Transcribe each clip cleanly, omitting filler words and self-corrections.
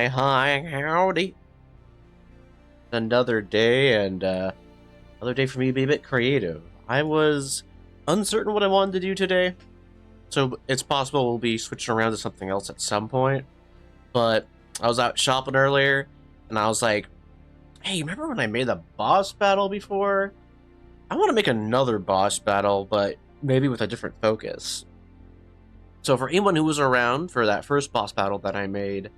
Hi, howdy. Another day, and another day for me to be a bit creative. I was uncertain what I wanted to do today, so it's possible we'll be switching around to something else at some point. But I was out shopping earlier, and I was like, hey, remember when I made the boss battle before? I want to make another boss battle, but maybe with a different focus. So for anyone who was around for that first boss battle that I made,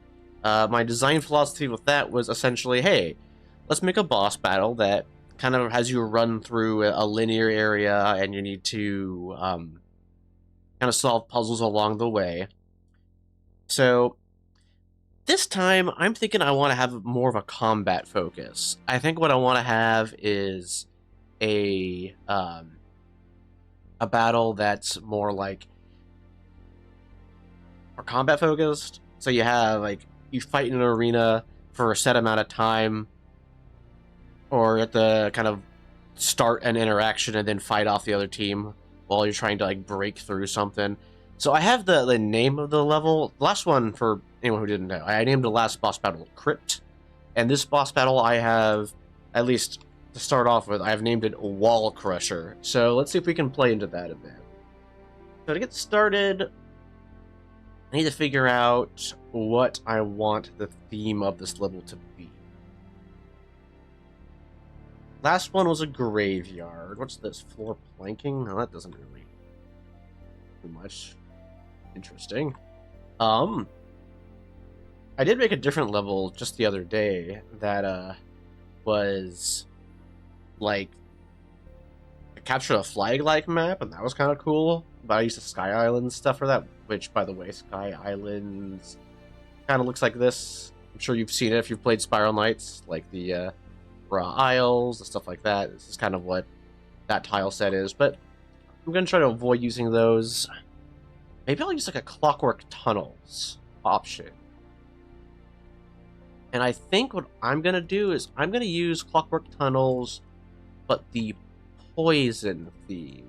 my design philosophy with that was essentially, hey, let's make a boss battle that kind of has you run through a linear area and you need to kind of solve puzzles along the way. So this time, I'm thinking I want to have more of a combat focus. I think what I want to have is a a battle that's more like more combat focused. So you have like you fight in an arena for a set amount of time, or at the kind of start an interaction and then fight off the other team while you're trying to like break through something. So I have the name of the level. The last one, for anyone who didn't know, I named the last boss battle Crypt, and this boss battle I have, at least to start off with, I have named it Wall Crusher. So let's see if we can play into that a bit. So to get started, I need to figure out what I want the theme of this level to be. Last one was a graveyard. What's this? Floor planking? No, that doesn't really do much. Interesting. I did make a different level just the other day that was like capture a flag-like map, and that was kind of cool. But I used the Sky Islands stuff for that, which, by the way, Sky Islands kind of looks like this. I'm sure you've seen it if you've played Spiral Knights, like the raw isles and stuff like that. This is kind of what that tile set is, but I'm going to try to avoid using those. Maybe I'll use like a Clockwork Tunnels option. And I think what I'm going to do is I'm going to use Clockwork Tunnels, but the poison theme.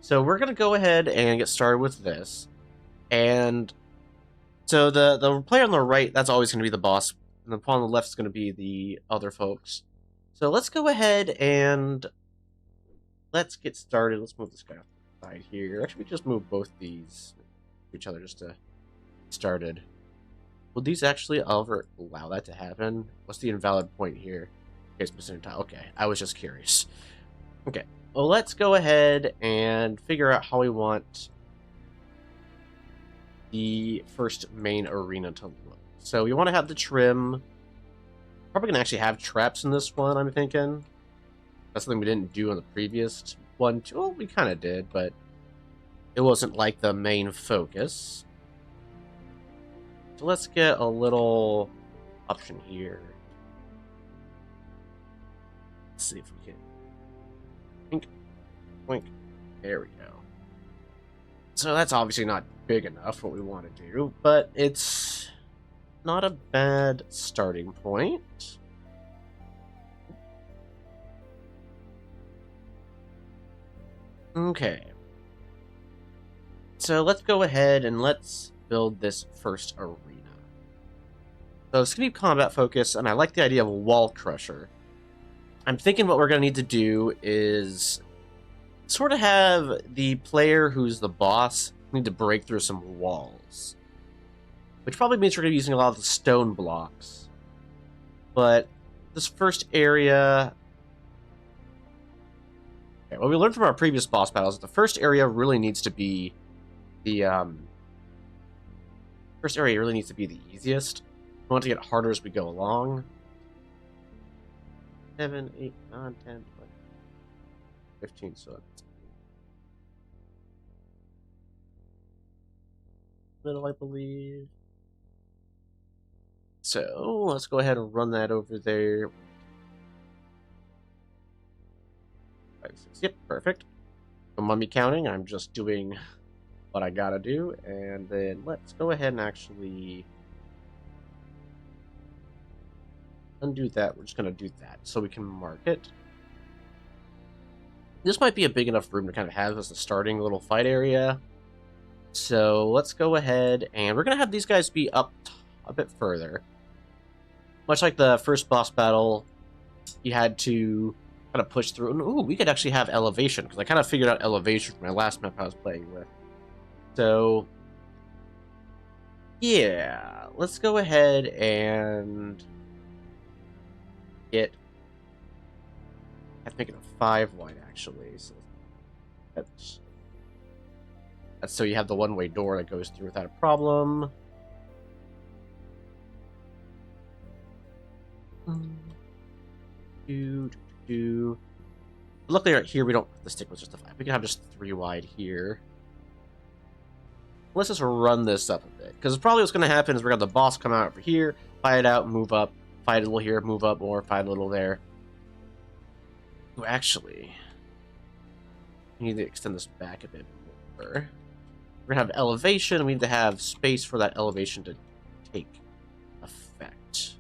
So we're going to go ahead and get started with this. And so the player on the right, that's always going to be the boss. And the pawn on the left is going to be the other folks. So let's go ahead and let's get started. Let's move this guy off the side here. Actually, we just move both these to each other just to get started. Will these actually ever allow that to happen? What's the invalid point here? Okay, specific tile. Okay, I was just curious. Okay, well, let's go ahead and figure out how we want the first main arena to look. So we want to have the trim. Probably going to actually have traps in this one, I'm thinking. That's something we didn't do on the previous one. Well, we kind of did, but it wasn't like the main focus. So let's get a little option here. Let's see if we can. Wink, wink. There we go. So that's obviously not big enough what we want to do, but it's not a bad starting point. Okay. So let's go ahead and let's build this first arena. So it's going to be combat focus, and I like the idea of a wall crusher. I'm thinking what we're going to need to do is sort of have the player who's the boss need to break through some walls. Which probably means we're going to be using a lot of the stone blocks. But this first area... Okay, what we learned from our previous boss battles is the first area really needs to be the... First area really needs to be the easiest. We want to get harder as we go along. 7, 8, 9, 10, 12, 15, so that's middle, I believe. So let's go ahead and run that over there. 5, 6. Yep, perfect. Don't mind me counting. I'm just doing what I gotta do. And then let's go ahead and actually undo that. We're just gonna do that so we can mark it. This might be a big enough room to kind of have as a starting little fight area. So let's go ahead, and we're going to have these guys be up a bit further. Much like the first boss battle, you had to kind of push through. And, ooh, we could actually have elevation, because I kind of figured out elevation from my last map I was playing with. So, yeah, let's go ahead and get... I have to make it a 5 wide, actually. So that's so you have the one-way door that goes through without a problem. Luckily right here we don't have to stick with just a 5. We can have just 3 wide here. Let's just run this up a bit, because probably what's going to happen is we're going to have the boss come out over here, fight it out, move up, fight a little here, move up more, fight a little there. Ooh, actually, we need to extend this back a bit more. We're going to have elevation, and we need to have space for that elevation to take effect.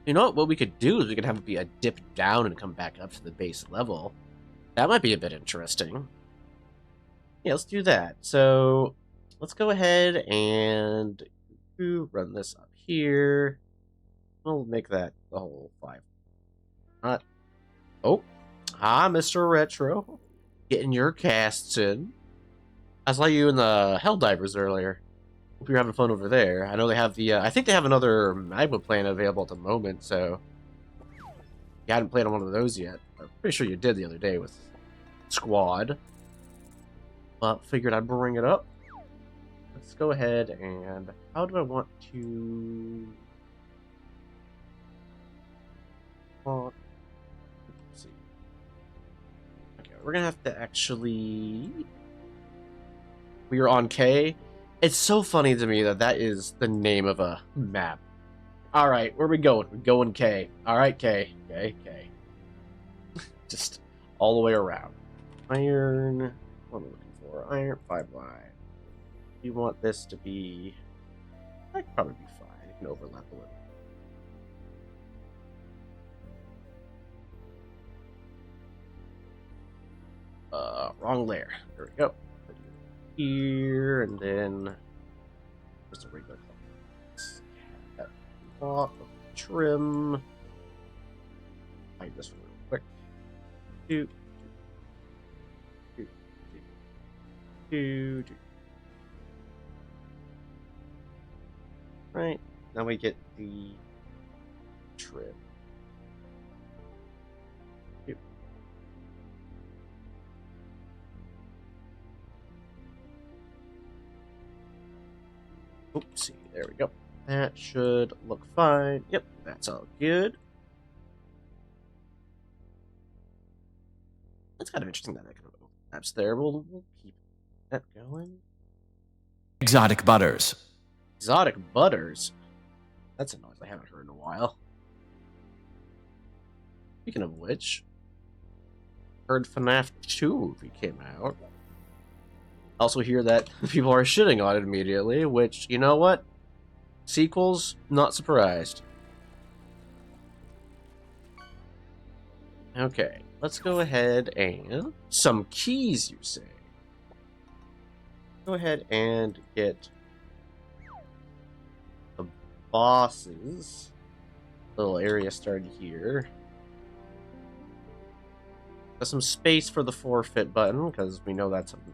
You know what we could do is we could have it be a dip down and come back up to the base level. That might be a bit interesting. Yeah, let's do that. So let's go ahead and run this up here. We'll make that the whole 5. Oh, Mr. Retro, getting your casts in. I saw you in the Helldivers earlier. Hope you're having fun over there. I know they have the, I think they have another Magma plan available at the moment, so you hadn't played on one of those yet. I'm pretty sure you did the other day with Squad. But figured I'd bring it up. Let's go ahead and, how do I want to... Let's see. Okay, we're gonna have to actually... We are on K. It's so funny to me that that is the name of a map. Alright, where are we going? We're going K. Alright, K. K. Just all the way around. Iron. What am I looking for? Iron 5 wide. You want this to be... That could probably be fine. It can overlap a little. Wrong layer. There we go. Here, and then just a regular block of trim. Hide this one real quick. Right, now we get the trim. Oopsie, there we go. That should look fine. Yep, that's all good. That's kind of interesting that I can overlaps there. We'll keep that going. Exotic butters. Exotic butters? That's a noise I haven't heard in a while. Speaking of which, heard FNAF 2 movie came out. Also hear that people are shitting on it immediately, which, you know what? Sequels, not surprised. Okay, let's go ahead and... Some keys, you say? Go ahead and get the bosses. Little area started here. Got some space for the forfeit button, because we know that's something we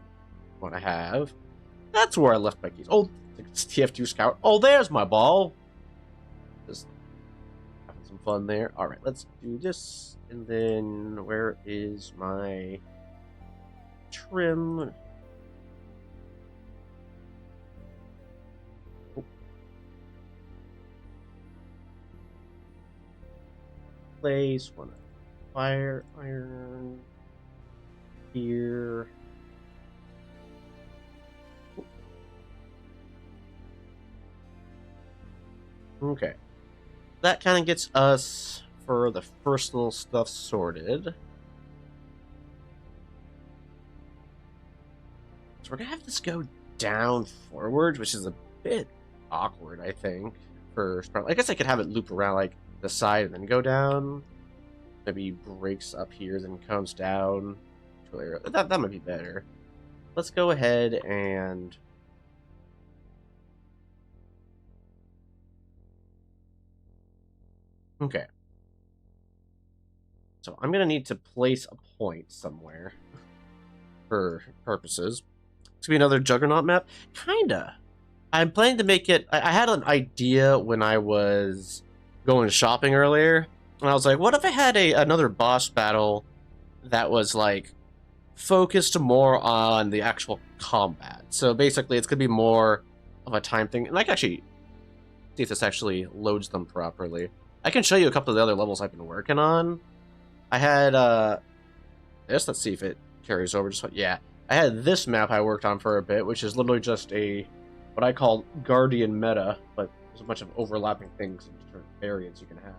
want to have. That's where I left my keys. Oh, it's TF2 Scout. Oh, there's my ball. Just having some fun there. Alright, let's do this. And then, where is my trim? Oh. Place, one fire, iron, here. Okay. That kind of gets us for the first little stuff sorted. So we're going to have this go down forward, which is a bit awkward, I think. I guess I could have it loop around like the side and then go down. maybe breaks up here, then comes down to area. That might be better. Let's go ahead and okay. So I'm gonna need to place a point somewhere for purposes. It's gonna be another Juggernaut map, kinda. I'm planning to make it. I had an idea when I was going shopping earlier, and I was like, what if I had another boss battle that was like focused more on the actual combat? So basically, it's gonna be more of a time thing, and I can actually see if this actually loads them properly. I can show you a couple of the other levels I've been working on. I had this. Let's see if it carries over. Just yeah, I had this map I worked on for a bit, which is literally just a what I call Guardian meta, but there's a bunch of overlapping things and different variants you can have.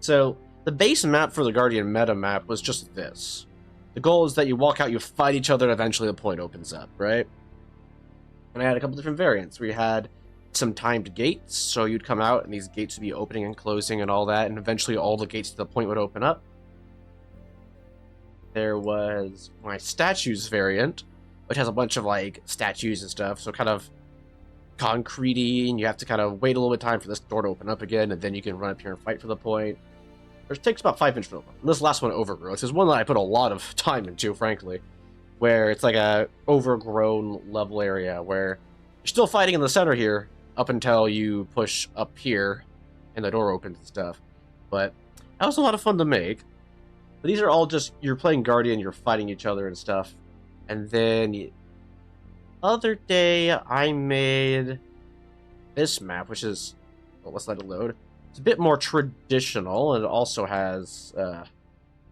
So the base map for the Guardian meta map was just this. The goal is that you walk out, you fight each other, and eventually the point opens up, right? And I had a couple different variants. We had some timed gates, so you'd come out and these gates would be opening and closing and all that, and eventually all the gates to the point would open up. There was my statues variant, which has a bunch of like statues and stuff, so kind of concrete-y, and you have to kind of wait a little bit of time for this door to open up again, and then you can run up here and fight for the point. It takes about 5 minutes for the one. This last one, Overgrowth, is one that I put a lot of time into, frankly, where it's like a overgrown level area where you're still fighting in the center here up until you push up here and the door opens and stuff. But that was a lot of fun to make. But these are all just, you're playing Guardian, you're fighting each other and stuff. And then other day I made this map, which is, well, let's let it load. It's a bit more traditional, and it also has a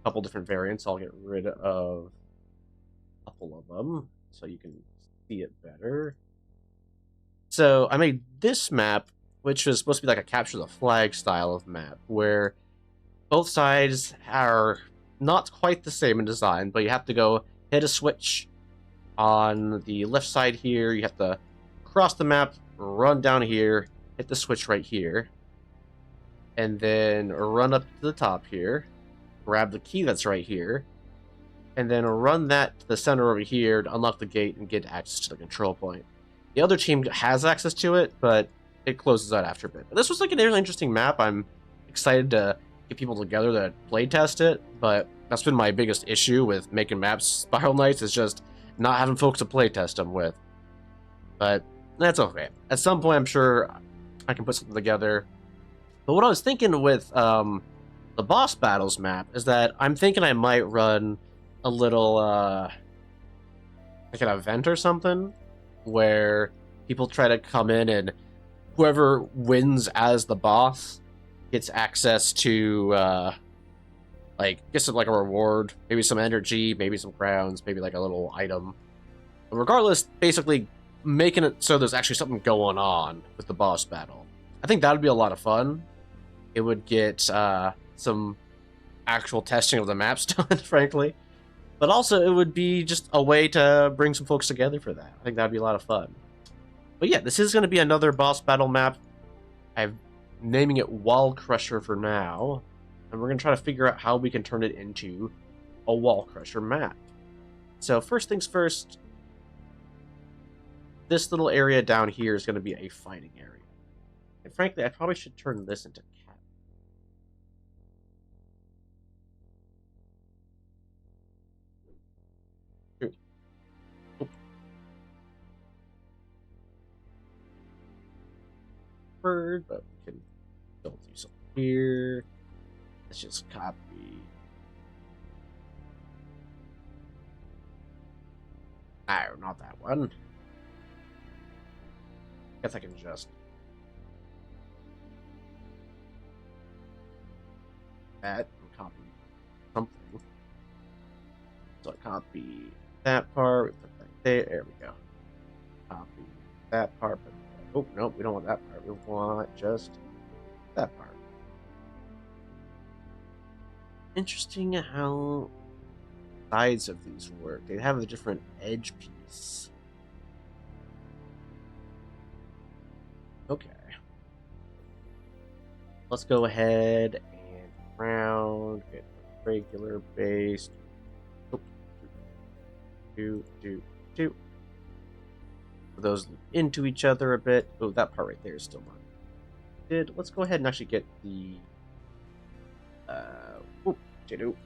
couple different variants. I'll get rid of a couple of them so you can see it better. So I made this map, which was supposed to be like a capture the flag style of map, where both sides are not quite the same in design, but you have to go hit a switch on the left side here. You have to cross the map, run down here, hit the switch right here, and then run up to the top here, grab the key that's right here, and then run that to the center over here to unlock the gate and get access to the control point. The other team has access to it, but it closes out after a bit. But this was like a really interesting map. I'm excited to get people together to playtest it, but that's been my biggest issue with making maps Spiral Knights, is just not having folks to playtest them with. But that's okay. At some point, I'm sure I can put something together. But what I was thinking with the boss battles map is that I'm thinking I might run a little like an event or something where people try to come in and whoever wins as the boss gets access to gets like a reward, maybe some energy, maybe some crowns, maybe like a little item. But regardless, basically making it so there's actually something going on with the boss battle. I think that would be a lot of fun. It would get some actual testing of the maps done, frankly. But also, it would be just a way to bring some folks together for that. I think that would be a lot of fun. But yeah, this is going to be another boss battle map. I'm naming it Wall Crusher for now. And we're going to try to figure out how we can turn it into a Wall Crusher map. So first things first, this little area down here is going to be a fighting area. And frankly, I probably should turn this into cat. Bird, but we can still do something here. Let's just copy. No, not that one. Guess I can just that and copy something. So I copy that part, we put that there. There we go. Copy that part. But, oh no, we don't want that part. We want just that part. Interesting how sides of these work. They have a different edge piece. Okay. Let's go ahead and around, get regular based. Oh, do. Those into each other a bit. Oh, that part right there is still not. Let's go ahead and actually get the oh, do.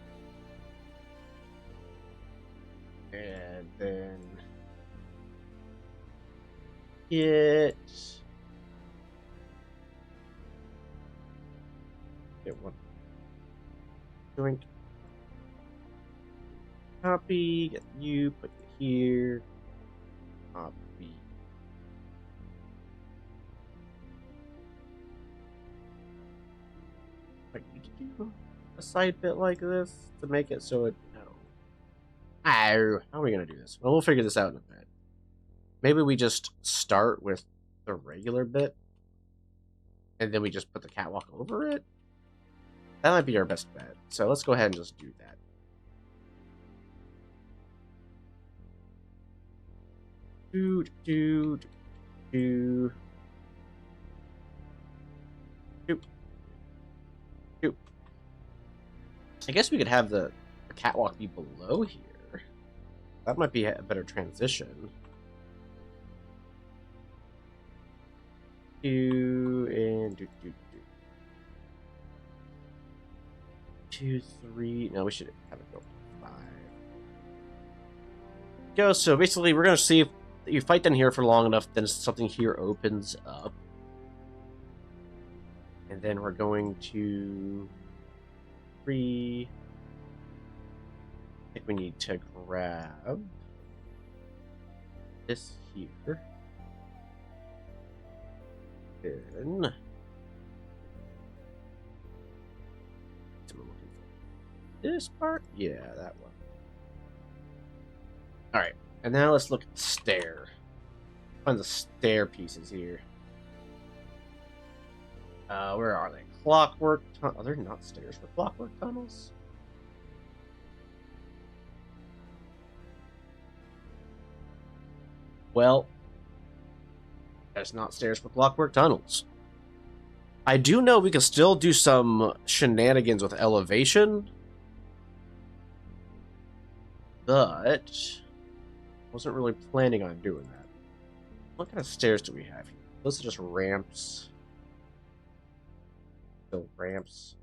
And then get one drink. Copy, get you, put you here. Copy. I need to do a side bit like this to make it so it. No. Oh, how are we gonna do this? Well, we'll figure this out in a bit. Maybe we just start with the regular bit, and then we just put the catwalk over it. That might be our best bet. So let's go ahead and just do that. Do. I guess we could have the catwalk be below here. That might be a better transition. 2 and do. 2, 3. No, we should have it go 5. Go. So basically, we're gonna see if you fight down here for long enough, then something here opens up, and then we're going to. I think we need to grab this here. Then this part? Yeah, that one. Alright, and now let's look at the stair. Find the stair pieces here. Where are they? Clockwork tunnels. Are there not stairs for clockwork tunnels? Well, there's not stairs for clockwork tunnels. I do know we can still do some shenanigans with elevation, but wasn't really planning on doing that. What kind of stairs do we have here? Those are just ramps. Still ramps.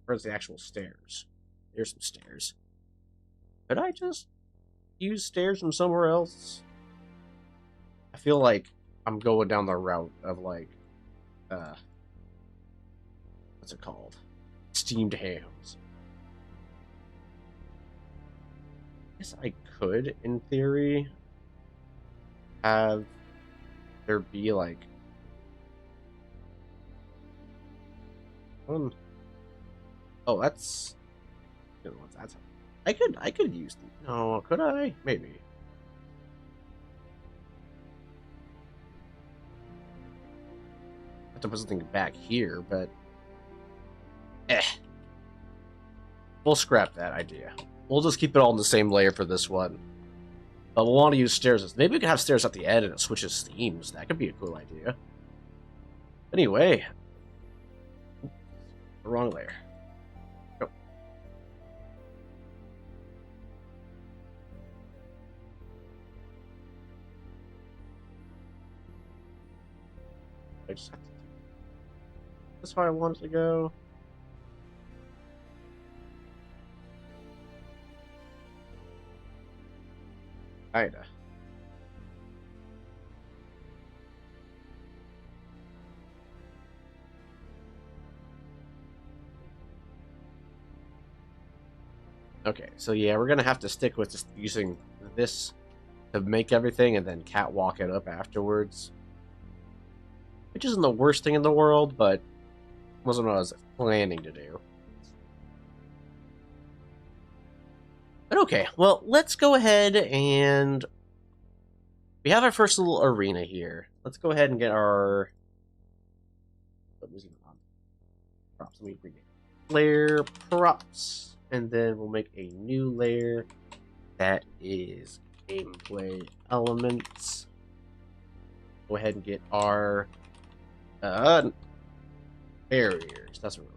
Where's the actual stairs? Here's some stairs. Could I just use stairs from somewhere else? I feel like I'm going down the route of like, what's it called? Steamed hams. I guess I could, in theory, have there be like oh, that's I could use the no, could I? Maybe. I have to put something back here, but we'll scrap that idea. We'll just keep it all in the same layer for this one. But we'll want to use stairs. Maybe we could have stairs at the end and it switches themes. That could be a cool idea. Anyway. The wrong layer. Go. I just have to do this is how I want it to go. Kinda. Okay, so yeah, we're gonna have to stick with just using this to make everything and then catwalk it up afterwards. Which isn't the worst thing in the world, but wasn't what I was planning to do. But okay, well, let's go ahead and we have our first little arena here. Let's go ahead and get our what was even on props. Let me bring it. Layer props, and then we'll make a new layer that is gameplay elements. Go ahead and get our barriers. That's what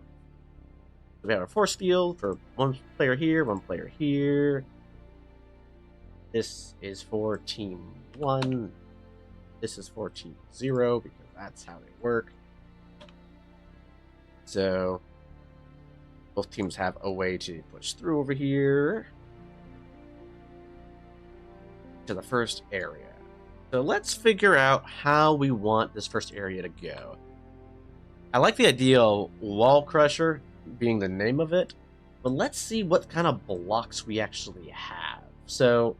we have a force field for one player here, one player here. This is for team 1. This is for team 0 because that's how they work. So both teams have a way to push through over here to the first area. So let's figure out how we want this first area to go. I like the idea of Wall Crusher being the name of it, but let's see what kind of blocks we actually have. So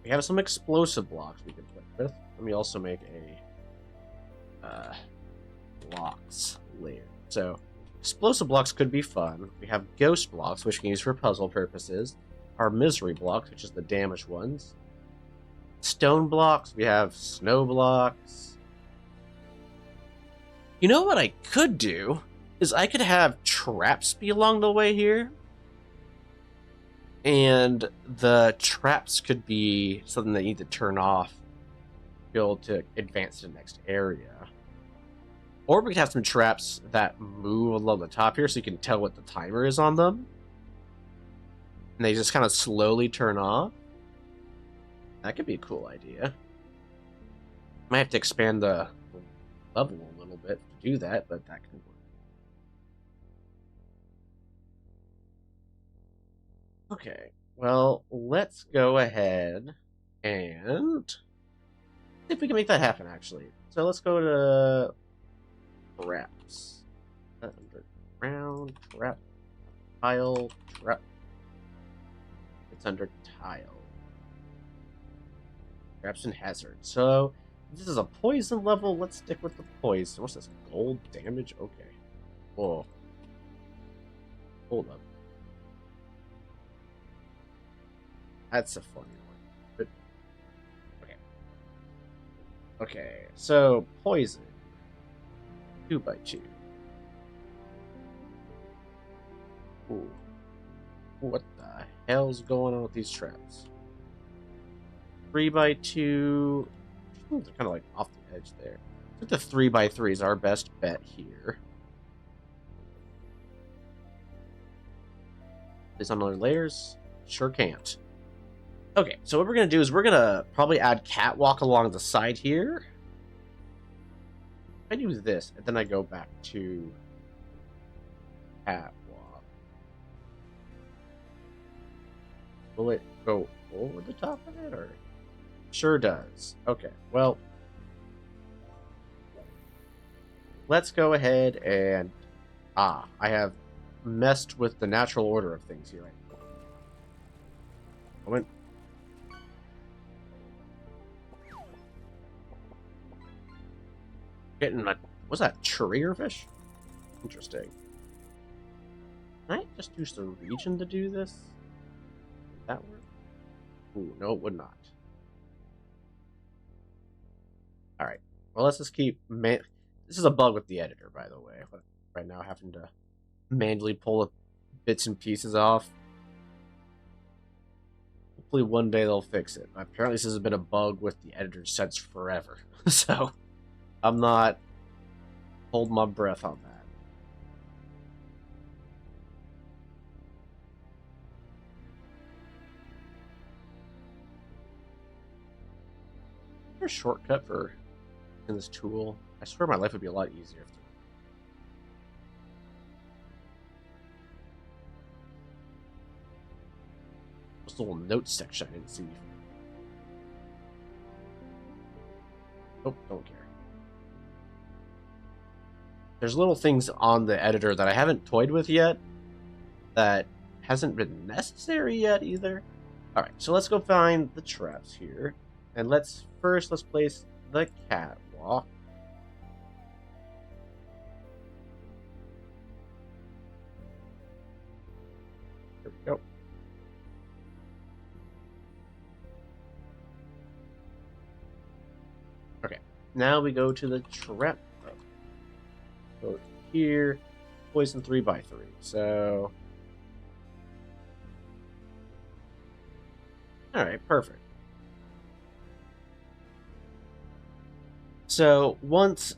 we have some explosive blocks we can play with. Let me also make a blocks layer. So explosive blocks could be fun. We have ghost blocks, which we can use for puzzle purposes. Our misery blocks, which is the damaged ones. Stone blocks, we have snow blocks. You know what I could do is I could have traps be along the way here. And the traps could be something that you need to turn off to be able to advance to the next area. Or we could have some traps that move along the top here so you can tell what the timer is on them. And they just kind of slowly turn off. That could be a cool idea. Might have to expand the level a little bit to do that, but that can work. Okay, well, let's go ahead and see if we can make that happen, actually. So let's go to traps. Underground, trap, tile, trap. It's under tile. Traps and hazards. So this is a poison level. Let's stick with the poison. What's this? Gold damage? Okay. Whoa. Hold up. That's a funny one. But okay. Okay, so poison. 2x2. Ooh. What the hell's going on with these traps? 3x2. They're kind of like off the edge there. I think the 3x3 is our best bet here. Is on other layers? Sure can't. Okay, so what we're going to do is we're going to probably add catwalk along the side here. I do this, and then I go back to catwalk. Will it go over the top of it, or? Sure does. Okay, well, let's go ahead and... I have messed with the natural order of things here. I went... Getting a... What's that? Triggerfish? Interesting. Can I just use the region to do this? Would that work? Ooh, no, it would not. Alright. Well, let's just keep... This is a bug with the editor, by the way. Right now, having to manually pull the bits and pieces off. Hopefully one day they'll fix it. Apparently this has been a bug with the editor since forever. So, I'm not holding my breath on that. Is there a shortcut for in this tool? I swear my life would be a lot easier if this little notes section I didn't see. Oh, don't care. There's little things on the editor that I haven't toyed with yet that hasn't been necessary yet either. Alright, so let's go find the traps here. And let's place the catwalk. There we go. Okay, now we go to the trap. Go here, poison 3x3. So, all right, perfect. So once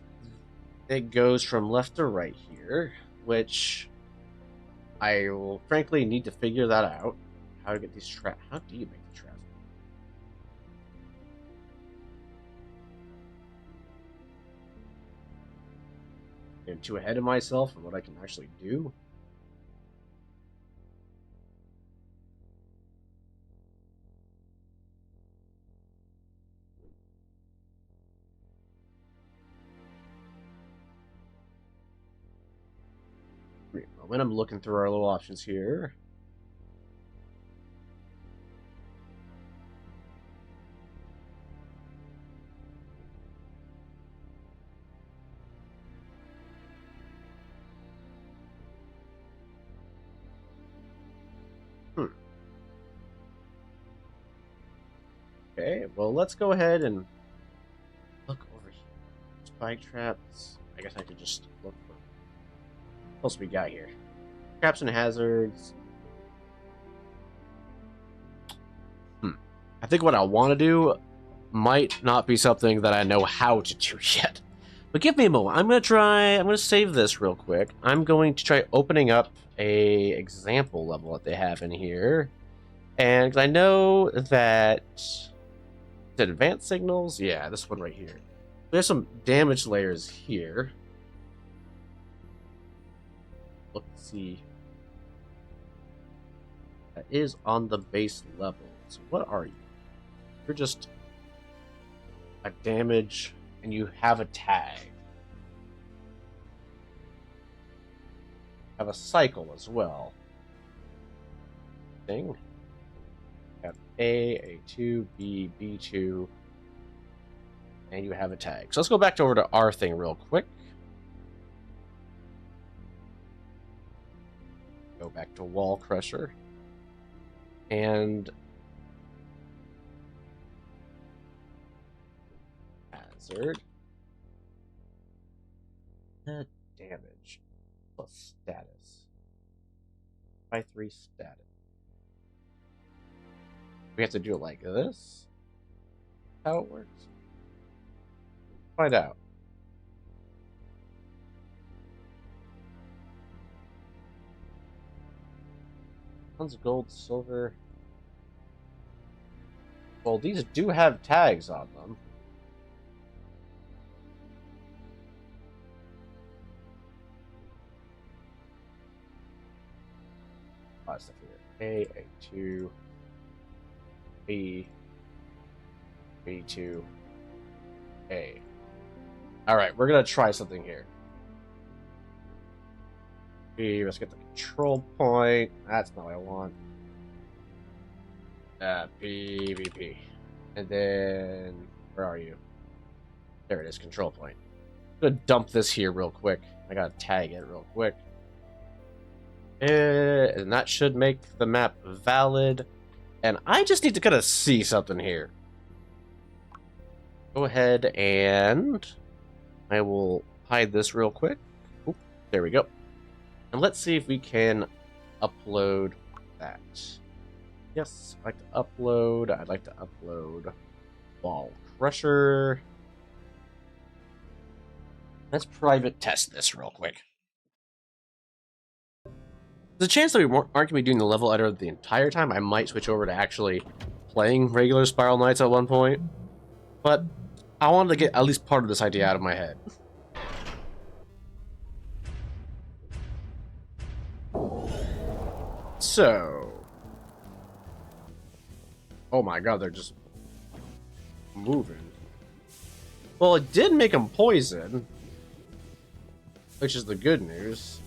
it goes from left to right here, which I will frankly need to figure that out. How to get these traps? How do you make the traps? I'm too ahead of myself and what I can actually do. Wait a moment, I'm looking through our little options here. Okay, well, let's go ahead and look over here. Spike traps. I guess I could just look for what else we got here. Traps and hazards. I think what I want to do might not be something that I know how to do yet. But give me a moment. I'm going to save this real quick. I'm going to try opening up a example level that they have in here. And I know that the advanced signals, yeah, this one right here. There's some damage layers here. Let's see. That is on the base level. So what are you? You're just a damage, and you have a tag. Have a cycle as well. Thing. Have A, A2, B, B2, and you have a tag. So let's go back over to our thing real quick. Go back to Wall Crusher. And hazard. Damage. Plus status. By 3 status. We have to do it like this. How it works. Find out. Tons of gold, silver. Well, these do have tags on them. Stuff here. A, A2, B, B2, A. Alright, we're gonna try something here. B, let's get the control point. That's not what I want. P, B, P. And then, where are you? There it is, control point. I'm gonna dump this here real quick. I gotta tag it real quick. And that should make the map valid. And I just need to kind of see something here. Go ahead and I will hide this real quick. Oop, there we go. And let's see if we can upload that. Yes, I'd like to upload. I'd like to upload Wall Crusher. Let's private test this real quick. There's a chance that we aren't going to be doing the level editor the entire time. I might switch over to actually playing regular Spiral Knights at one point. But I wanted to get at least part of this idea out of my head. So... oh my god, they're just moving. Well, it did make them poison, which is the good news.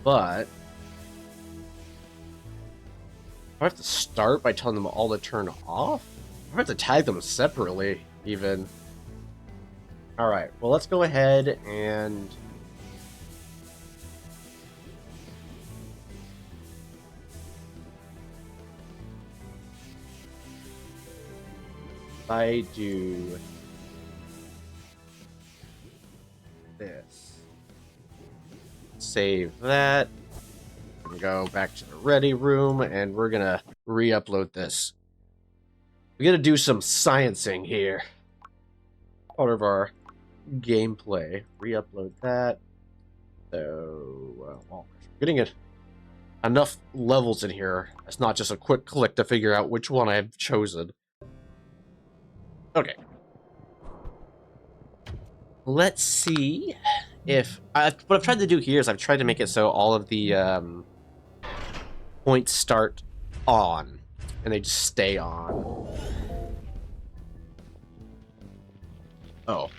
But I have to start by telling them all to turn off? I have to tag them separately, even. Alright, well, let's go ahead and... I do... this. Save that. Go back to the ready room, and we're gonna re-upload this. We gotta do some sciencing here. Part of our gameplay. Re-upload that. So, well, getting it enough levels in here. It's not just a quick click to figure out which one I've chosen. Okay. Let's see if... what I've tried to do here is I've tried to make it so all of the points start on, and they just stay on. Oh.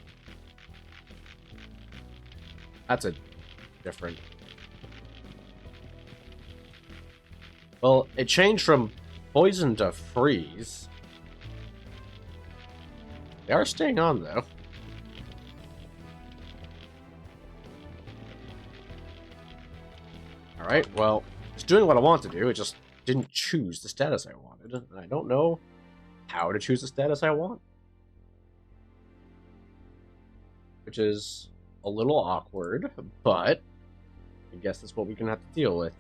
That's a different... Well, it changed from poison to freeze. They are staying on, though. Alright, well, it's doing what I want to do. It just didn't choose the status I wanted. And I don't know how to choose the status I want. Which is a little awkward, but I guess that's what we're going to have to deal with.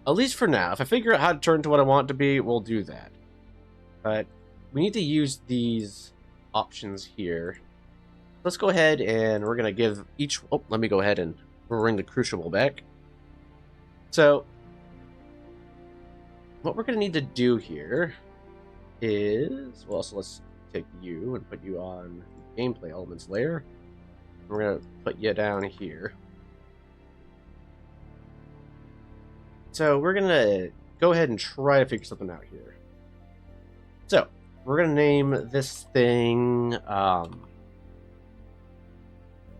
At least for now. If I figure out how to turn to what I want it to be, we'll do that. But we need to use these options here. Let's go ahead and we're going to give each... Oh, let me go ahead and bring the Crucible back. So, what we're going to need to do here is... Well, so let's take you and put you on Gameplay Elements layer. We're going to put you down here. So we're going to go ahead and try to figure something out here. So, we're going to name this thing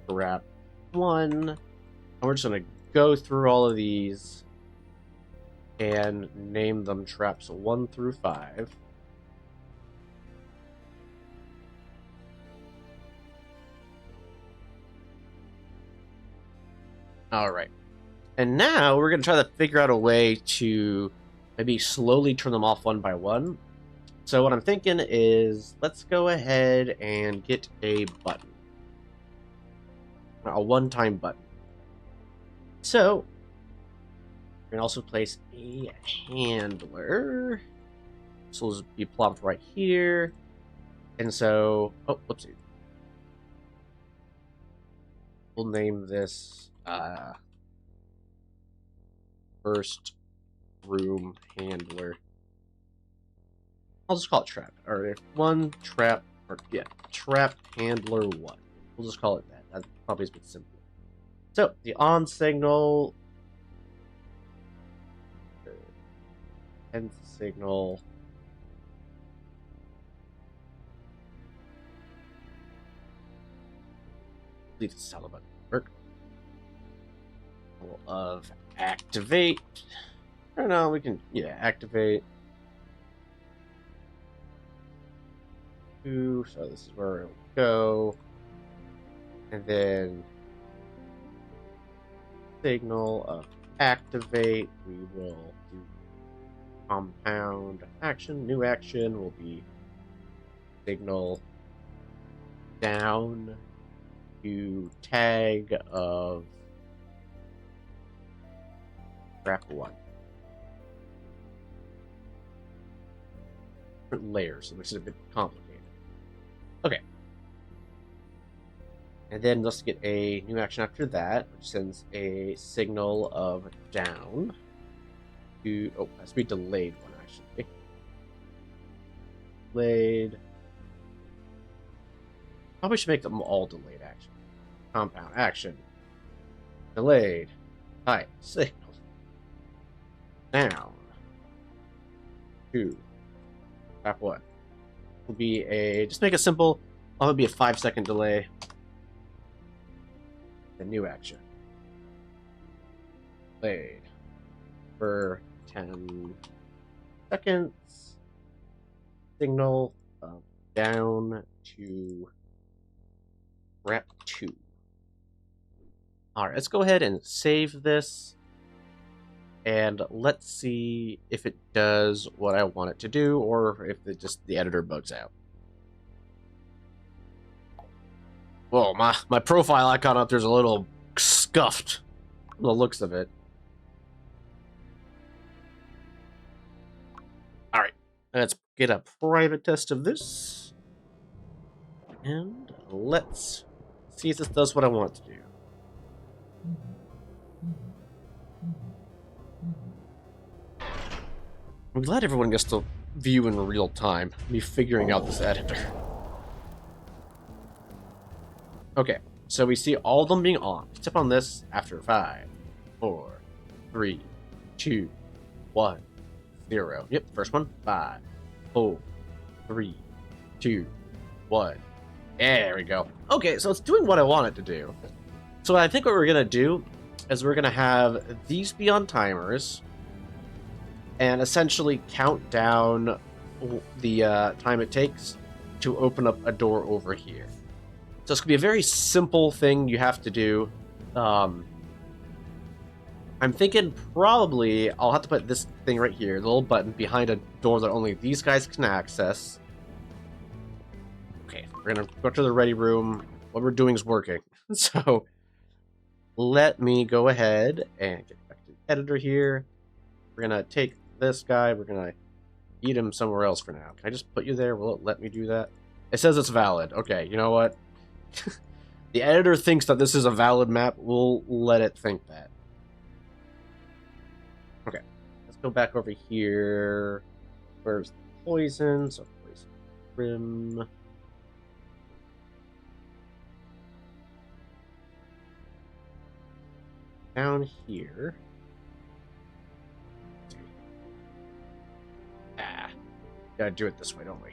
Trap 1. And we're just going to go through all of these and name them Traps 1 through 5. Alright. And now we're going to try to figure out a way to maybe slowly turn them off one by one. So what I'm thinking is, let's go ahead and get a button. A one-time button. So, we're going to also place a handler. So it'll be plopped right here. And so, oh, whoopsie. We'll name this, first room handler. I'll just call it trap. Or one trap, or yeah, trap handler 1. We'll just call it that. That probably is a bit simpler. So the on signal, end signal. Leave the solid button work. Of activate. I don't know, we can, yeah, activate. So this is where it'll go. And then signal of activate. We will do compound action. New action will be signal down to tag of Trap 1. Different layers, so it makes it a bit complicated. Okay. And then let's get a new action after that, which sends a signal of down to... Oh, that's be delayed one, actually. Delayed. Probably should make them all delayed action. Compound action. Delayed. Type. Signal. Down. 2. Trap 1. Will be a... Just make it simple. It'll be a 5-second delay. The new action. Delayed. For 10 seconds. Signal down to Trap 2. Alright, let's go ahead and save this. and let's see if it does what I want it to do, or if it just the editor bugs out. Whoa, my profile icon up there's a little scuffed from the looks of it. Alright, let's get a private test of this. And let's see if this does what I want it to do. I'm glad everyone gets to view in real time, me figuring out this editor. Okay, so we see all of them being on. Tip on this after 5, 4, 3, 2, 1, 0. Yep, first one. 5, 4, 3, 2, 1. There we go. Okay, so it's doing what I want it to do. So I think what we're going to do is we're going to have these be on timers and essentially count down the time it takes to open up a door over here. So it's going to be a very simple thing you have to do. I'm thinking probably I'll have to put this thing right here, the little button, behind a door that only these guys can access. Okay, we're going to go to the ready room. What we're doing is working. So let me go ahead and get back to the editor here. We're going to take this guy. We're going to eat him somewhere else for now. Can I just put you there? Will it let me do that? It says it's valid. Okay, you know what? The editor thinks that this is a valid map. We'll let it think that. Okay, let's go back over here. Where's the poison? So poison rim. Down here. Gotta do it this way, don't we?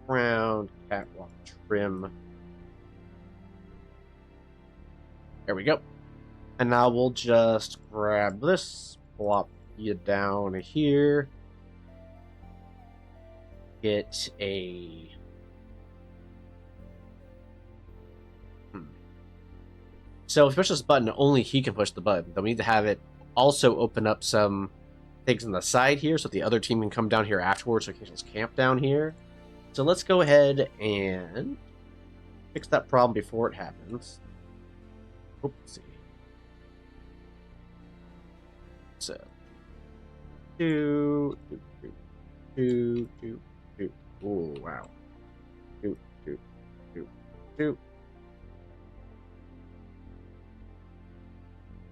Ground, catwalk trim. There we go. And now we'll just grab this, plop you down here. Get a... So if you push this button, only he can push the button. Then we need to have it also open up some things on the side here so the other team can come down here afterwards so we can just camp down here. So let's go ahead and fix that problem before it happens. Oopsie. So, oh wow.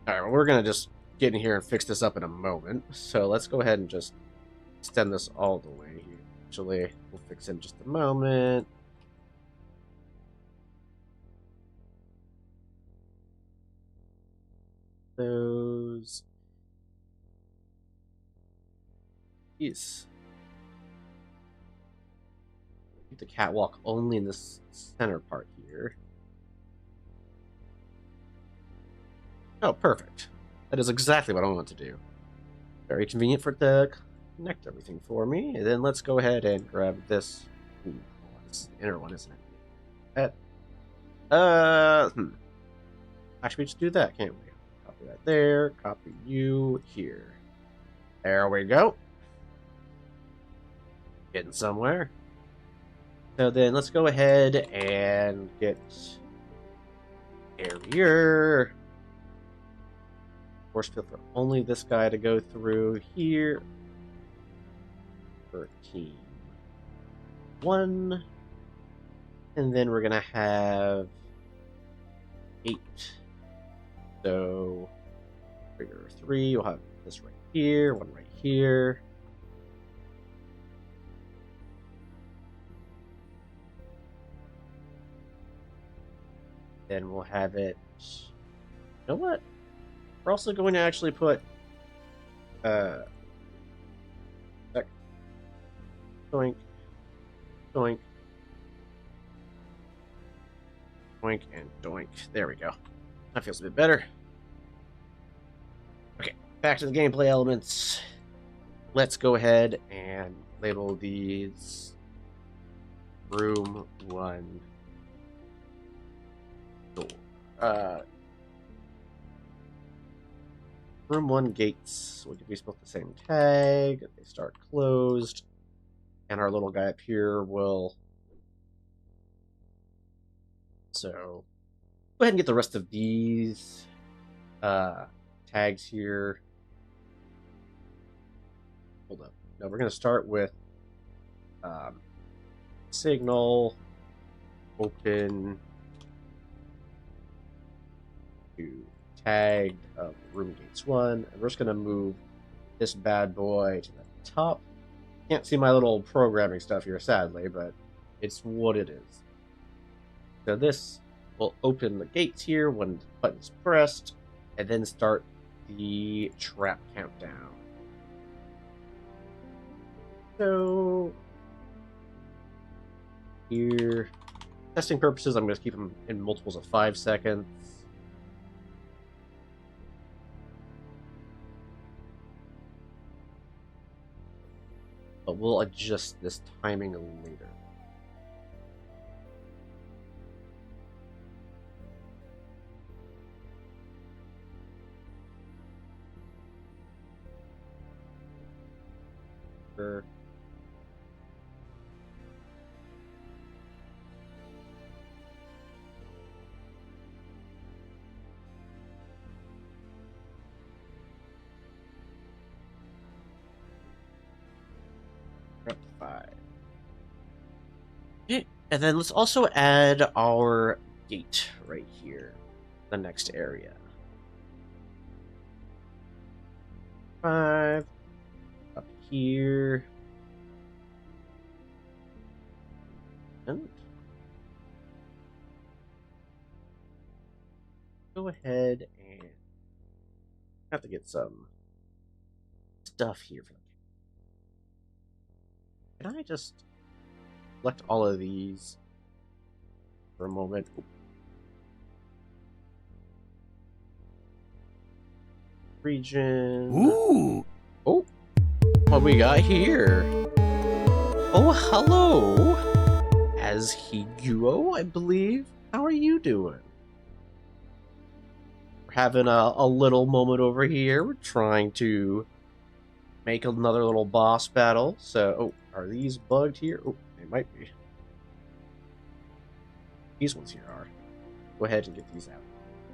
Alright, well, we're gonna just get in here and fix this up in a moment. So let's go ahead and just extend this all the way here. Actually, we'll fix it in just a moment. Those. Yes. Keep the catwalk only in this center part here. Oh, perfect. That is exactly what I want to do. Very convenient for it to connect everything for me. And then let's go ahead and grab this. Ooh, this is the inner one, isn't it? Actually, we just do that, can't we? Copy that there. Copy you here. There we go. Getting somewhere. So then let's go ahead and get barrier. Force field for only this guy to go through here. For team 1. And then we're gonna have 8. So trigger 3, we'll have this right here, one right here. Then we'll have it. You know what? We're also going to actually put doink, doink, doink, and doink. There we go. That feels a bit better. Okay, back to the gameplay elements. Let's go ahead and label these room 1 door. Room 1 gates will give you both the same tag. They start closed. And our little guy up here will... So, go ahead and get the rest of these tags here. Hold up. No, we're going to start with signal, open, to tag of room gates 1. And we're just going to move this bad boy to the top. Can't see my little programming stuff here, sadly, but it's what it is. So this will open the gates here when the button's pressed, and then start the trap countdown. So here, testing purposes, I'm going to keep them in multiples of 5 seconds. But we'll adjust this timing later. Sure. Up to 5. Okay, and then let's also add our gate right here, the next area. 5 up here, and go ahead and have to get some stuff here for them. Can I just select all of these for a moment? Region. Ooh! Oh, what we got here? Oh, hello! As Higuo, I believe. How are you doing? We're having a little moment over here. We're trying to make another little boss battle. So, oh, are these bugged here? Oh, they might be. These ones here are. Go ahead and get these out.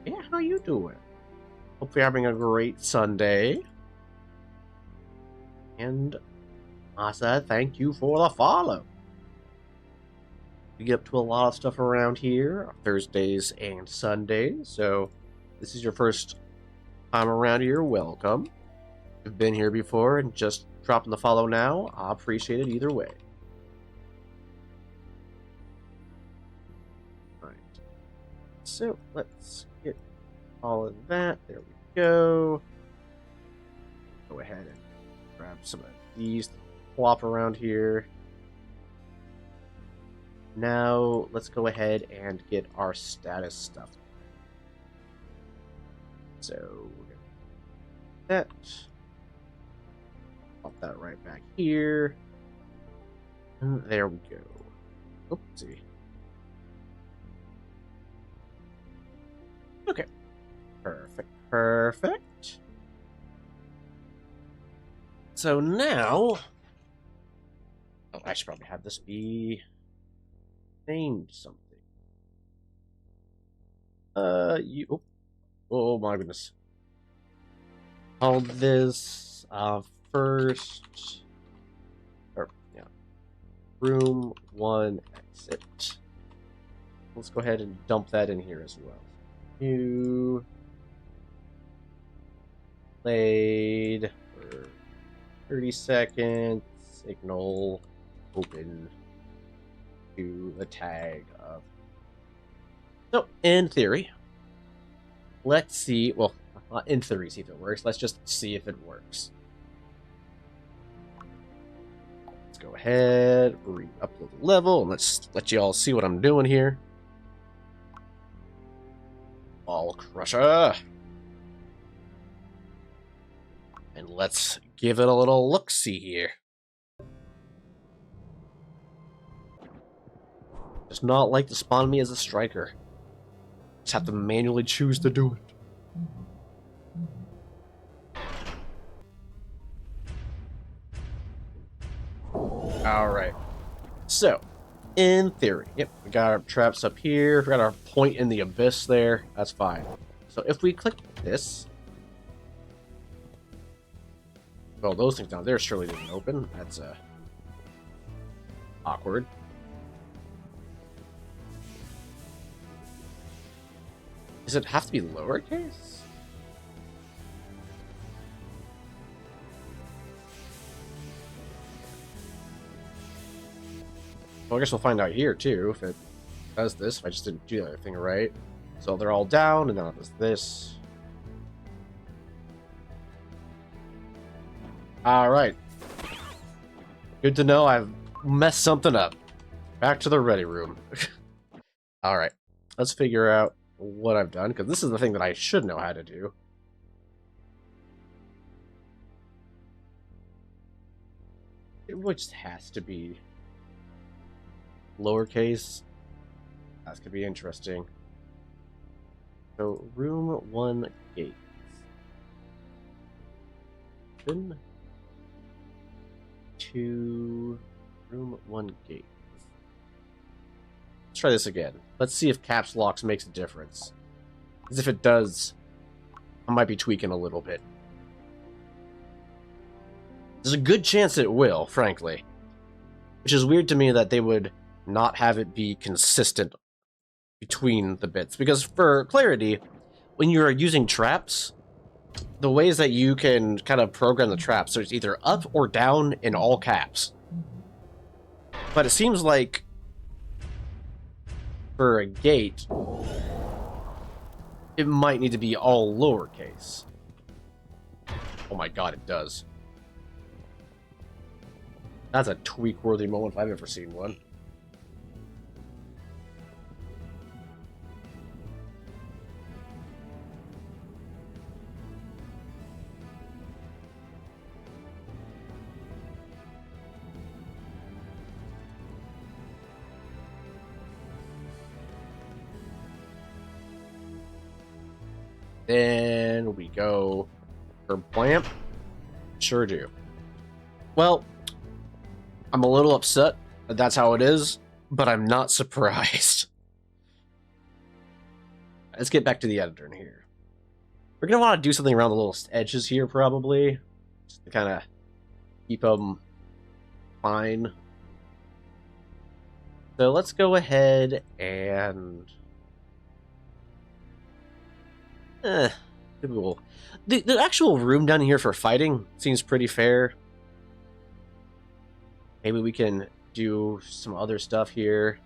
Yeah, how you doing? Hope you're having a great Sunday. And Asa, thank you for the follow. We get up to a lot of stuff around here, Thursdays and Sundays. So, this is your first time around here, welcome. If you've been here before and just dropping the follow now, I appreciate it either way. Alright. So, let's get all of that. There we go. Go ahead and grab some of these, plop around here. Now, let's go ahead and get our status stuff. So, we're going to that. Pop that right back here. And there we go. Oopsie. Okay. Perfect. Perfect. So now... Oh, I should probably have this be named something. Oh my goodness. Called this, first... Or, yeah. Room 1 exit. Let's go ahead and dump that in here as well. New... Played for 30 seconds. Signal open to the tag of... So, in theory, let's see... Well, not in theory see if it works. Let's just see if it works. Let's go ahead, re-upload the level, and let's let you all see what I'm doing here. Ball Crusher. And let's give it a little look-see here. Does not like to spawn me as a striker. Just have to manually choose to do it. Alright. So, in theory, yep, we got our traps up here. We got our point in the abyss there. That's fine. So if we click this... Well, those things down there surely didn't open. That's, awkward. Does it have to be lowercase? Well, I guess we'll find out here, too, if it does this, if I just didn't do the other thing right. So they're all down, and now it does this. Alright. Good to know I've messed something up. Back to the ready room. Alright. Let's figure out what I've done, because this is the thing that I should know how to do. It just has to be lowercase. That's gonna be interesting. So, room 1 gate. Then to room 1 gate. Let's try this again. Let's see if caps locks makes a difference. Because if it does, I might be tweaking a little bit. There's a good chance it will, frankly. Which is weird to me that they would not have it be consistent between the bits. Because for clarity, when you're using traps, the ways that you can kind of program the traps, there's either up or down in all caps. But it seems like for a gate, it might need to be all lowercase. Oh my god, it does. That's a tweak-worthy moment if I've ever seen one. Then we go for blamp. Sure do. Well, I'm a little upset that that's how it is, but I'm not surprised. Let's get back to the editor in here. We're going to want to do something around the little edges here, probably. Just to kind of keep them fine. So let's go ahead and... typical. The actual room down here for fighting seems pretty fair. Maybe we can do some other stuff here.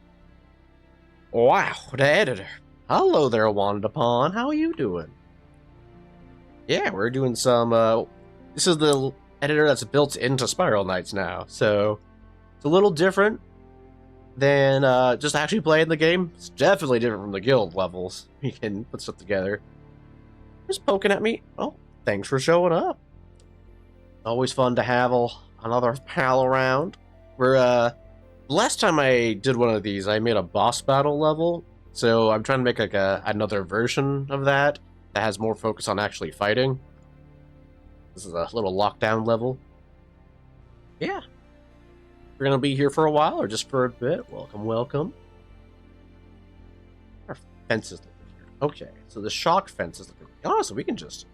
Wow, the editor. Hello there, Wanda Pawn. How are you doing? Yeah, we're doing some, this is the editor that's built into Spiral Knights now, so it's a little different than just actually playing the game. It's definitely different from the guild levels. You can put stuff together. Just poking at me. Oh, thanks for showing up. Always fun to have another pal around. We're, last time I did one of these, I made a boss battle level. So I'm trying to make like another version of that has more focus on actually fighting. This is a little lockdown level. Yeah. We're gonna be here for a while or just for a bit. Welcome, welcome. Our fences looking here. Okay, so the shock fence is looking. Oh, so we can just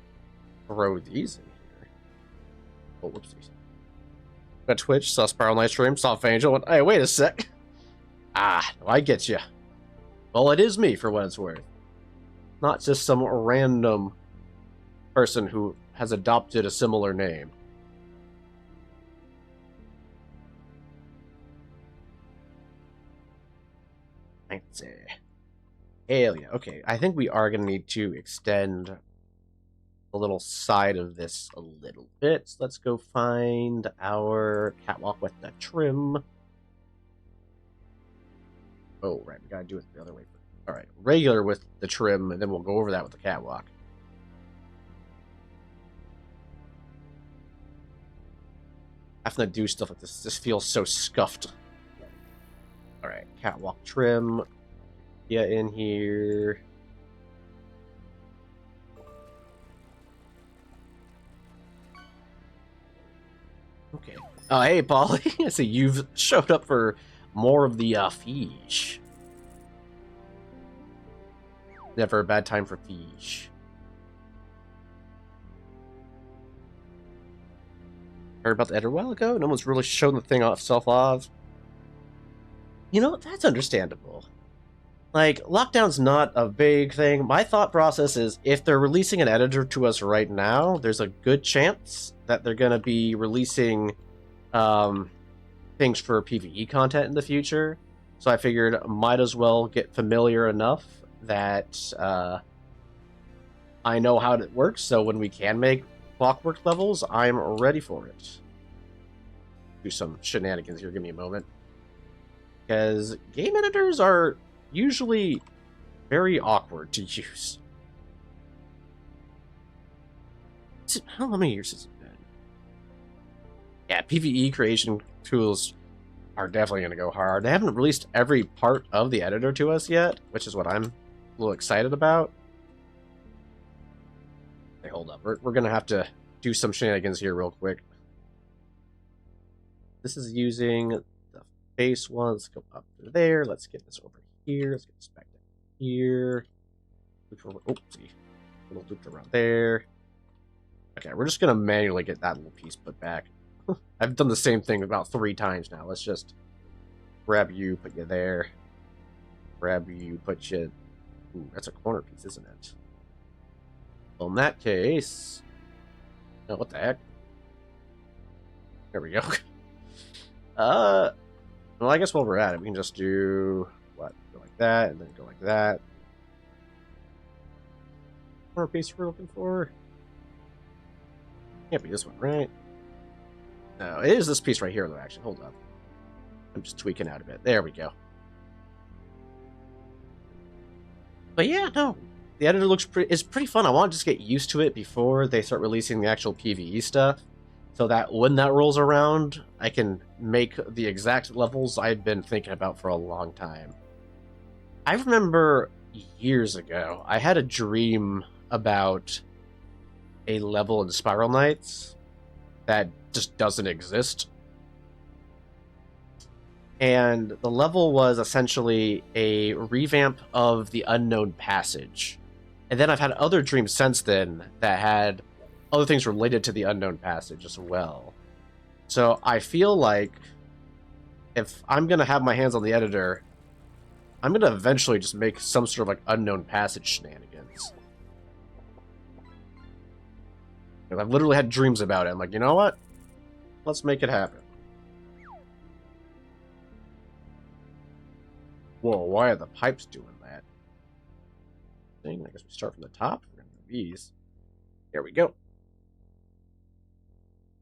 throw these in here. Oh, whoopsies. Got Twitch, saw Spiral Knight stream, saw Fangel, went, hey, wait a sec. Ah, I get you. Well, it is me, for what it's worth. Not just some random person who has adopted a similar name. Let's see. Hell yeah. Okay, I think we are going to need to extend the little side of this a little bit. So let's go find our catwalk with the trim. Oh, right. We got to do it the other way. All right. Regular with the trim, and then we'll go over that with the catwalk. Having to do stuff like this just feels so scuffed. All right. Catwalk trim. Yeah, in here. Okay. Oh, hey, Polly. I see you've showed up for more of the fish. Never a bad time for fish. Heard about the editor a while ago? No one's really shown the thing off. You know, that's understandable. Like, lockdown's not a big thing. My thought process is if they're releasing an editor to us right now, there's a good chance that they're going to be releasing things for PvE content in the future. So I figured might as well get familiar enough that I know how it works. So when we can make clockwork levels, I'm ready for it. Do some shenanigans here. Give me a moment. Because game editors are usually very awkward to use. How many years has it been? Yeah, PvE creation tools are definitely going to go hard. They haven't released every part of the editor to us yet, which is what I'm a little excited about. Hey, hold up. We're going to have to do some shenanigans here real quick. This is using the base one. Let's go up to there. Let's get this over here. Let's get this back down here. Oopsie. A little looped around there. Okay, we're just going to manually get that little piece put back. I've done the same thing about 3 times now. Let's just grab you, put you there. Grab you, put you... Ooh, that's a corner piece, isn't it? Well, in that case... Oh, what the heck? There we go. Well, I guess while we're at it, we can just do... What? Go like that, and then go like that. Corner piece we're looking for? Can't be this one, right? No, it is this piece right here, though, actually. Hold up. I'm just tweaking out a bit. There we go. But yeah, no. The editor is pretty fun. I want to just get used to it before they start releasing the actual PvE stuff. So that when that rolls around, I can make the exact levels I've been thinking about for a long time. I remember years ago, I had a dream about a level in Spiral Knights that just doesn't exist. And the level was essentially a revamp of the Unknown Passage. And then I've had other dreams since then that had other things related to the Unknown Passage as well. So I feel like if I'm going to have my hands on the editor, I'm going to eventually just make some sort of like Unknown Passage shenanigans. I've literally had dreams about it. I'm like, you know what? Let's make it happen. Whoa, why are the pipes doing that? I guess we start from the top. We're going to do these. There we go.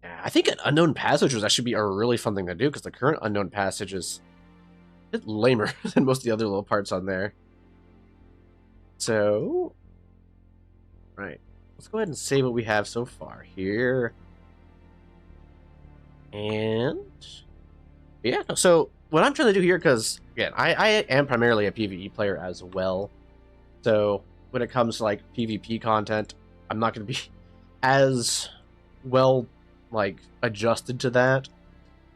Yeah, I think an Unknown Passage would actually be a really fun thing to do, because the current Unknown Passage is a bit lamer than most of the other little parts on there. So, right. Let's go ahead and save what we have so far here. And yeah, so what I'm trying to do here, because again, I am primarily a PvE player as well. So when it comes to like PvP content, I'm not going to be as well like adjusted to that.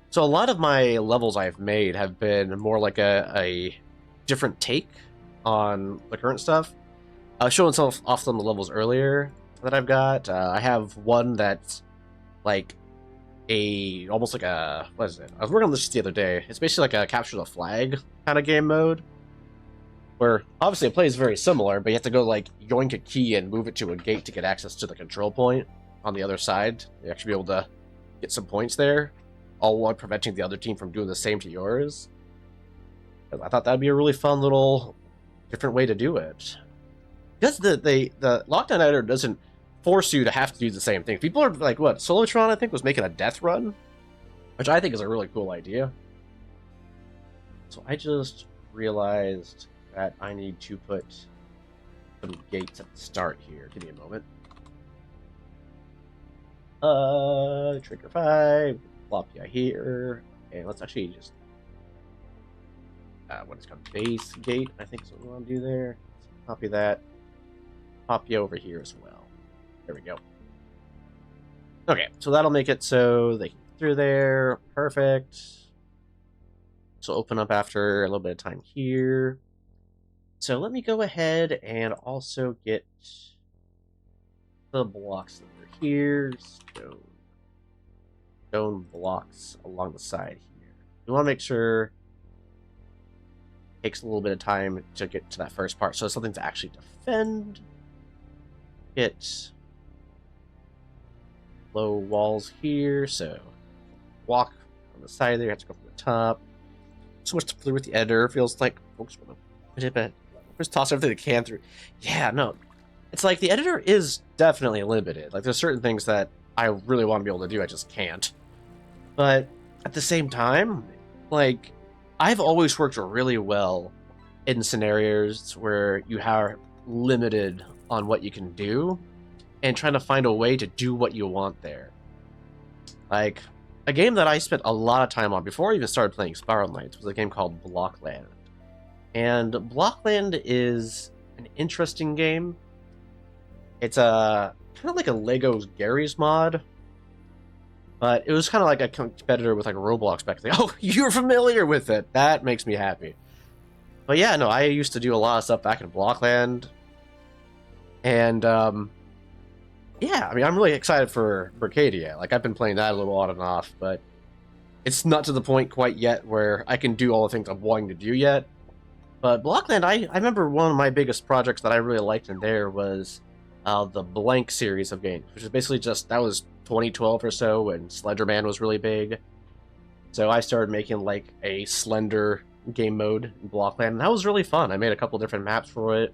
So a lot of my levels I've made have been more like a different take on the current stuff. I was showing some off some of the levels earlier that I've got. I have one that's like almost like a, what is it? I was working on this just the other day. It's basically like a capture the flag kind of game mode, where obviously it plays very similar, but you have to go like yoink a key and move it to a gate to get access to the control point on the other side. You actually be able to get some points there, all while preventing the other team from doing the same to yours. I thought that'd be a really fun little different way to do it. Because the Lockdown Editor doesn't force you to have to do the same thing. People are like, what, Solotron, I think, was making a death run, which I think is a really cool idea. So I just realized that I need to put some gates at the start here. Give me a moment. Trigger 5, plop ya here, and let's actually just what is called base gate, I think is what we want to do there. Let's copy that. Pop you over here as well. There we go. Okay, so that'll make it so they can through there. Perfect. So open up after a little bit of time here. So let me go ahead and also get the blocks over here. Stone blocks along the side here. We want to make sure it takes a little bit of time to get to that first part. So something to actually defend. Get low walls here. So walk on the side there. You have to go from the top. So much to play with the editor. Feels like folks want to just toss everything they can through. Yeah, no. It's like the editor is definitely limited. Like there's certain things that I really want to be able to do, I just can't. But at the same time, like I've always worked really well in scenarios where you are limited on what you can do and trying to find a way to do what you want there. Like a game that I spent a lot of time on before I even started playing Spiral Knights was a game called Blockland. And Blockland is an interesting game. It's a kind of like a Lego's Garry's mod, but it was kind of like a competitor with like Roblox back then. Oh, you're familiar with it. That makes me happy. But yeah, no, I used to do a lot of stuff back in Blockland. And yeah, I mean, I'm really excited for Berkadia. Like, I've been playing that a little on and off, but it's not to the point quite yet where I can do all the things I'm wanting to do yet. But Blockland, I remember one of my biggest projects that I really liked in there was the Blank series of games, which is basically just, that was 2012 or so when Slenderman was really big. So I started making, like, a Slender game mode in Blockland, and that was really fun. I made a couple different maps for it,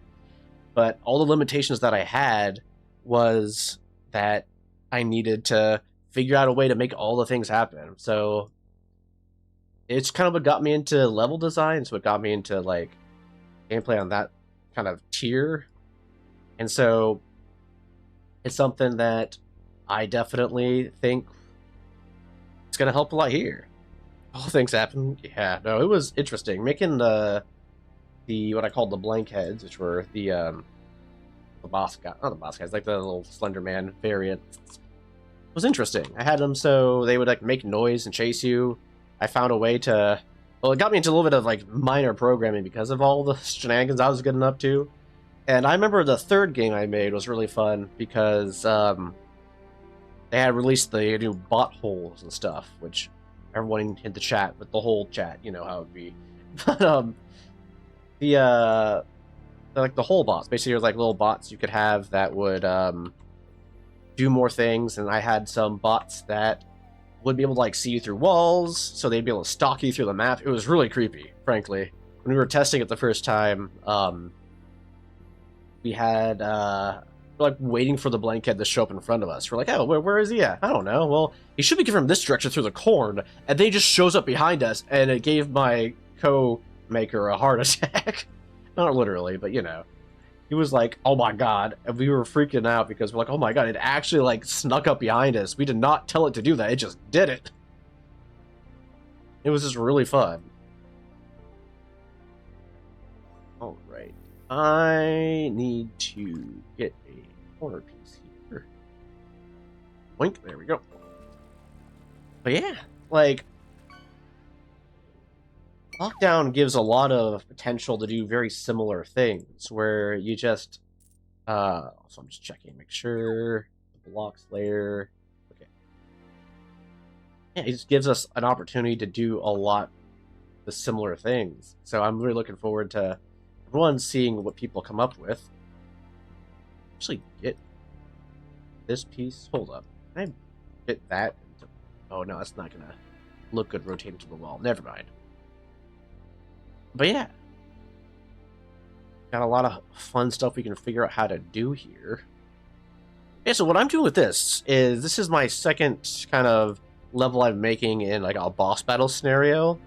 but all the limitations that I had was that I needed to figure out a way to make all the things happen. So it's kind of what got me into level design. So it got me into like gameplay on that kind of tier. And so it's something that I definitely think it's going to help a lot here. All things happen. Yeah, no, it was interesting. Making the what I called the blank heads, which were the boss guy, not the boss guys, like the little Slender Man variant, was interesting. I had them so they would like make noise and chase you. I found a way to, well, it got me into a little bit of like minor programming because of all the shenanigans I was getting up to. And I remember the third game I made was really fun because they had released the new bot holes and stuff, which everyone in the chat, with the whole chat, you know how it'd be. But like the whole bots, basically, there's like little bots you could have that would do more things, and I had some bots that would be able to like see you through walls, so they'd be able to stalk you through the map. It was really creepy, frankly. When we were testing it the first time, we had like waiting for the blank head to show up in front of us. We're like, oh, where is he at? I don't know. Well, he should be coming from this direction through the corn, and then he just shows up behind us, and it gave my co-maker a heart attack. Not literally, but you know. He was like, oh my god, and we were freaking out because we're like, oh my god, it actually like snuck up behind us. We did not tell it to do that, it just did it. It was just really fun. Alright, I need to get a corner piece here. Boink, there we go. But yeah, like, Lockdown gives a lot of potential to do very similar things, where you just, so I'm just checking, make sure the blocks layer, okay. Yeah, it just gives us an opportunity to do a lot of similar things. So I'm really looking forward to, everyone, seeing what people come up with. Actually, get this piece, hold up, can I fit that into, oh no, that's not gonna look good rotating to the wall, never mind. But yeah, got a lot of fun stuff we can figure out how to do here. Yeah, so what I'm doing with this is my second kind of level I'm making in like a boss battle scenario.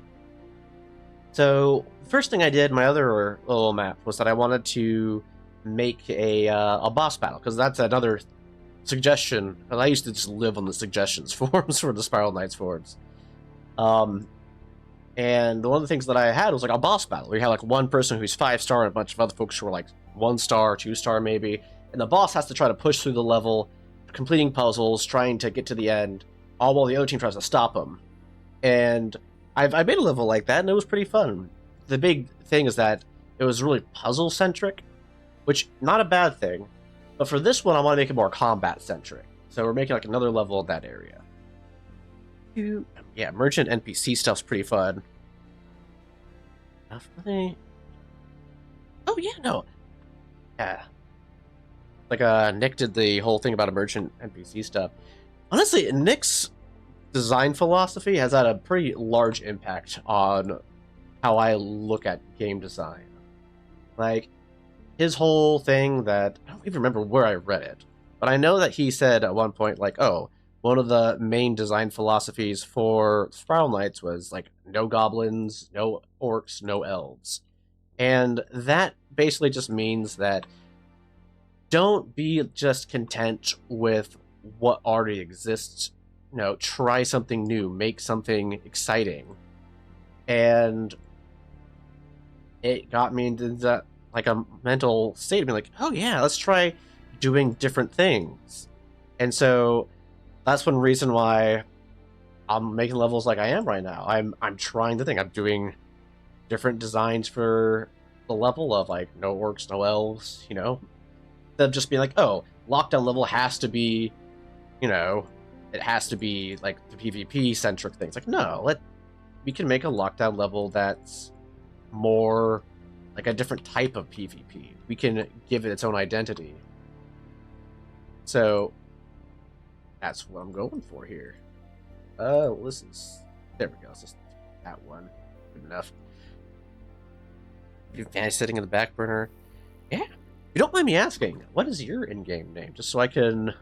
So first thing I did, my other little map, was that I wanted to make a boss battle, because that's another suggestion, and I used to just live on the suggestions forums for the Spiral Knights forums. And one of the things that I had was like a boss battle. We had like one person who's 5-star and a bunch of other folks who were like 1-star, 2-star maybe. And the boss has to try to push through the level, completing puzzles, trying to get to the end, all while the other team tries to stop him. And I made a level like that, and it was pretty fun. The big thing is that it was really puzzle-centric, which, not a bad thing. But for this one, I want to make it more combat-centric. So we're making like another level in that area. Yeah, merchant NPC stuff's pretty fun. Definitely. Oh, yeah, no. Yeah. Like, Nick did the whole thing about a merchant NPC stuff. Honestly, Nick's design philosophy has had a pretty large impact on how I look at game design. Like, his whole thing that, I don't even remember where I read it, but I know that he said at one point, like, oh, one of the main design philosophies for Spiral Knights was, like, no goblins, no orcs, no elves. And that basically just means that don't be just content with what already exists. You know, try something new, make something exciting. And it got me into that, like, a mental state of being like, oh yeah, let's try doing different things. And so that's one reason why I'm making levels like I am right now. I'm trying to think. I'm doing different designs for the level of, like, no orcs, no elves, you know? Instead of just being like, oh, lockdown level has to be, you know, it has to be like the PvP centric things. Like, no, we can make a lockdown level that's more like a different type of PvP. We can give it its own identity. So that's what I'm going for here. This is, there we go. It's just that one. Good enough. You fancy sitting in the back burner. Yeah. If you don't mind me asking, what is your in-game name? Just so I can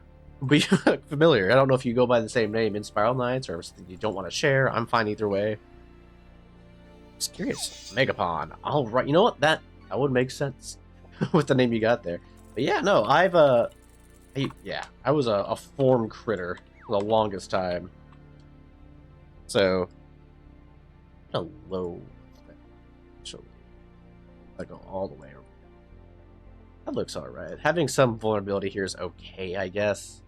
be familiar. I don't know if you go by the same name in Spiral Knights or something you don't want to share. I'm fine either way. Just curious. Megapon. All right. You know what? That would make sense with the name you got there. But yeah, no, I was a form critter for the longest time. So, hello. I go all the way over. That looks alright. Having some vulnerability here is okay, I guess.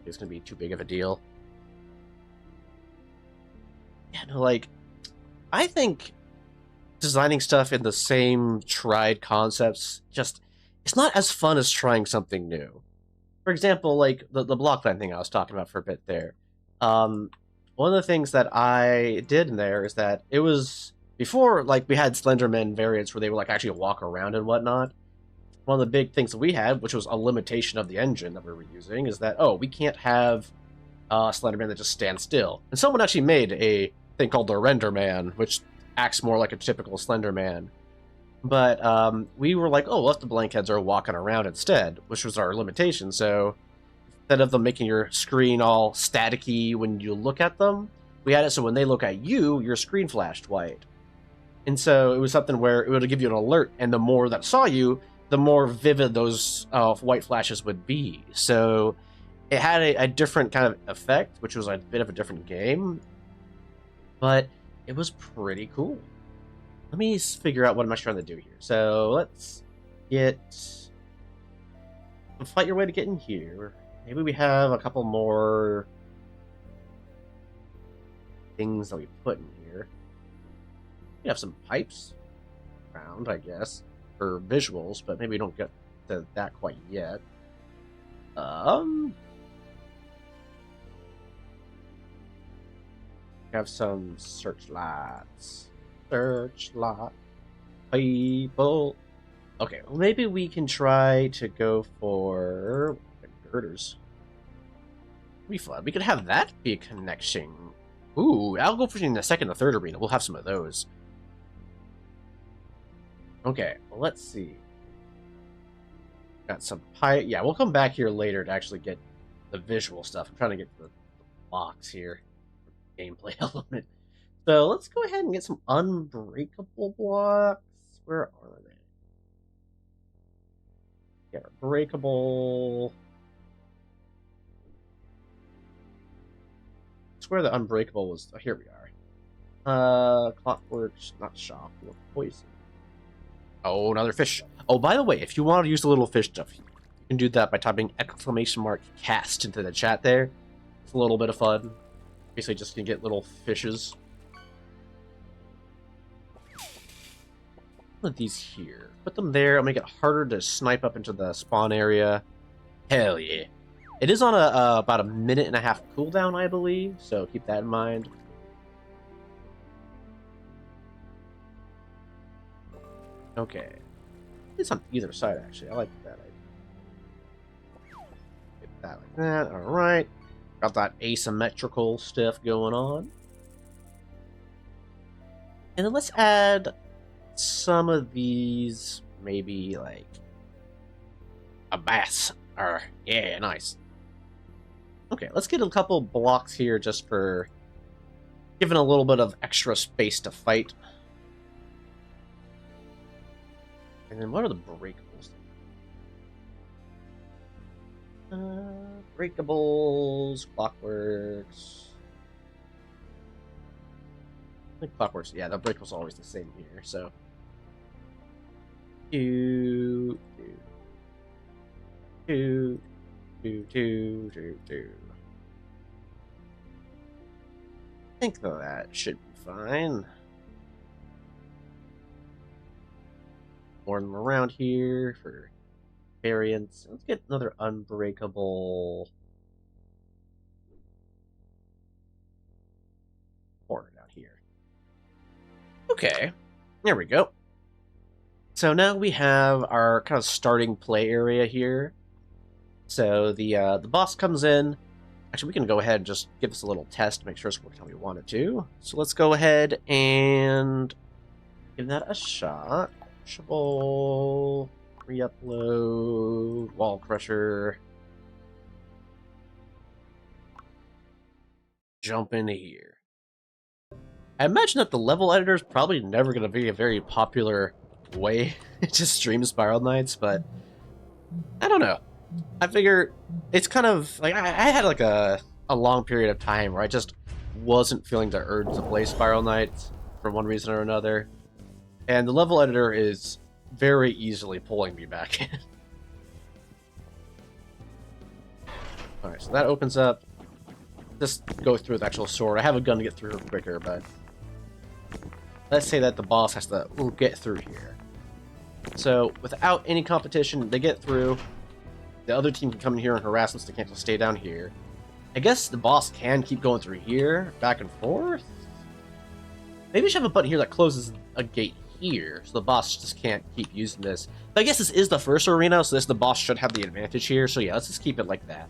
It's gonna be too big of a deal. Yeah, no, like, I think designing stuff in the same tried concepts it's not as fun as trying something new. For example, like the block plan thing I was talking about for a bit there. One of the things that I did in there is that it was before, like, we had Slenderman variants where they would, like, actually walk around and whatnot. One of the big things that we had, which was a limitation of the engine that we were using, is that, oh, we can't have Slenderman that just stands still. And someone actually made a thing called the Render Man, which acts more like a typical Slenderman. But we were like, oh, what if the Blankheads are walking around instead, which was our limitation. So instead of them making your screen all staticky when you look at them, we had it so when they look at you, your screen flashed white. And so it was something where it would give you an alert, and the more that saw you, the more vivid those white flashes would be. So it had a different kind of effect, which was a bit of a different game, but it was pretty cool. Let me figure out what I'm trying to do here. So let's fight your way to get in here. Maybe we have a couple more things that we put in here. We have some pipes around, I guess, for visuals, but maybe we don't get to that quite yet. We have some searchlights. Searchlight people. Okay, well, maybe we can try to go for girders. Be fun. We could have that be a connection. Ooh, I'll go for in the second or third arena. We'll have some of those. Okay, well, let's see. Got some pipe. Yeah, we'll come back here later to actually get the visual stuff. I'm trying to get the box here. Gameplay element. So let's go ahead and get some unbreakable blocks. Where are they? Yeah, breakable. I swear the unbreakable was. Oh, here we are. Clockwork, not shock, poison. Oh, another fish. Oh, by the way, if you want to use the little fish stuff, you can do that by typing !cast into the chat there. It's a little bit of fun. Basically just gonna get little fishes. Put these here. Put them there. I'll make it harder to snipe up into the spawn area. Hell yeah. It is on about a 1.5-minute cooldown, I believe, so keep that in mind. Okay. It's on either side, actually. I like that idea. Get that like that. Alright. Got that asymmetrical stuff going on. And then let's add some of these, maybe like a bass. Yeah, nice. Okay, let's get a couple blocks here just for giving a little bit of extra space to fight. And then what are the breakables? Breakables, clockworks. I think clockworks, yeah, the breakable's always the same here, so. Two. I think that should be fine. More them around here for variants. Let's get another unbreakable corner down here. Okay, there we go. So now we have our kind of starting play area here. So the boss comes in. Actually, we can go ahead and just give this a little test to make sure it's working how we want it to. So let's go ahead and give that a shot. Pushable, re-upload, wall crusher. Jump into here. I imagine that the level editor is probably never going to be a very popular way to stream Spiral Knights, but I don't know. I figure it's kind of like I had like a long period of time where I just wasn't feeling the urge to play Spiral Knights for one reason or another, and the level editor is very easily pulling me back in. Alright, so that opens up. Just go through the actual sword. I have a gun to get through quicker, but let's say that the boss has to get through here. So without any competition, they get through. The other team can come in here and harass us. They can't just stay down here. I guess the boss can keep going through here, back and forth. Maybe I should have a button here that closes a gate here, so the boss just can't keep using this. But I guess this is the first arena, so the boss should have the advantage here. So yeah, let's just keep it like that.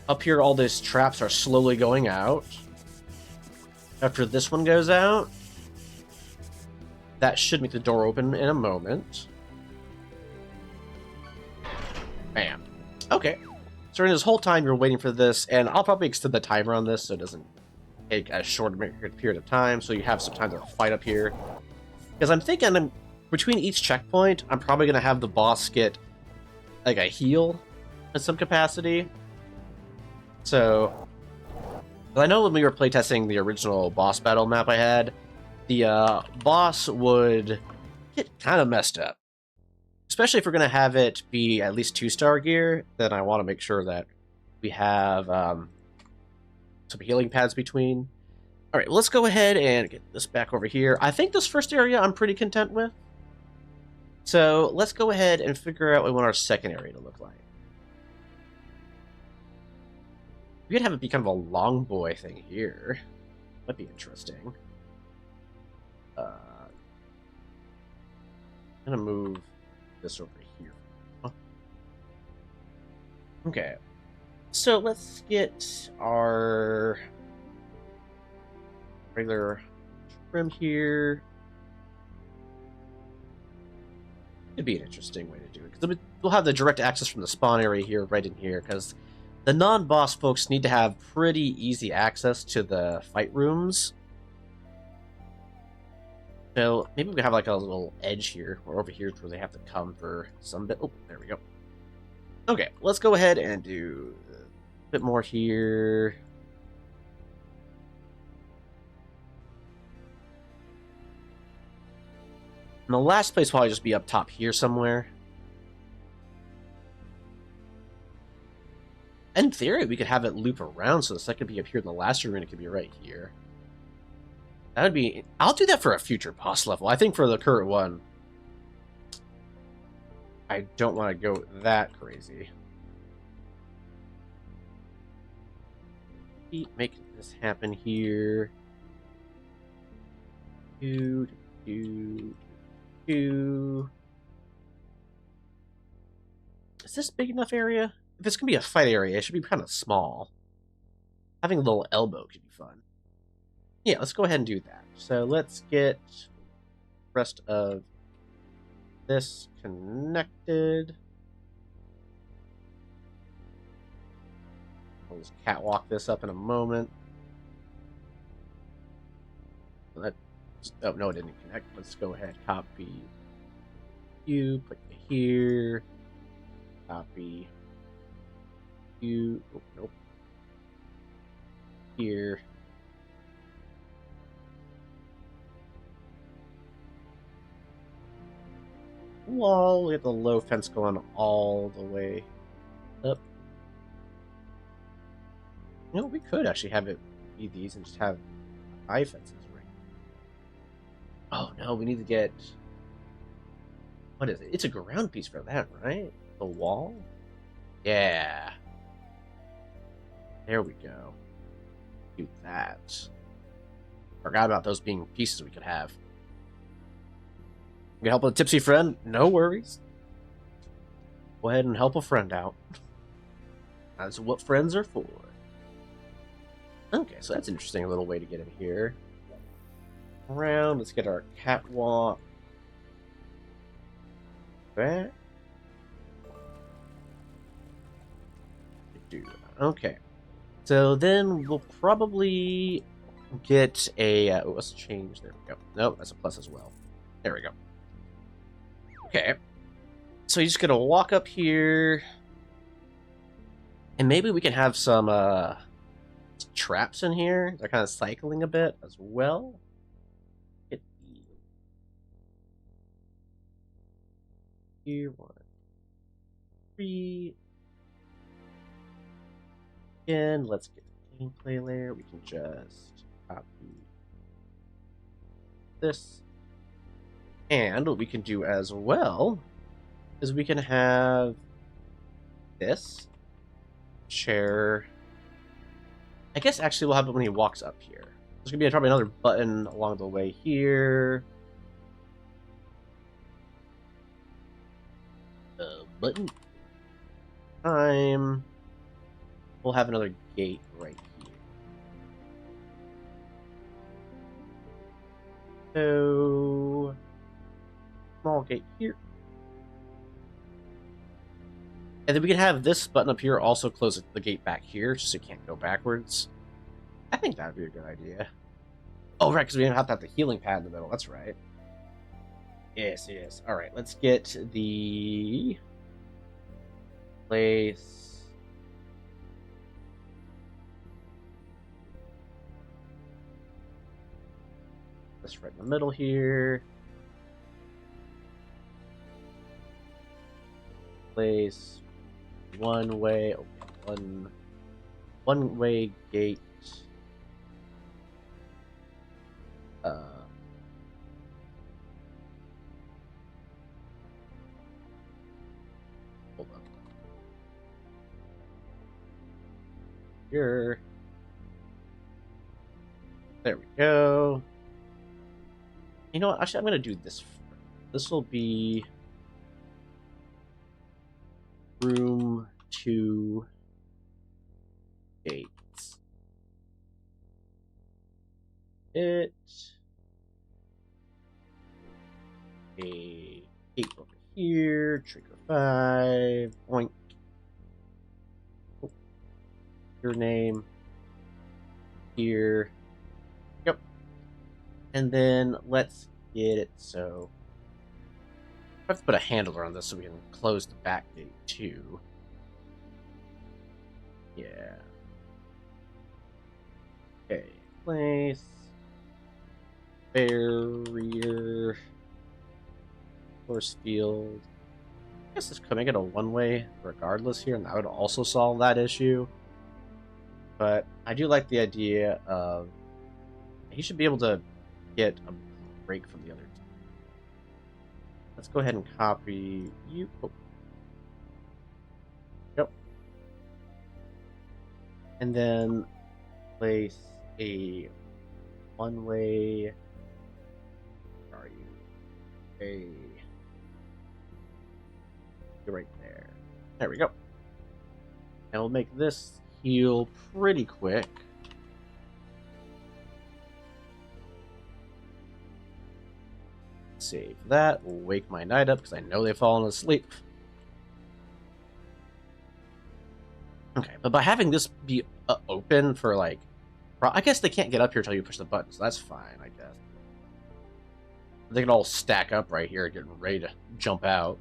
Up here, all these traps are slowly going out. After this one goes out, that should make the door open in a moment. Bam. Okay. So during this whole time, you're waiting for this, and I'll probably extend the timer on this so it doesn't take as short a period of time, so you have some time to fight up here. Because I'm thinking, between each checkpoint, I'm probably going to have the boss get, like, a heal in some capacity. So, I know when we were playtesting the original boss battle map I had, the boss would get kind of messed up. Especially if we're going to have it be at least 2-star gear, then I want to make sure that we have some healing pads between. Alright, let's go ahead and get this back over here. I think this first area I'm pretty content with. So let's go ahead and figure out what we want our second area to look like. We could have it be kind of a long boy thing here. That'd be interesting. I'm gonna move this over here. Huh. Okay. So let's get our regular trim here. It'd be an interesting way to do it, because we'll have the direct access from the spawn area here, right in here, because the non-boss folks need to have pretty easy access to the fight rooms. So maybe we have like a little edge here, or over here where they have to come for some bit. Oh, there we go. Okay, let's go ahead and do a bit more here. And the last place will probably just be up top here somewhere. And theory, we could have it loop around so the second could be up here and the last arena could be right here. That would be... I'll do that for a future boss level. I think for the current one, I don't want to go that crazy. Keep making this happen here. Is this big enough area? If it's going to be a fight area, it should be kind of small. Having a little elbow could be fun. Yeah, let's go ahead and do that. So let's get the rest of this connected. I'll just catwalk this up in a moment. Oh, no, it didn't connect. Let's go ahead, copy you, put you here, copy you, oh, nope, here. Wall, we have the low fence going all the way up. You know, we could actually have it be these and just have high fences, right? Oh no, we need to get... What is it? It's a ground piece for that, right? The wall? Yeah. There we go. Do that. Forgot about those being pieces we could have. You can help a tipsy friend? No worries. Go ahead and help a friend out. That's what friends are for. Okay, so that's an interesting little way to get in here. Around, let's get our catwalk back. Okay, so then we'll probably get a let's change. There we go. Nope, that's a plus as well. There we go. Okay, so you're just gonna walk up here, and maybe we can have some traps in here. They're kind of cycling a bit as well. Here, 1, 3. Again, let's get the gameplay layer. We can just copy this. And what we can do as well is we can have this share. I guess actually we'll have it when he walks up here. There's going to be probably another button along the way here. Button time. We'll have another gate right here. So small gate here. And then we can have this button up here also close the gate back here, just so you can't go backwards. I think that would be a good idea. Oh, right, because we don't have to have the healing pad in the middle. That's right. Yes, yes. All right, let's get the place. This right in the middle here. Place one way. Okay, one way gate. Hold on. Here. There we go. You know what? Actually, I'm going to do this first. This will be room 2 gates. A gate over here. Trigger 5. Oink. Oh. Your name. Here. Yep. And then let's get it so I have to put a handler on this so we can close the back gate too. Yeah. Okay. Place. Barrier. Force field. I guess this could make it a one-way regardless here, and that would also solve that issue. But I do like the idea of he should be able to get a break from the other team. Let's go ahead and copy you. Oh. Yep. And then place a one-way. Where are you? You're right there. There we go. And we'll make this heal pretty quick. Save that. We'll wake my knight up because I know they've fallen asleep. Okay, but by having this be open for like, I guess they can't get up here until you push the button, so that's fine, I guess. They can all stack up right here, getting ready to jump out.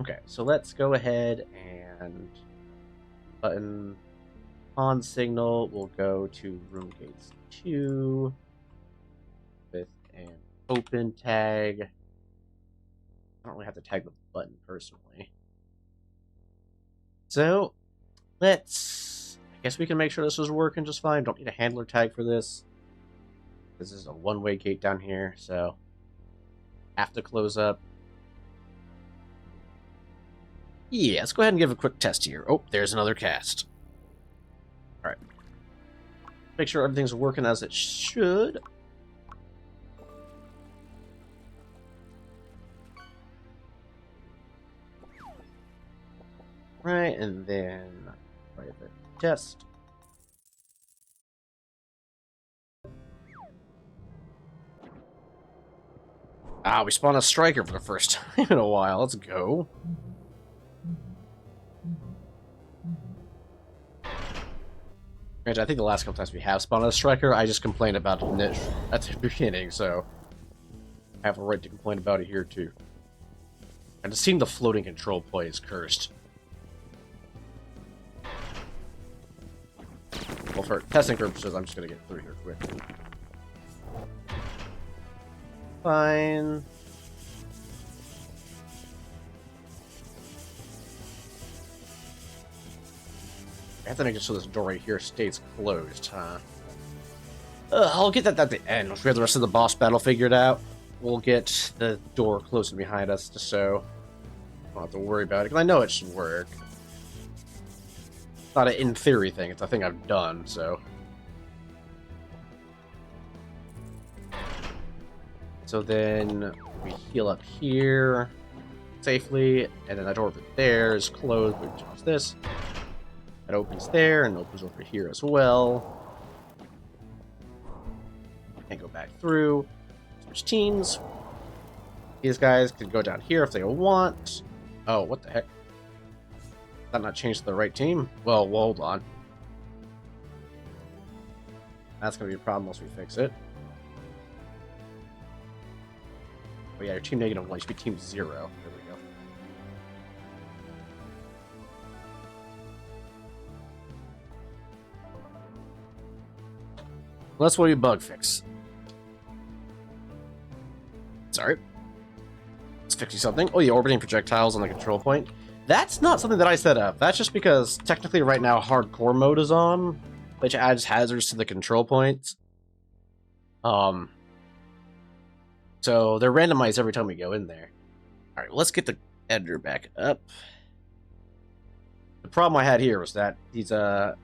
Okay, so let's go ahead and button on signal. We'll go to room gates 2 with an open tag. I don't really have to tag the button personally. So I guess we can make sure this is working just fine. Don't need a handler tag for this. This is a one-way gate down here, so have to close up. Yeah, let's go ahead and give a quick test here. Oh, there's another cast. Alright. Make sure everything's working as it should. Right, and then private test. Ah, we spawned a striker for the first time in a while. Let's go. Granted, I think the last couple times we have spawned a striker, I just complained about it at the beginning, so I have a right to complain about it here too. And it seemed the floating control play is cursed. Well, for testing purposes, I'm just gonna get through here quick. Fine. I have to make it so this door right here stays closed, huh? I'll get that at the end. Once we have the rest of the boss battle figured out, we'll get the door closing behind us just so I don't have to worry about it, because I know it should work. It's not an in theory thing, it's a thing I've done, so. So then we heal up here safely, and then that door over there is closed. We choose this. That opens there and opens over here as well. Can't go back through. Switch teams. These guys can go down here if they want. Oh, what the heck? Did that not change to the right team? Well, hold on. That's going to be a problem once we fix it. Oh yeah, your team -1 should be team 0. There we go. Well, that's what we bug fix. Sorry. Let's fix you something. Oh, yeah, orbiting projectiles on the control point. That's not something that I set up. That's just because technically right now hardcore mode is on, which adds hazards to the control points. So they're randomized every time we go in there. Alright, let's get the editor back up. The problem I had here was that these the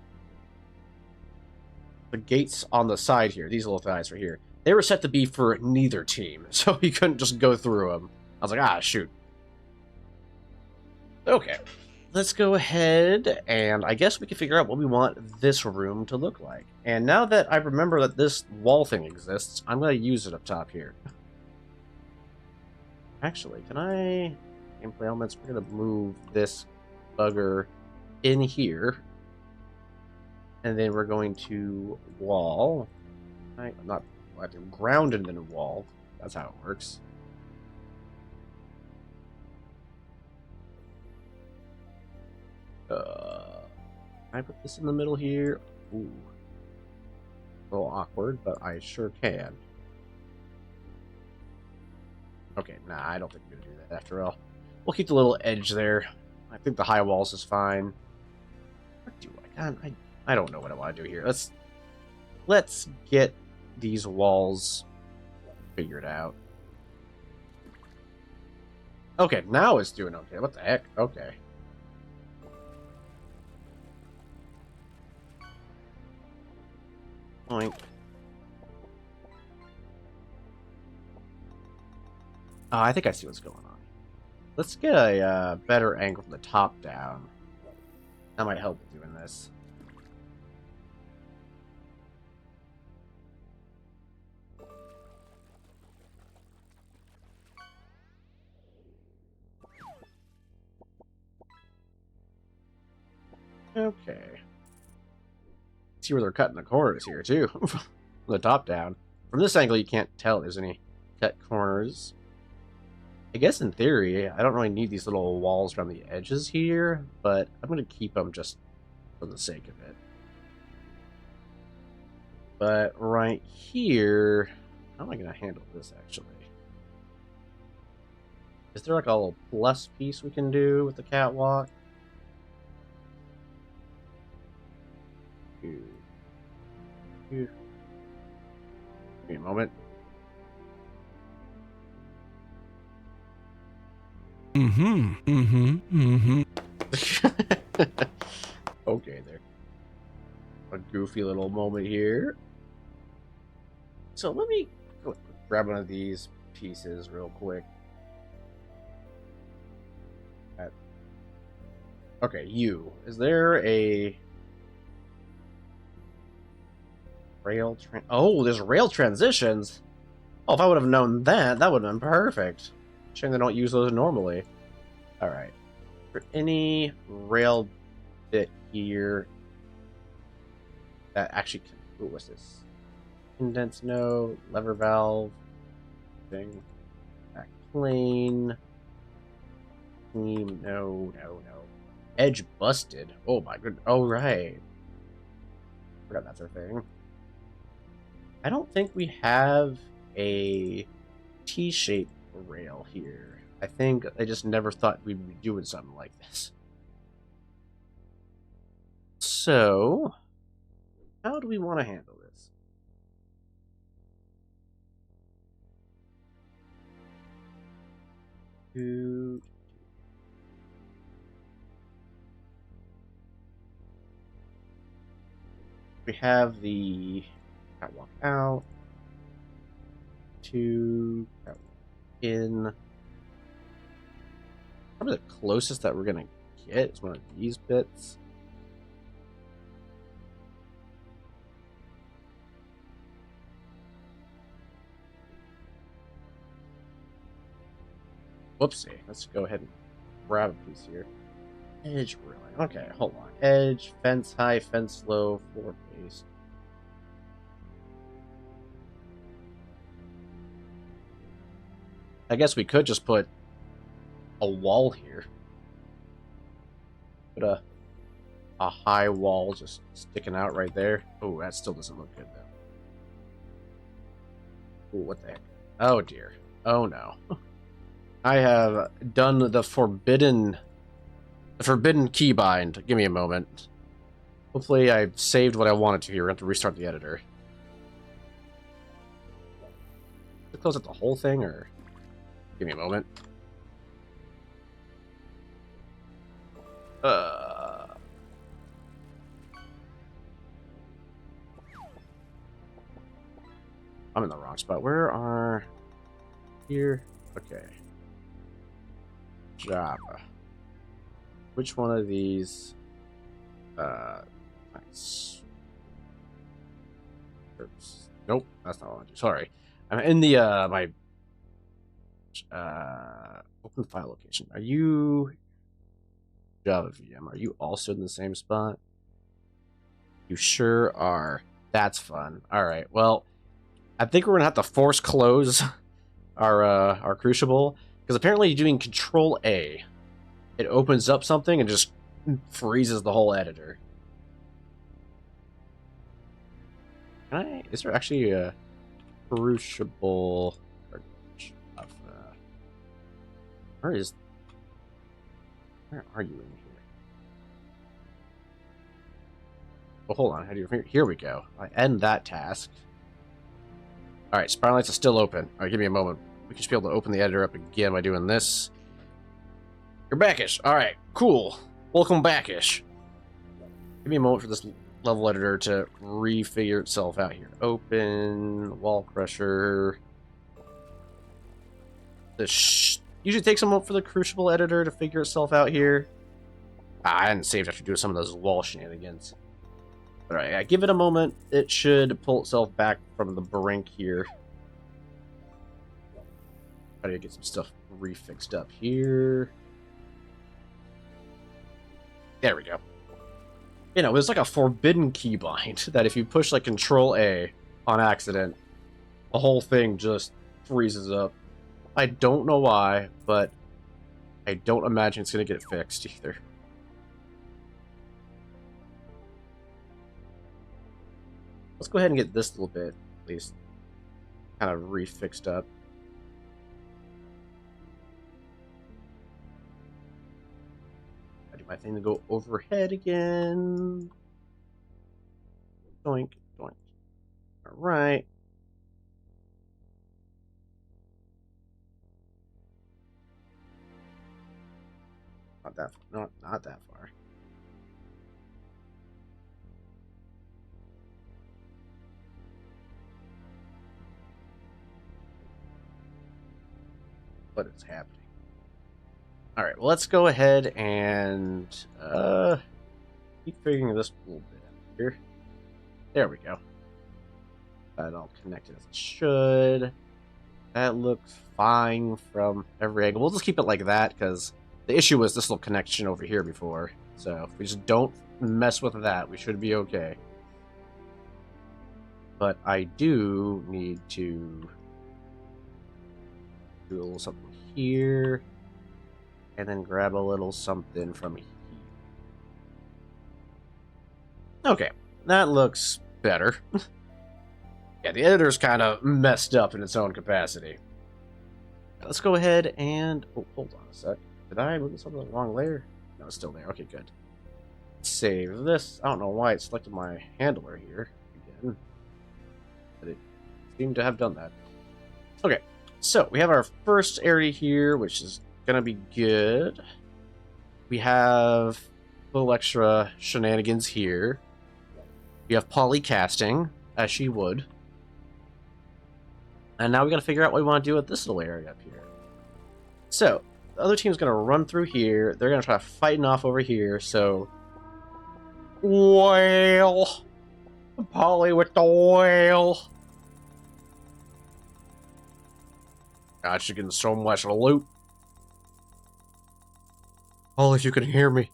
gates on the side here, these little guys right here, they were set to be for neither team, so you couldn't just go through them. I was like, ah, shoot. Okay, let's go ahead, and I guess we can figure out what we want this room to look like. And now that I remember that this wall thing exists, I'm going to use it up top here. Actually, can I... Gameplay elements, we're going to move this bugger in here. And then we're going to wall. Not ground and then wall. That's how it works. Can I put this in the middle here? Ooh. A little awkward, but I sure can. Okay, nah, I don't think we're gonna do that after all. We'll keep the little edge there. I think the high walls is fine. What do I got? I don't know what I want to do here. Let's get these walls figured out. Okay, now it's doing okay. What the heck? Okay. Oink. Oh, I think I see what's going on. Let's get a better angle from the top down. That might help with doing this. Okay. See where they're cutting the corners here, too. From the top down. From this angle, you can't tell there's any cut corners. I guess in theory, I don't really need these little walls around the edges here, but I'm going to keep them just for the sake of it. But right here, how am I going to handle this, actually? Is there like a little plus piece we can do with the catwalk? Give me a moment. Okay, there. A goofy little moment here. So let me go grab one of these pieces real quick. Okay, you. Is there a rail Oh, there's rail transitions. Oh, if I would have known that, that would have been perfect. Shame they don't use those normally. Alright. For any rail bit here that actually can... Ooh, what's this? Indents, no. Lever valve. Thing. Back plane. Team, no. Edge busted. Oh my goodness. Oh, right. Forgot that's our thing. I don't think we have a T-shaped rail here. I think I just never thought we'd be doing something like this. So, how do we want to handle this? We have the catwalk out, to catwalk in. Probably the closest that we're gonna get is one of these bits. Whoopsie. Let's go ahead and grab a piece here. Edge railing. Okay, hold on. Edge, fence high, fence low, floor base. I guess we could just put a wall here. Put a high wall just sticking out right there. Oh, that still doesn't look good though. Ooh, what the heck? Oh dear. Oh no. I have done the forbidden keybind. Give me a moment. Hopefully I've saved what I wanted to here. We're going to have to restart the editor. To close up the whole thing, or give me a moment. I'm in the wrong spot. Where are... Here? Okay. Java. Which one of these... Nice. Oops. Nope, that's not what I want to do. Sorry. I'm in the, my... open file location. Are you... Java VM, are you also in the same spot? You sure are. That's fun. Alright, well... I think we're gonna have to force close our Crucible, because apparently doing Control A, it opens up something and just freezes the whole editor. Is there actually a Crucible? Where are you in here? Oh, hold on. How do you... Here we go. I end that task. Alright, Spiral Knights is still open. Alright, give me a moment. We should be able to open the editor up again by doing this. You're backish. Alright, cool. Welcome backish. Give me a moment for this level editor to refigure itself out here. Open, wall crusher. This usually takes a moment for the Crucible editor to figure itself out here. I hadn't saved after doing some of those wall shenanigans. Alright, I give it a moment. It should pull itself back from the brink here. Try to get some stuff refixed up here. There we go. You know, there's like a forbidden keybind that if you push like Control A on accident, the whole thing just freezes up. I don't know why, but I don't imagine it's going to get fixed either. Let's go ahead and get this little bit, at least, kind of refixed up. I do my thing to go overhead again. Doink, doink. All right. Not that far. Not that far. What is happening? All right, well, let's go ahead and keep figuring this a little bit out here. There we go. That all connected as it should. That looks fine from every angle. We'll just keep it like that because the issue was this little connection over here before. So if we just don't mess with that, we should be okay. But I do need to do a little something here, and then grab a little something from here. Okay, that looks better. Yeah, the editor's kind of messed up in its own capacity. Let's go ahead and... Oh, hold on a sec. Did I move something to the wrong layer? No, it's still there. Okay, good. Save this. I don't know why it selected my handler here again, but it seemed to have done that. Okay. So, we have our first area here, which is going to be good. We have a little extra shenanigans here. We have Polly casting, as she would. And now we got to figure out what we want to do with this little area up here. So, the other team's going to run through here. They're going to try fighting off over here, so... Whale! Polly with the whale! God, she's getting so much loot. Oh, if you can hear me.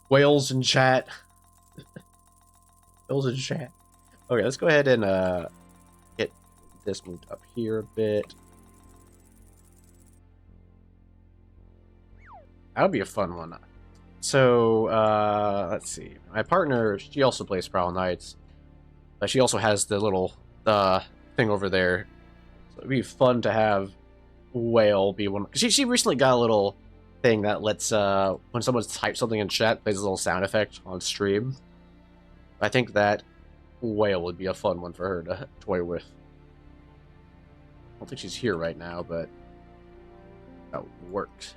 Whales in chat. Whales in chat. Okay, let's go ahead and get this moved up here a bit. That would be a fun one. So, let's see. My partner, she also plays Spiral Knights. But she also has the little thing over there. So it'd be fun to have Whale be one. She recently got a little thing that lets when someone types something in chat, plays a little sound effect on stream. I think that Whale would be a fun one for her to toy with. I don't think she's here right now, but that works.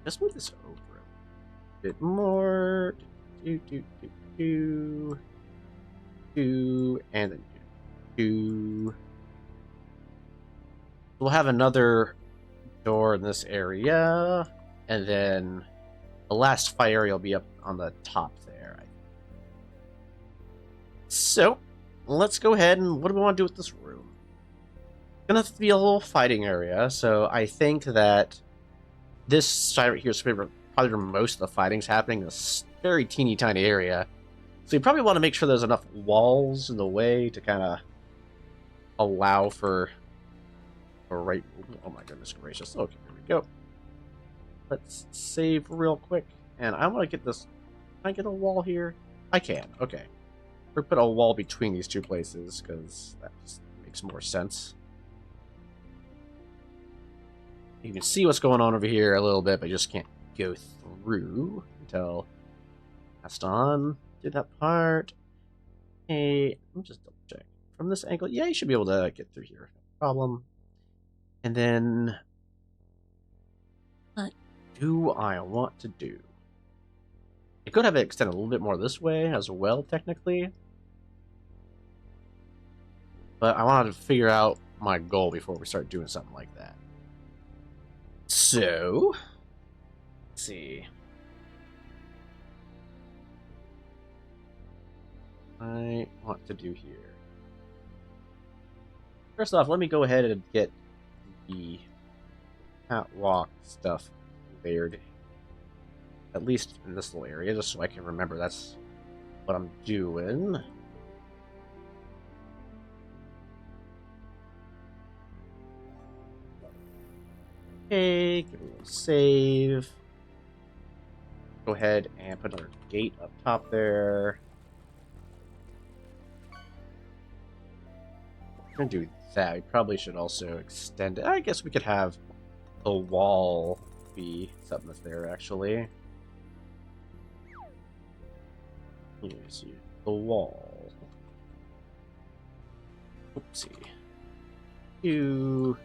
Let's move this over a bit more. And then do. We'll have another door in this area, and then the last fight area will be up on the top there. So, let's go ahead and what do we want to do with this room? It's gonna have to be a little fighting area, so I think that this side right here is probably where most of the fighting's happening. This very teeny tiny area. So you probably want to make sure there's enough walls in the way to kind of allow for a right... Oh my goodness gracious. Okay, here we go. Let's save real quick. And I want to get this... Can I get a wall here? I can. Okay. We're put a wall between these two places, because that just makes more sense. You can see what's going on over here a little bit, but you just can't go through until Passed on. Did that part. Hey, let me just double check. From this angle, yeah, you should be able to get through here. No problem. And then, what do I want to do? I could have it extend a little bit more this way as well, technically. But I wanted to figure out my goal before we start doing something like that. So, let's see. I want to do here. First off, let me go ahead and get the catwalk stuff layered, at least in this little area, just so I can remember that's what I'm doing. Okay, give it a little save. Go ahead and put another gate up top there. We're gonna do that. We probably should also extend it. I guess we could have the wall be something that's there, actually. Here's the wall. Oopsie. Two.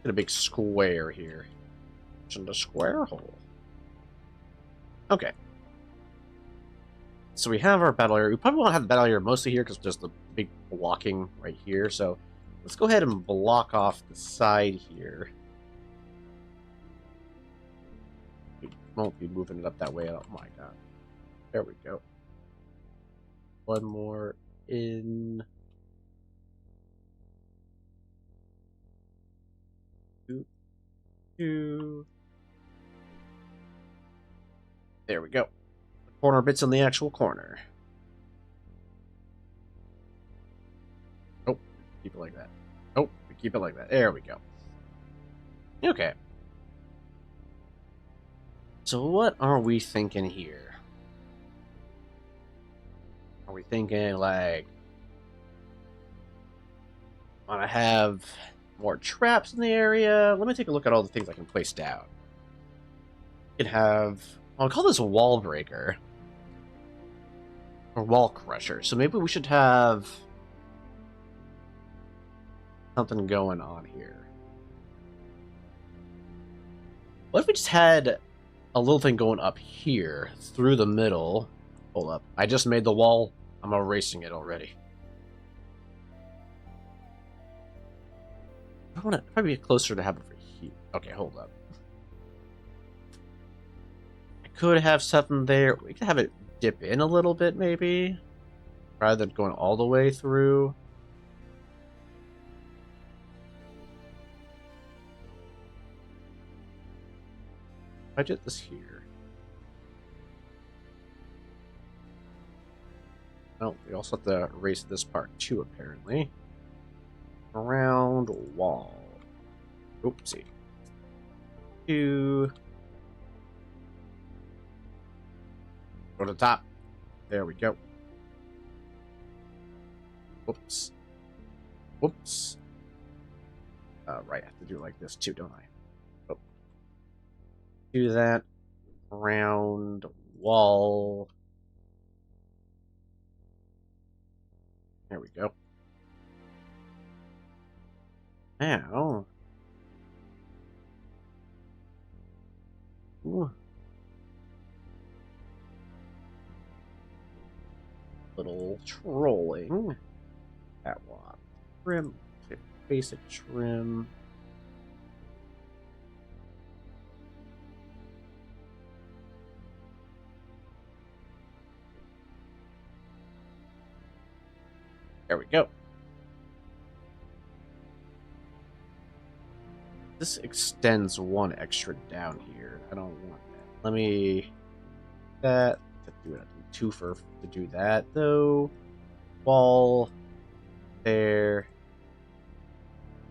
Get a big square here. In the square hole. Okay. So we have our battle area. We probably won't have the battle area mostly here because there's the big blocking right here. So let's go ahead and block off the side here. We won't be moving it up that way. Oh my god. There we go. One more in. Two. There we go. The corner bits in the actual corner. Oh, keep it like that. Oh, we keep it like that. There we go. Okay. So what are we thinking here? Are we thinking like want to have more traps in the area? Let me take a look at all the things I can place down. We can have, I'll call this a wall breaker or wall crusher. So maybe we should have something going on here. What if we just had a little thing going up here through the middle? Hold up. I just made the wall. I'm erasing it already. I want to probably be closer to have it for here. Okay, hold up. I could have something there. We could have it dip in a little bit, maybe, rather than going all the way through. If I did this here. Oh, we also have to erase this part too, apparently. Around wall. Oopsie. Two. Go to the top. There we go. Whoops. Whoops. Right, I have to do it like this too, don't I? Oh. Do that. Round wall. There we go. Now. Ooh. Little trolling. Catwalk. Trim. Basic trim. There we go. This extends one extra down here. I don't want that. Let me that to do it. Two for to do that though. Wall there.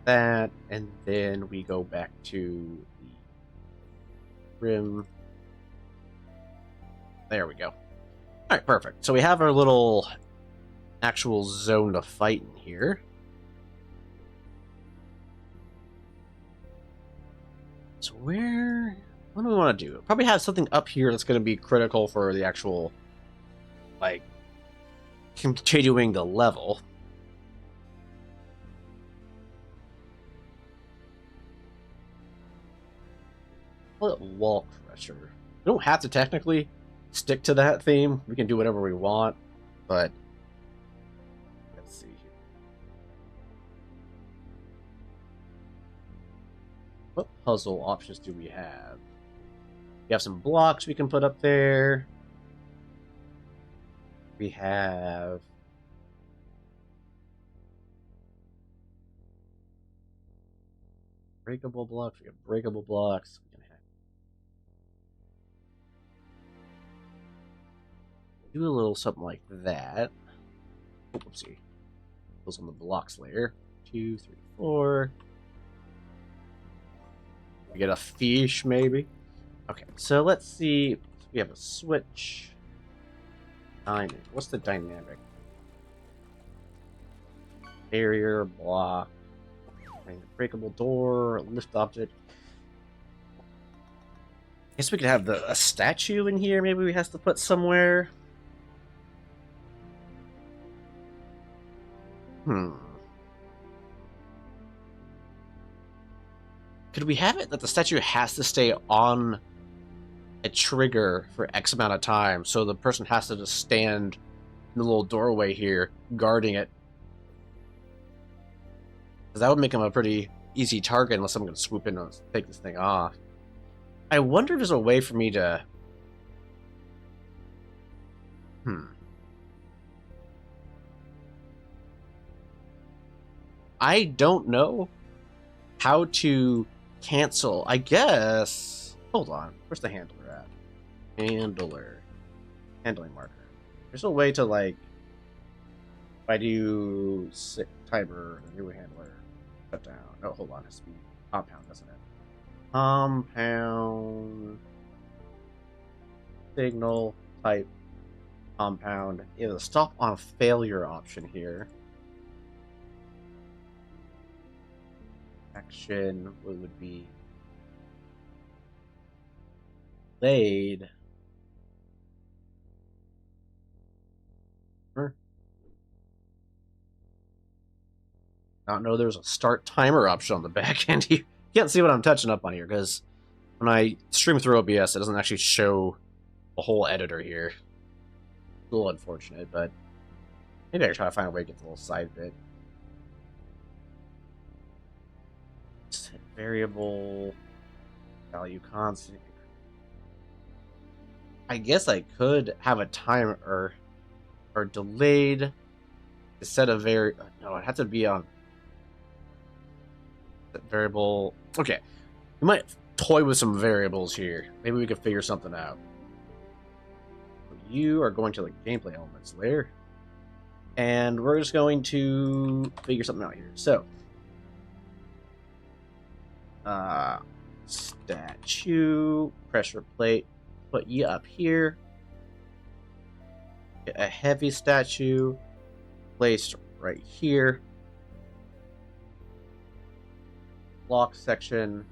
That, and then we go back to the rim. There we go. Alright, perfect. So we have our little actual zone to fight in here. So what do we want to do? Probably have something up here that's going to be critical for the actual, like, continuing the level. Wall crusher. We don't have to technically stick to that theme. We can do whatever we want, but let's see here. What puzzle options do we have? We have some blocks we can put up there. We have breakable blocks. We have breakable blocks. We can do a little something like that. Oh, whoopsie. Those on the blocks layer. 2, 3, 4. We get a fish, maybe. Okay, so let's see. We have a switch. What's the dynamic? Barrier, block, breakable door, lift object. I guess we could have a statue in here. Maybe we have to put somewhere. Could we have it that the statue has to stay on a trigger for X amount of time, so the person has to just stand in the little doorway here, guarding it? Because that would make him a pretty easy target unless someone can swoop in and take this thing off. I wonder if there's a way for me to... I don't know how to cancel. I guess... Hold on. Where's the handler at? Handling marker. There's a way to, like... If I do timer, new handler, shut down. Oh, hold on. It has to be compound, doesn't it? Compound. Signal type compound. Yeah, the stop on failure option here. Action, what would be delayed. Not know there's a start timer option on the back end. You can't see what I'm touching up on here because when I stream through OBS, it doesn't actually show the whole editor here. A little unfortunate, but maybe I try to find a way to get the little side bit. Set variable, value constant. I guess I could have a timer or delayed set of no, it had to be on variable. Okay, we might toy with some variables here. Maybe we could figure something out. You are going to the gameplay elements layer, and we're just going to figure something out here. So, statue, pressure plate, put you up here. Get a heavy statue placed right here. Block section.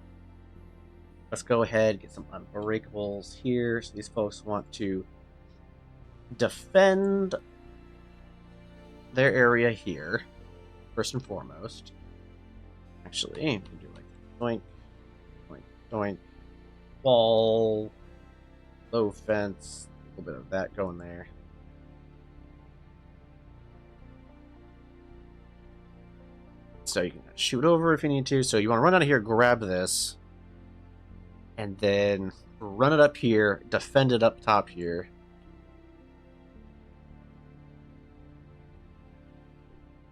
Let's go ahead, get some unbreakables here. So these folks want to defend their area here, first and foremost. Actually, we can do like doink, doink, doink, wall, low fence, a little bit of that going there. So you can shoot over if you need to. So you want to run out of here, grab this, and then run it up here, defend it up top here.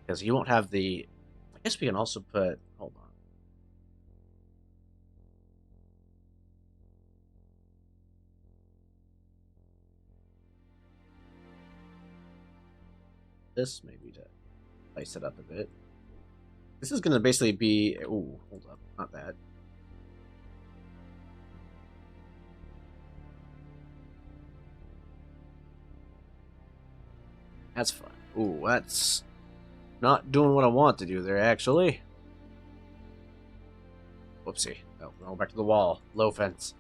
Because you won't have the... I guess we can also put... Hold on. This maybe to spice it up a bit. This is going to basically be... Ooh, hold up. Not that. That's fun. Ooh, that's not doing what I want to do there, actually. Whoopsie. No, we're all back to the wall. Low fence.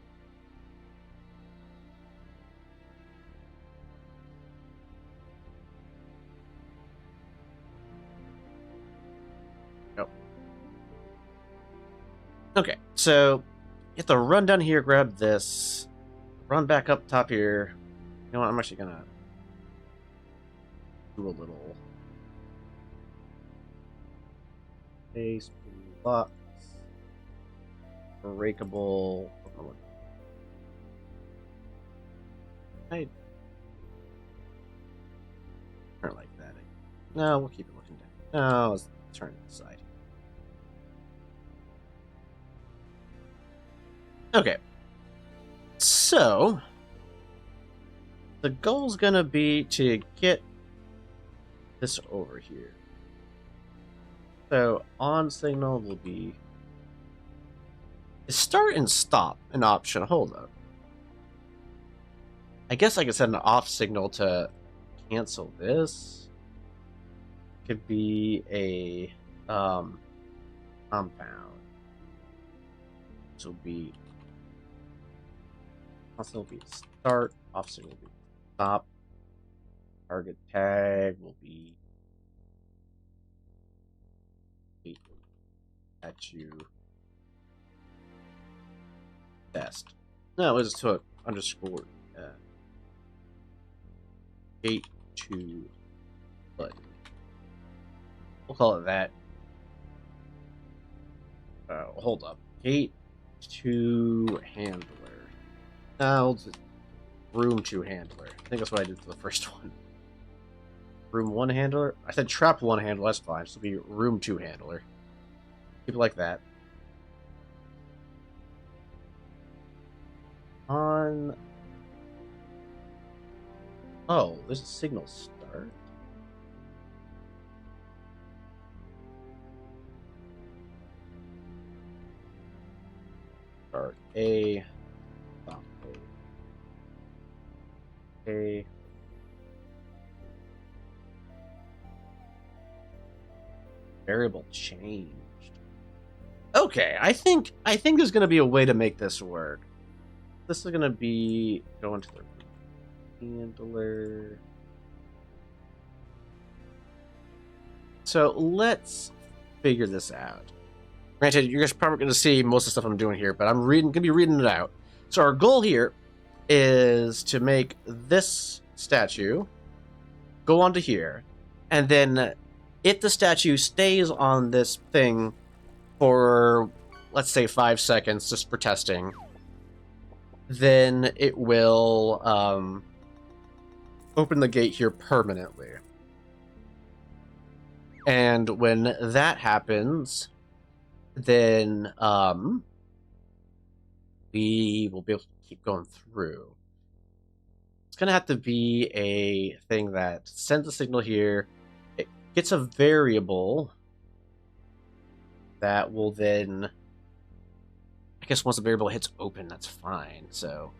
Nope. Okay, so you have to run down here, grab this, run back up top here. You know what? I'm actually gonna do a little space blocks, breakable. I turn like that. No, we'll keep it looking down. No, let's turn it aside. Okay. So the goal's gonna be to get this over here. So on signal will be is start and stop an option. Hold up. I guess I could set an off signal to cancel this. Could be a compound. This will be on signal will be start, off signal will be stop. Target tag will be at you best. No, it was to underscore gate to button. We'll call it that. Hold up. Gate to handler. No, just room to handler. I think that's what I did for the first one. Room 1 handler? I said trap 1 handler, that's fine. So it'll be room 2 handler. Keep it like that. On... Oh, there's a signal start. Start A. Stop A. A. Variable changed. Okay, I think there's gonna be a way to make this work. This is gonna be going to the handler. So let's figure this out. Granted, you're guys probably gonna see most of the stuff I'm doing here, but I'm gonna be reading it out. So our goal here is to make this statue go onto here, and then if the statue stays on this thing for, let's say, 5 seconds, just for testing, then it will open the gate here permanently. And when that happens, then we will be able to keep going through. It's going to have to be a thing that sends a signal here. It gets a variable that will then... I guess once the variable hits open, that's fine, so...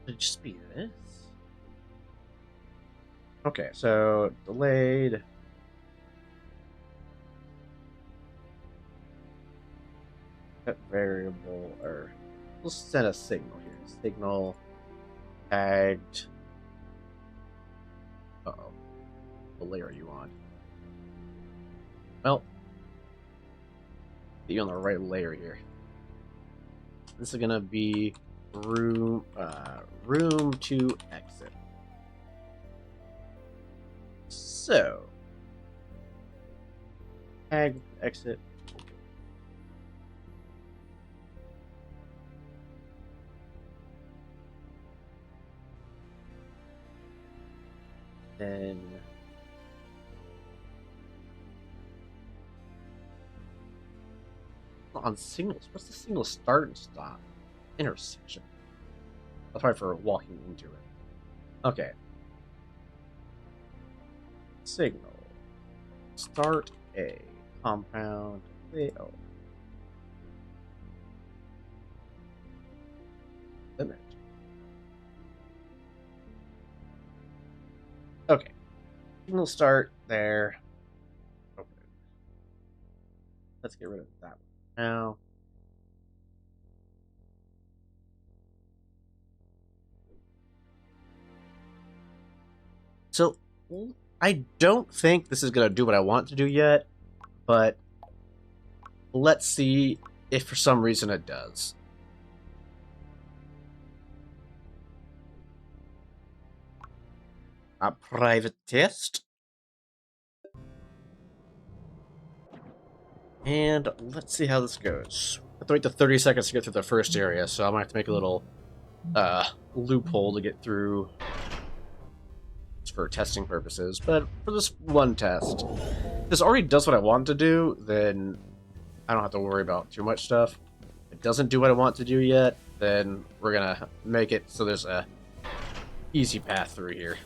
Should it just be this? Okay, so delayed. Set variable, or we'll send a signal here. Signal tagged. Uh-oh. What layer are you on? Well, you're on the right layer here. This is gonna be room to exit. So tag exit. Then on signals, what's the signal start and stop? Intersection. That's probably for walking into it. Okay. Signal. Start A. Compound A-O. Limit. Okay. We'll start there. Okay. Let's get rid of that one now. So, I don't think this is going to do what I want to do yet, but let's see if for some reason it does. A private test. And let's see how this goes. I have to wait the 30 seconds to get through the first area, so I might have to make a little loophole to get through for testing purposes. But for this one test, if this already does what I want to do, then I don't have to worry about too much stuff. If it doesn't do what I want to do yet, then we're gonna make it so there's a easy path through here.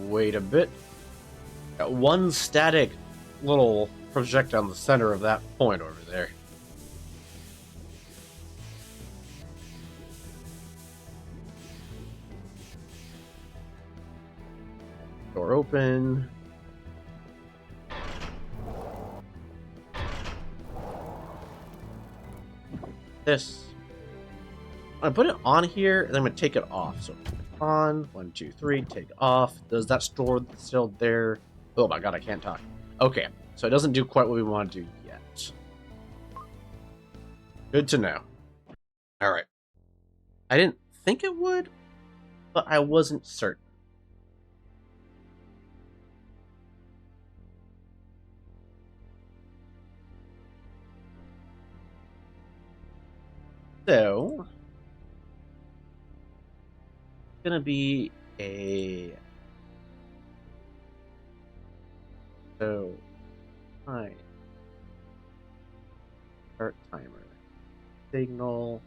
Wait a bit. Got one static little projectile in the center of that point over there. Door open. This. I put it on here, and then I'm gonna take it off. So on, 1, 2, 3, take off. Does that store still there? Oh my god, I can't talk. Okay, so it doesn't do quite what we want to do yet. Good to know. Alright. I didn't think it would, but I wasn't certain. So, it's gonna be a... So, hi. Start timer. Signal.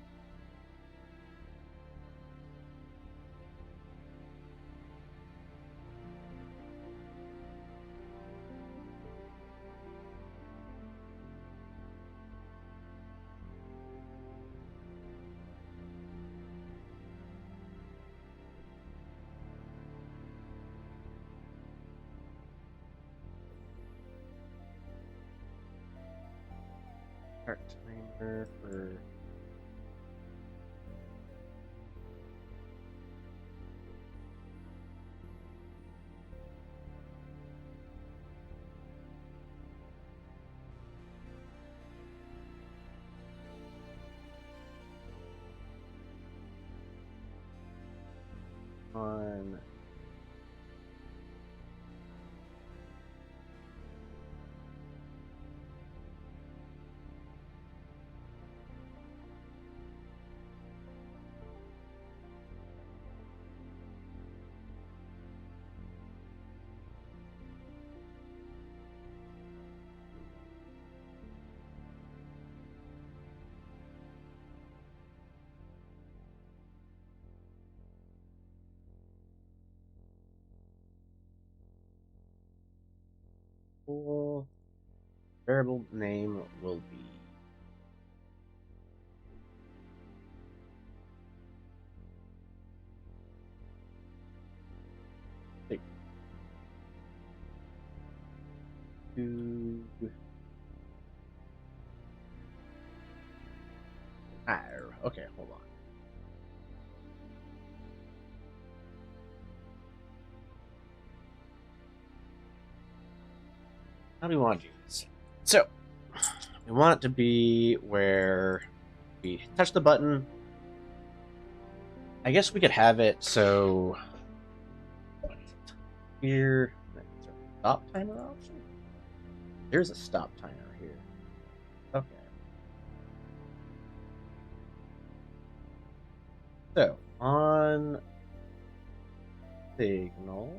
Start timer for... on... Full variable name will be... to... Okay, hold on. How do we want to do this? So, we want it to be where we touch the button. I guess we could have it so... Here... Stop timer option? There's a stop timer here. Okay. So, on signal...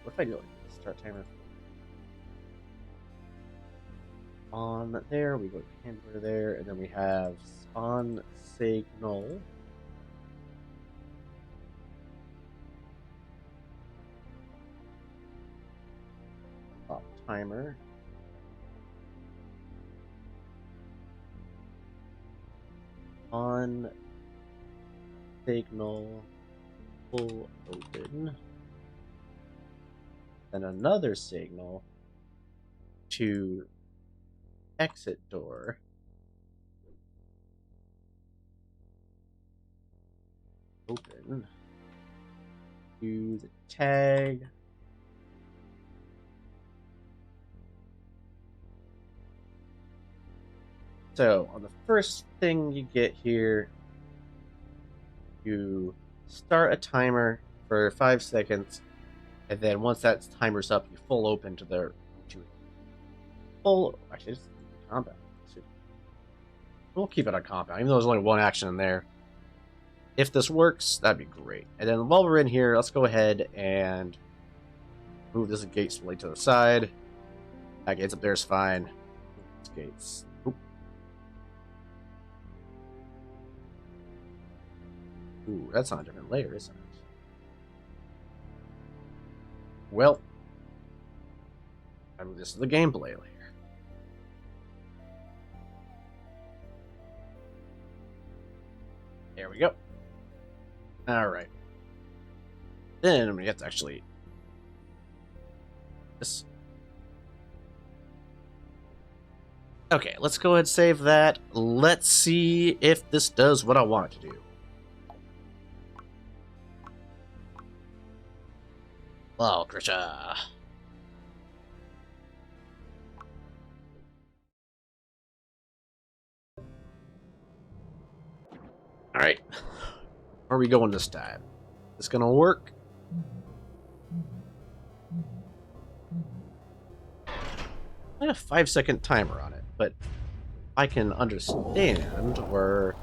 what if I do like start timer on there? We go to handler there, and then we have spawn signal. Stop timer. On signal full open. Then another signal to exit door. Open. Do the tag. So on the first thing you get here, you start a timer for 5 seconds, and then once that timer's up, you full open to the full. Actually, it's compound. We'll keep it on compound, even though there's only one action in there. If this works, that'd be great. And then while we're in here, let's go ahead and move this gate split to the side. That gate's up there is fine. This gate's. Oop. Ooh, that's on a different layer, isn't it? Well, I move this to the gameplay layer. There we go. Alright. Then we have to actually... This. Okay, let's go ahead and save that. Let's see if this does what I want it to do. Oh, Krisha. Alright. Where are we going this time? Is this gonna work? I have a 5-second timer on it, but I can understand where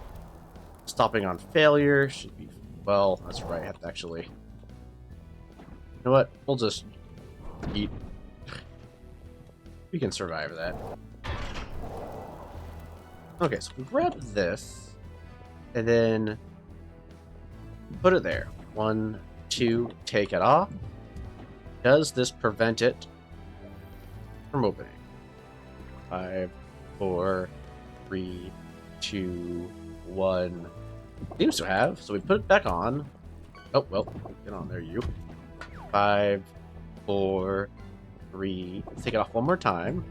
stopping on failure should be. Well, that's right. I have to actually. You know what? We'll just eat. We can survive that. Okay, so we grab this and then put it there. 1, 2, take it off. Does this prevent it from opening? 5, 4, 3, 2, 1. Seems to have. So we put it back on. Oh, well, get on there, you. 5, 4, 3. Let's take it off one more time,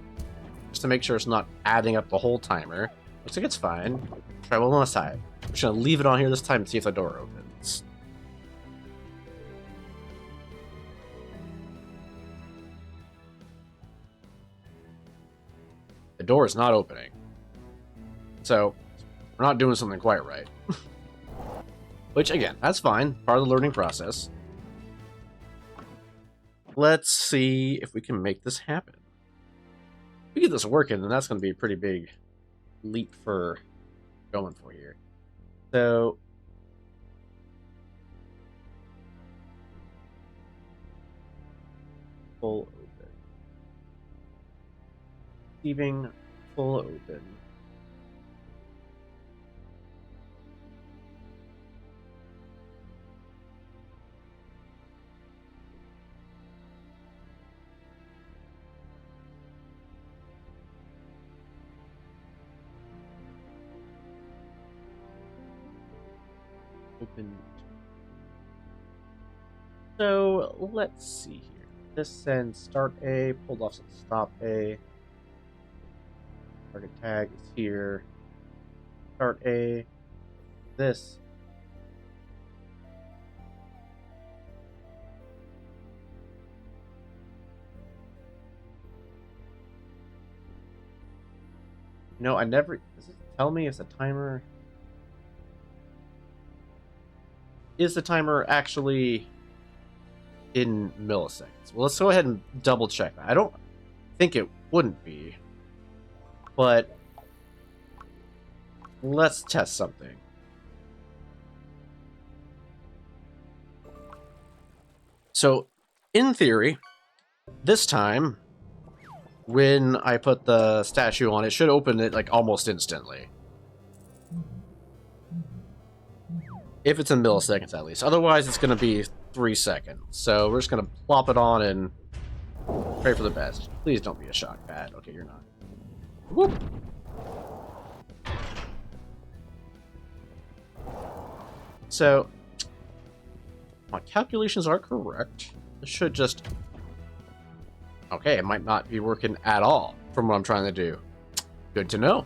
just to make sure it's not adding up the whole timer. Looks like it's fine. Try one last time. I'm just gonna leave it on here this time and see if the door opens. The door is not opening. So, we're not doing something quite right. Which, again, that's fine. Part of the learning process. Let's see if we can make this happen. If we get this working, then that's going to be a pretty big leap for going for here. So, full open. Receiving full open. Open. So let's see here. This sends start A, pulled off some stop A. Target tag is here. Start A. This. No, I never. Does it tell me if the timer. Is the timer actually in milliseconds? Well, let's go ahead and double check that. I don't think it wouldn't be, but let's test something. So in theory, this time, when I put the statue on, it should open it like almost instantly. If it's in milliseconds at least. Otherwise, it's going to be 3 seconds. So we're just going to plop it on and pray for the best. Please don't be a shock pad. Okay, you're not. Whoop. So, my calculations are correct. This should just... Okay, it might not be working at all from what I'm trying to do. Good to know.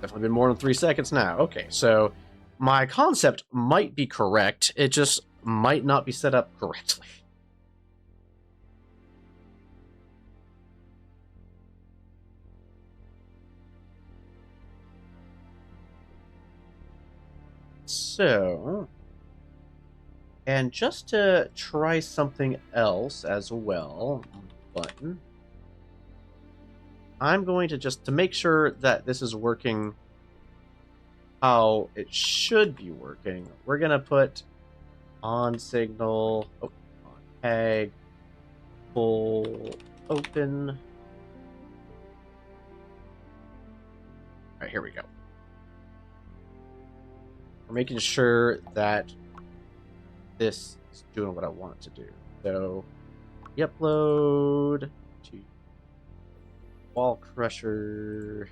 Definitely been more than 3 seconds now. Okay, so my concept might be correct. It just might not be set up correctly. So, and just to try something else as well, button, I'm going to just, to make sure that this is working how it should be working, we're going to put on signal, on tag, full open. All right, here we go. We're making sure that this is doing what I want it to do. So, we upload to Wall Crusher.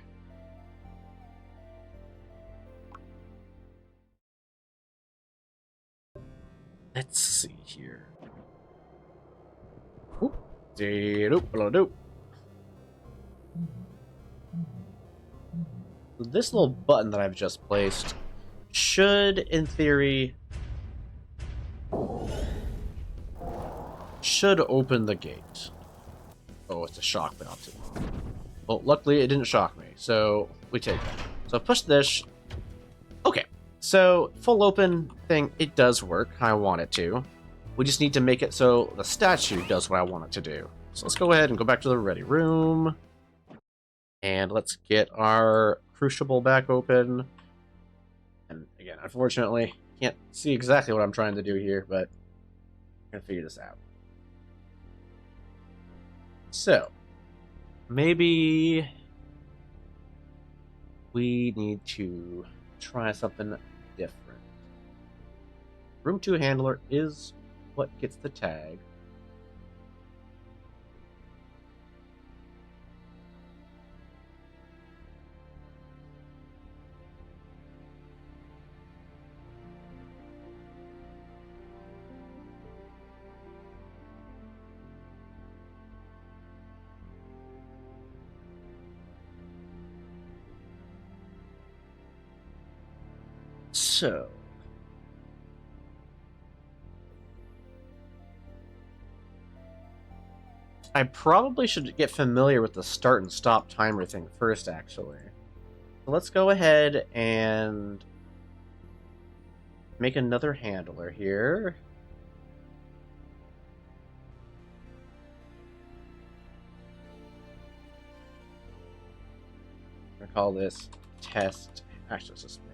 Let's see here. This little button that I've just placed should, in theory, should open the gate. Oh, it's a shock valve too. Well, luckily it didn't shock me, so we take that. So push this. Okay, so full open thing, it does work how I want it to. We just need to make it so the statue does what I want it to do. So let's go ahead and go back to the ready room. And let's get our Crucible back open. And again, unfortunately, can't see exactly what I'm trying to do here, but I'm going to figure this out. So, maybe we need to try something different. Room 2 handler is what gets the tag. So, I probably should get familiar with the start and stop timer thing first, actually. So let's go ahead and make another handler here. I'm going to call this test. Actually, let's just make...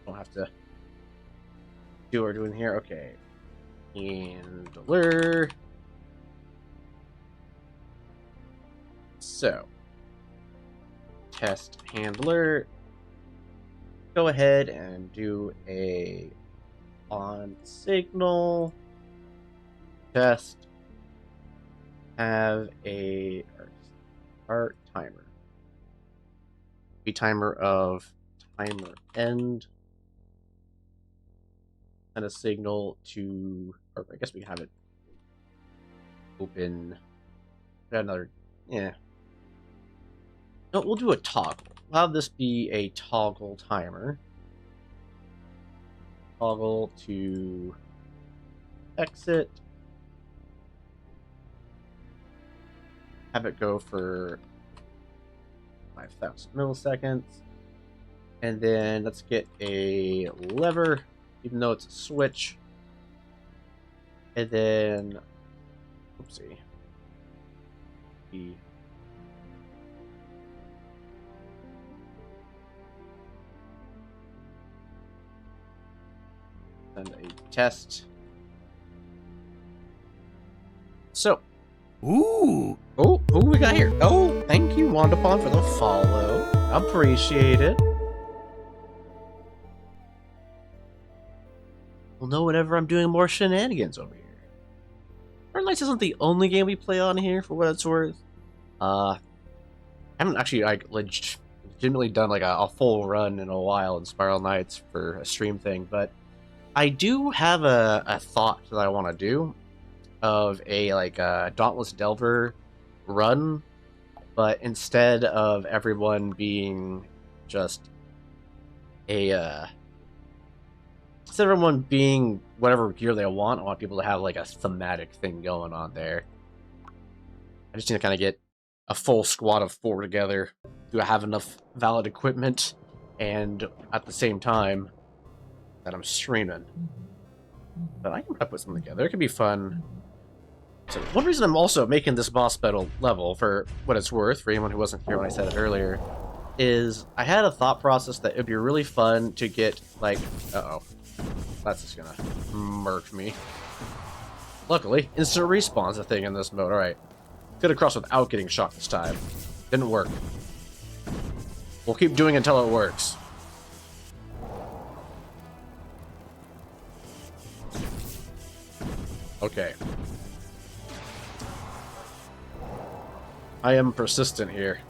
Don't have to do what we're doing here. Okay. Handler. So, test handler. Go ahead and do a on signal test. Have a start timer. Be timer of timer end. And a signal to, or I guess we have it open. Got another, yeah. No, we'll do a toggle. We'll have this be a toggle timer. Toggle to exit. Have it go for 5,000 milliseconds. And then let's get a lever, even though it's a switch. And then, oopsie. Send a test. So. Ooh. Oh, who we got here? Oh, thank you, Wandapon, for the follow. Appreciate it. We'll know whenever I'm doing more shenanigans over here. Spiral Knights isn't the only game we play on here, for what it's worth. I haven't actually legitimately done like a full run in a while in Spiral Knights for a stream thing, but I do have a thought that I want to do of a Dauntless Delver run, but instead of everyone being just instead of everyone being whatever gear they want, I want people to have like a thematic thing going on there. I just need to kind of get a full squad of 4 together. Do I have enough valid equipment, and at the same time that I'm streaming? But I can put something together. It could be fun. So one reason I'm also making this boss battle level, for what it's worth, for anyone who wasn't here when I said it earlier, is I had a thought process that it'd be really fun to get, like... Uh-oh. That's just gonna murk me. Luckily, instant respawn's a thing in this mode. Alright. Get across without getting shot this time. Didn't work. We'll keep doing it until it works. Okay. I am persistent here.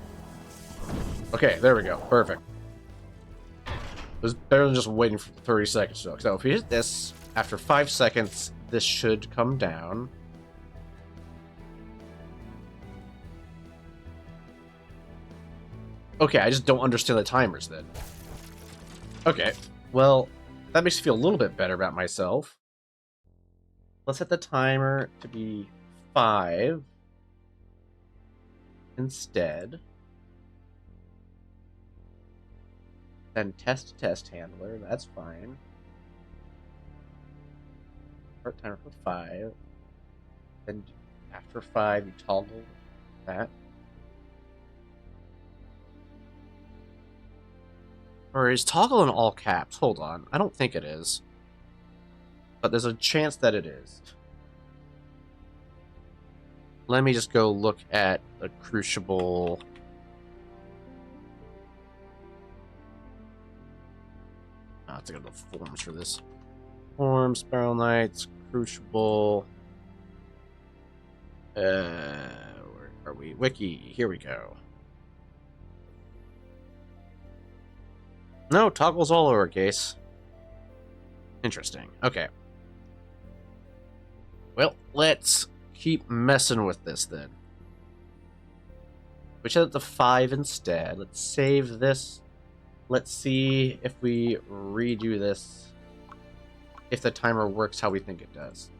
Okay, there we go. Perfect. It was better than just waiting for 30 seconds. So if we hit this, after 5 seconds, this should come down. Okay, I just don't understand the timers then. Okay, well, that makes me feel a little bit better about myself. Let's set the timer to be 5 instead. Then test handler, that's fine. Start timer for 5. Then after 5, you toggle that. Or is toggle in all caps? Hold on. I don't think it is. But there's a chance that it is. Let me just go look at the Crucible. I have to go to the forums for this. Forums, Spiral Knights, Crucible. Where are we? Wiki. Here we go. No, toggle's all lowercase. Interesting. Okay. Well, let's keep messing with this then. We set it to 5 instead. Let's save this. Let's see if we redo this, if the timer works how we think it does.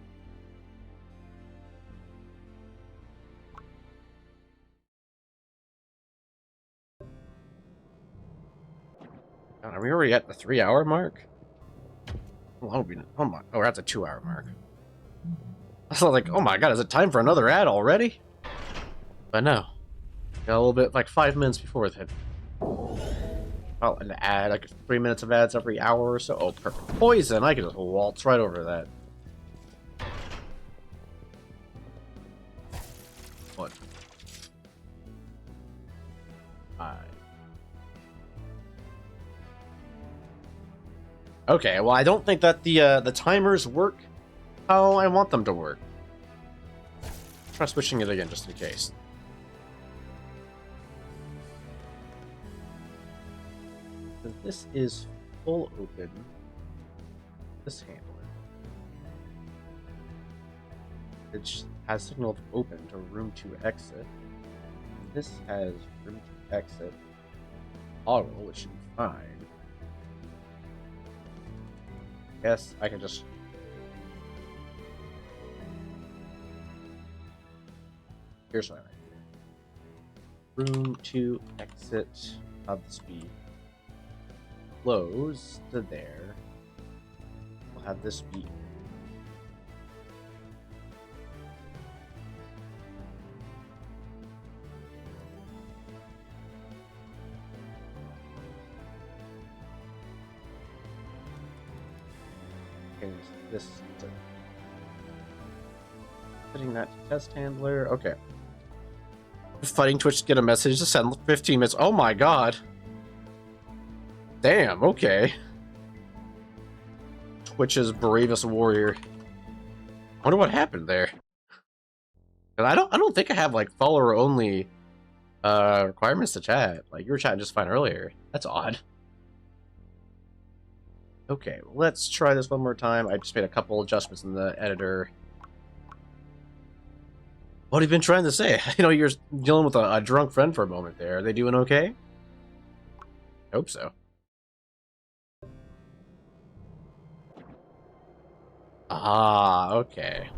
Are we already at the 3-hour mark? Oh my! Oh, we're at the 2-hour mark. I was like, oh my god, is it time for another ad already? But no. Got a little bit, like 5 minutes before that. Oh, an ad, like 3 minutes of ads every hour or so. Oh, perfect. Poison, I can just waltz right over that. What? 5. Okay, well, I don't think that the timers work how I want them to work. Try switching it again, just in case. This is full open. This handler. It has signal of open to room to exit. This has room to exit. Toggle, which should be fine. Guess I can just... Here's what I do. Room to exit of the speed. Close to there. We'll have this be... is this setting that to test handler. Okay. Fighting Twitch to get a message to send 15 minutes. Oh my god. Damn, okay. Twitch's bravest warrior. I wonder what happened there. And I don't think I have like follower only requirements to chat. Like you were chatting just fine earlier. That's odd. Okay, let's try this one more time. I just made a couple adjustments in the editor. What have you been trying to say? You know, you're dealing with a drunk friend for a moment there. Are they doing okay? Hope so. Ah, okay.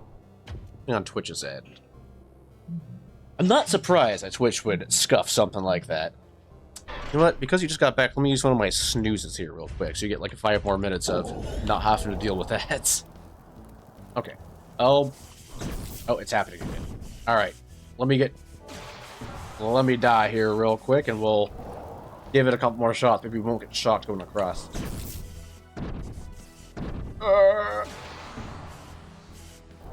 On Twitch's end. I'm not surprised that Twitch would scuff something like that. You know what? Because you just got back, let me use one of my snoozes here real quick, so you get like 5 more minutes of not having to deal with that. Okay. Oh, it's happening again. Alright. Let me die here real quick, and we'll give it a couple more shots. Maybe we won't get shocked going across.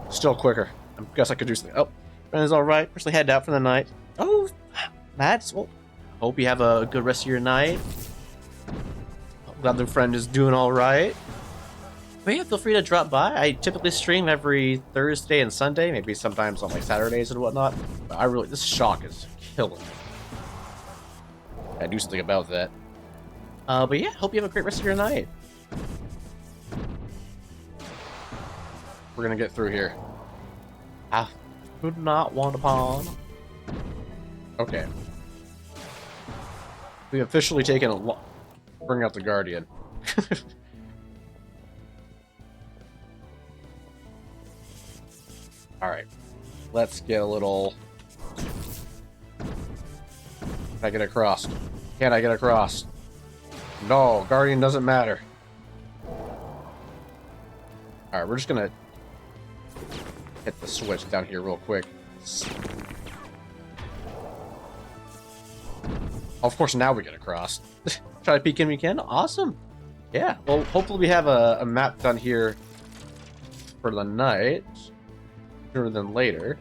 Still quicker. I guess I could do something. Oh, friend is alright. Personally headed out for the night. Oh, that's... Well, hope you have a good rest of your night. Glad the friend is doing alright. But yeah, feel free to drop by. I typically stream every Thursday and Sunday, maybe sometimes on like Saturdays and whatnot. But this shock is killing me. Gotta do something about that. But yeah, hope you have a great rest of your night. We're gonna get through here. I could not want a pawn. Okay. We've officially taken a lot. Bring out the Guardian. Alright. Let's get a little... Can I get across? Can I get across? No, Guardian doesn't matter. Alright, we're just gonna hit the switch down here real quick. Of course, now we get across. Try to peek in we can. Awesome. Yeah, well, hopefully we have a map done here for the night. Sooner than later.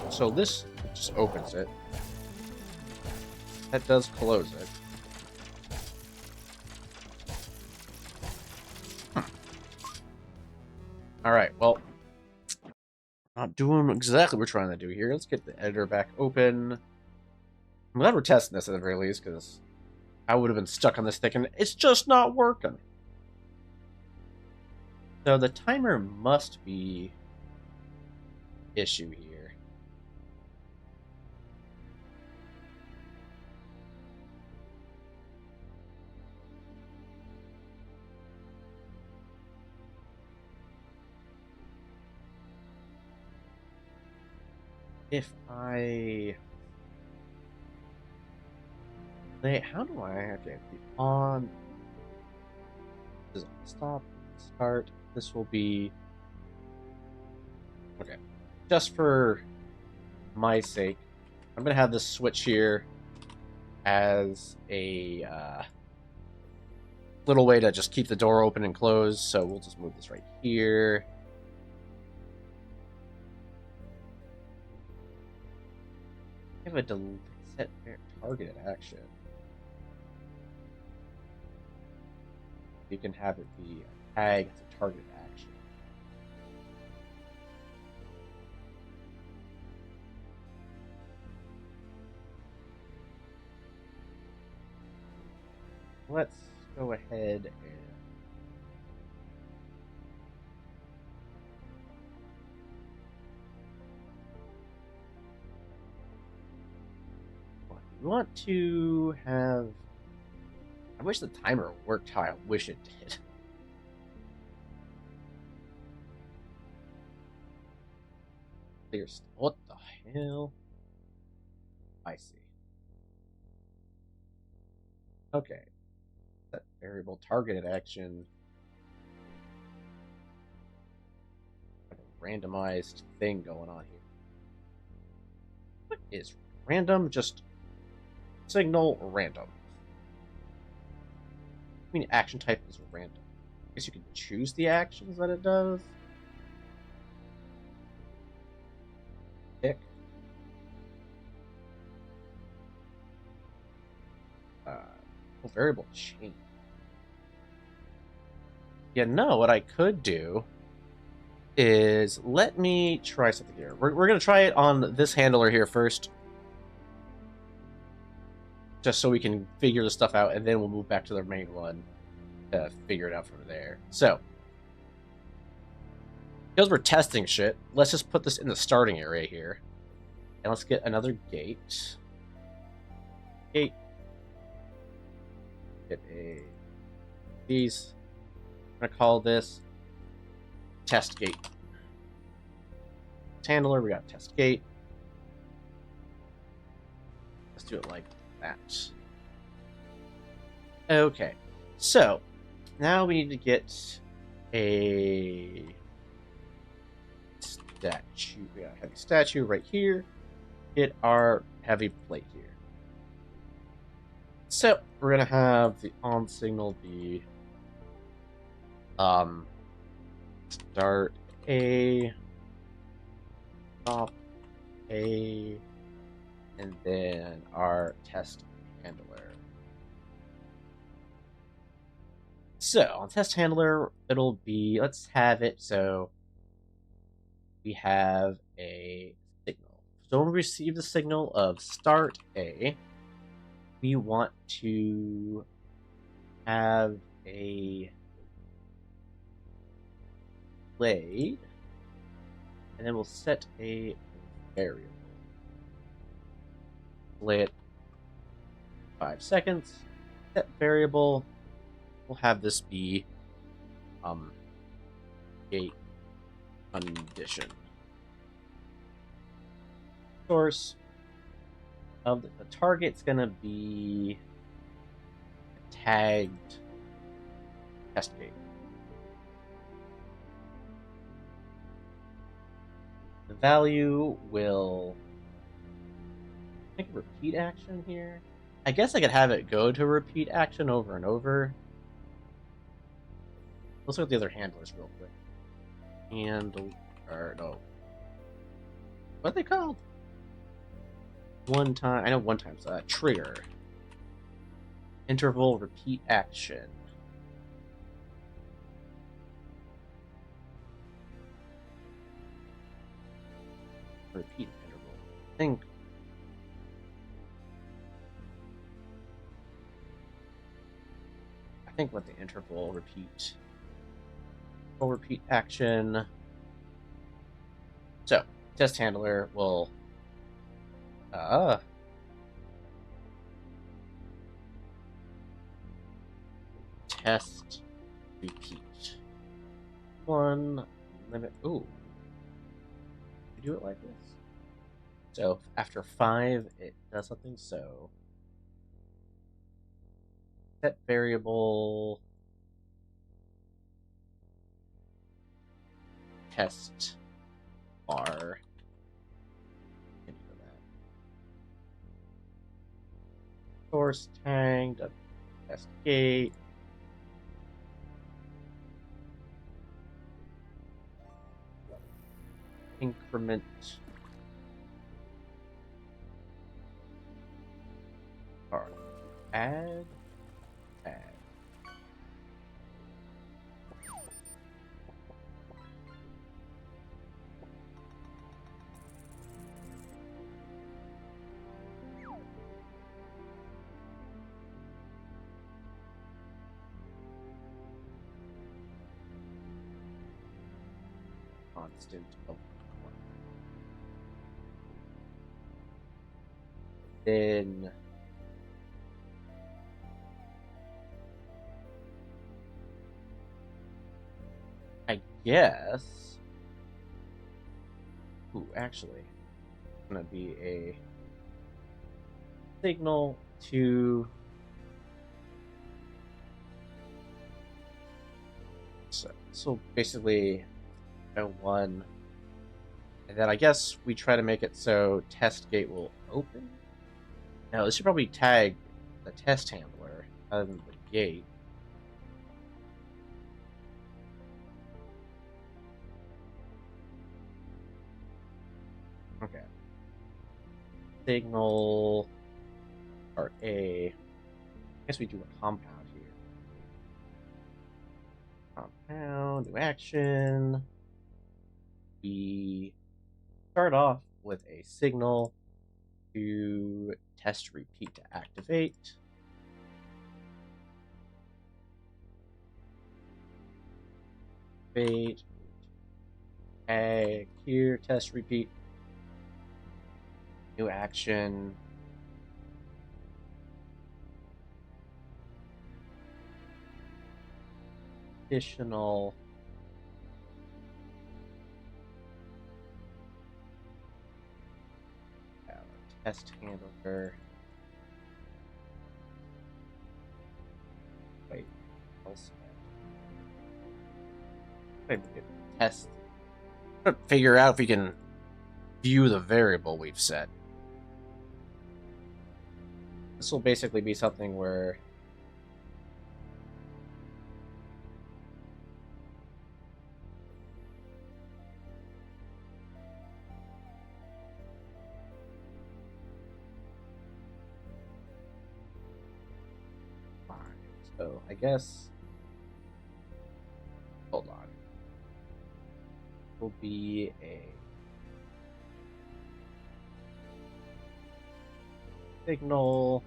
So this just opens it. That does close it. Alright, well, not doing exactly what we're trying to do here. Let's get the editor back open. I'm glad we're testing this at the very least, because I would have been stuck on this thing, and it's just not working. So the timer must be issue here. If I... Wait, how do I... Okay, the on... This is on stop, start. This will be... Okay. Just for my sake, I'm going to have this switch here as a little way to just keep the door open and closed. So we'll just move this right here. I have a set targeted action. You can have it be a tag as a targeted action. Let's go ahead and we want to have... I wish the timer worked how I wish it did. What the hell? I see. Okay. That variable targeted action. Like a randomized thing going on here. What is random, just signal random. I mean, action type is random. I guess you can choose the actions that it does. Pick. Variable change. Yeah, no, what I could do is let me try something here. We're going to try it on this handler here first. Just so we can figure the stuff out, and then we'll move back to the main one to figure it out from there. So, because we're testing shit, let's just put this in the starting area here. And let's get another gate. Gate. Get these. I'm going to call this test gate. Handler, we got test gate. Let's do it like that. Okay, so now we need to get a statue. We got a heavy statue right here. Get our heavy plate here. So we're gonna have the on signal be start A, stop A, and then our test handler. So on test handler, it'll be, let's have it so we have a signal. So when we receive the signal of start A, we want to have a play, and then we'll set a variable. Play it 5 seconds. Set variable. We'll have this be gate condition. Source of the target's gonna be tagged test gate. The value will make a repeat action here. I guess I could have it go to repeat action over and over. Let's look at the other handlers real quick. No. What are they called? One time. I know one time's trigger. Interval repeat action. Repeat interval. I think what the interval repeat action. So test handler will test repeat one limit. Ooh, you do it like this. So after 5, it does something. So set variable test bar. Source tag test gate. Increment or add. Constant of 1. Then I guess. Ooh, actually, it's gonna be a signal to. So basically. 1, and then I guess we try to make it so test gate will open? No, this should probably tag the test handler other than the gate. Okay. Signal part A. I guess we do a compound here. Compound, new action. We start off with a signal to test repeat to activate. Activate. Tag here, test repeat. New action. Additional. Test handler. Wait, else. Wait, test. Figure out if we can view the variable we've set. This will basically be something where so I guess hold on. Will be a signal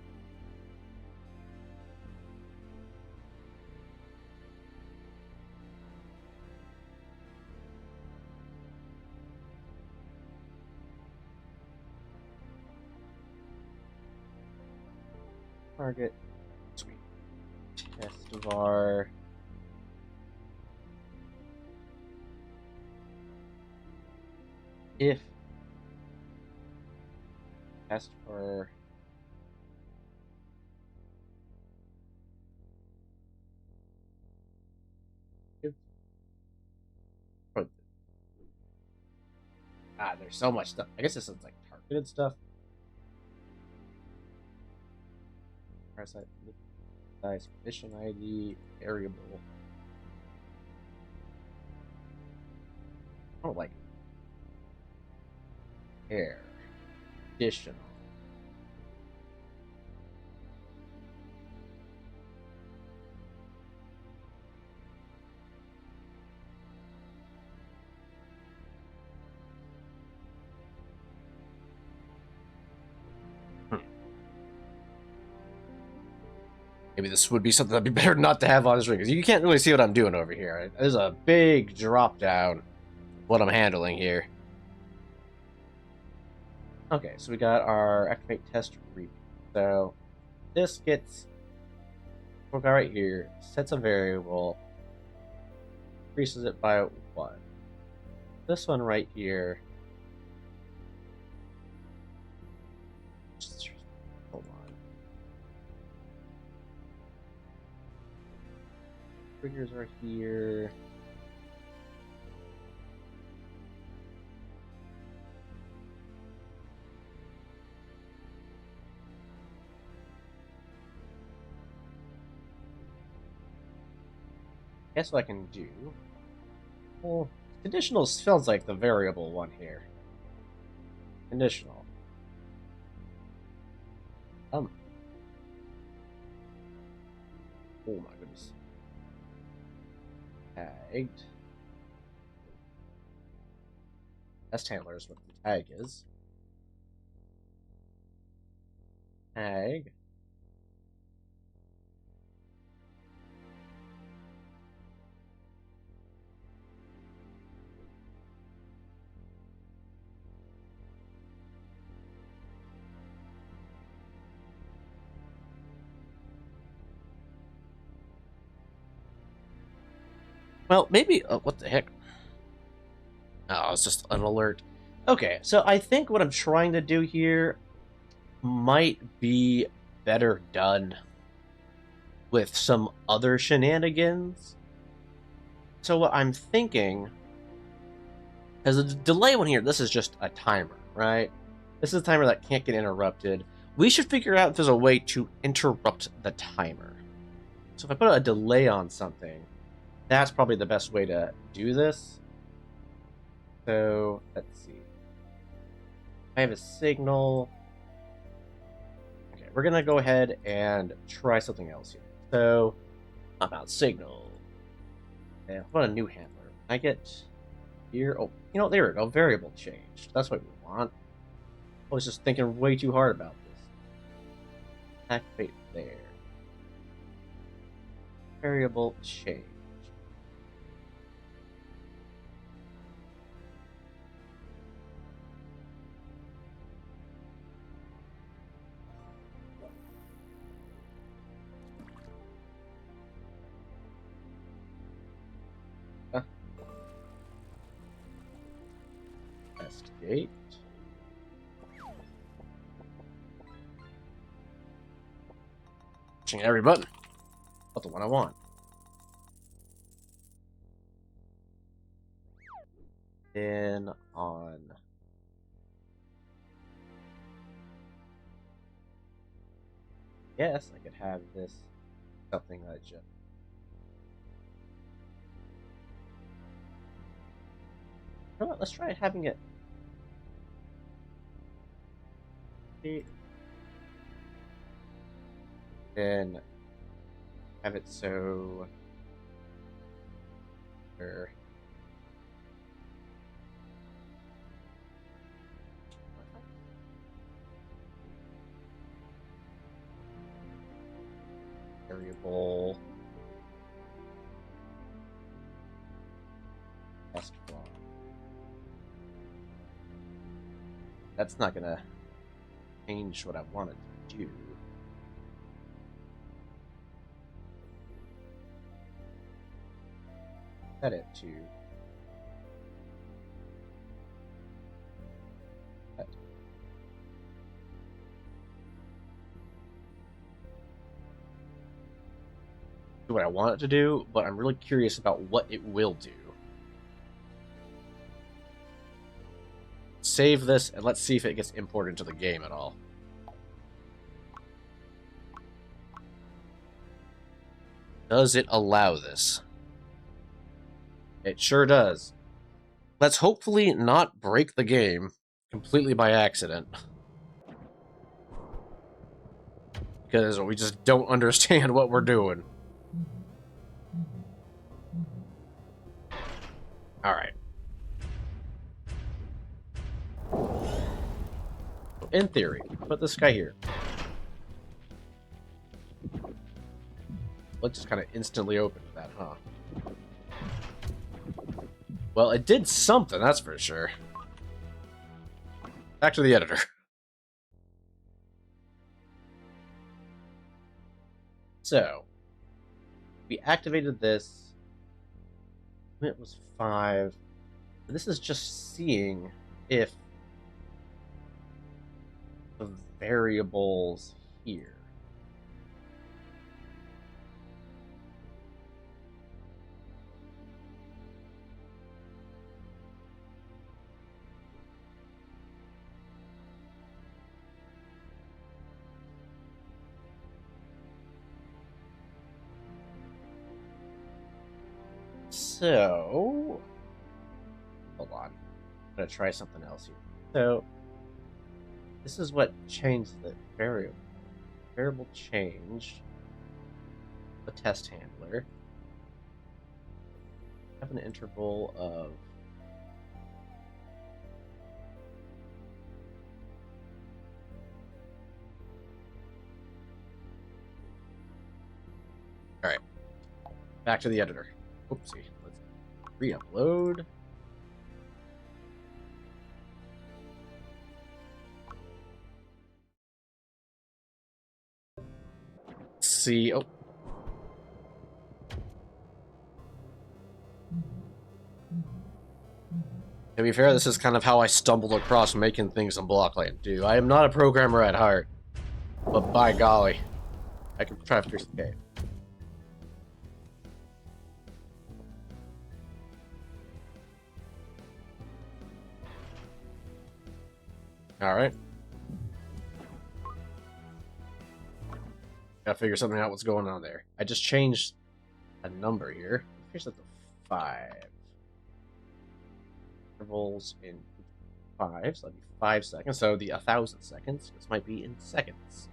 target sweet test var if test for if there's so much stuff. I guess this is like targeted stuff. Parasite size condition ID variable. I don't like air additional. Maybe this would be something that'd be better not to have on the screen, because you can't really see what I'm doing over here. Right? There's a big drop down what I'm handling here. Okay, so we got our activate test repeat. So this gets what we got right here, sets a variable, increases it by 1. This one right here, hold on. Triggers are here. Guess what I can do? Well, conditional feels like the variable one here. Conditional. Oh my goodness. Tagged. Test handler is what the tag is. Tag. Well, maybe... Oh, what the heck? Oh, it's just an alert. Okay, so I think what I'm trying to do here might be better done with some other shenanigans. So what I'm thinking... Because the delay one here, this is just a timer, right? This is a timer that can't get interrupted. We should figure out if there's a way to interrupt the timer. So if I put a delay on something, that's probably the best way to do this. So, let's see. I have a signal. Okay, we're going to go ahead and try something else here. So, about signal. And what a new handler. I get here. Oh, you know, there we go. Variable changed. That's what we want. I was just thinking way too hard about this. Activate there. Variable change. Investigate. Pushing every button. Not the one I want. Then on. Yes, I could have this something that just. You know what? Let's try having it. Then have it so. Variable. Test one. That's not gonna change what I wanted to do. Set it to set. Do what I want it to do, but I'm really curious about what it will do. Save this and let's see if it gets imported into the game at all. Does it allow this? It sure does. Let's hopefully not break the game completely by accident. Because we just don't understand what we're doing. Alright. In theory, put this guy here. Let's just kind of instantly open that, huh? Well, it did something, that's for sure. Back to the editor. So, we activated this. It was 5. This is just seeing if the variables here. So, hold on. I'm going to try something else here. So, this is what changed the variable. Variable changed the test handler. Have an interval of Alright. Back to the editor. Oopsie. Let's re-upload. See. Oh. To be fair, this is kind of how I stumbled across making things in Blockland 2. I am not a programmer at heart, but by golly, I can try to fix the game. Alright. Gotta figure something out what's going on there. I just changed a number here. Here's that to 5. Intervals in 5, so that'd be 5 seconds. So the 1,000 seconds, this might be in seconds.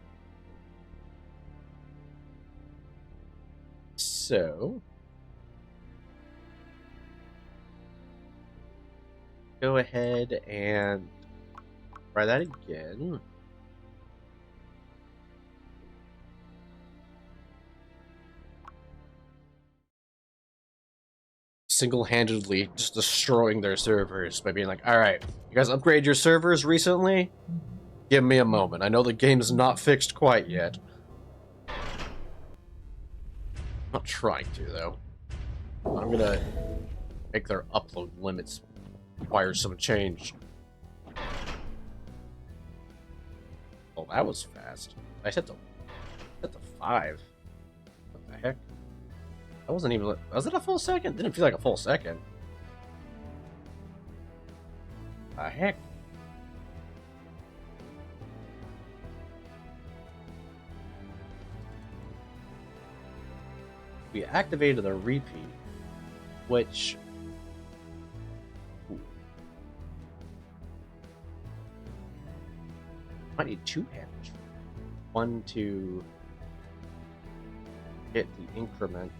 So go ahead and try that again. Single-handedly just destroying their servers by being like, all right, you guys upgrade your servers recently? Give me a moment. I know the game's not fixed quite yet. I'm not trying to, though. I'm gonna make their upload limits require some change. Oh, that was fast. I set to 5. What the heck? That wasn't even... Was it a full second? Didn't feel like a full second. The heck? We activated the repeat, which... Ooh. Might need 2 damage. 1 to hit the increment.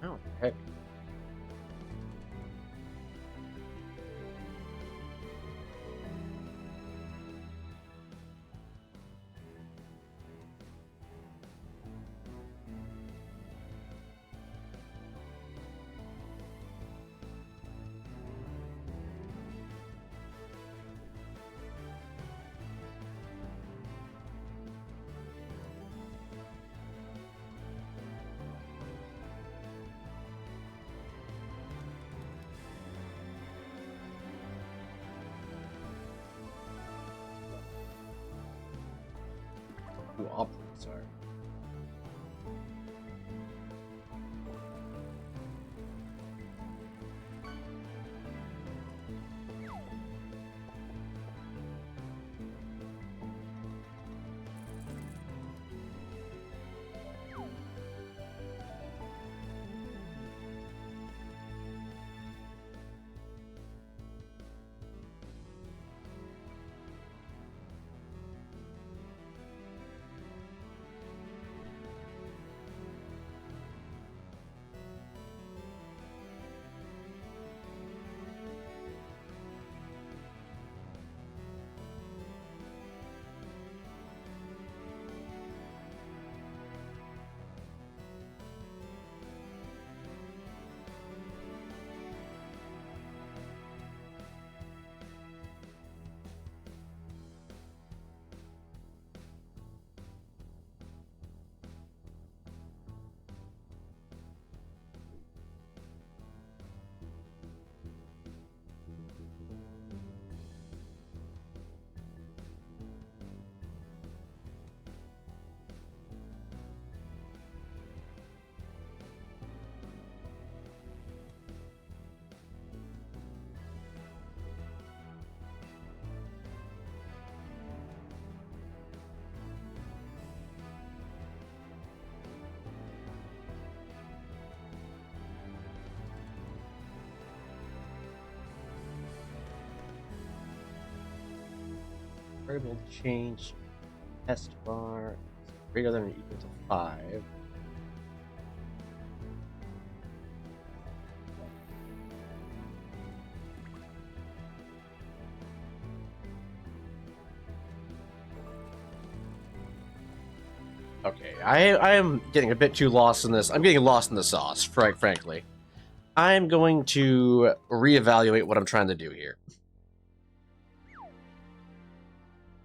Oh, heck. Who operates are. Variable change test bar greater than or equal to 5. Okay, I am getting a bit too lost in this. I'm getting lost in the sauce, frankly. I'm going to reevaluate what I'm trying to do here.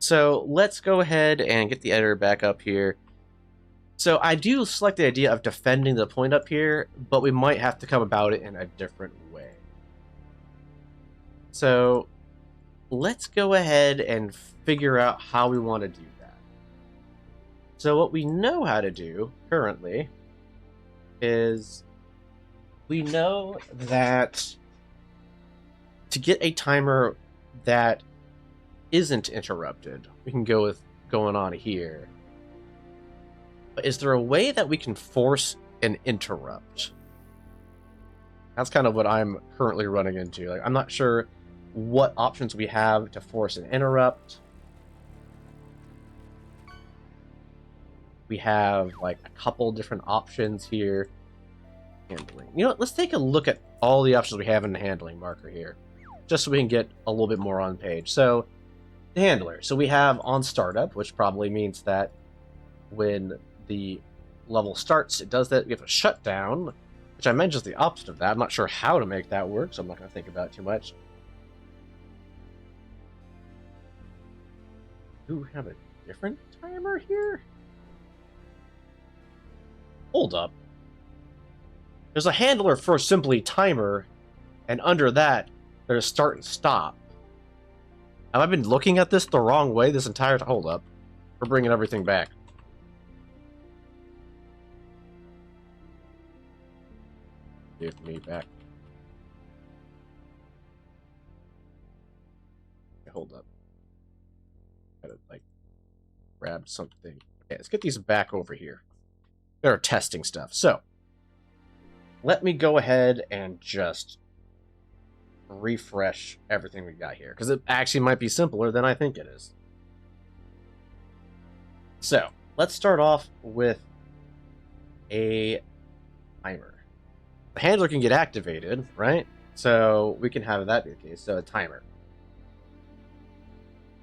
So let's go ahead and get the editor back up here. So I do select the idea of defending the point up here, but we might have to come about it in a different way. So let's go ahead and figure out how we want to do that. So what we know how to do currently is we know that to get a timer that isn't interrupted, we can go with going on here. But is there a way that we can force an interrupt? That's kind of what I'm currently running into. Like, I'm not sure what options we have to force an interrupt. We have like a couple different options here. Handling. You know what? Let's take a look at all the options we have in the handling marker here, just so we can get a little bit more on page. So, the handler. So we have on startup, which probably means that when the level starts, it does that. We have a shutdown, which I mentioned is the opposite of that. I'm not sure how to make that work, so I'm not going to think about it too much. Do we have a different timer here? Hold up. There's a handler for simply timer, and under that, there's start and stop. Have I been looking at this the wrong way this entire time? Hold up. We're bringing everything back. Give me back. Hold up. Gotta, like, grab something. Okay, let's get these back over here. They're testing stuff. So, let me go ahead and just refresh everything we got here, because it actually might be simpler than I think it is. So, let's start off with a timer. The handler can get activated, right? So, we can have that be the case. So, a timer.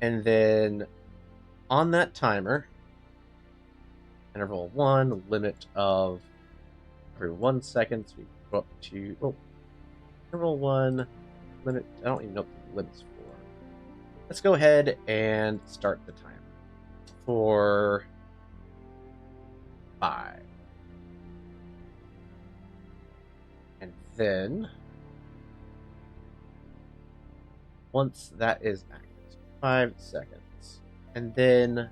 And then, on that timer, interval 1, limit of every 1 second, so we go up to interval 1 limit. I don't even know what the limit's for. Let's go ahead and start the timer for 5, and then once that is active, so 5 seconds, and then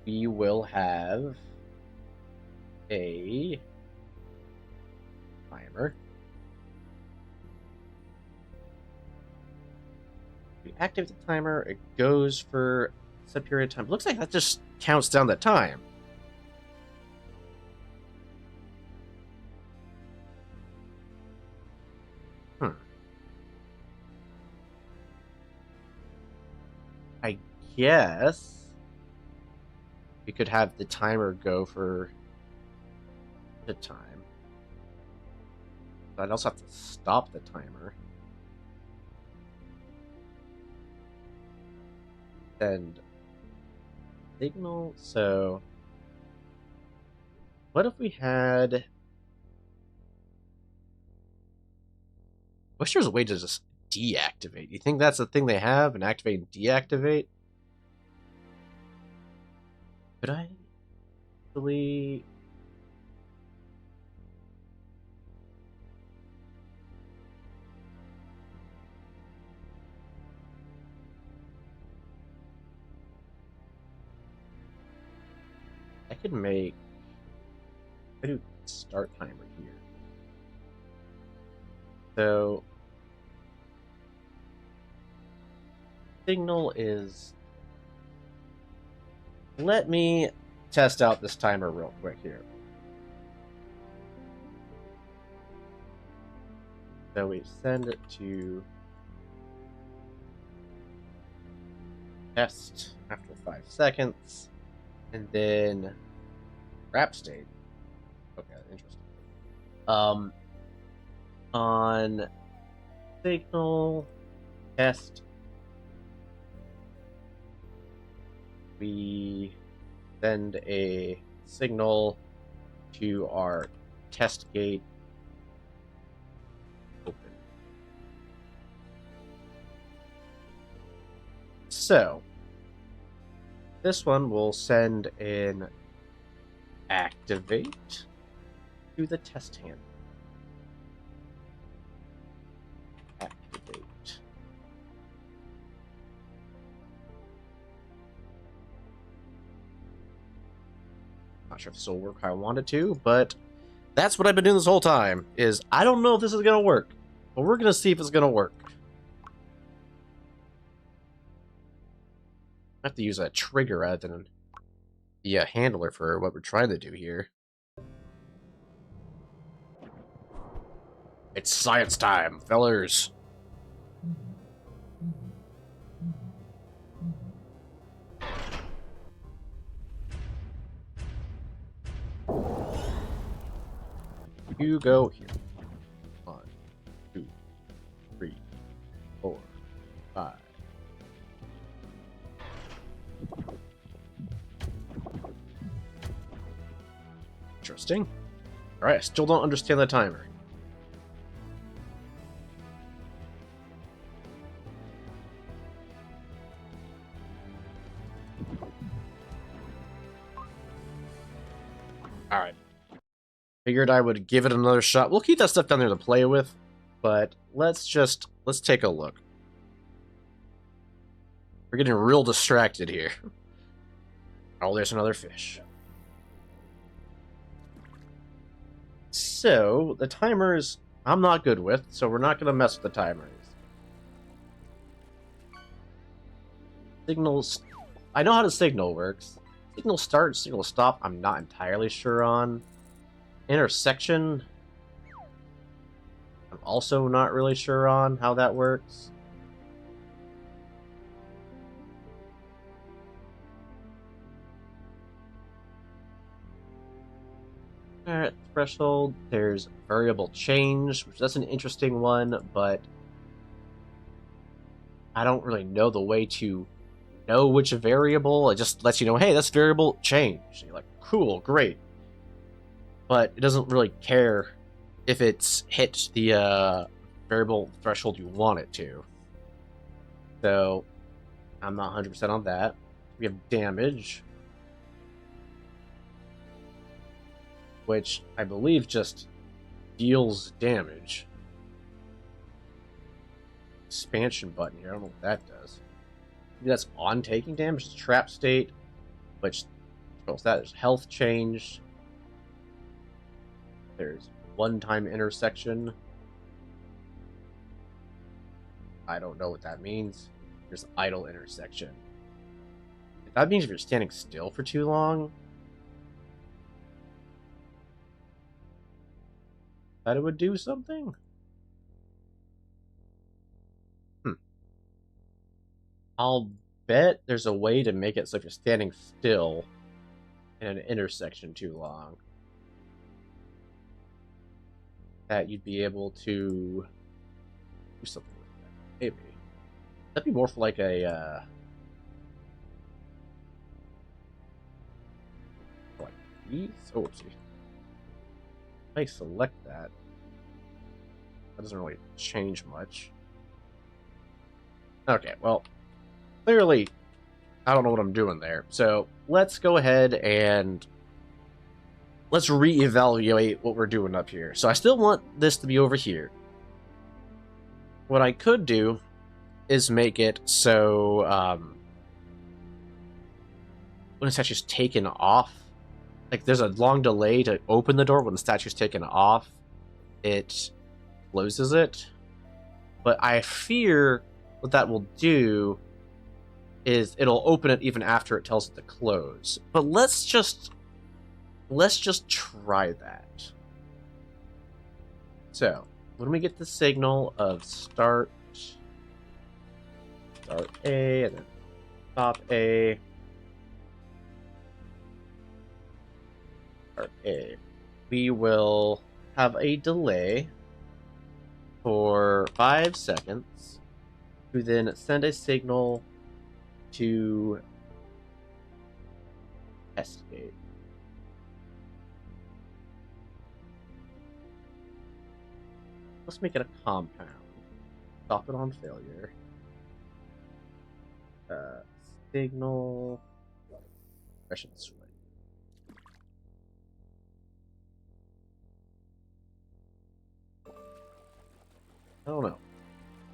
we will have a timer. We activate the timer, it goes for a set period of time. Looks like that just counts down the time. I guess we could have the timer go for the time. But I'd also have to stop the timer. Send signal. So, what if we had... I wish there was a way to just deactivate. You think that's the thing they have? An activate and deactivate? Could I actually... I could make... I do start timer here. So... signal is... Let me test out this timer real quick here. So we send it to test after 5 seconds, and then wrap state. Okay, interesting. On signal test, we send a signal to our test gate open. So, this one will send an activate to the test handler. Activate. Not sure if this will work how I want it to, but that's what I've been doing this whole time, is I don't know if this is going to work, but we're going to see if it's going to work. I have to use a trigger rather than the handler for what we're trying to do here. It's science time, fellers. You go here. 1, 2, 3, 4, 5. Interesting. Alright, I still don't understand the timer. Alright. Figured I would give it another shot. We'll keep that stuff down there to play with, but let's take a look. We're getting real distracted here. Oh, there's another fish. So, the timers I'm not good with, so we're not going to mess with the timers. Signals, I know how the signal works. Signal start, signal stop, I'm not entirely sure on. Intersection, I'm also not really sure on how that works. Alright, threshold, there's variable change, which that's an interesting one, but I don't really know the way to know which variable. It just lets you know, hey, that's variable change. And you're like, cool, great. But it doesn't really care if it's hit the variable threshold you want it to. So, I'm not 100% on that. We have damage, which I believe just deals damage. Expansion button here, I don't know what that does. Maybe that's on taking damage. It's trap state, which controls that. There's health change. There's one-time intersection. I don't know what that means. There's idle intersection. If that means if you're standing still for too long, that it would do something? I'll bet there's a way to make it so if you're standing still in an intersection too long, that you'd be able to do something with that. Maybe. That'd be more for like a, like these? Oh, oopsie. If I select that, that doesn't really change much. Okay, well, clearly, I don't know what I'm doing there. So let's go ahead and let's reevaluate what we're doing up here. So I still want this to be over here. What I could do is make it so when the statue's taken off, like there's a long delay to open the door. When the statue's taken off, it closes it. But I fear what that will do is it'll open it even after it tells it to close. But let's just try that. So when we get the signal of start A and then stop A, start A, we will have a delay for 5 seconds to then send a signal to escape. Let's make it a compound. Stop it on failure. Signal. Expression switch. I don't know.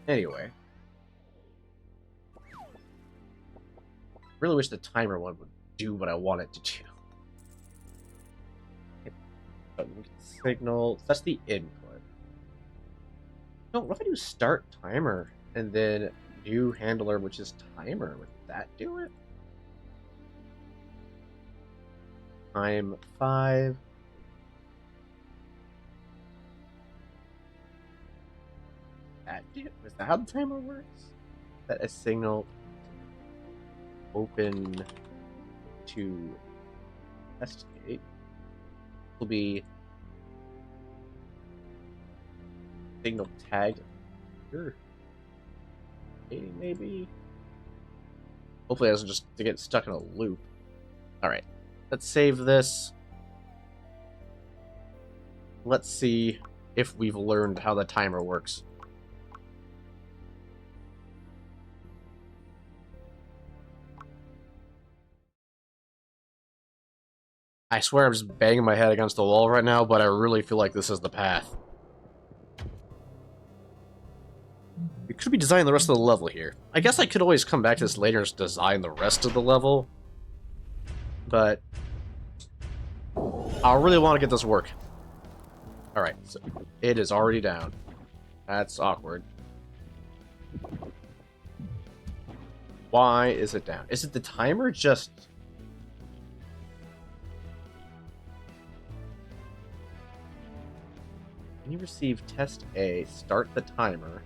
Anyway. Really wish the timer one would do what I want it to do. Signal. That's the input. No, what if I do start timer and then new handler, which is timer? Would that do it? time 5. Is that how the timer works? Set a signal open to investigate. Will be signal tagged. Sure. Maybe. Hopefully it doesn't just to get stuck in a loop. Alright. Let's save this. Let's see if we've learned how the timer works. I swear I'm just banging my head against the wall right now, but I really feel like this is the path. We could be designing the rest of the level here. I guess I could always come back to this later and just design the rest of the level. But I really want to get this working. Alright, so it is already down. That's awkward. Why is it down? Is it the timer just... When you receive test A, start the timer.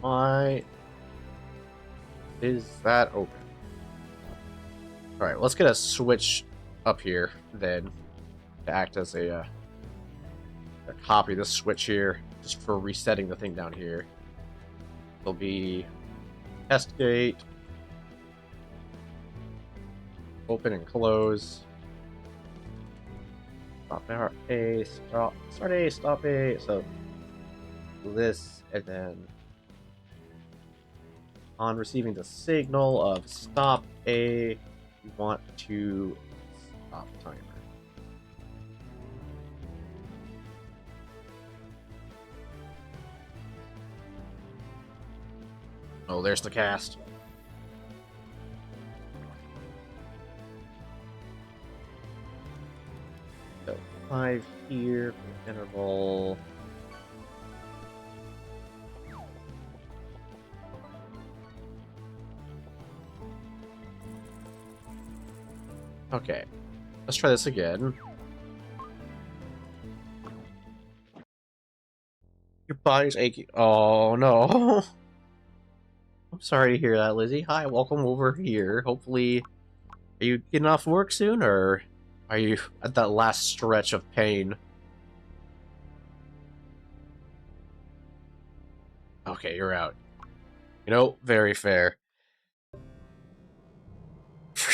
Why is that open? Alright, let's get a switch up here, then, to act as a copy of this switch here, just for resetting the thing down here. It'll be test gate, open and close. Stop A, start A, stop A. So this, and then on receiving the signal of stop A, you want to stop timer. Oh, there's the cast. So 5 here for interval. Okay, let's try this again. Your body's aching. Oh no. I'm sorry to hear that, Lizzie. Hi, welcome over here. Hopefully, are you getting off work soon, or are you at that last stretch of pain? Okay, you're out. You know, very fair.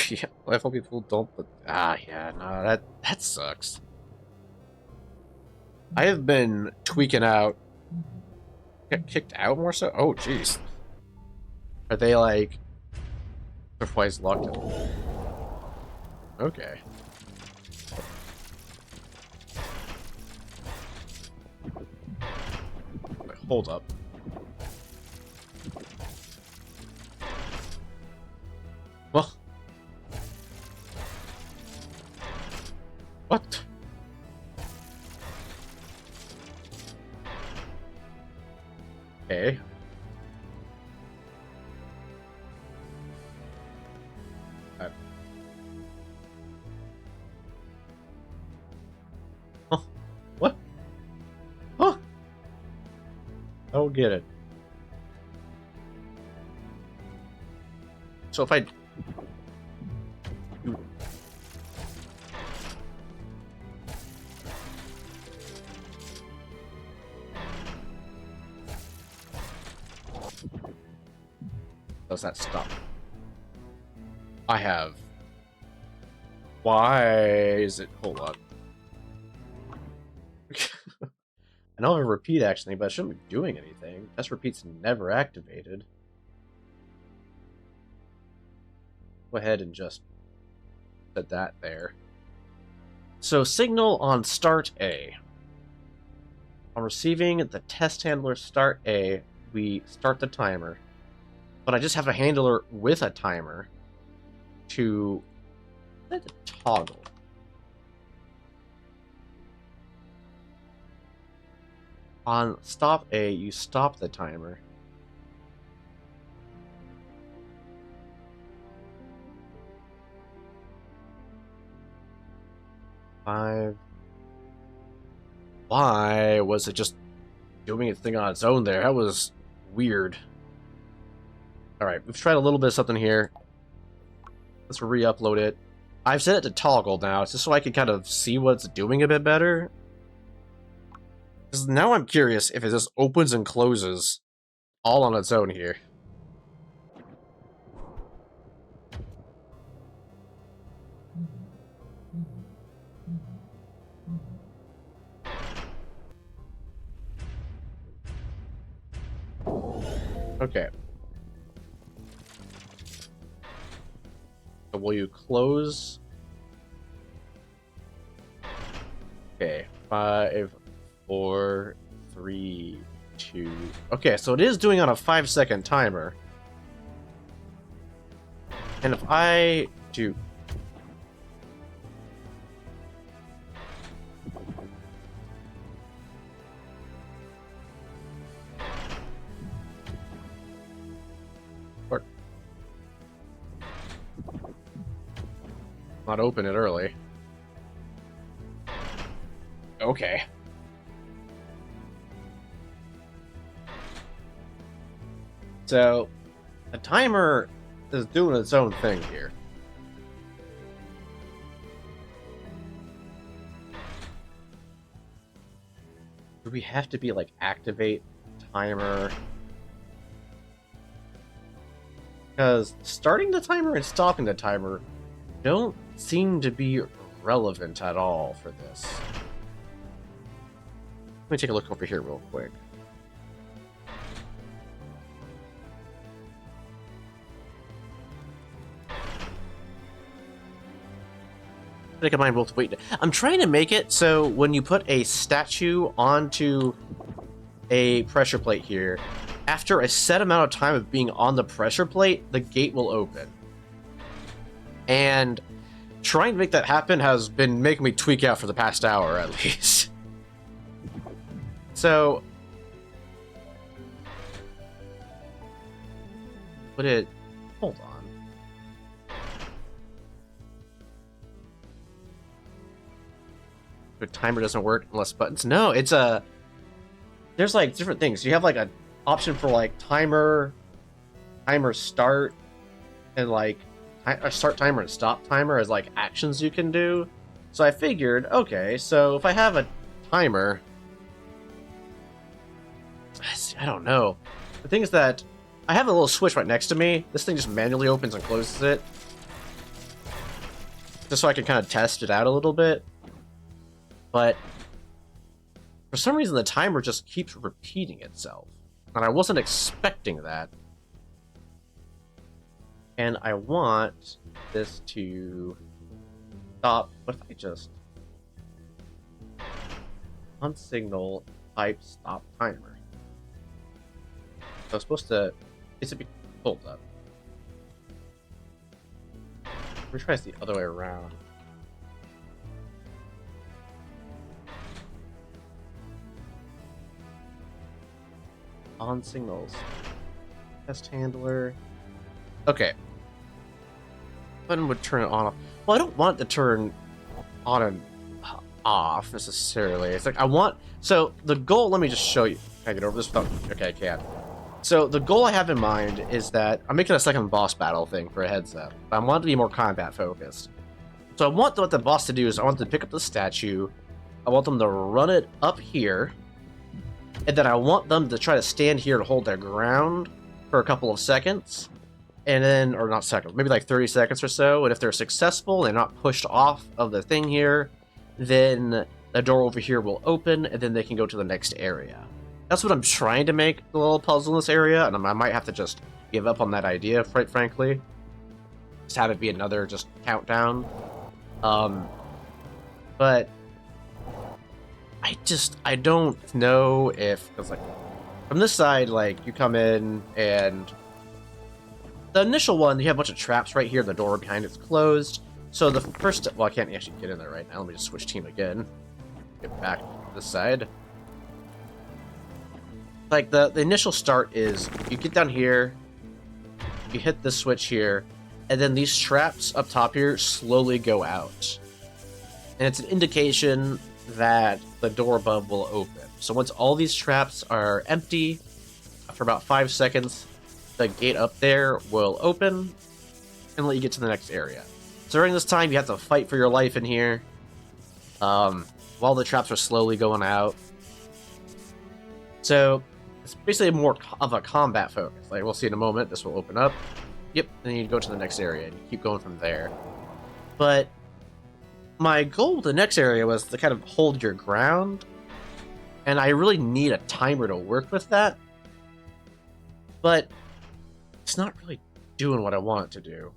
Yeah, I hope people don't, but yeah, no, that sucks. I have been tweaking out. Get kicked out more so? Oh, jeez. Are they like twice locked in? Okay. Wait, hold up. Well. What? Okay. Huh? What? Huh? I don't get it. So if I... Does that stop? I have... Why is it... Hold on. I know I have a repeat actually, but I shouldn't be doing anything. Test repeat's never activated. Go ahead and just set that there. So signal on start A. On receiving the test handler start A, we start the timer. But I just have a handler with a timer to set a toggle. On stop A, you stop the timer. 5. Why was it just doing its thing on its own there? That was weird. Alright, we've tried a little bit of something here. Let's re-upload it. I've set it to toggle now, just so I can kind of see what it's doing a bit better. Because now I'm curious if it just opens and closes all on its own here. Okay. So will you close? Okay. 5, 4, 3, 2. Okay, so it is doing on a 5-second timer. And if I do... Not open it early. Okay. So, the timer is doing its own thing here. Do we have to be like activate timer? Because starting the timer and stopping the timer don't seem to be relevant at all for this. Let me take a look over here real quick. I think I might both wait. I'm trying to make it so when you put a statue onto a pressure plate here, after a set amount of time of being on the pressure plate, the gate will open. And trying to make that happen has been making me tweak out for the past hour, at least. So... Would it... Hold on. The timer doesn't work unless buttons... No, it's a... There's, like, different things. You have, like, an option for, like, timer start, and, like... a start timer and stop timer as like actions you can do. So I figured, okay, so if I have a timer, I don't know. The thing is that I have a little switch right next to me. This thing just manually opens and closes it. Just so I can kind of test it out a little bit. But for some reason the timer just keeps repeating itself. And I wasn't expecting that. And I want this to stop. What if I just on signal type stop timer? So it's supposed to. It's to be pulled up. We're trying the other way around. On signals. Test handler. Okay. Button would turn it on. Well, I don't want it to turn on and off necessarily. It's like I want. So the goal. Let me just show you. Can I get over this without? Okay, I can. So the goal I have in mind is that I'm making a second boss battle thing for a heads up. But I want it to be more combat focused. So I want what the boss to do is I want them to pick up the statue. I want them to run it up here, and then I want them to try to stand here to hold their ground for a couple of seconds. And then, or not seconds, maybe like 30 seconds or so. And if they're successful and not pushed off of the thing here, then the door over here will open and then they can go to the next area. That's what I'm trying to make the little puzzle in this area. And I might have to just give up on that idea, quite frankly. Just have it be another just countdown. But I don't know if, because like from this side, like you come in and the initial one, you have a bunch of traps right here. The door behind it's closed. So the first... Well, I can't actually get in there right now. Let me just switch team again. Get back to this side. Like, the initial start is... You get down here. You hit this switch here. And then these traps up top here slowly go out. and it's an indication that the door above will open. So once all these traps are empty, for about 5 seconds, the gate up there will open and let you get to the next area. So during this time, you have to fight for your life in here, while the traps are slowly going out. So it's basically more of a combat focus. Like we'll see in a moment, this will open up. Yep, then you go to the next area and you keep going from there. But my goal with the next area was to kind of hold your ground, and I really need a timer to work with that. But it's not really doing what I want it to do.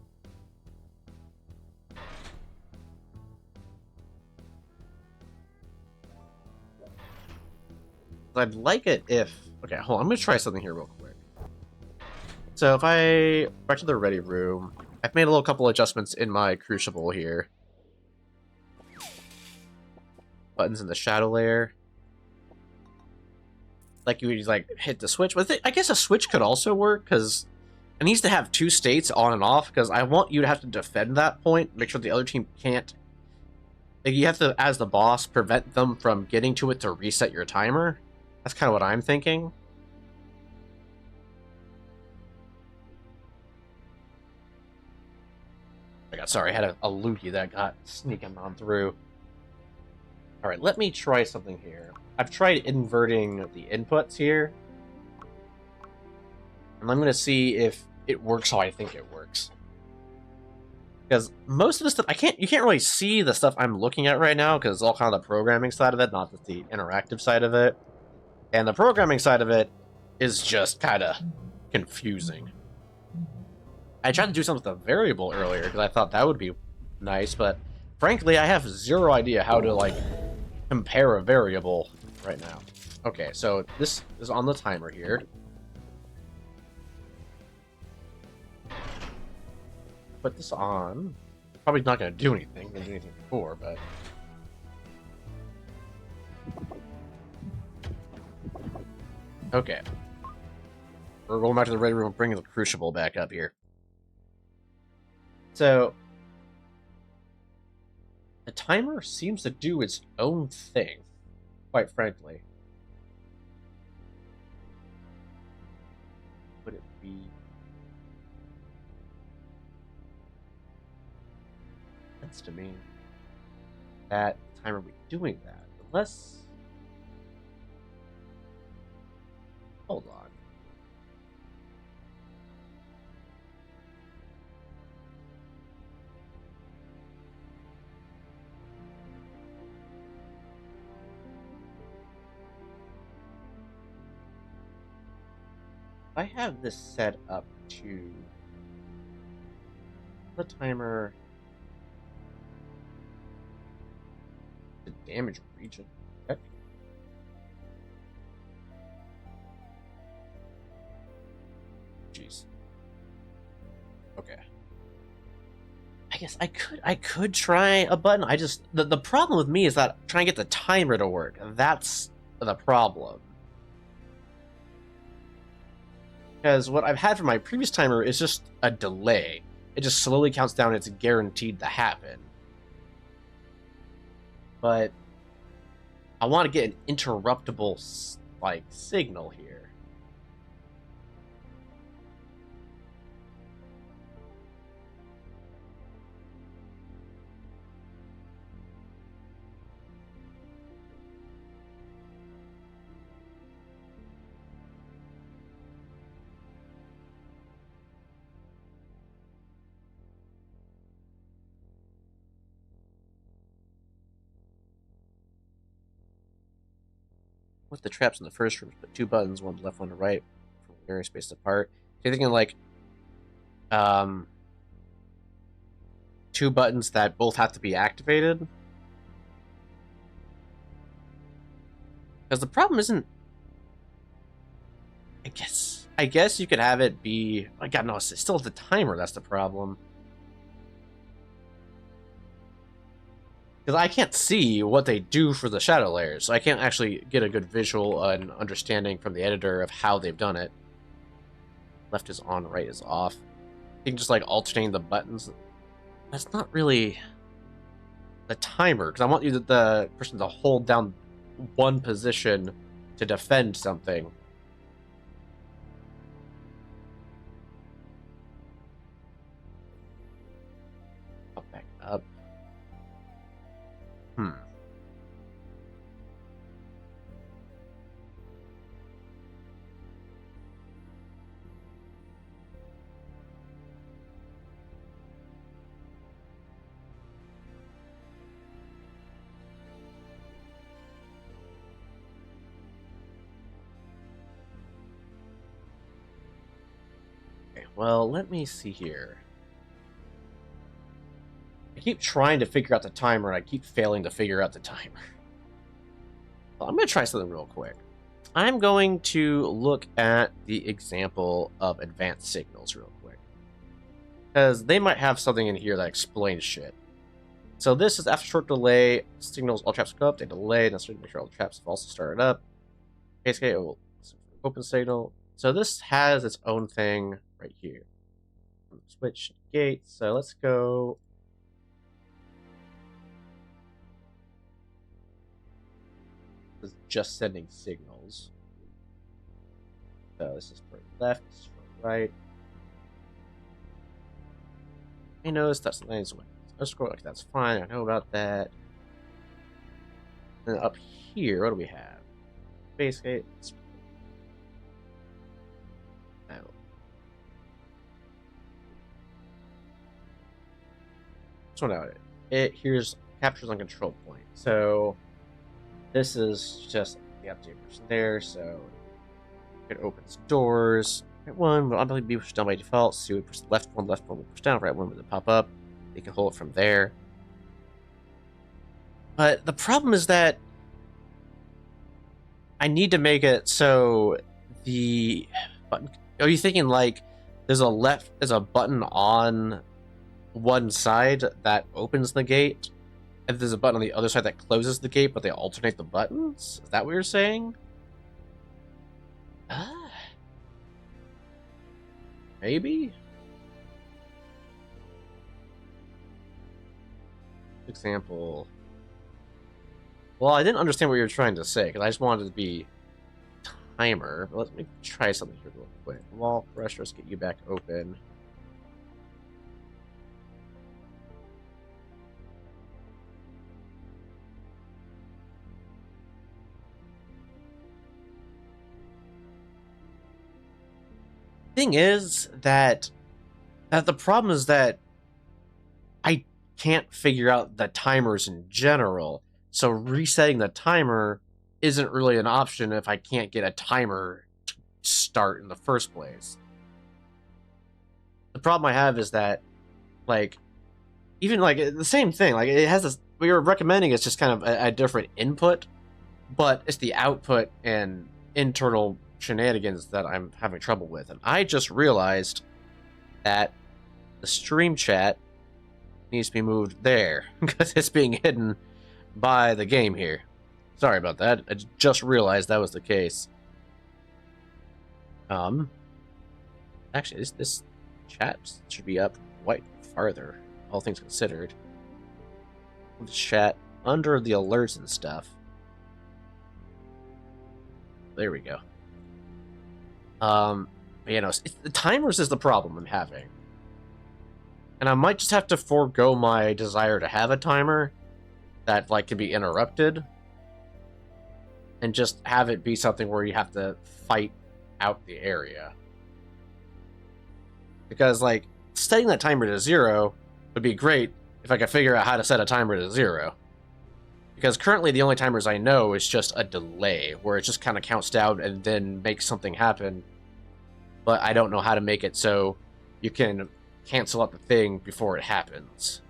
I'd like it if... Okay, hold on. I'm going to try something here real quick. So if I... Back to the ready room. I've made a little couple adjustments in my crucible here. Buttons in the shadow layer. Like you would like hit the switch. But I guess a switch could also work, because it needs to have 2 states on and off, because I want you to have to defend that point. Make sure the other team can't... Like you have to, as the boss, prevent them from getting to it to reset your timer. That's kind of what I'm thinking. Sorry, I had a loogie that got sneaking on through. Alright, let me try something here. I've tried inverting the inputs here. And I'm going to see if it works how I think it works. Because most of the stuff, you can't really see the stuff I'm looking at right now, because it's all kind of the programming side of it, not just the interactive side of it. And the programming side of it is just kind of confusing. I tried to do something with a variable earlier, because I thought that would be nice, but frankly, I have zero idea how to, like, compare a variable right now. Okay, so this is on the timer here. Put this on. Probably not going to do anything. Didn't do anything before, but... Okay. We're going back to the ready room, bringing the crucible back up here. So... the timer seems to do its own thing, quite frankly. Would it be... sense to me that the timer would be doing that, unless... Hold on. I have this set up to the timer the damage region. Okay. Jeez. Okay. I guess I could try a button. I just the problem with me is that trying to get the timer to work. That's the problem. Because what I've had for my previous timer is just a delay. It just slowly counts down, it's guaranteed to happen. But I want to get an interruptible, like, signal here. With the traps in the first room, put 2 buttons, one left, one to right, from area spaced apart. So you're thinking like, 2 buttons that both have to be activated. Because the problem isn't. I guess you could have it be. I God, no, it's still the timer. That's the problem. Because I can't see what they do for the shadow layers, so I can't actually get a good visual and understanding from the editor of how they've done it. Left is on, right is off. You can just like alternating the buttons. That's not really the timer, because I want the person to hold down one position to defend something. I'll back up. Okay, well, let me see here. I keep trying to figure out the timer, and I keep failing to figure out the timer. Well, I'm going to try something real quick. I'm going to look at the example of advanced signals real quick, because they might have something in here that explains shit. So this is after short delay, signals all traps go up, they delay, and that's to make sure all the traps have also started up. Basically, it will open signal. So this has its own thing right here. Switch gate. So let's go. This is just sending signals. So this is for left, this is for right. I notice that's the lane's way. Let's scroll. Okay, that's fine. I know about that. And up here, what do we have? Base gate. Oh. So now it here's captures on control point. So this is just the update person there. So it opens doors. Right one will automatically be pushed down by default. So you would push left one will push down. Right one will pop up. You can hold it from there. But the problem is that I need to make it so the button. Are you thinking like there's a button on one side that opens the gate, and there's a button on the other side that closes the gate, but they alternate the buttons? Is that what you're saying? Maybe? Example. Well, I didn't understand what you were trying to say, because I just wanted it to be timer. But let me try something here real quick. Wall pressure, let's get you back open. Thing is that the problem is that I can't figure out the timers in general. So resetting the timer isn't really an option if I can't get a timer to start in the first place. The problem I have is that, like, even like the same thing, like it has this. What you're recommending is just kind of a different input, but it's the output and internal shenanigans that I'm having trouble with. And I just realized that the stream chat needs to be moved there because it's being hidden by the game here. Sorry about that. I just realized that was the case. Actually, this chat should be up quite farther, all things considered. The chat under the alerts and stuff. There we go. You know, the timers is the problem I'm having. And I might just have to forego my desire to have a timer that, like, can be interrupted. And just have it be something where you have to fight out the area. Because, like, setting that timer to 0 would be great if I could figure out how to set a timer to 0. Because currently the only timers I know is just a delay, where it just kind of counts down and then makes something happen. But I don't know how to make it so you can cancel out the thing before it happens.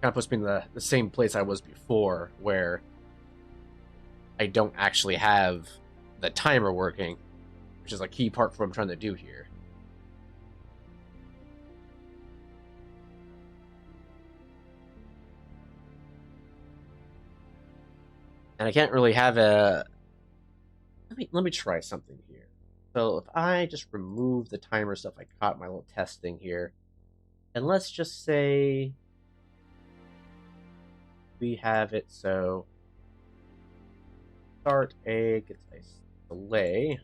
Kind of puts me in the same place I was before, where I don't actually have the timer working, which is a key part for what I'm trying to do here. And I can't really have a... Let me try something here. So if I just remove the timer stuff I caught my little test thing here, And let's just say we have it so start A gets a delay.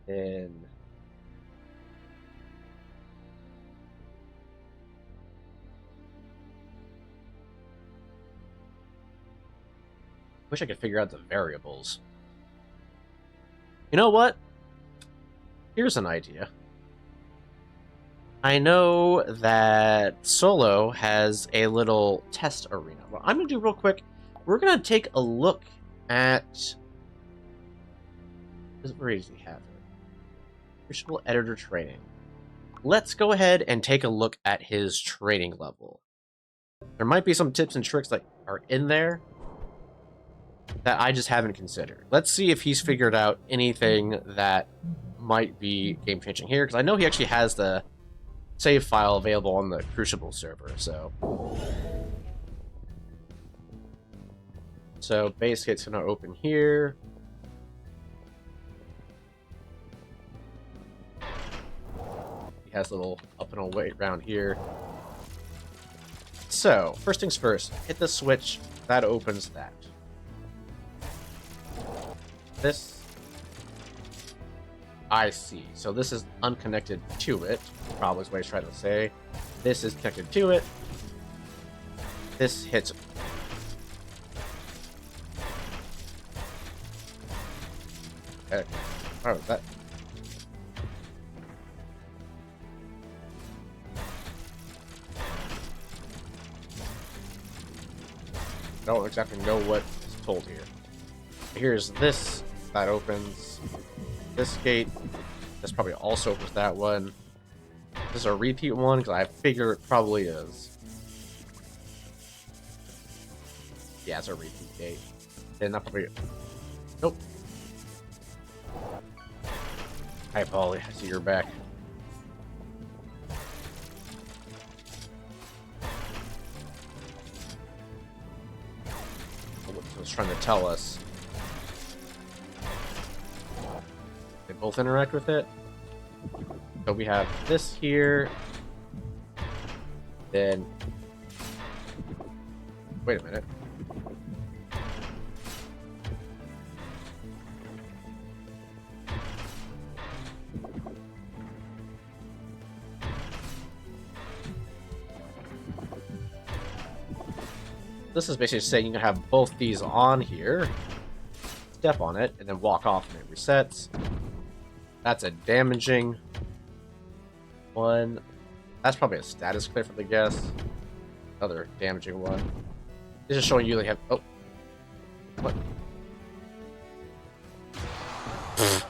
Then wish I could figure out the variables. You know what? Here's an idea. I know that Solo has a little test arena. What I'm going to do real quick, we're going to take a look at... Where does he have it? Crucible Editor Training. Let's go ahead and take a look at his training level. There might be some tips and tricks that are in there that I just haven't considered. Let's see if he's figured out anything that might be game-changing here, because I know he actually has the save file available on the Crucible server, so base kit's gonna open here. He has a little up and away around here. So, first things first, hit the switch, that opens that. This, I see. So this is unconnected to it. Probably is what he's trying to say. This is connected to it. This hits. Okay. Oh, that. I don't exactly know what is told here. Here's this. That opens this gate. This probably also opens that one. This is a repeat one, because I figure it probably is. Yeah, it's a repeat gate. And that probably... Nope. Hi, Polly. I see you're back. What was trying to tell us? They both interact with it. So we have this here. Then... Wait a minute. This is basically saying you can have both these on here, step on it, and then walk off and it resets. That's a damaging one. That's probably a status clear for the guess. Another damaging one. This is showing you they have... Oh. What?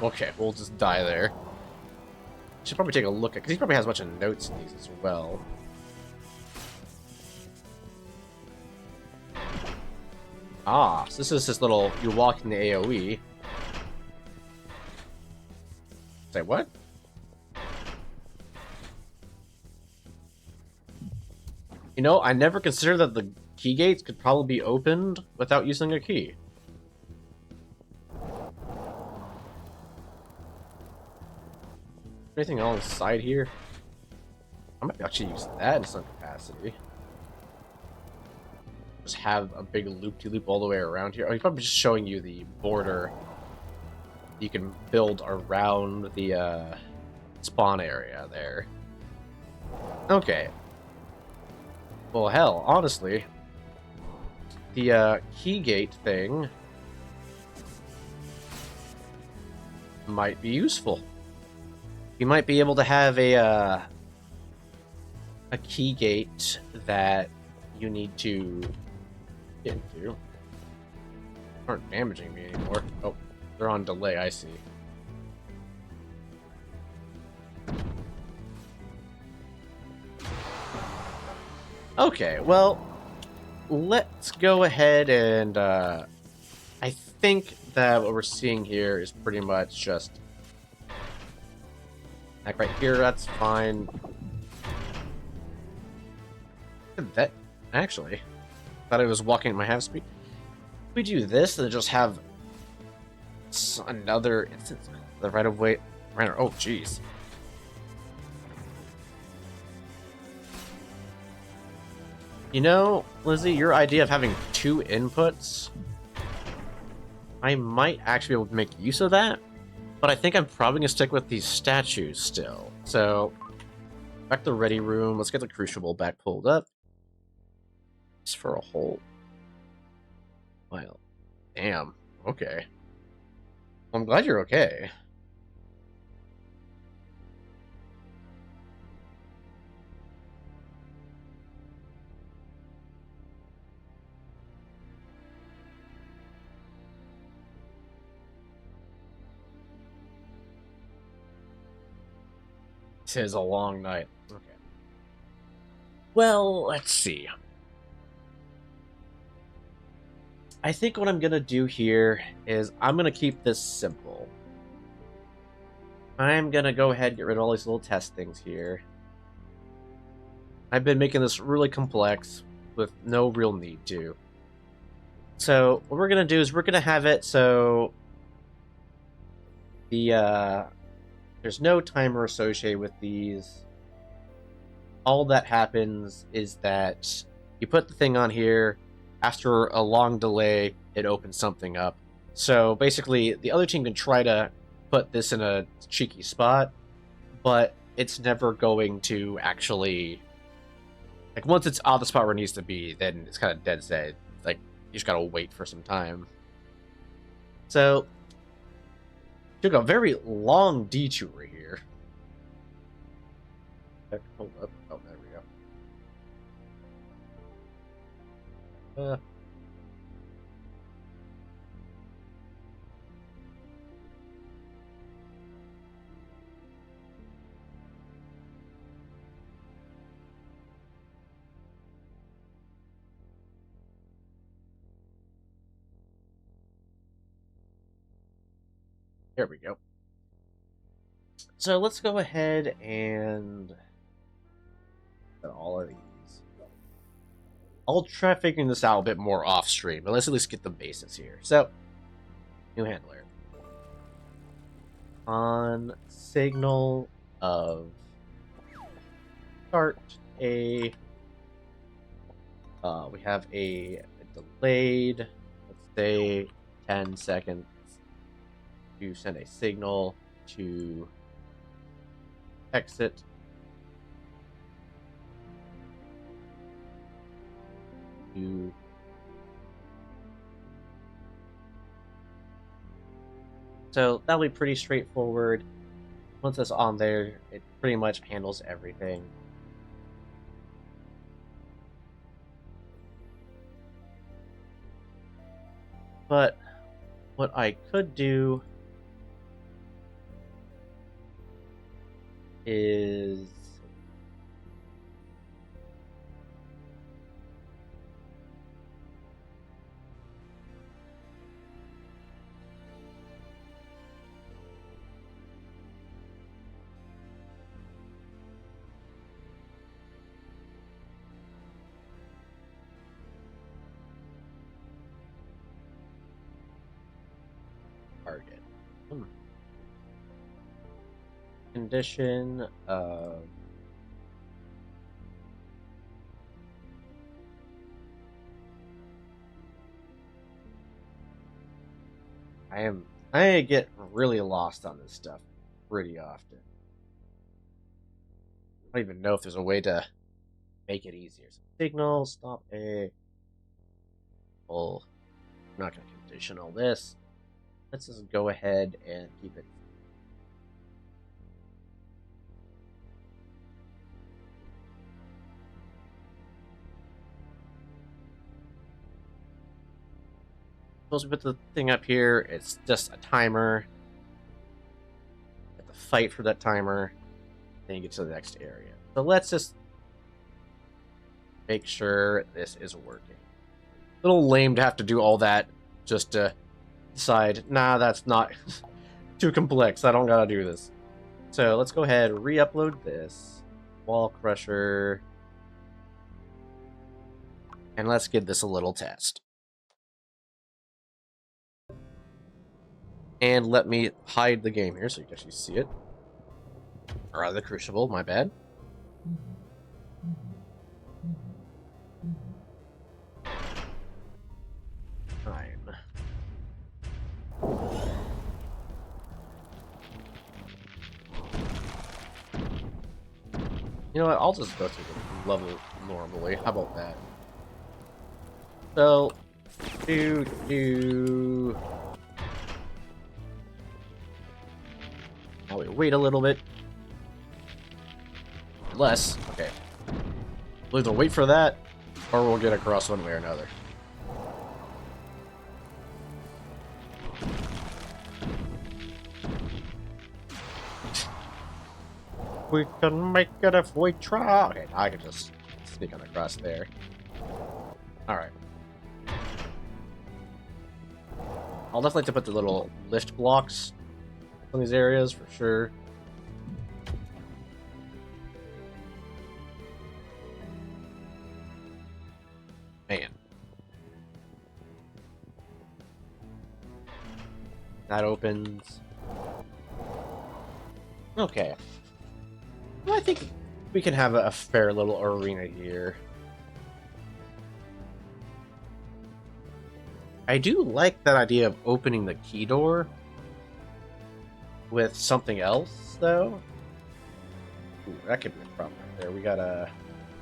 Okay, we'll just die there. Should probably take a look at... Because he probably has a bunch of notes in these as well. Ah, so this is this little... You walk in the AoE. Say what? You know, I never considered that the key gates could probably be opened without using a key. Anything on the side here? I might actually use that in some capacity. Just have a big loop-de-loop all the way around here. Oh, he's probably just showing you the border you can build around the spawn area there. Okay. Well, hell, honestly, the key gate thing might be useful. You might be able to have a key gate that you need to get into. Aren't damaging me anymore. Oh, they're on delay, I see. Okay, well, let's go ahead and I think that what we're seeing here is pretty much just like right here, that's fine. That actually thought I was walking at my half speed. We do this and just have another instance. The right of way. Oh, jeez. You know, Lizzie, your idea of having 2 inputs, I might actually be able to make use of that, but I think I'm probably going to stick with these statues still. So, back to the ready room. Let's get the crucible back pulled up. Just for a whole... Well, damn. Okay. I'm glad you're okay. This is a long night. Okay. Well, let's see. I think what I'm gonna do here is I'm gonna keep this simple. I'm gonna go ahead and get rid of all these little test things here. I've been making this really complex with no real need to. So what we're gonna do is we're gonna have it so there's no timer associated with these. All that happens is that you put the thing on here, after a long delay, it opens something up. So basically, the other team can try to put this in a cheeky spot, but it's never going to actually... Like, once it's on the spot where it needs to be, then it's kind of dead set. Like, you just gotta wait for some time. So, took a very long detour here. Hold up. Oh, there we go. There we go. So let's go ahead and put all of these. I'll try figuring this out a bit more off stream, but let's at least get the basics here. So, new handler. On signal of start a we have a delayed, let's say 10 seconds to send a signal to exit. So that'll be pretty straightforward. Once it's on there, it pretty much handles everything. But what I could do is target. Condition of I get really lost on this stuff pretty often. I don't even know if there's a way to make it easier. So signal, stop a. Well, I'm not going to condition all this. Let's just go ahead and keep it. Supposed to put the thing up here. It's just a timer. You have to fight for that timer. Then you get to the next area. So let's just make sure this is working. A little lame to have to do all that just to decide, nah, that's not too complex. I don't gotta do this. So let's go ahead and re-upload this. Wall Crusher. And let's give this a little test. And let me hide the game here so you can actually see it. Or rather, the Crucible, my bad. Fine. You know what? I'll just go through the level normally. How about that? So, now we wait a little bit. Less. Okay. We'll either wait for that, or we'll get across one way or another. We can make it if we try. Okay, I can just sneak on across there. Alright. I'll definitely have to put the little lift blocks on these areas for sure. Man. That opens. Okay. I think we can have a fair little arena here. I do like that idea of opening the key door with something else, though. Ooh, that could be a problem right there. We gotta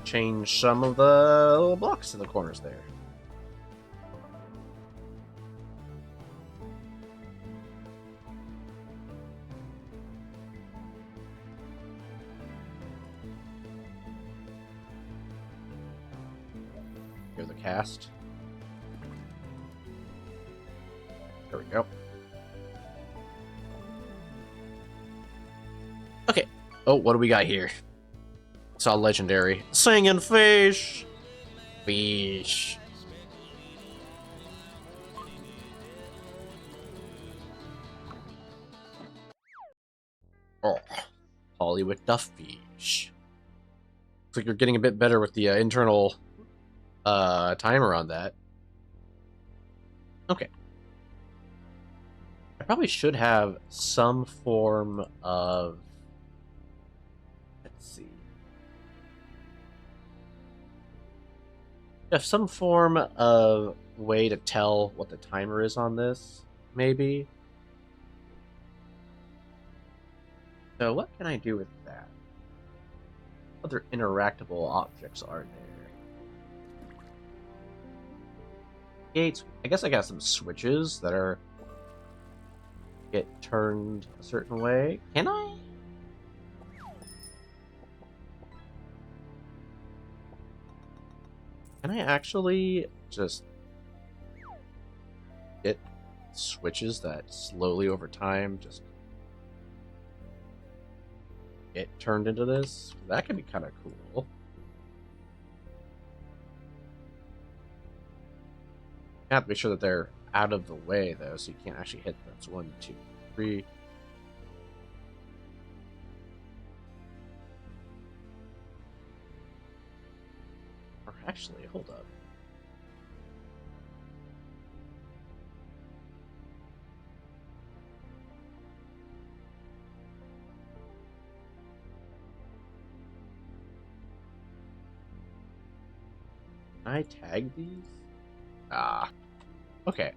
change some of the little blocks in the corners there. Here's the cast. There we go. Okay. Oh, what do we got here? It's all legendary. Singing fish! Fish. Oh. Polly with the fish. Looks like you're getting a bit better with the internal timer on that. Okay. I probably should have some form of... Let's see. Have some form of way to tell what the timer is on this, maybe. So what can I do with that? What other interactable objects are there? Gates. I guess I got some switches that are get turned a certain way. Can I? Can I actually just get switches that slowly over time just get turned into this? That could be kind of cool. You have to make sure that they're out of the way, though, so you can't actually hit them. That's 1, 2, 3. Or actually, hold up. Can I tag these? Ah. Okay.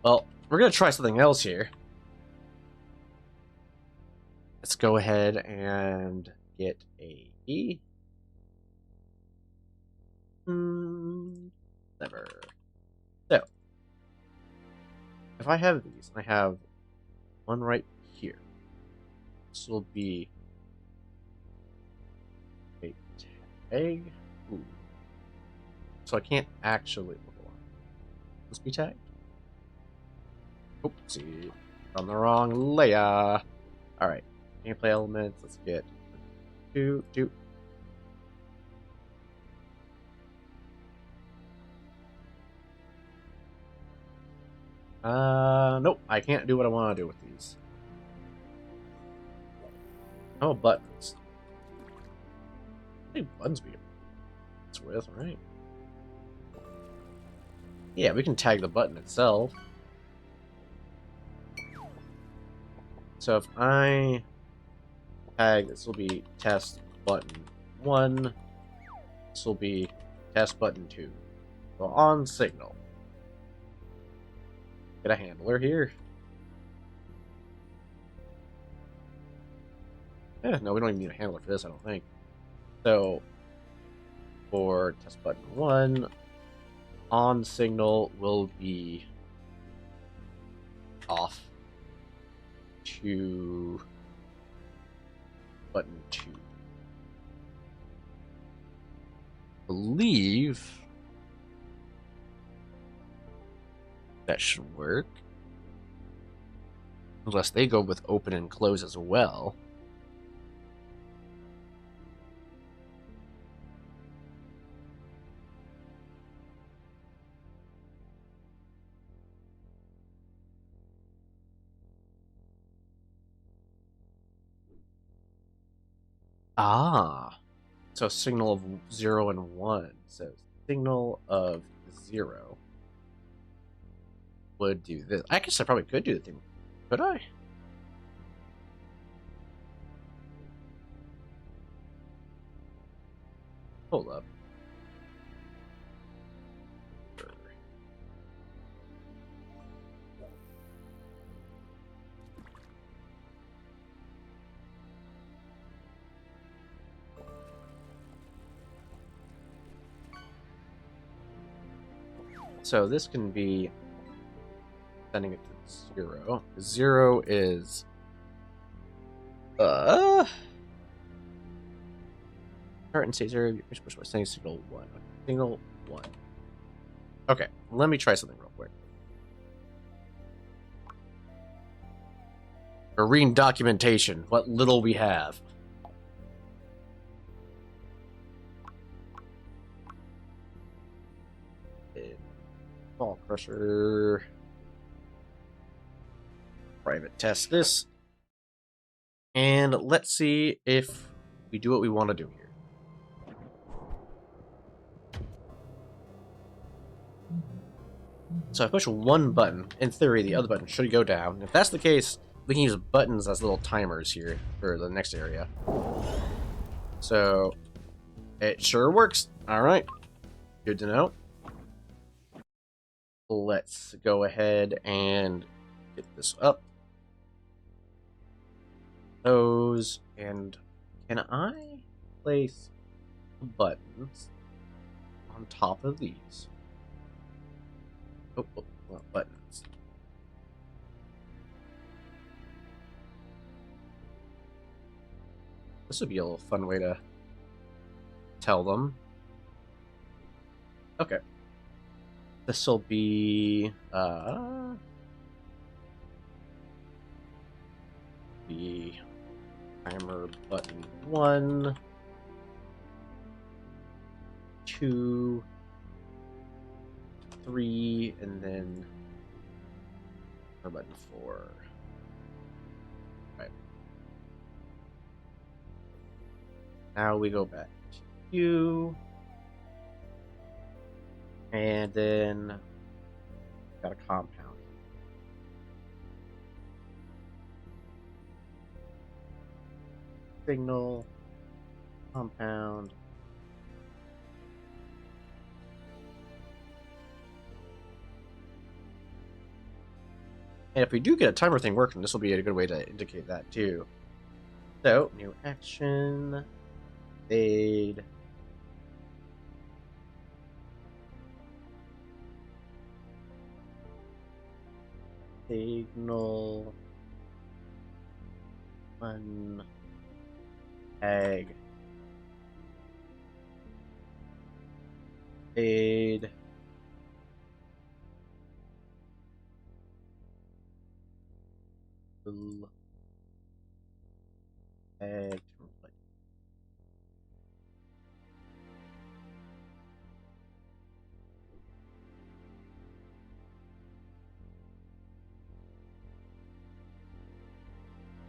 Well, we're going to try something else here. Let's go ahead and get a key. Never. So, if I have these, I have one right here. This will be a tag. Ooh. So I can't actually... Must be tagged. Oopsie. On the wrong layer. Alright. Gameplay elements. Let's get 2, 2. Nope. I can't do what I want to do with these. Oh, buttons. How many buttons we it's with, right? Yeah, we can tag the button itself. So if I tag, this will be test button 1. This will be test button 2. So on signal. Get a handler here. No, we don't even need a handler for this, I don't think. So for test button 1, on signal will be off to button 2. Believe that should work. Unless they go with open and close as well. Ah. So signal of 0 and 1. So signal of 0 would do this. I guess I probably could do the thing. Could I? Hold up. So this can be sending it to 0. 0 is start and say 0. You're supposed to send signal 1. Signal 1. Okay, let me try something real quick. Marine documentation. What little we have. Ball crusher. Private test this. And let's see if we do what we want to do here. So I push one button. In theory, the other button should go down. If that's the case, we can use buttons as little timers here for the next area. So it sure works. All right. Good to know. Let's go ahead and get this up. Those, and can I place buttons on top of these? Oh, well, buttons. This would be a little fun way to tell them. Okay. This will be the timer button 1, 2, 3, and then timer button 4. Right. Now we go back to you. And then got a compound. Signal, compound. And if we do get a timer thing working, this will be a good way to indicate that too. So, new action, fade. Signal 1 egg fade egg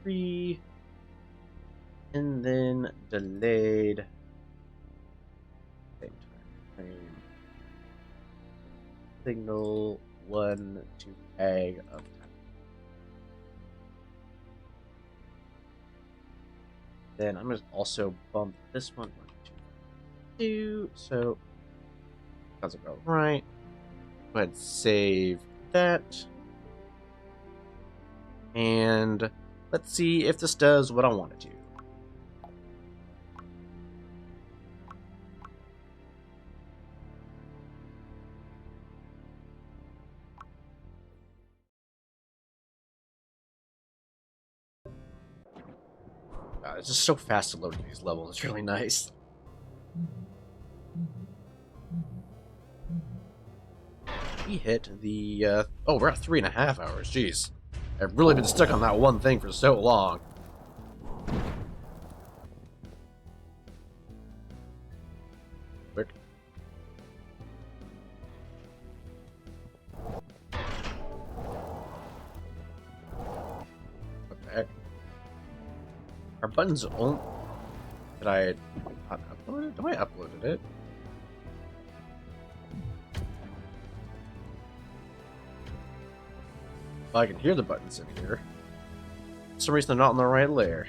3, and then delayed same time frame signal 1 to egg of time. Then I'm gonna also bump this one. 1, 2, 2. So sounds about right. Go ahead and save that. And let's see if this does what I want it to. It's just so fast to load these levels. It's really nice. We hit the, oh, we're at 3.5 hours. Jeez. I've really been stuck on that one thing for so long. Quick. What the heck? Our buttons only... Did I not upload it? No, I uploaded it. Well, I can hear the buttons in here. For some reason, they're not on the right layer.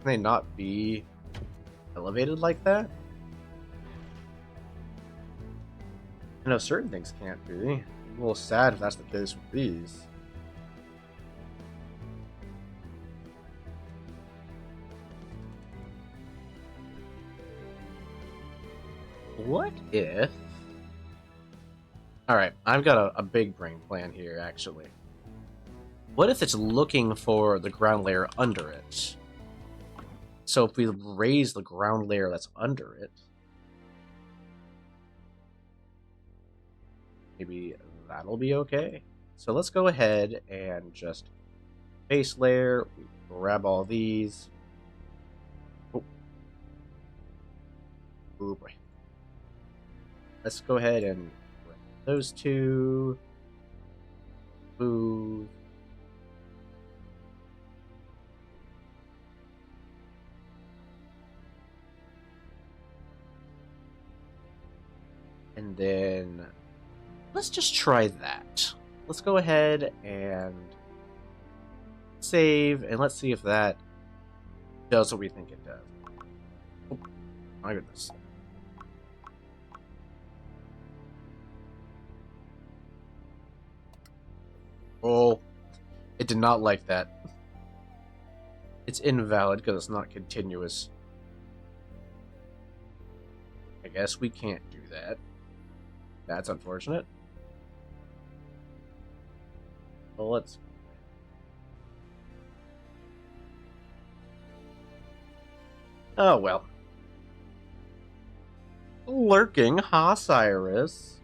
Can they not be elevated like that? I know certain things can't be. I'm a little sad if that's the case with these. What if... Alright, I've got a big brain plan here, actually. What if it's looking for the ground layer under it? So if we raise the ground layer that's under it, maybe that'll be okay. So let's go ahead and just base layer, we grab all these. Oh, oh boy. Let's go ahead and grab those two. Move. And then let's just try that. Let's go ahead and save, and let's see if that does what we think it does. Oh, my goodness. Oh, it did not like that. It's invalid because it's not continuous. I guess we can't do that. That's unfortunate. Well, let's... Oh, well. Lurking Osiris.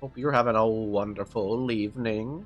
Hope you're having a wonderful evening.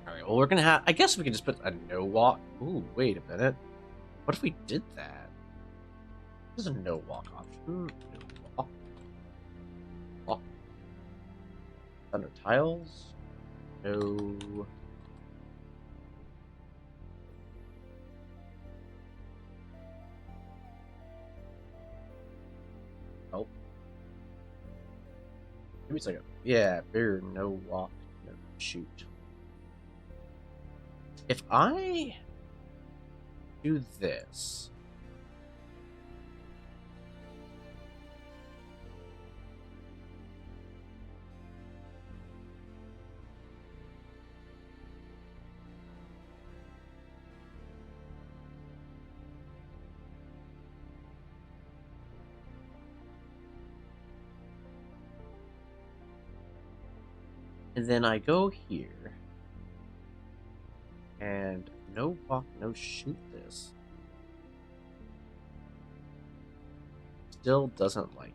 Alright, well, we're gonna have... I guess we can just put a no walk... Ooh, wait a minute. What if we did that? There's a no walk option. No walk. Walk. Under tiles? No... Help. Maybe it's like a... Yeah, bear, no walk, no shoot. If I do this... And then I go here. And no walk, no shoot this. Still doesn't like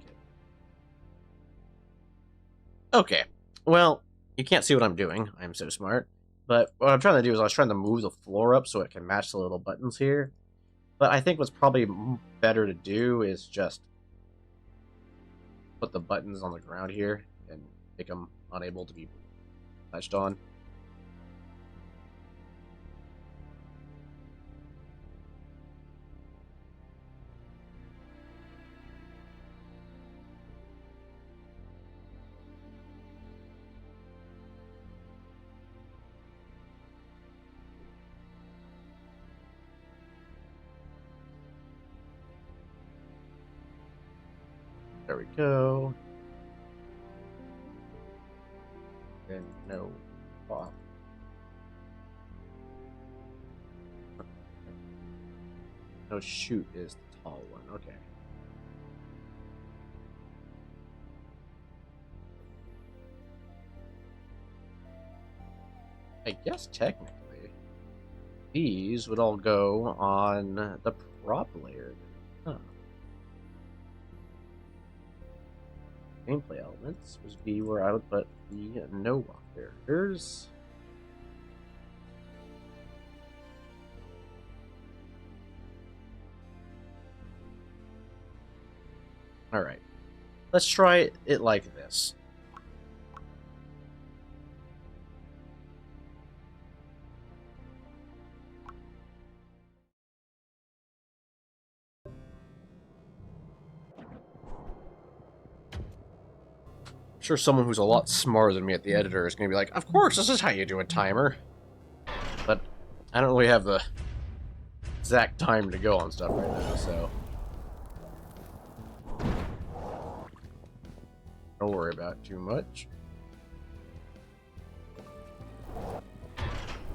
it. Okay, well, you can't see what I'm doing. I'm so smart. But what I'm trying to do is I was trying to move the floor up so it can match the little buttons here. But I think what's probably better to do is just put the buttons on the ground here and make them unable to be touched on. There we go. And no walk. No shoot is the tall one. Okay. I guess technically these would all go on the prop layer. Huh. Gameplay elements would be where I would put the no walk characters. Alright. Let's try it like this. I'm sure someone who's a lot smarter than me at the editor is going to be like, of course, this is how you do a timer. But I don't really have the exact time to go on stuff right now, so don't worry about it too much.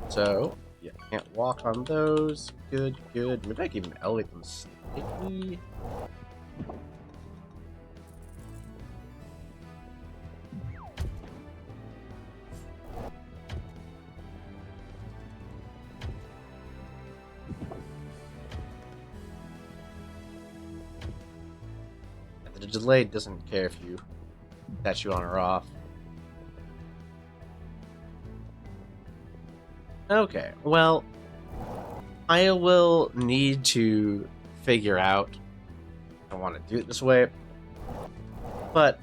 So, yeah, can't walk on those. Good, good. Maybe I can even elevate them slightly. The delay doesn't care if you catch you on or off. Okay, well, I will need to figure out if I want to do it this way, but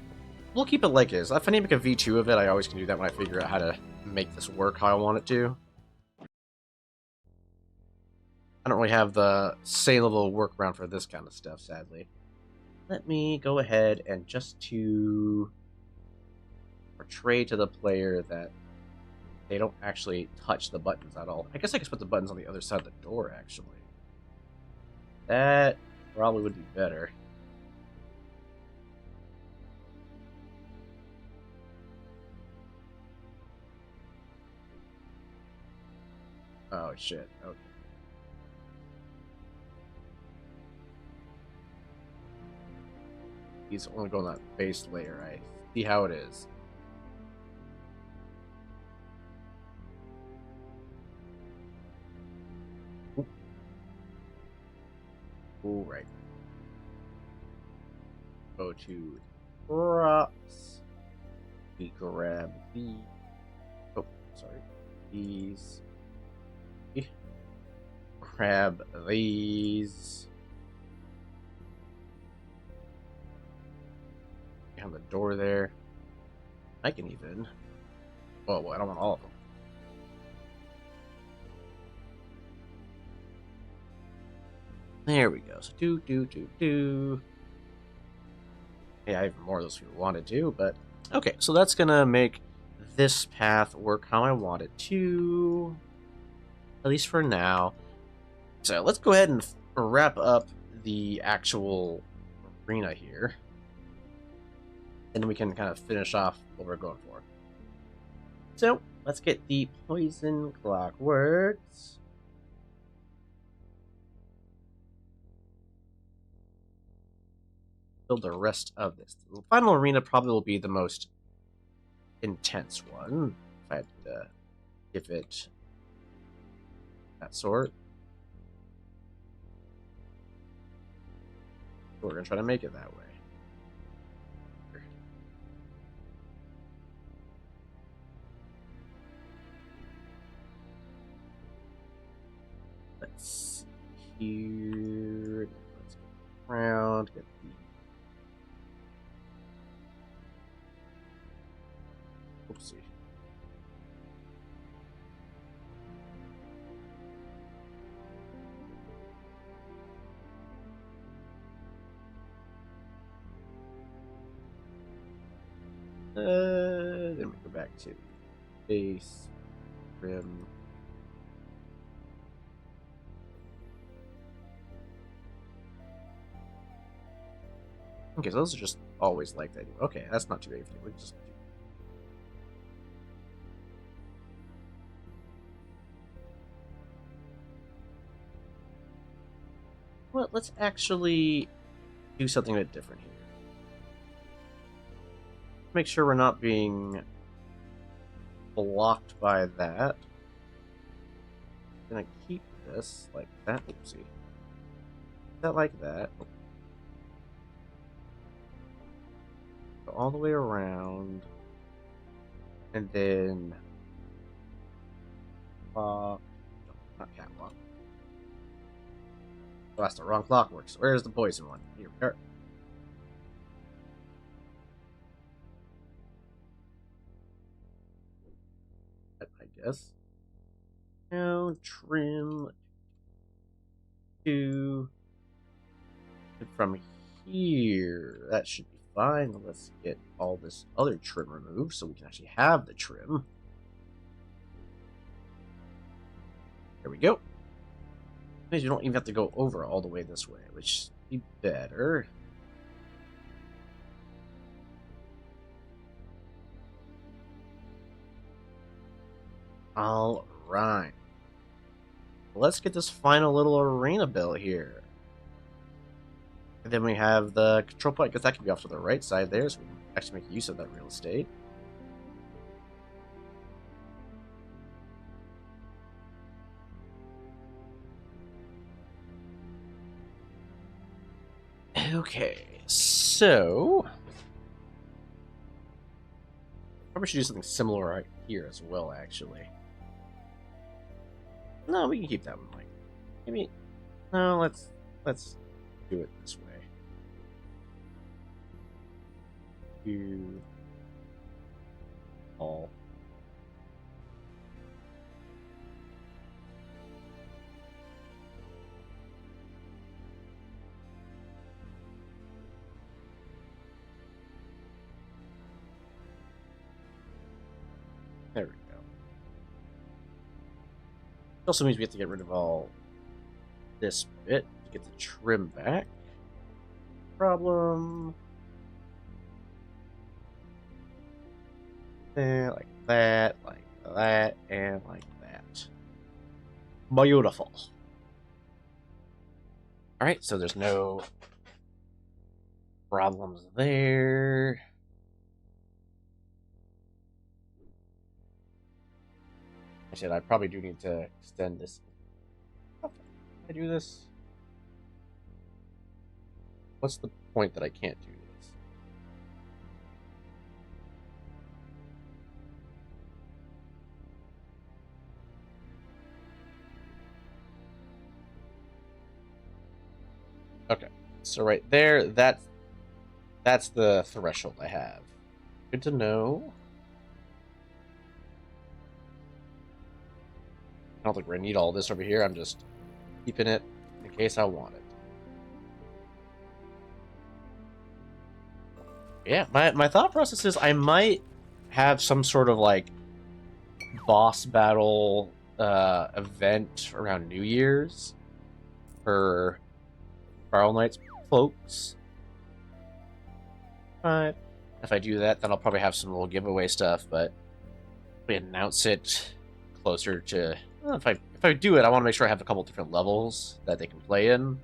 we'll keep it like it is. If I need to make a V2 of it, I always can do that when I figure out how to make this work how I want it to. I don't really have the same level of workaround for this kind of stuff, sadly. Let me go ahead and just to portray to the player that they don't actually touch the buttons at all. I guess I could put the buttons on the other side of the door, actually. That probably would be better. Oh, shit. Okay. He's only going on that base layer. I see how it is. All right. Go to props. We grab the. Oh, sorry. These. Grab these. Behind the door there. I can even. Oh, well, I don't want all of them. There we go. So do. Yeah, I have more of those if you wanted to, but okay. So that's gonna make this path work how I want it to, at least for now. So let's go ahead and wrap up the actual arena here, and then we can kind of finish off what we're going for. So let's get the poison clockworks. Build the rest of this. The final arena probably will be the most intense one. If I had to give it that sort. We're going to try to make it that way. Let's see here. Let's get around, get the... Oopsie. Then we go back to base, trim. Okay, so those are just always like that. Okay, that's not too big. We just do. Well, let's actually do something a bit different here. Make sure we're not being blocked by that. I'm gonna keep this like that. Oopsie. That like that. Go all the way around. And then no, not catwalk. Oh, that's the wrong clockwork. So where's the poison one? Here we are. I guess. Now trim to from here. That should be fine. Let's get all this other trim removed so we can actually have the trim. There we go. Means you don't even have to go over all the way this way, which would be better. All right. Let's get this final little arena built here. And then we have the control point, because that can be off to the right side there, so we can actually make use of that real estate. Okay, so probably should do something similar right here as well, actually. No, we can keep that one like maybe. No, let's do it this way. Do all. There we go. It also means we have to get rid of all this bit to get the trim back. Problem. There, like that, and like that. Beautiful. Alright, so there's no problems there. I said I probably do need to extend this. How can I do this? What's the point that I can't do this? Okay, so right there, that's the threshold I have. Good to know. I don't think we're gonna need all this over here. I'm just keeping it in case I want it. Yeah, my thought process is I might have some sort of like boss battle event around New Year's for Spiral Knights folks. But if I do that, then I'll probably have some little giveaway stuff, but we announce it closer to... Well, if I do it, I want to make sure I have a couple different levels that they can play in.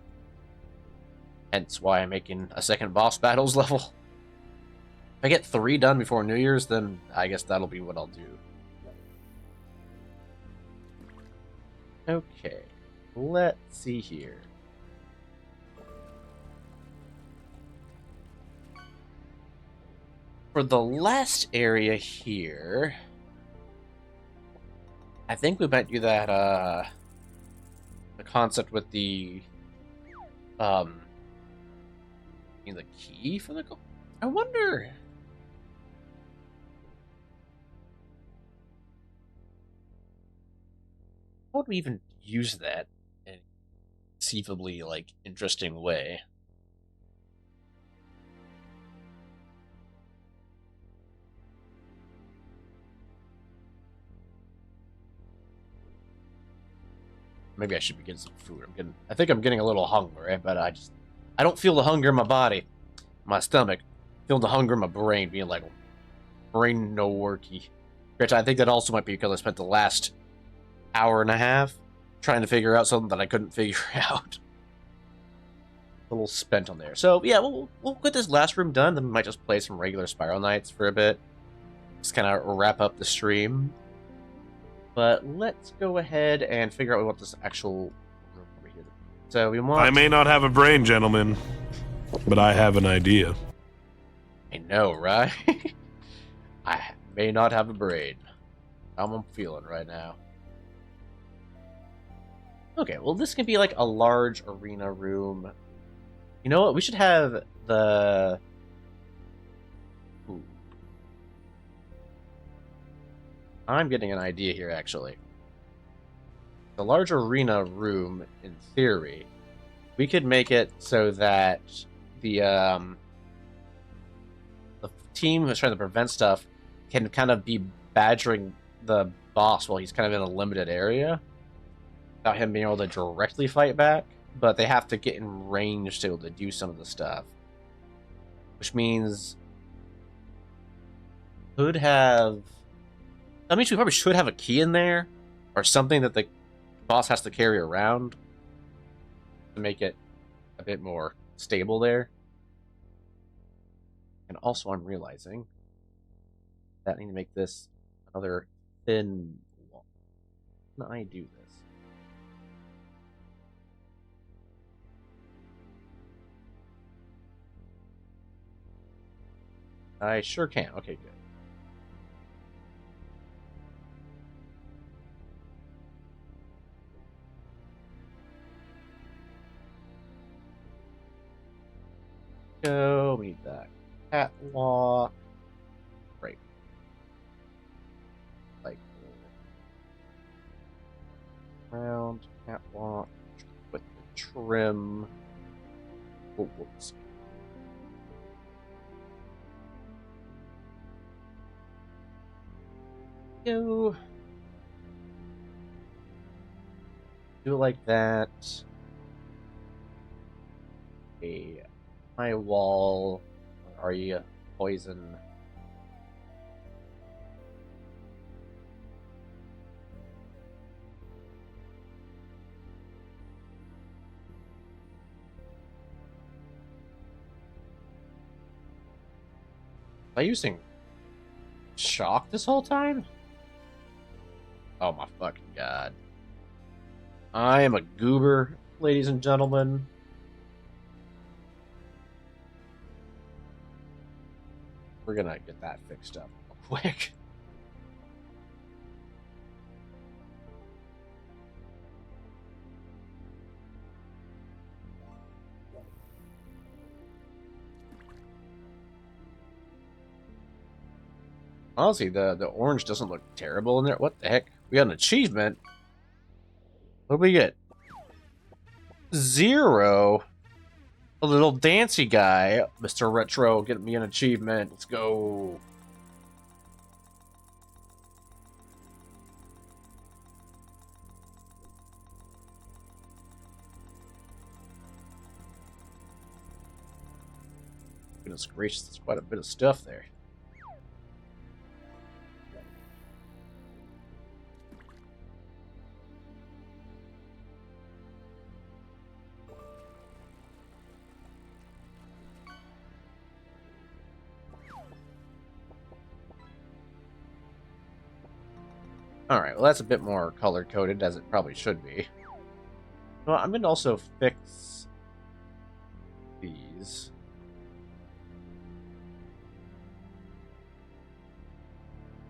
Hence why I'm making a second boss battles level. I get 3 done before New Year's, then I guess that'll be what I'll do. Okay, let's see here. For the last area here, I think we might do that, the concept with the, the key for the... I wonder... How would we even use that in a conceivably, like, interesting way? Maybe I should be getting some food. I think I'm getting a little hungry, but I don't feel the hunger in my body, my stomach. I feel the hunger in my brain, being like, brain no worky. Which I think that also might be because I spent the last hour and a half trying to figure out something that I couldn't figure out. A little spent on there. So yeah, we'll get this last room done. Then we might just play some regular Spiral Knights for a bit. Just kind of wrap up the stream. But let's go ahead and figure out what we want this actual room over here. So we want... I may not have a brain, gentlemen, but I have an idea. I know, right? I may not have a brain. How I'm feeling right now. Okay, well this can be like a large arena room. You know what? We should have the... Ooh. I'm getting an idea here, actually. The large arena room, in theory, we could make it so that the team who's trying to prevent stuff can kind of be badgering the boss while he's kind of in a limited area, without him being able to directly fight back, but they have to get in range to be able to do some of the stuff. Which means... could have... That means we probably should have a key in there, or something that the boss has to carry around to make it a bit more stable there. And also I'm realizing that I need to make this another thin wall. How can I do this? I sure can. Okay, good. Go. We need that catwalk. Right. Like round catwalk with the trim. Oh, whoops. Go. Do it like that. A high wall. Are you poison? Am I using shock this whole time? Oh my fucking god. I am a goober, ladies and gentlemen. We're gonna get that fixed up real quick. Honestly, the orange doesn't look terrible in there. What the heck? We got an achievement. What do we get? 0. A little dancy guy. Mr. Retro, get me an achievement. Let's go. Goodness gracious, there's quite a bit of stuff there. Alright, well that's a bit more color-coded, as it probably should be. Well, I'm going to also fix these.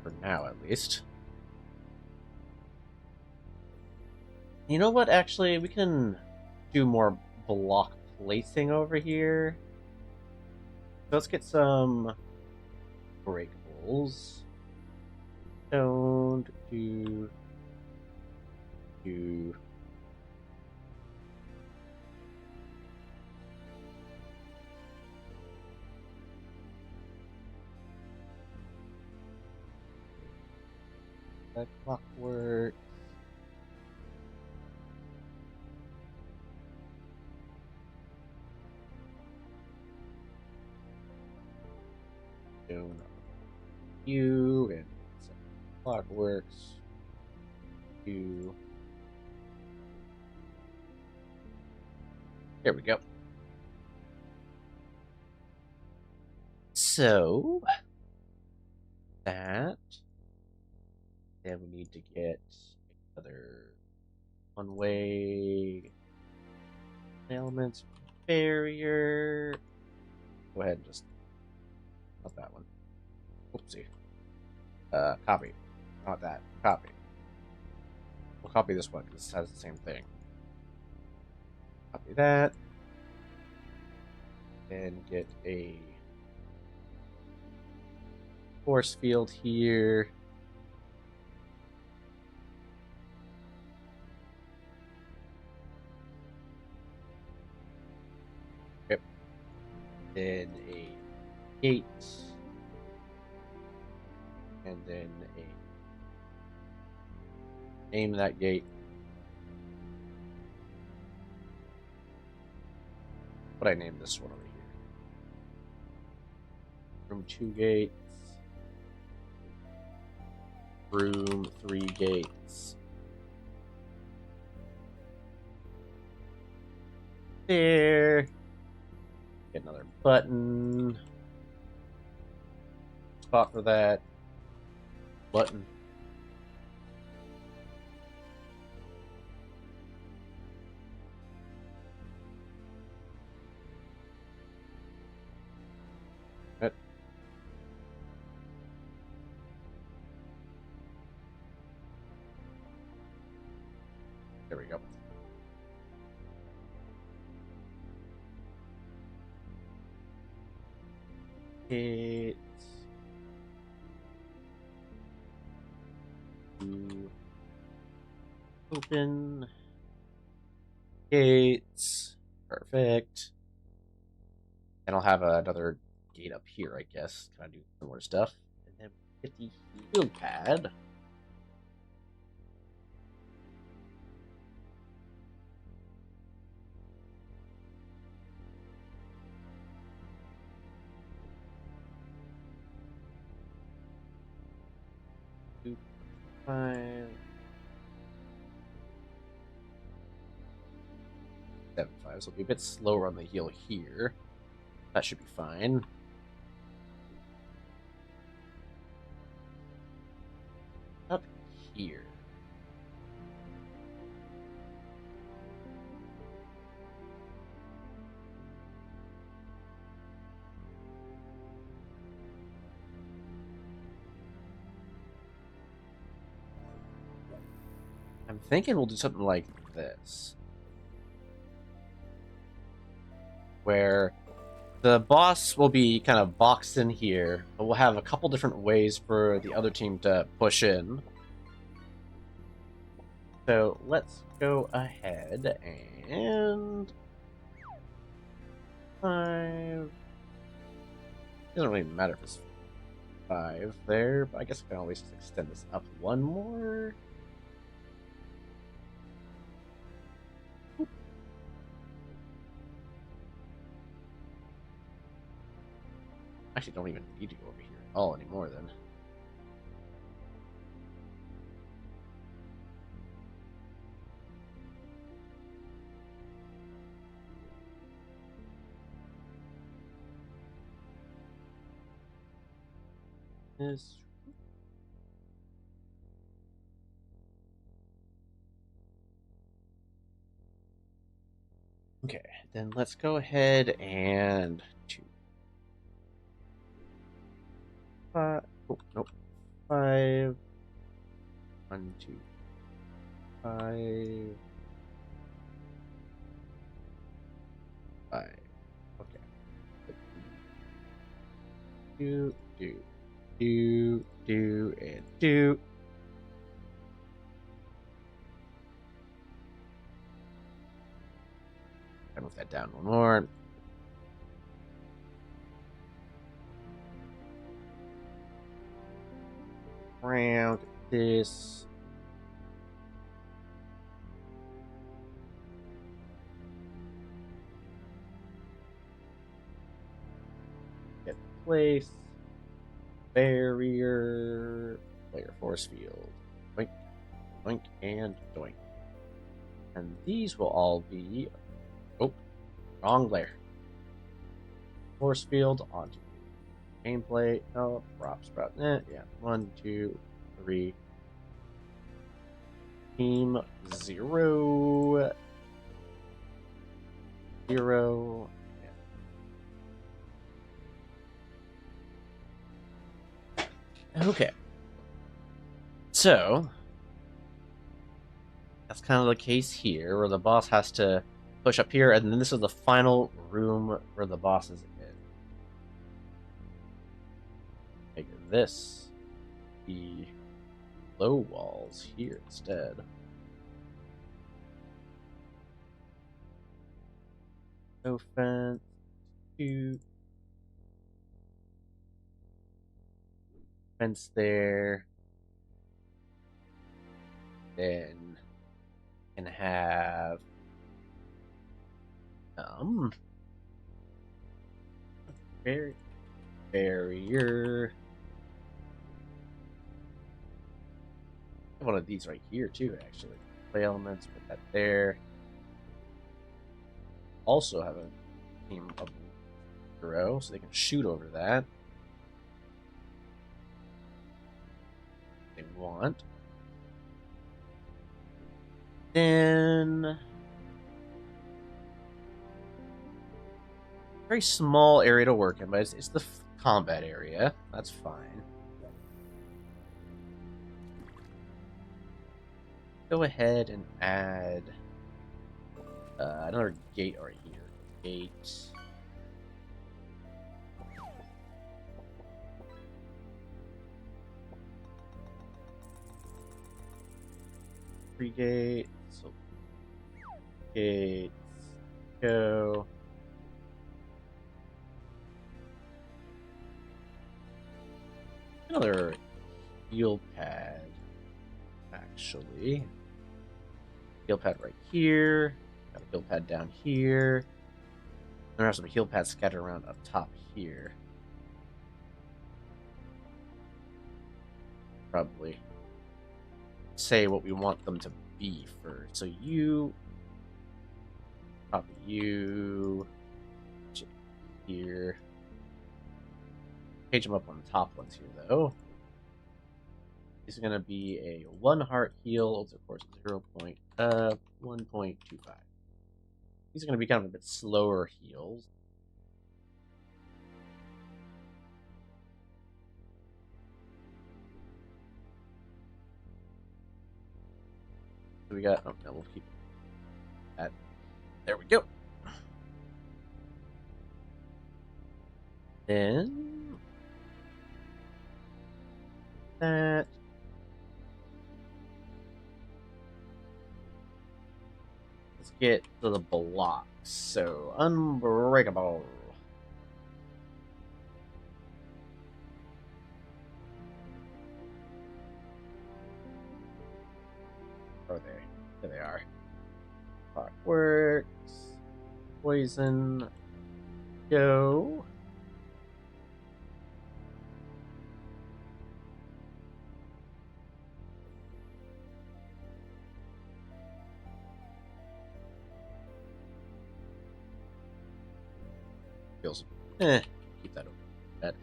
For now, at least. You know what, actually, we can do more block placing over here. So let's get some breakables. Don't do... That clockwork. Stone you and some clockworks. You. There we go. So that. Then we need to get another one-way elements barrier. Go ahead and just not that one. Oopsie. Copy. Not that. Copy. We'll copy this one because it has the same thing. Copy that. And get a force field here. Yep. Then a gate. And then name that gate. What I named this one over here. Room 2 gates. Room 3 gates. There. Get another button. Spot for that. Button. That. There we go. It's open gates. Perfect. And I'll have another gate up here, I guess. Can I do similar stuff? And then get the heal pad. Two, 5, 7, 5. So it'll be a bit slower on the heal here. That should be fine. Up here. I'm thinking we'll do something like this. Where the boss will be kind of boxed in here, but we'll have a couple different ways for the other team to push in. So let's go ahead and 5. Doesn't really matter if it's 5 there, but I guess I can always just extend this up one more. Actually, don't even need to go over here at all anymore then. This Okay, then let's go ahead and 2, 5. Oh, nope. 5. 1, 2, 5. 5. Okay. 2, 2, 2, 2, and 2. I move that down one more. Around this. Get place. Barrier. Player force field. Doink, doink, and doink. And these will all be. Oh, wrong layer. Force field onto gameplay. Oh, prop sprout. Yeah. 1, 2, 3. Team 0. 0. Yeah. Okay. So that's kind of the case here, where the boss has to push up here, and then this is the final room where the boss is in. Make this the low walls here instead. No fence. 2. Fence there. Then can have barrier. One of these right here too, actually. Play elements, put that there. Also have a team of 0, so they can shoot over that. If they want. Then very small area to work in, but it's the combat area. That's fine. Go ahead and add another gate right here. Gate. Free gate. So gates go. Another heal pad, actually. Heal pad right here. Got a heal pad down here. There are some heal pads scattered around up top here. Probably say what we want them to be first. So you, copy you here. Page them up on the top ones here, though. This is going to be a 1 heart heal, of course, 1.25. These are going to be kind of a bit slower heals. So we got, oh no, we'll keep that. There we go. Then that. Let's get to the blocks. So unbreakable. Where are they? There they are. Clockworks. Poison. Go. Feels keep that open.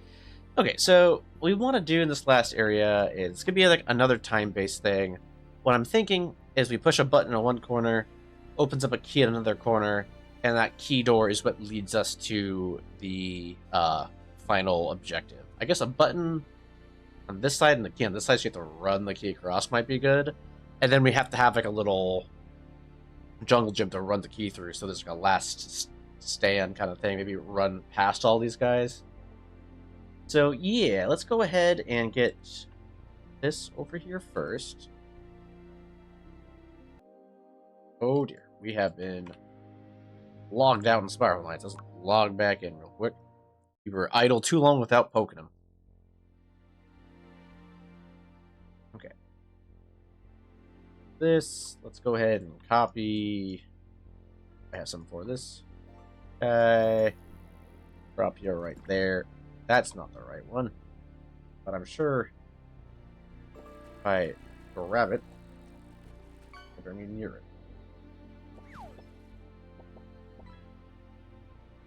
Okay, so what we want to do in this last area is it's gonna be like another time-based thing. What I'm thinking is we push a button in one corner, opens up a key in another corner, And that key door is what leads us to the final objective. I guess a button on this side, and again, this side, so you have to run the key across might be good. And then we have to have like a little jungle gym to run the key through, so there's like a last stand kind of thing. Maybe run past all these guys. So yeah, let's go ahead and get this over here first. Oh dear, we have been logged out in Spiral Knights. Let's log back in real quick. We were idle too long without poking him. Okay. This, let's go ahead and copy. I have something for this. Okay. Drop you right there. That's not the right one. But I'm sure if I grab it, I bring you near it.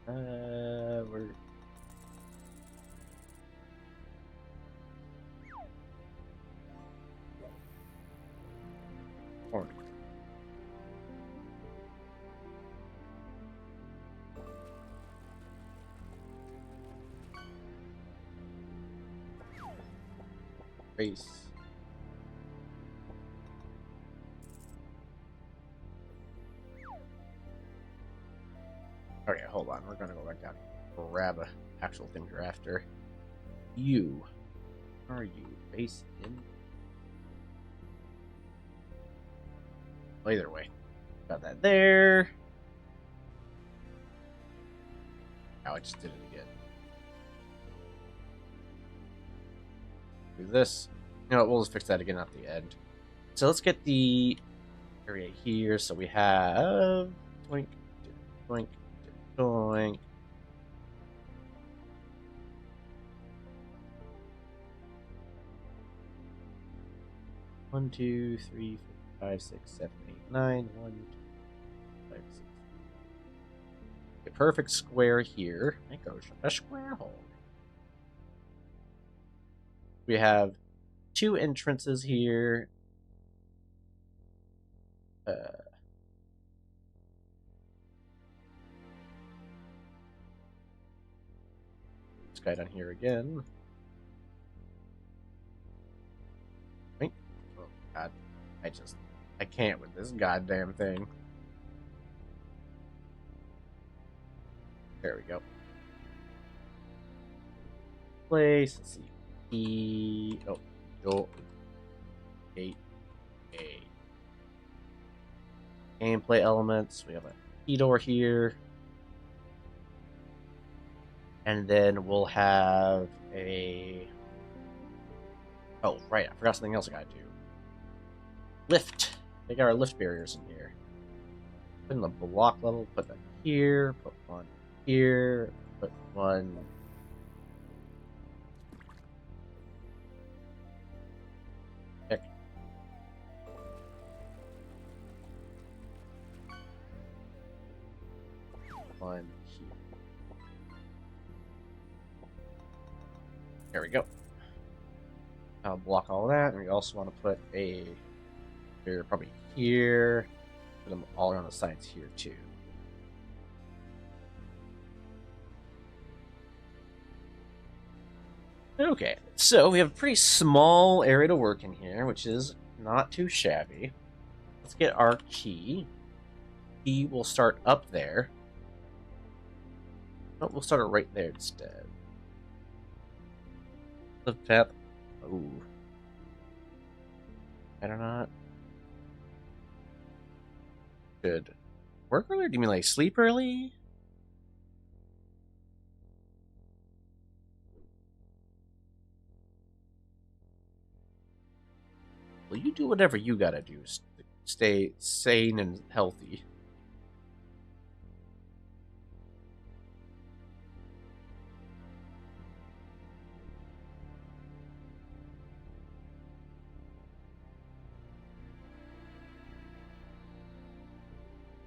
Where? Corner. Face. Okay, hold on. We're gonna go back down. Grab a actual thing you're after. You. Are you face in? Well, either way. Got that there. Now I just did it again. Do this. You know what, we'll just fix that again at the end. So let's get the area here. So we have doink, doink, doink. One, two, three, four, 5, 6, 7, 8, 9. 1, 2, 5, 6. A perfect square here. It goes a square hole. We have 2 entrances here. This guy down here again. Wait. Oh god. I can't with this goddamn thing. There we go. Place. Let's see. E. Oh. Door. Gate. A. Gameplay elements. We have a key door here. And then we'll have a... Oh, right. I forgot something else I gotta do. Lift. They got our lift barriers in here. Put in the block level. Put that here. Put one here. Put one... Heck. One here. There we go. I'll block all that, and we also want to put a barrier probably here. Put them all around the sides here too. Okay, so we have a pretty small area to work in here, which is not too shabby. Let's get our key. Key will start up there. Oh, we'll start it right there instead. The path. Ooh. Better not. Good. Work early? Do you mean like sleep early? Well, you do whatever you gotta do. Stay sane and healthy.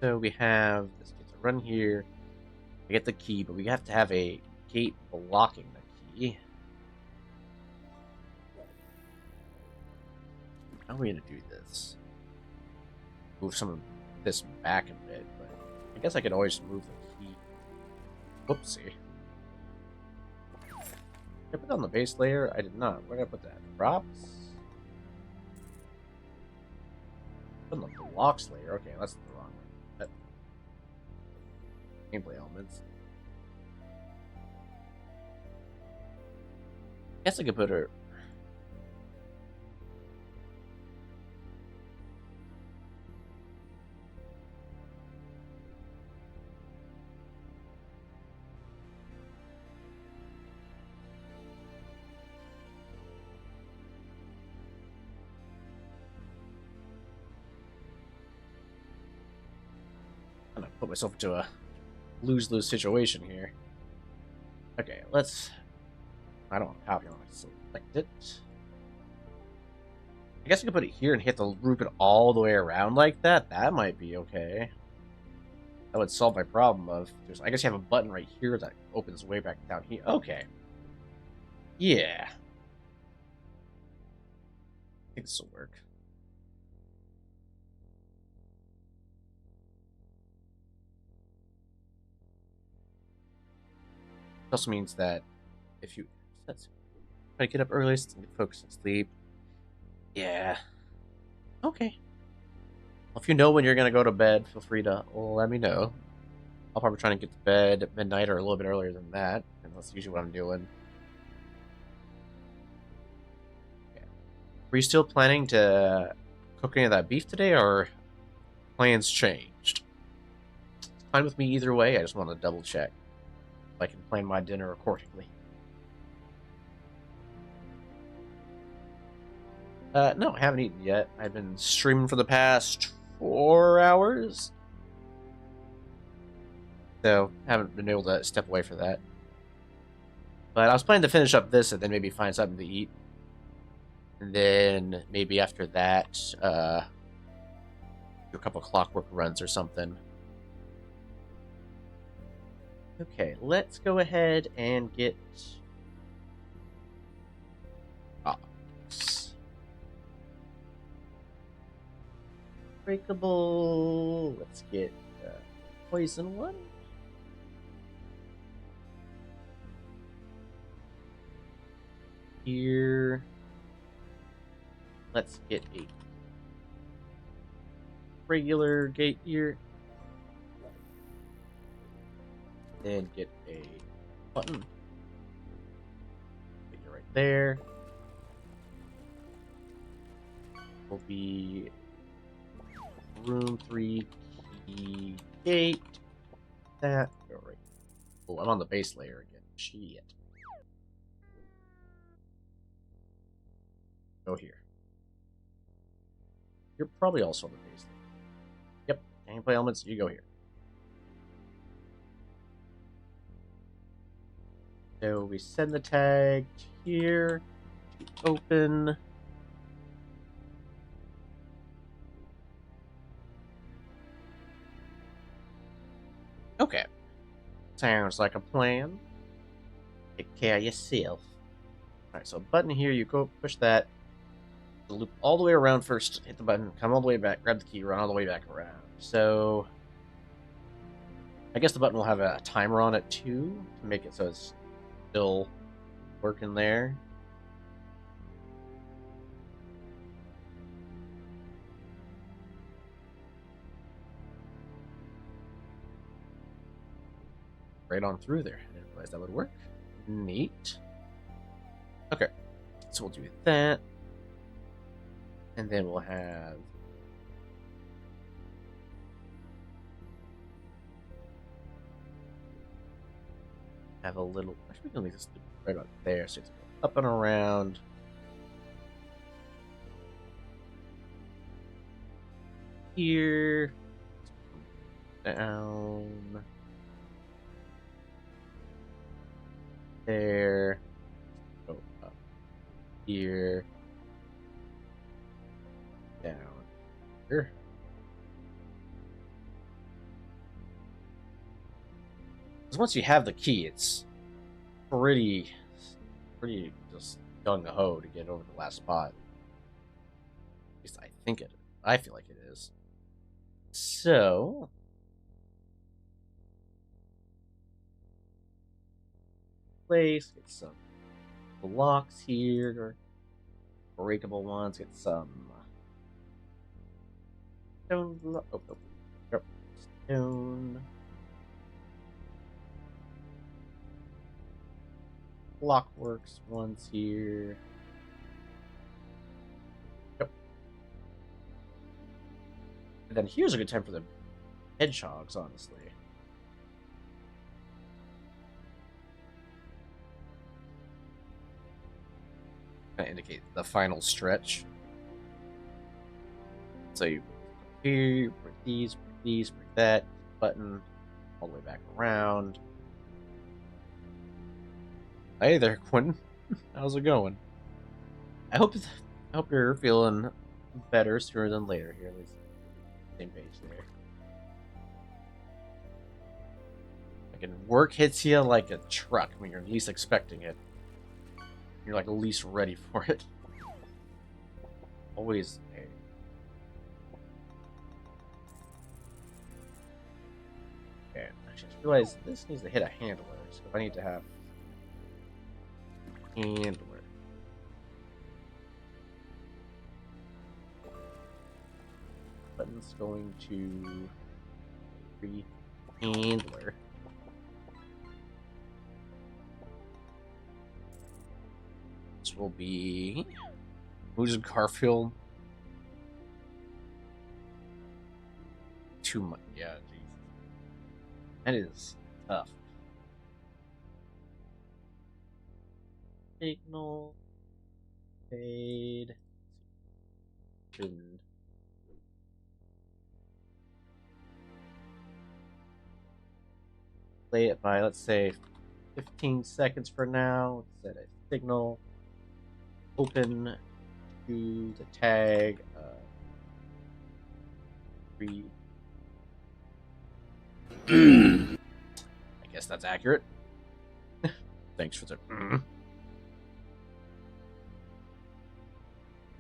So we have this gets a run here. We get the key, but we have to have a gate blocking the key. How are we gonna do this? Move some of this back a bit, but I guess I could always move the key. Whoopsie. Did I put that on the base layer? I did not. Where did I put that? Props? Put on the blocks layer. Okay, that's the wrong one. Gameplay elements. Guess I could put her. I'm gonna put myself into a lose-lose situation here. Okay, let's. I don't want to copy. I want to select it. I guess I could put it here and hit the loop it all the way around like that. That might be okay. That would solve my problem of. I guess you have a button right here that opens way back down here. Okay. Yeah. I think this will work. It also means that if you try to get up early, focus and sleep. Yeah. Okay. Well, if you know when you're gonna go to bed, feel free to let me know. I'll probably try to get to bed at midnight or a little bit earlier than that, and that's usually what I'm doing. Okay. Were you still planning to cook any of that beef today, or plans changed? It's fine with me either way. I just want to double check if I can plan my dinner accordingly. No, I haven't eaten yet. I've been streaming for the past 4 hours. So, haven't been able to step away for that. But I was planning to finish up this and then maybe find something to eat. And then maybe after that, do a couple clockwork runs or something. Okay, let's go ahead and get... Breakable. Let's get poison one. Here. Let's get a regular gate here. Then get a button. Figure right there. Will be room 3 key gate. That go right. Oh, I'm on the base layer again. Shit. Go here. You're probably also on the base layer. Yep. Gameplay elements, you go here. So we send the tag here to open. Okay. Sounds like a plan. Take care of yourself. Alright, so button here, you go push that. Loop all the way around first, hit the button, come all the way back, grab the key, run all the way back around. So I guess the button will have a timer on it too, to make it so it's still working there. Right on through there. I didn't realize that would work. Neat. Okay, so we'll do that. And then we'll have a little. Actually, we can leave this right about there, so it's up and around. Here, down there, go up here, down here. Because once you have the key, it's pretty just gung-ho to get over the last spot. At least I think it. I feel like it is. So place. Get some blocks here, breakable ones. Get some stone. Yep, stone. Blockworks ones here. Yep. And then here's a good time for the hedgehogs, honestly. Kind of indicate the final stretch. So you here, bring these, bring that, button, all the way back around. Hey there, Quentin. How's it going? I hope you're feeling better sooner than later here. At least same page there. Like, work hits you like a truck when you're least expecting it. You're like least ready for it. Always. Okay, actually, I just realized this needs to hit a handler. So if I need to have handler. Button's going to be handler. This will be who's Garfield? Too much. Yeah, Jesus. That is tough. Signal. Fade. Shouldn't. Play it by, let's say, 15 seconds for now. Set a signal. Open to the tag. Read. I guess that's accurate. Thanks for the. I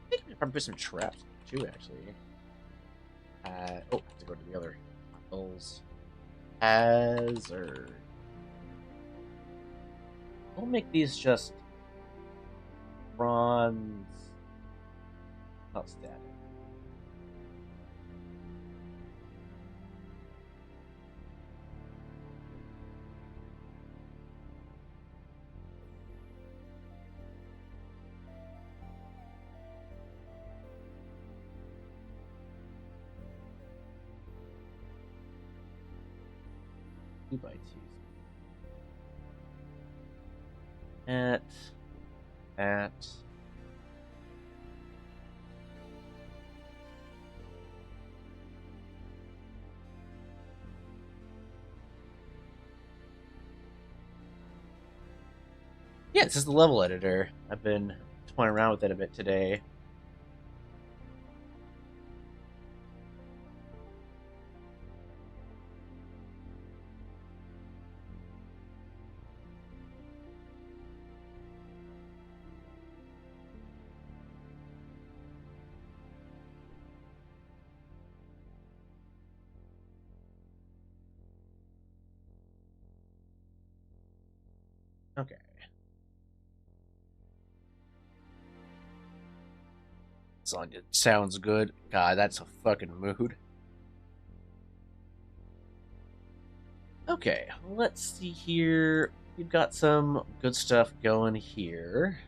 think I probably put some traps too, actually. Oh, I have to go to the other levels. Hazard. We'll make these just bronze. Not static. By two. At. Yeah, this is the level editor. I've been toying around with it a bit today. Okay. As long as it sounds good. God, that's a fucking mood. Okay, let's see here. We've got some good stuff going here.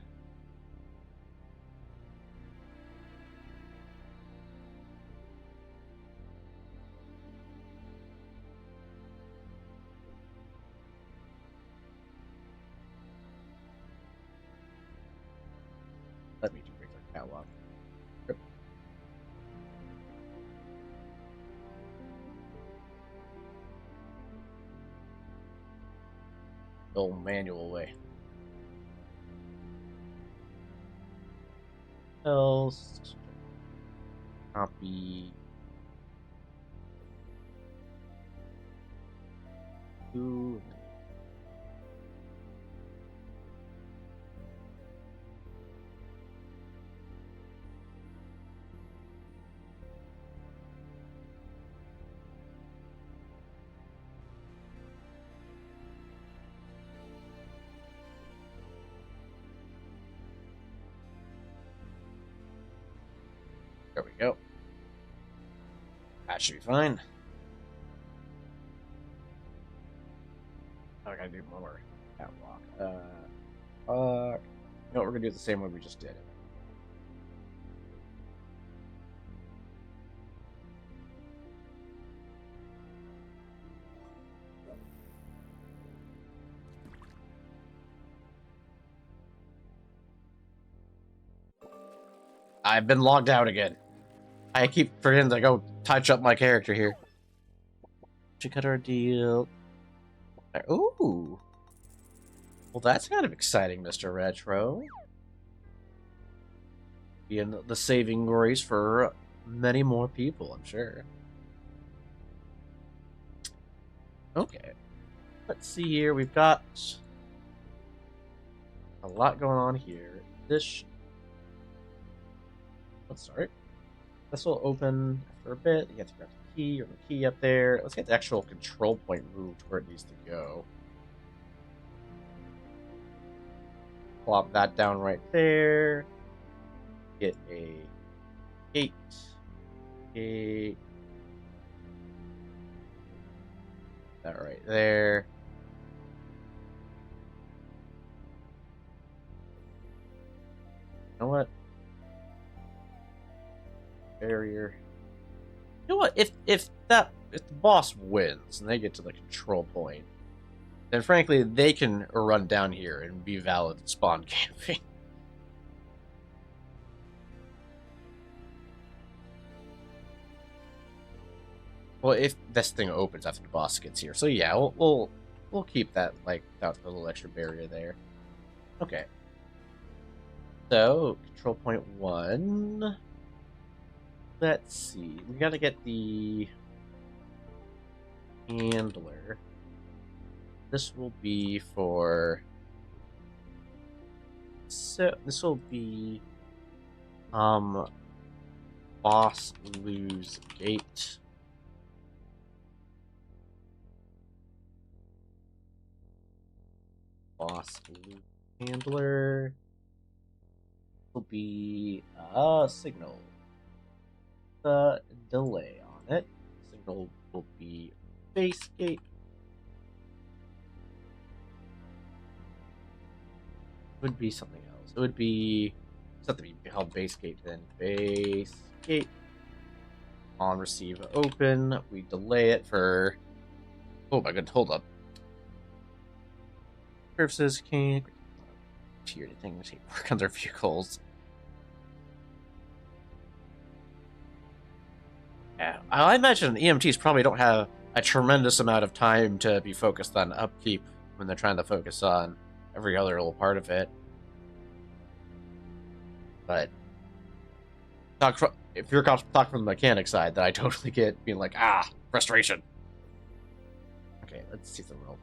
Let me do regular catalog. Yep. The old manual way. Else. Copy. Ooh. That should be fine. I gotta do more catwalk. No, we're gonna do it the same way we just did it. I've been logged out again. I keep forgetting to go touch up my character here. Check out our deal. Ooh. Well, that's kind of exciting, Mr. Retro. Being the saving grace for many more people, I'm sure. Okay. Let's see here. We've got a lot going on here. This... Let's start. This will open for a bit. You have to grab the key or the key up there. Let's get the actual control point moved where it needs to go. Plop that down right there. Get a gate. Gate. That right there. You know what? Barrier. You know what? If the boss wins and they get to the control point, then frankly they can run down here and be valid spawn camping. Well, if this thing opens after the boss gets here, so yeah, we'll keep that like that little extra barrier there. Okay. So control point 1. Let's see. We gotta get the handler. This will be for. So this will be boss lose gate. Boss lose handler will be a signal. The delay on it. Signal will be base gate. It would be something else. It would be something to be called base gate then. Base gate. On receive open. We delay it for. Oh my god, hold up. Services can't tier things work on their vehicles. Yeah, I imagine EMTs probably don't have a tremendous amount of time to be focused on upkeep when they're trying to focus on every other little part of it. But if you're talking from the mechanic side, then I totally get being like, frustration. Okay, let's see the roll.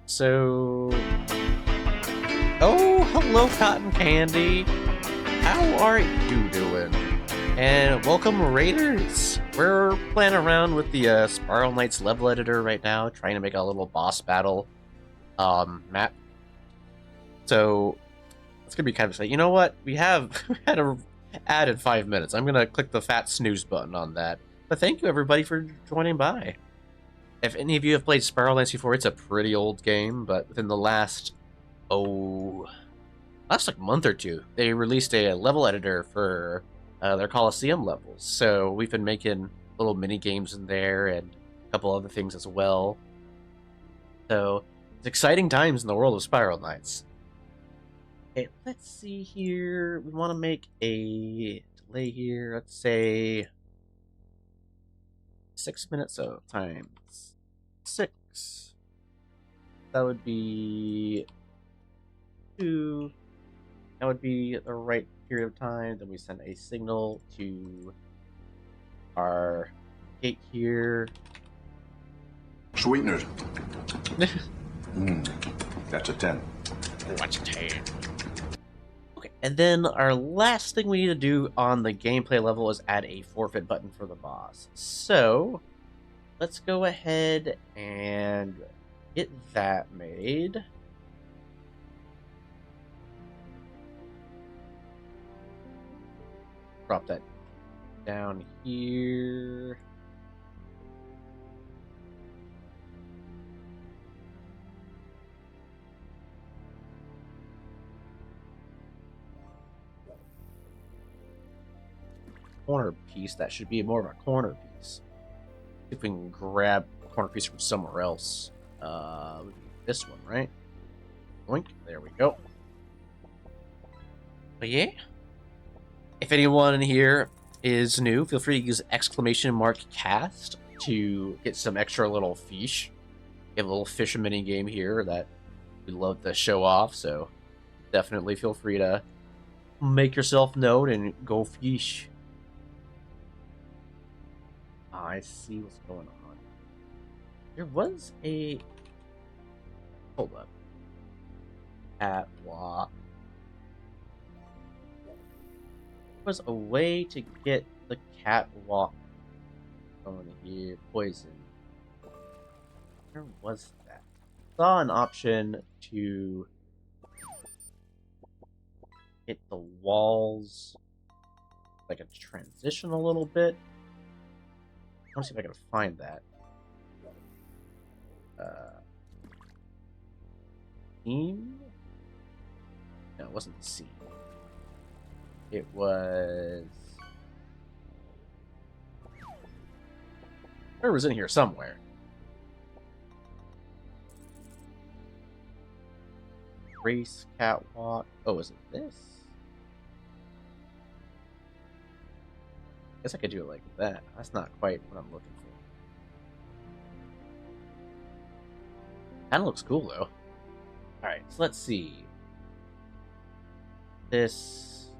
So, oh, hello, Cotton Candy. How are you doing? And welcome, Raiders. We're playing around with the Spiral Knights level editor right now, trying to make a little boss battle map. So it's gonna be kind of like, you know what? We had added 5 minutes. I'm gonna click the fat snooze button on that. But thank you everybody for joining by. If any of you have played Spiral Knights before, it's a pretty old game, but within the last like month or two, they released a level editor for their Coliseum levels. So we've been making little mini games in there and a couple other things as well. So it's exciting times in the world of Spiral Knights. Okay, let's see here. We want to make a delay here. Let's say 6 minutes of times 6. That would be 2. That would be the right period of time. Then we send a signal to our gate here. Sweeteners. That's a 10. What's a 10? Okay, and then our last thing we need to do on the gameplay level is add a forfeit button for the boss. So let's go ahead and get that made. Drop that down here. corner piece that should be more of a corner piece. See if we can grab a corner piece from somewhere else. This one, right? Boink. There we go. But yeah. If anyone in here is new, feel free to use !cast to get some extra little fish. We have a little fish mini game here that we love to show off, so definitely feel free to make yourself known and go fish. I see what's going on. There was a... Hold up. Catwalk. There was a way to get the catwalk going here. Poison. Where was that? Saw an option to hit the walls like a transition a little bit. I want to see if I can find that. Theme? No, it wasn't the scene. It was... It was in here somewhere. Race catwalk. Oh, is it this? I guess I could do it like that. That's not quite what I'm looking for. Kinda looks cool though. Alright, so let's see. This.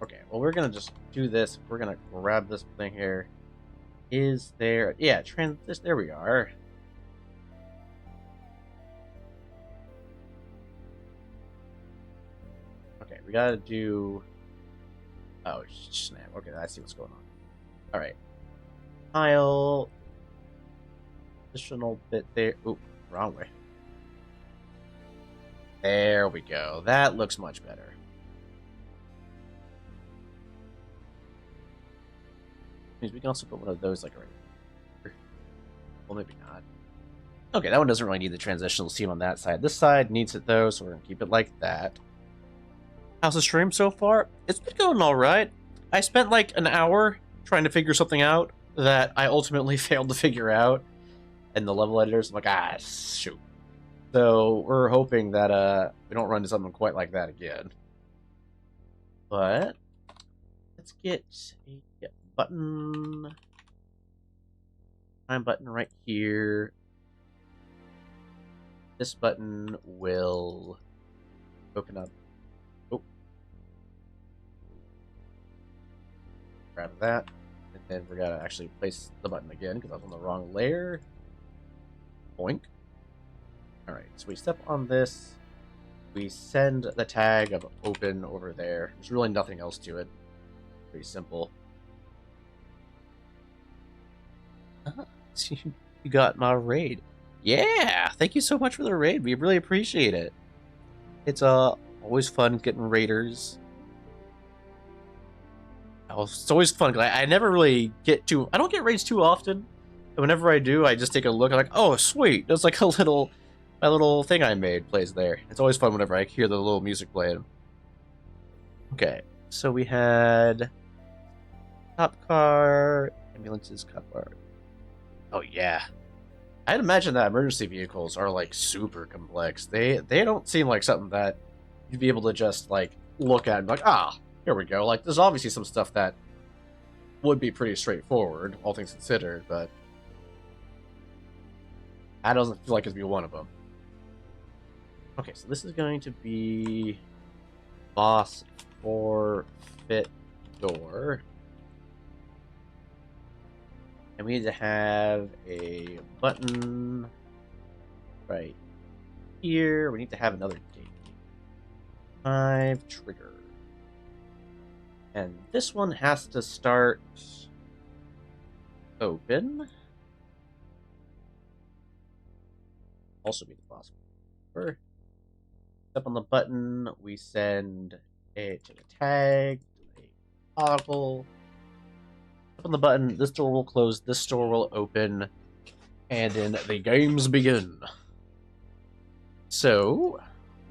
Okay, well, we're gonna just do this. We're gonna grab this thing here. Is there. Yeah, there we are. Okay, we gotta do... Oh, snap. Okay, I see what's going on. Alright. Tile. Additional bit there. Oop, wrong way. There we go. That looks much better. Means we can also put one of those like right here. Well, maybe not. Okay, that one doesn't really need the transitional seam on that side. This side needs it though, so we're gonna keep it like that. How's the stream so far? It's been going alright. I spent like an hour trying to figure something out that I ultimately failed to figure out. And the level editors, I'm like, shoot. So we're hoping that we don't run into something quite like that again. But let's get a button. Time button right here. This button will open up. Oh. Grab that. And then we're gonna actually place the button again because I was on the wrong layer. Boink. Alright, so we step on this. We send the tag of open over there. There's really nothing else to it. Pretty simple. So you got my raid. Yeah! Thank you so much for the raid. We really appreciate it. It's always fun getting raiders. Oh, it's always fun, because I never really get too... I don't get raids too often. And whenever I do, I just take a look. I'm like, oh, sweet. There's like a little... My little thing I made plays there. It's always fun whenever I hear the little music playing. Okay, so we had... Cop car... Ambulances, cop car... Oh, yeah. I'd imagine that emergency vehicles are, like, super complex. They don't seem like something that you'd be able to just, like, look at and be like, ah, here we go. Like, there's obviously some stuff that would be pretty straightforward, all things considered, but that doesn't feel like it'd be one of them. Okay, so this is going to be boss forfeit door. And we need to have a button right here. We need to have another gate. 5 trigger. And this one has to start open. Also be the boss. Step on the button, we send it to a tag, to a toggle. On the button, this door will close, this door will open, and then the games begin. So,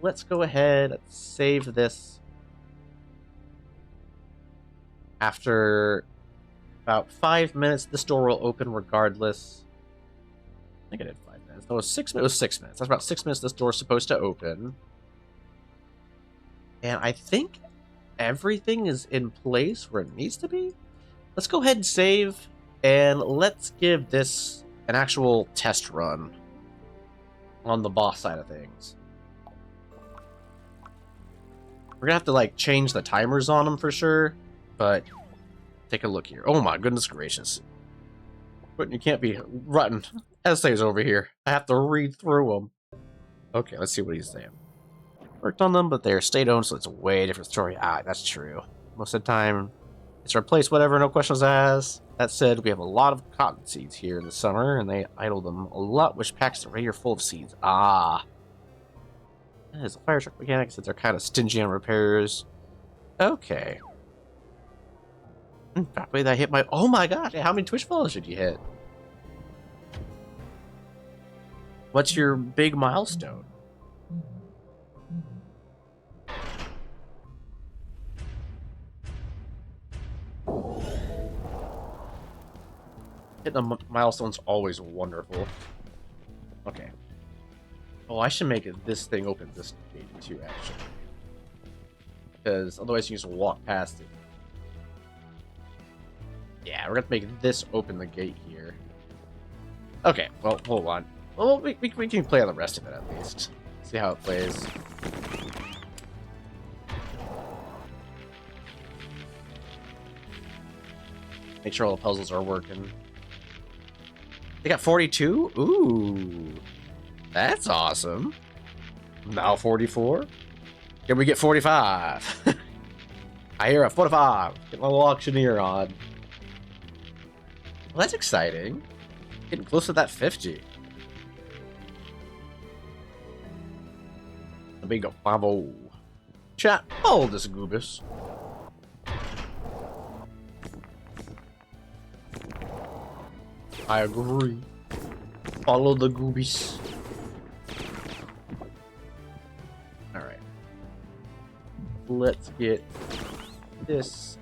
let's go ahead, save this. After about 5 minutes, this door will open regardless. I think I did 5 minutes. No, it was 6 minutes. It was 6 minutes. That's about 6 minutes this door's supposed to open. And I think everything is in place where it needs to be. Let's go ahead and save, and let's give this an actual test run on the boss side of things. We're gonna have to like change the timers on them for sure, but take a look here. Oh my goodness gracious. But you can't be rotten essays over here. I have to read through them. Okay, let's see what he's saying. Worked on them, but they're state-owned, so it's a way different story. Ah, that's true. Most of the time, it's replaced whatever, no questions asked. That said, we have a lot of cotton seeds here in the summer, and they idle them a lot, which packs the radiator full of seeds. Ah. As a fire truck mechanic, since they're kind of stingy on repairs. Okay. Probably that hit my... Oh my god, how many Twitch followers did you hit? What's your big milestone? Hitting a milestone's always wonderful. Okay. Oh, I should make this thing open this gate too, actually. Because otherwise you just walk past it. Yeah, we're gonna make this open the gate here. Okay, well, hold on. Well, we can play on the rest of it at least. See how it plays. Make sure all the puzzles are working. They got 42? Ooh. That's awesome. Now 44? Can we get 45? I hear a 45. Get my little auctioneer on. Well, that's exciting. Getting close to that 50. The big 5-0. Chat, follow this Goobus. I agree. Follow the Goobies. Alright. Let's get this.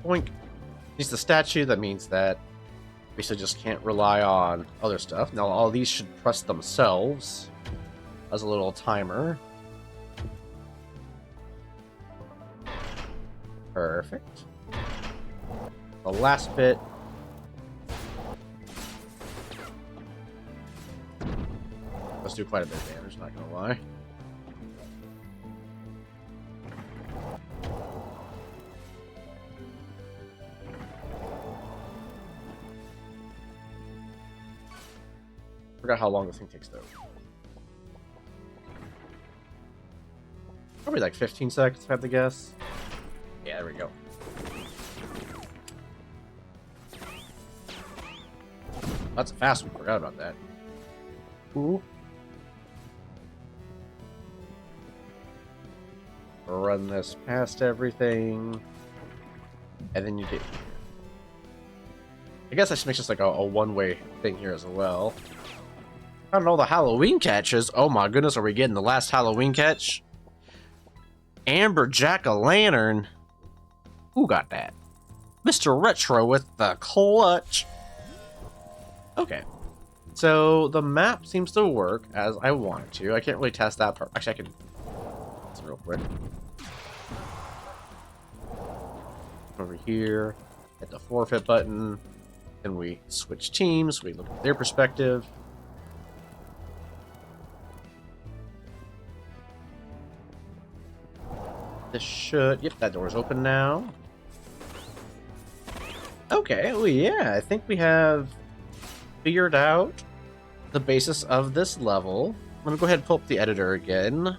Boink. It's the statue, that means that we still just can't rely on other stuff. Now all these should press themselves as a little timer. Perfect. The last bit. Let's do quite a bit of damage, not gonna lie. Forgot how long this thing takes though. Probably like 15 seconds if I have to guess. Yeah, there we go. That's a fast one, forgot about that. Ooh. Run this past everything. And then you get here. I guess I should make this like a one-way thing here as well. I don't know, the Halloween catches. Oh my goodness, are we getting the last Halloween catch? Amber Jack-o'-lantern. Who got that? Mr. Retro with the clutch. Okay. So the map seems to work as I want it to. I can't really test that part. Actually, I can. That's real quick. Over here, hit the forfeit button. Then we switch teams. We look at their perspective. This should. Yep, that door's open now. Okay. Well, yeah, I think we have figured out the basis of this level. I'm gonna go ahead and pull up the editor again.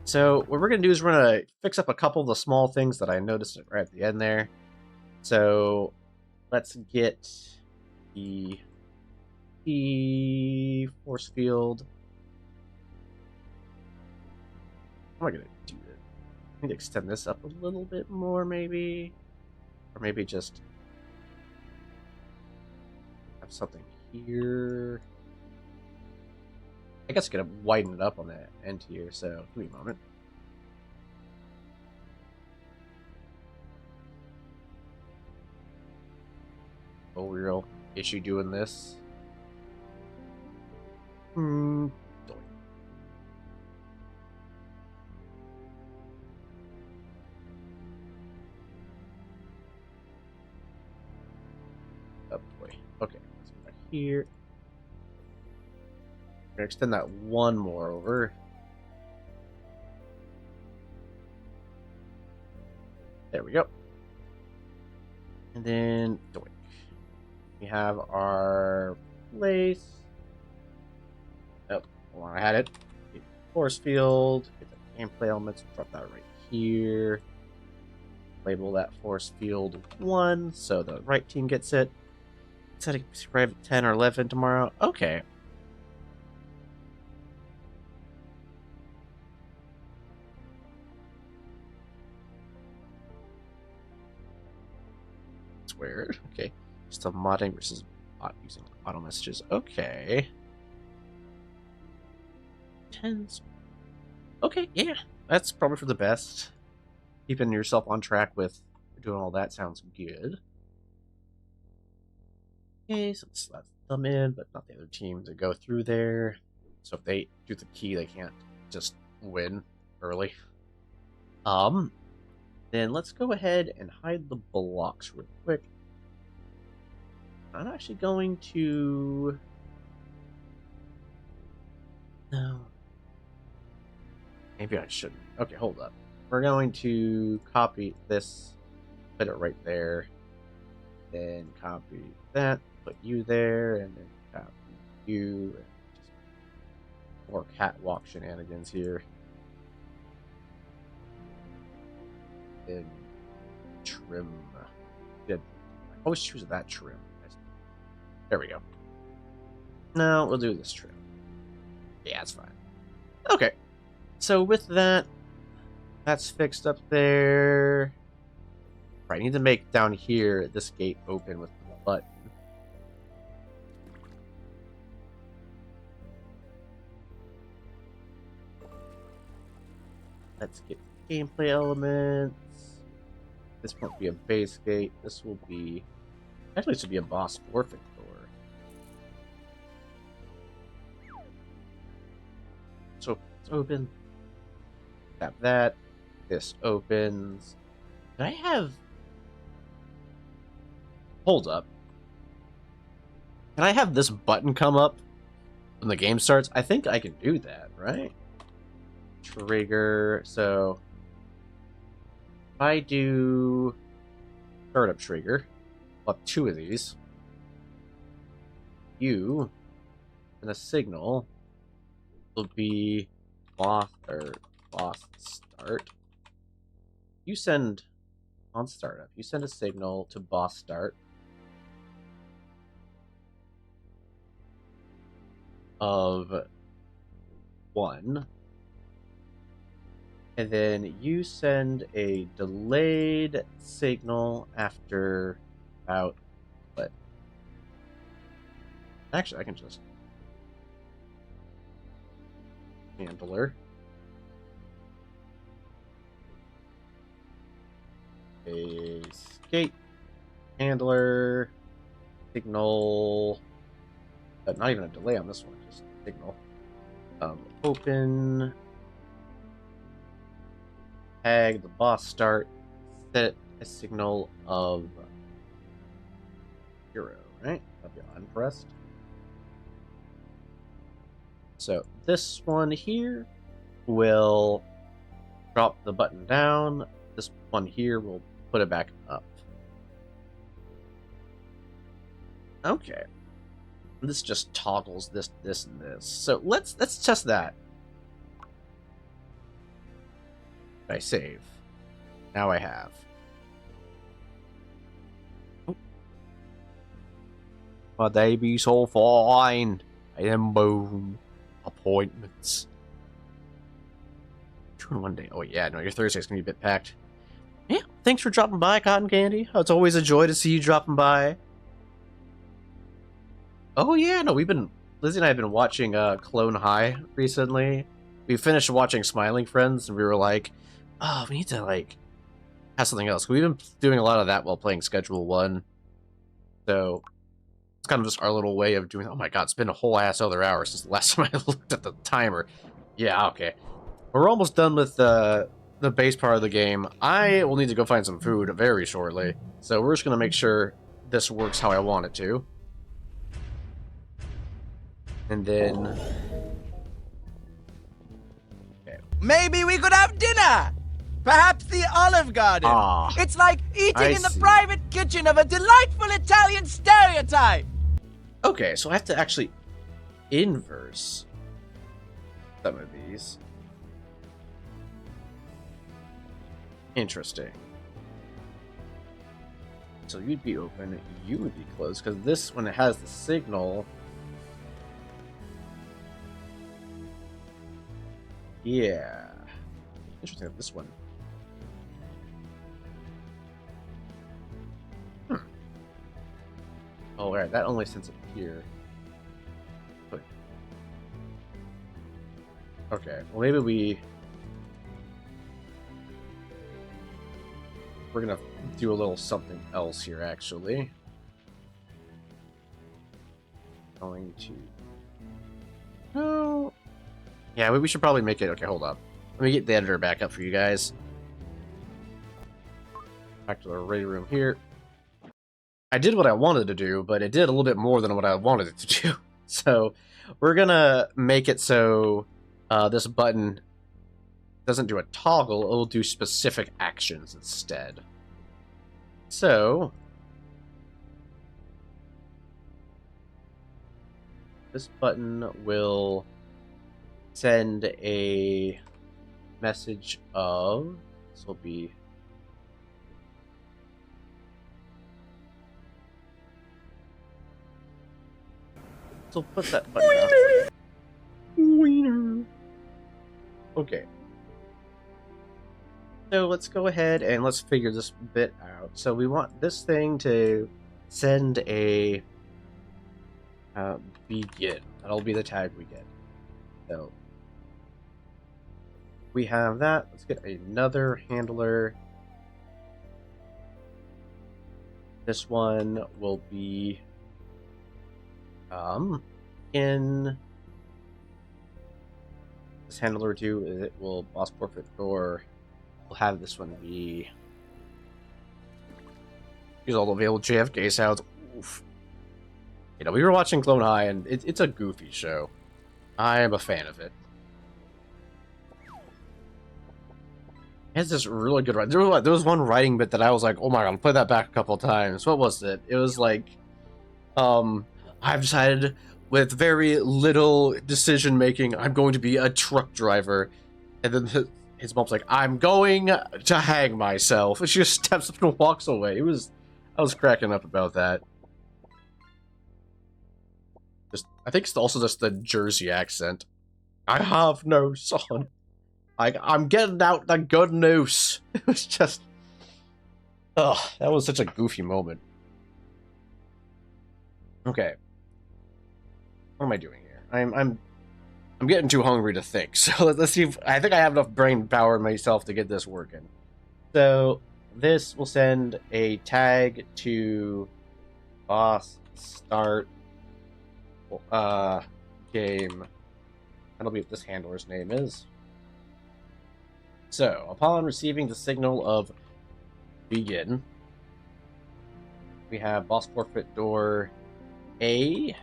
So what we're gonna do is we're gonna fix up a couple of the small things that I noticed right at the end there. So let's get the force field. How am I gonna do it? I need to extend this up a little bit more, maybe, or maybe just have something here. I guess I could widen it up on that end here. So give me a moment. no real issue doing this. Doink. Oh boy. Okay, let's go back here. We're gonna extend that one more over. There we go. And then doink. We have our place. Oh, well, I had it. Force field. Get the gameplay elements. Drop that right here. Label that force field 1 so the right team gets it. Said it arrive at 10 or 11 tomorrow. Okay. It's weird. Okay. Still modding versus bot using auto messages. Okay. 10s. Okay, yeah. That's probably for the best. Keeping yourself on track with doing all that sounds good. Okay, so let's let them in, but not the other team to go through there. So if they do the key, they can't just win early. Then let's go ahead and hide the blocks real quick. I'm actually going to... No. Maybe I shouldn't. Okay, hold up. We're going to copy this, put it right there, then copy that, put you there, and then copy you. Just more catwalk shenanigans here. Then trim. I always choose that trim. There we go. No, we'll do this trim. Yeah, it's fine. Okay. So with that, that's fixed up there. Right, I need to make down here this gate open with the button. Let's get gameplay elements. This won't be a base gate. This will be... Actually, this would be a boss forfeit door. So it's open. Tap that. This opens. Did I have... Hold up. Can I have this button come up when the game starts? I think I can do that, right? Trigger. So if I do startup trigger, I'll have 2 of these. You and a signal will be boss start. You send on startup. You send a signal to boss start of 1. And then you send a delayed signal after about what? Actually, I can just handler. A skate handler signal, but not even a delay on this one, just signal. Open tag the boss start, set a signal of 0, right? That'll be unpressed. So this one here will drop the button down. This one here will put it back up. Okay. This just toggles this, this, and this. So let's test that. I save. Now I have. Oh. My day be so fine. I am bone. Appointments. 2 in 1 day. Oh yeah, no, your Thursday's gonna be a bit packed. Yeah, thanks for dropping by, Cotton Candy. It's always a joy to see you dropping by. Oh yeah, no, Lizzie and I have been watching Clone High recently. We finished watching Smiling Friends, and we were like, oh, we need to, like, have something else. We've been doing a lot of that while playing Schedule 1. So it's kind of just our little way of doing. Oh my god, it's been a whole ass other hour since the last time I looked at the timer. Yeah, okay. We're almost done with the base part of the game. I will need to go find some food very shortly. So we're just gonna make sure this works how I want it to. And then Maybe we could have dinner! Perhaps the Olive Garden. Ah, It's like eating I in the see. private kitchen of a delightful Italian stereotype. okay, so I have to actually inverse some of these. Interesting. So you'd be open, you would be closed, because this one has the signal. Yeah. Interesting, this one. Oh, right, that only sends it here. But- Okay, well maybe we're gonna do a little something else here, actually. Going to... No. Yeah, we should probably make it... Okay, hold up. Let me get the editor back up for you guys. Back to the ready room here. I did what I wanted to do, but it did a little bit more than what I wanted it to do. So we're gonna make it so this button doesn't do a toggle, it'll do specific actions instead. So this button will send a message of, this will be so put that button down. Wiener. Okay. So let's go ahead and let's figure this bit out. So we want this thing to send a begin. That'll be the tag we get. So we have that. Let's get another handler. This one will be in this handler too. It will boss forfeit door. We'll have this one be use all the available JFK sounds. Oof. You know, we were watching Clone High, and it's a goofy show. I am a fan of it. It has this really good writing. There was one writing bit that I was like, oh my god, I'll play that back a couple of times. What was it? It was like, I've decided with very little decision making, I'm going to be a truck driver. And then his mom's like, I'm going to hang myself. And she just steps up and walks away. I was cracking up about that. I think it's also just the Jersey accent. I have no son. I'm getting out the good news. It was just... Ugh, that was such a goofy moment. Okay. What am I doing here? I'm getting too hungry to think. So let's see if... I think I have enough brain power in myself to get this working. So this will send a tag to boss start game. That'll be what this handler's name is. So, upon receiving the signal of begin, we have boss forfeit door A.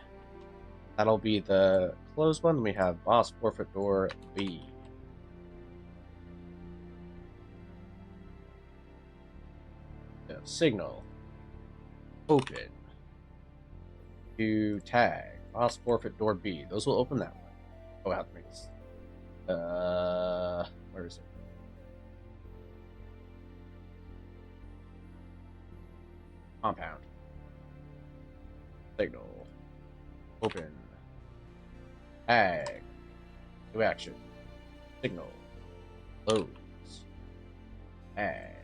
That'll be the closed one. We have boss forfeit door B. So, signal open to tag boss forfeit door B. Those will open that one. Oh, I have to make this. Where is it? Compound. Signal. Open. Tag. New action. Signal. Close. Tag.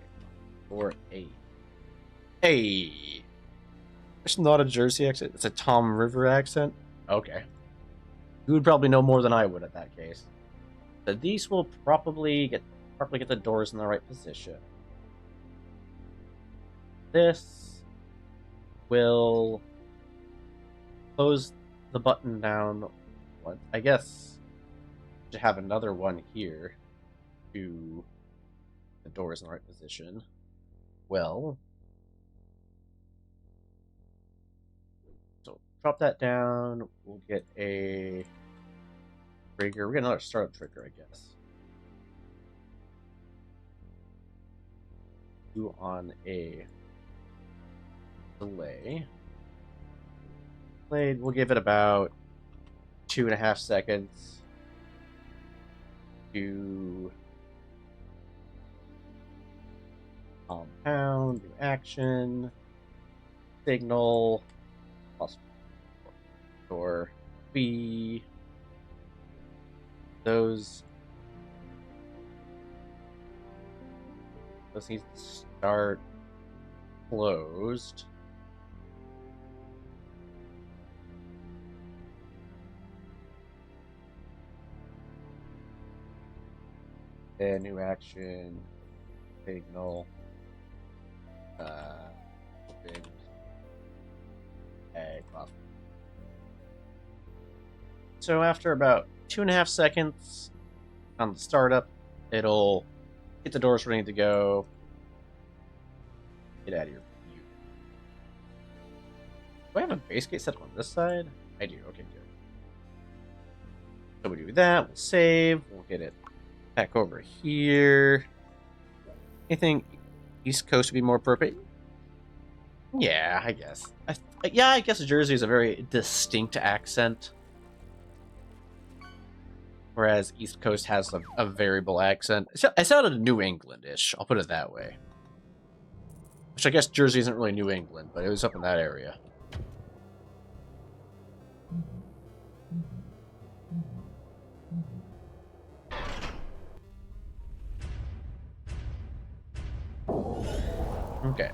For A. Hey! It's not a Jersey accent. It's a Tom River accent. Okay. You would probably know more than I would at that case. So these will probably get the doors in the right position. This will close the button down once. I guess to have another one here to the doors in the right position. Well, so drop that down. We'll get a trigger. We'll get another startup trigger, I guess. Do on a delay. We'll give it about 2.5 seconds to compound, do action, signal, plus or B. Those need to start closed. And new action, signal, open, off. So after about 2.5 seconds on the startup, it'll get the doors ready to go. Get out of your view. Do I have a base gate set on this side? I do. Okay, good. So we do that. We'll save. We'll get it back over here. Anything East Coast would be more appropriate? Yeah, I guess. I guess Jersey is a very distinct accent. Whereas East Coast has a variable accent. I sounded New England-ish, I'll put it that way. Which I guess Jersey isn't really New England, but it was up in that area. Okay.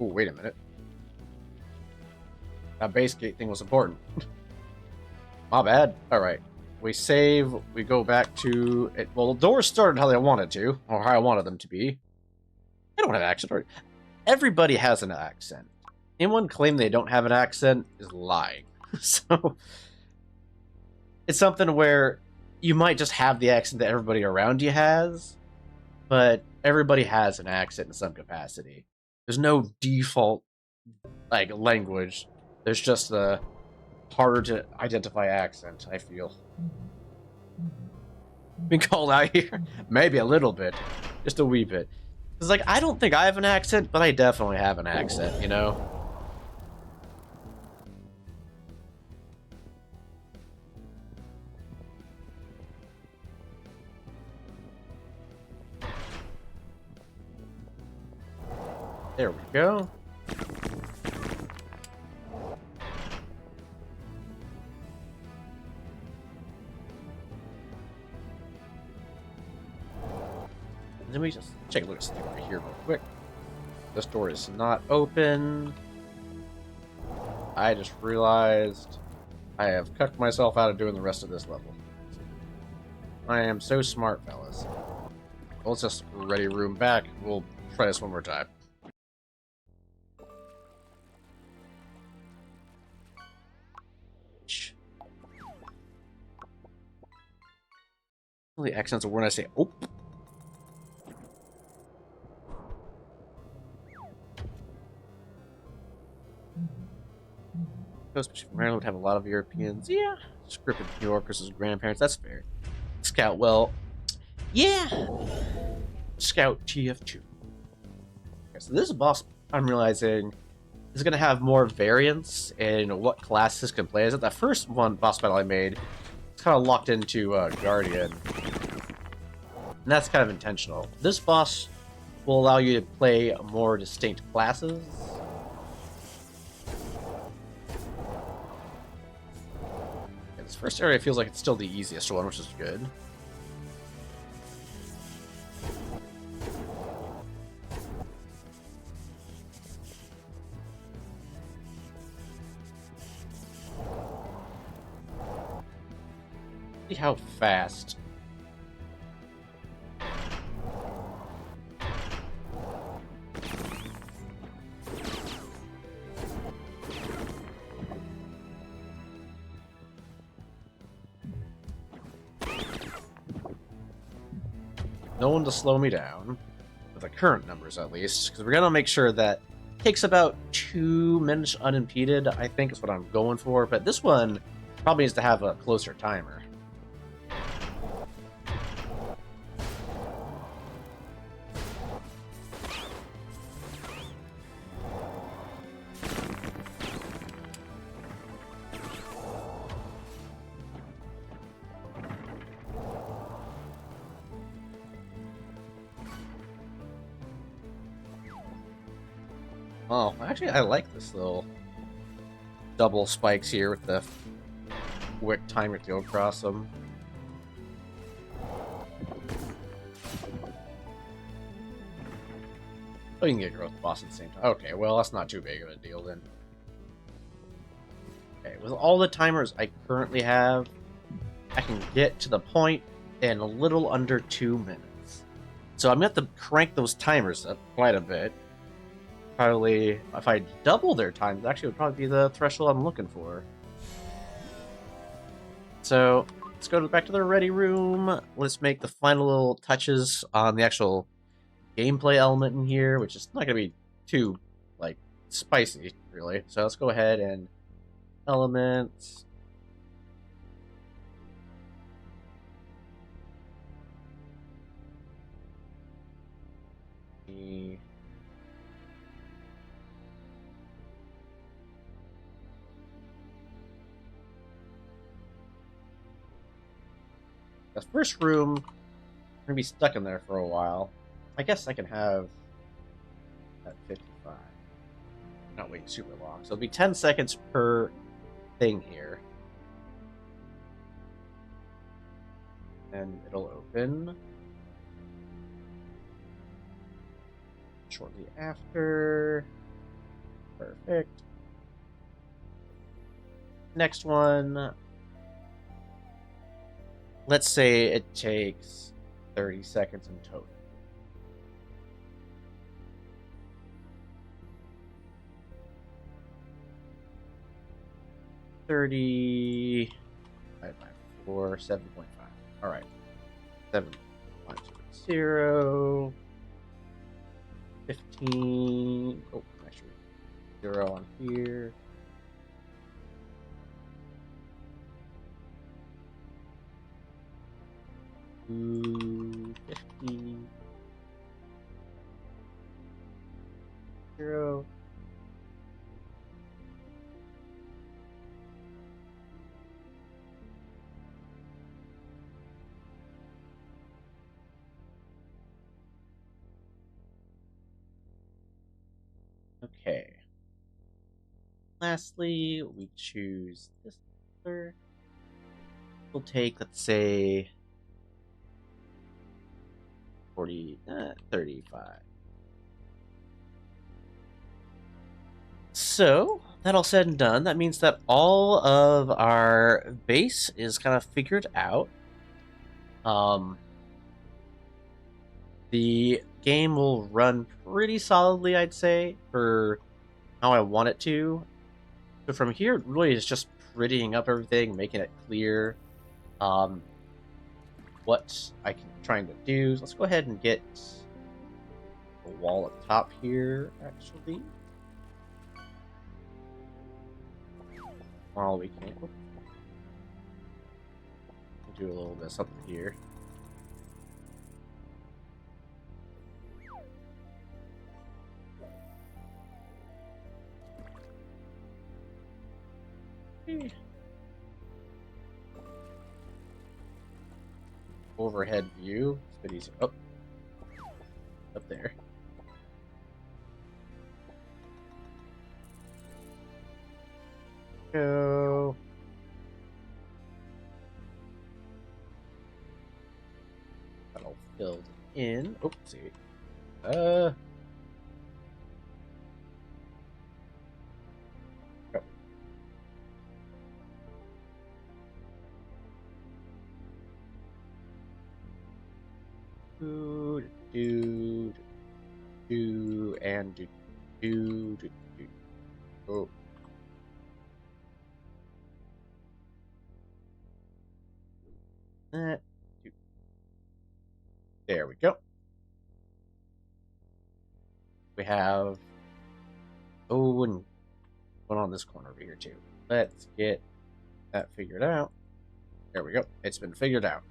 Oh, wait a minute. That base gate thing was important. My bad. Alright. We save, we go back to it. Well, the doors started how they wanted to, or how I wanted them to be. I don't have an accent. Everybody has an accent. Anyone claim they don't have an accent is lying. So, it's something where you might just have the accent that everybody around you has, but everybody has an accent in some capacity. There's no default like language. There's just the harder to identify accent, I feel. Been called out here? Maybe a little bit. Just a wee bit. It's like, I don't think I have an accent, but I definitely have an accent, you know? There we go. Let me just take a look at something over here real quick. This door is not open. I just realized I have cucked myself out of doing the rest of this level. I am so smart, fellas. Well, let's just ready room back. We'll try this one more time. The accents are when I say "oh." Especially from Maryland would have a lot of Europeans. Yeah. Scripted New Yorkers as grandparents. That's fair. Scout, well, yeah. Scout TF2. Okay, so this boss, I'm realizing, is going to have more variance in what classes can play as it. That first one boss battle I made, it's kind of locked into Guardian. And that's kind of intentional. This boss will allow you to play more distinct classes. This first area feels like it's still the easiest one, which is good. See how fast. No one to slow me down, with the current numbers at least, because we're gonna make sure that it takes about 2 minutes unimpeded, I think is what I'm going for, but this one probably needs to have a closer timer. Oh, actually, I like this little double spikes here with the quick timer to go across them. Oh, you can get growth boss at the same time. Okay, well, that's not too big of a deal then. Okay, with all the timers I currently have, I can get to the point in a little under 2 minutes. So I'm going to have to crank those timers up quite a bit. Probably, if I double their time, actually would probably be the threshold I'm looking for. So, let's go back to the ready room. Let's make the final little touches on the actual gameplay element in here, which is not going to be too, like, spicy, really. So let's go ahead and elements. The first room, I'm gonna be stuck in there for a while. I guess I can have at 55. Not waiting super long. So it'll be 10 seconds per thing here. And it'll open shortly after. Perfect. Next one. Let's say it takes 30 seconds in total. $30 divided by 4, 7.5. All right, 7.0, 15. Oh, actually, 0 on here. Ooh, 50. 0. Okay. Lastly, we choose this color. We'll take, let's say, 35. So, that all said and done, that means that all of our base is kind of figured out. The game will run pretty solidly, I'd say, for how I want it to. So from here, it really is just prettying up everything, making it clear what I'm trying to do. So let's go ahead and get the wall at the top here, actually. While we can. We'll do a little bit of something here. Overhead view. It's a bit easier. Oh, up there. Go. That all filled in. Oopsie. Oh. and do. Oh. Do. There we go. We have and one on this corner over here too. Let's get that figured out. There we go. It's been figured out.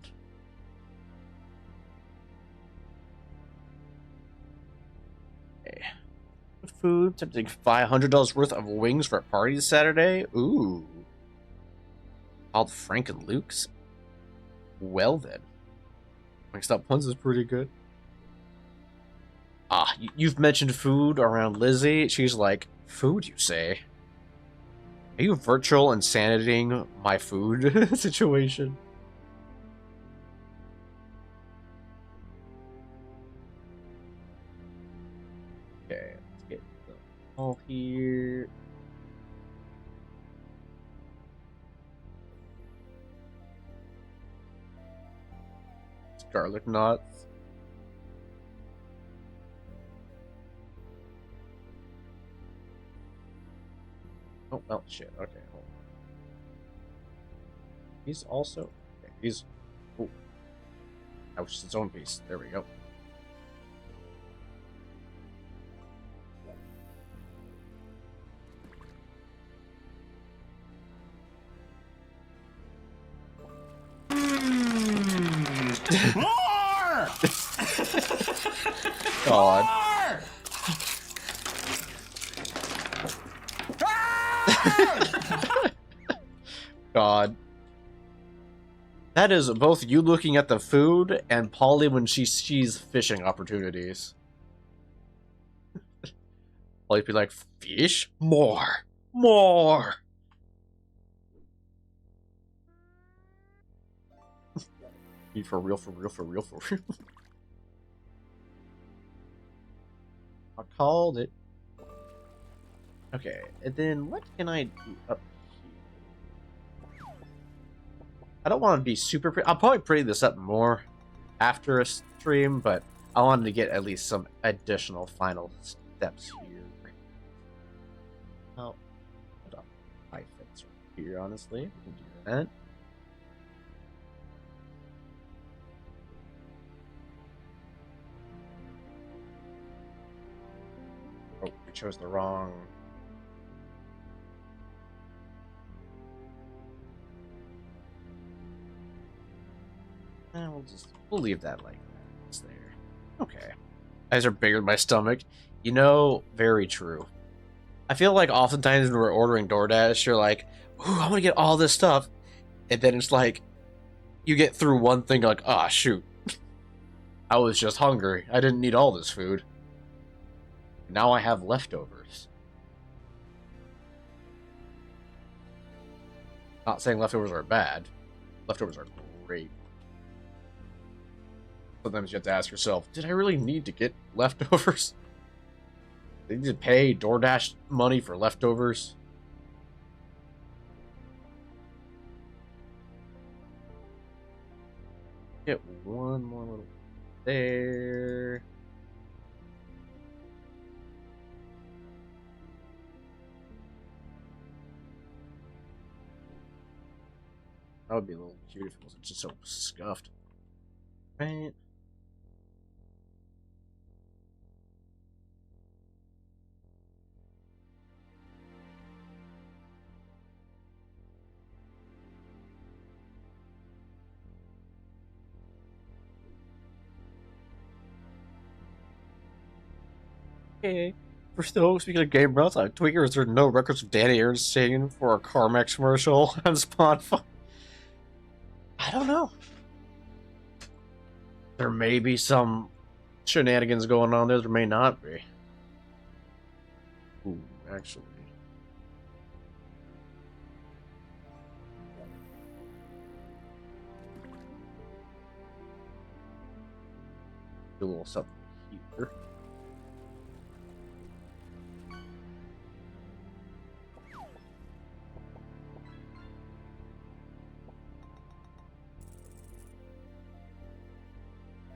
Okay. Food. Tempting $500 worth of wings for a party this Saturday. Ooh. Called Frank and Luke's. Well then. Mixed up ones is pretty good. Ah, you've mentioned food around Lizzie. She's like, food, you say? Are you virtual insanitying my food situation? Okay, let's get the all here. Garlic knots. Oh, well, shit. Okay, hold on. He's also... Okay, he's... Oh. That was its own piece. There we go. More! God. God. That is both you looking at the food and Polly when she sees fishing opportunities. Polly'd be like, fish? More! More! For real, for real, for real, for real. I called it. Okay, and then what can I do up here? I don't want to be super pretty. I'll probably pretty this up more after a stream, but I wanted to get at least some additional final steps here. Oh, hold on. I fits right here, honestly. We can do that. Oh, we chose the wrong. And we'll leave that like that. It's there. Okay. Eyes are bigger than my stomach. You know, very true. I feel like oftentimes when we're ordering DoorDash, you're like, ooh, I want to get all this stuff. And then it's like, you get through one thing, like, ah, shoot. I was just hungry. I didn't need all this food. Now I have leftovers. Not saying leftovers are bad. Leftovers are great. Sometimes you have to ask yourself, did I really need to get leftovers? Did I need to pay DoorDash money for leftovers? Get one more little there. That would be a little cute if it wasn't just so scuffed. Right. Okay. We're still speaking of game runs on Tweaker. Is there no records of Danny Aaron singing for a Carmex commercial on Spotify? I don't know. There may be some shenanigans going on there. There may not be. Ooh, actually. Do a little something here.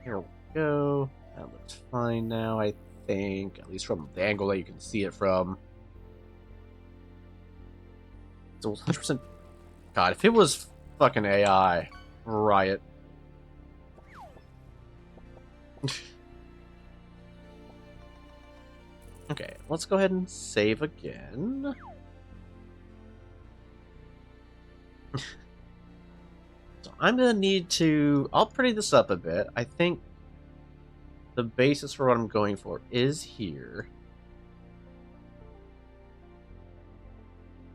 Here we go. That looks fine now, I think. At least from the angle that you can see it from. It's 100%. God, if it was fucking AI, riot. Okay, let's go ahead and save again. So I'm gonna need to... I'll pretty this up a bit. I think the basis for what I'm going for is here.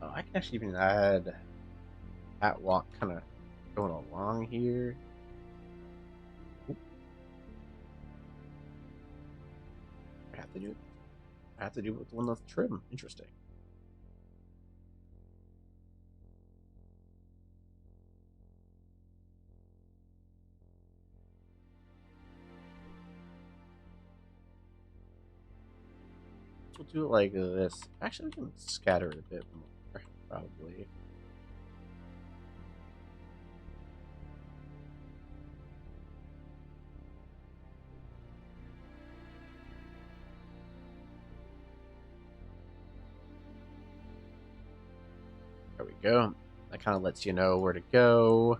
Oh, I can actually even add catwalk kind of going along here. I have to do it. I have to do it with the one with trim. Interesting. We'll do it like this. Actually, we can scatter it a bit more, probably. There we go. That kind of lets you know where to go.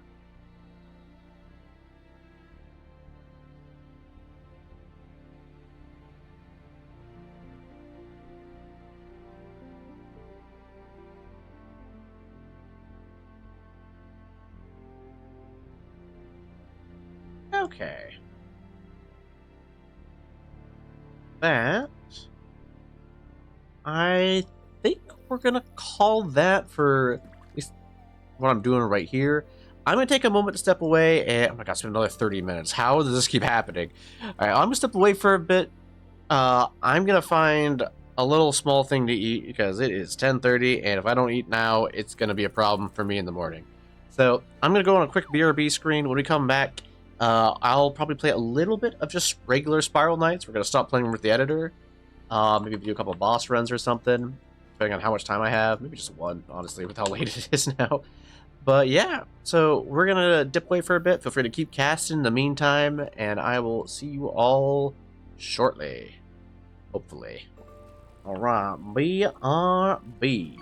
Okay. That... I think we're gonna call that for at least what I'm doing right here. I'm gonna take a moment to step away and... Oh my god, it's been another 30 minutes. How does this keep happening? Alright, I'm gonna step away for a bit. I'm gonna find a little small thing to eat because it is 10:30, and if I don't eat now, it's gonna be a problem for me in the morning. So I'm gonna go on a quick BRB screen. When we come back, I'll probably play a little bit of just regular Spiral Knights. We're gonna stop playing with the editor. Maybe do a couple of boss runs or something, depending on how much time I have. Maybe just one, honestly, with how late it is now. But yeah, so we're gonna dip away for a bit. Feel free to keep casting in the meantime, and I will see you all shortly. Hopefully. Alright, BRB.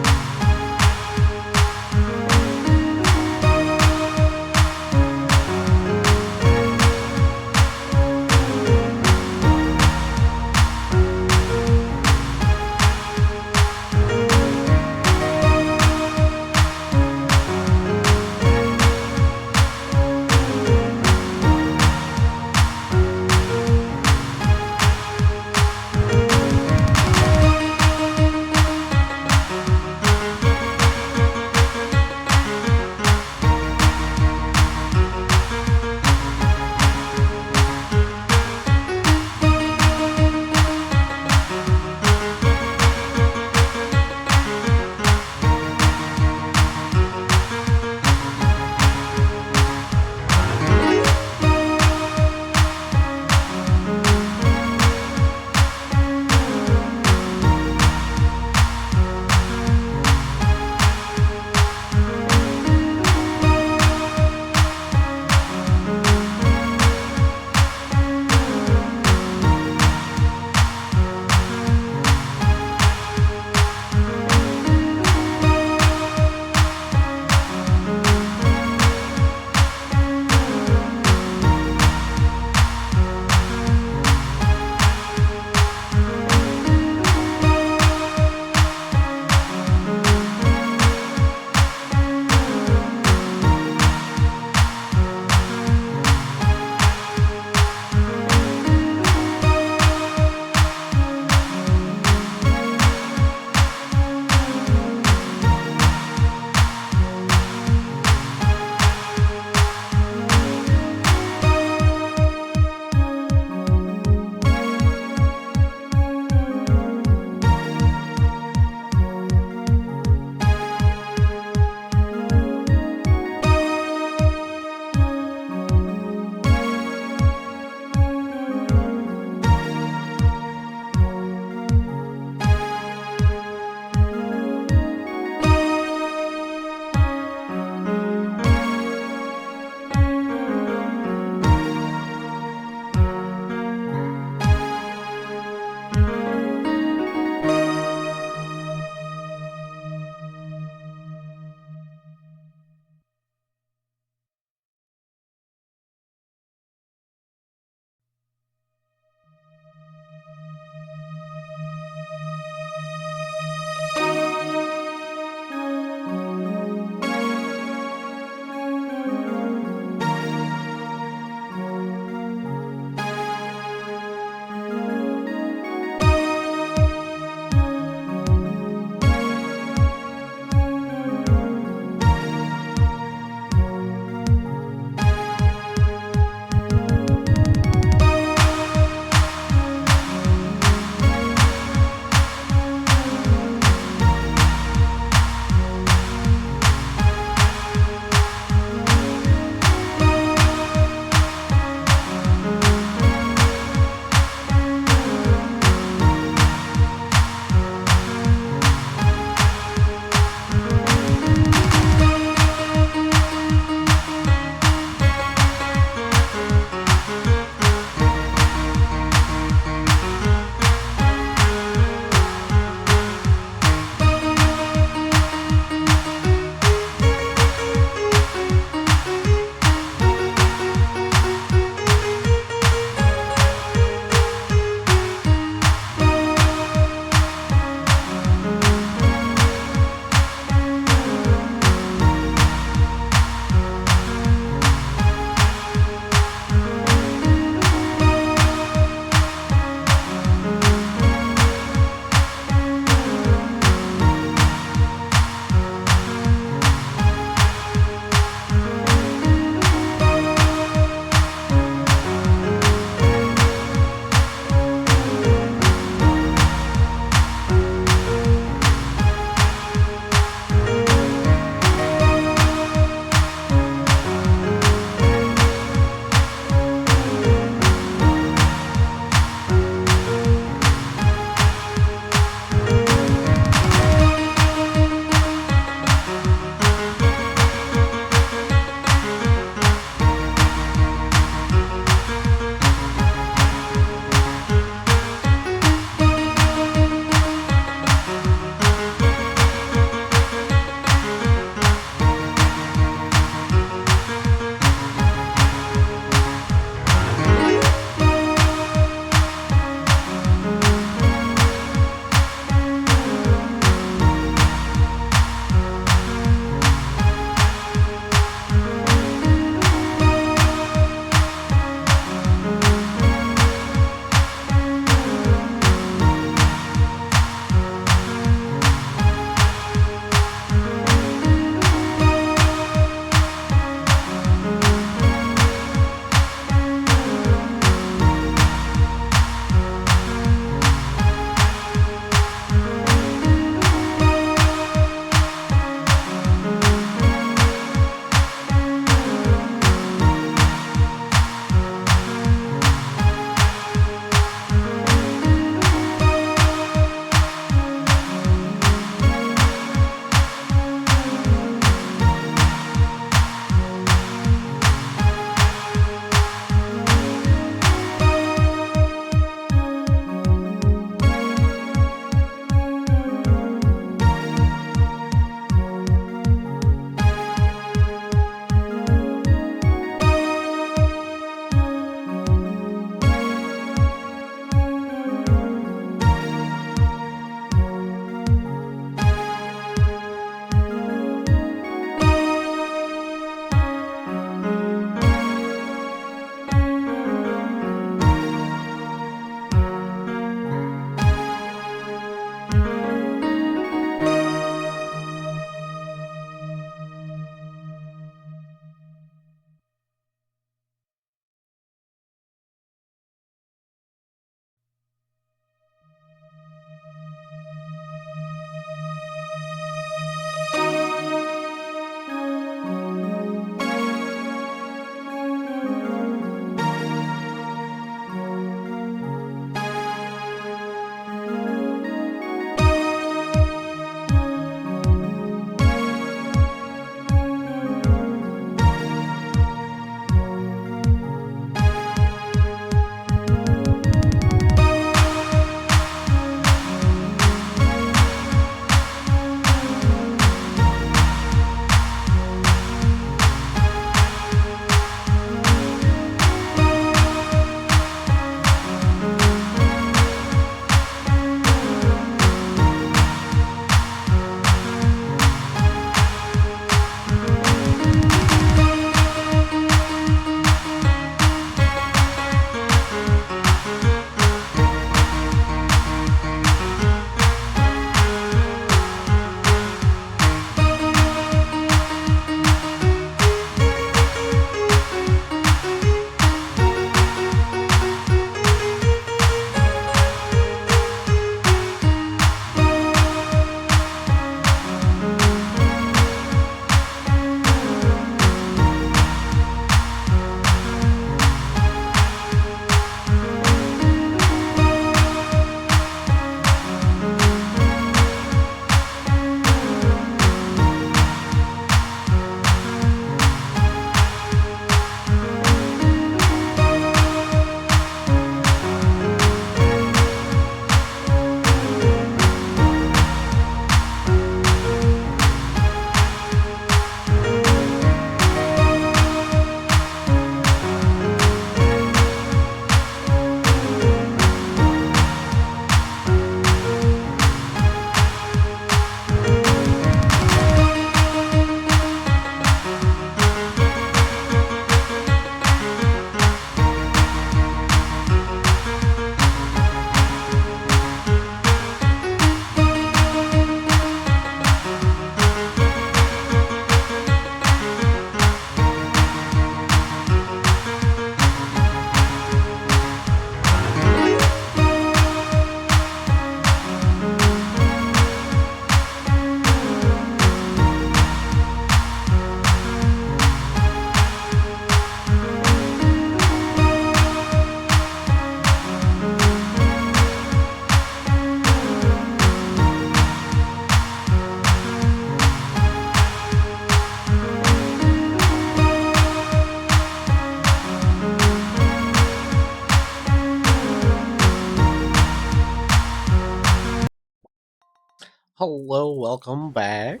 Hello, welcome back.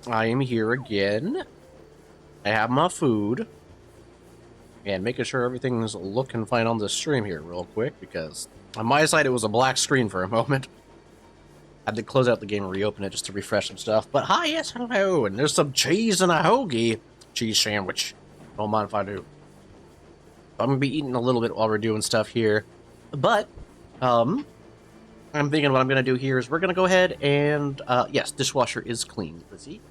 I am here again. I have my food. And making sure everything's looking fine on the stream here real quick, because on my side it was a black screen for a moment. I had to close out the game and reopen it just to refresh some stuff. But hi, yes, hello, and there's some cheese and a hoagie. Cheese sandwich. Don't mind if I do. I'm gonna be eating a little bit while we're doing stuff here. But, I'm thinking what I'm gonna do here is we're gonna go ahead and, yes, dishwasher is clean, Lizzie.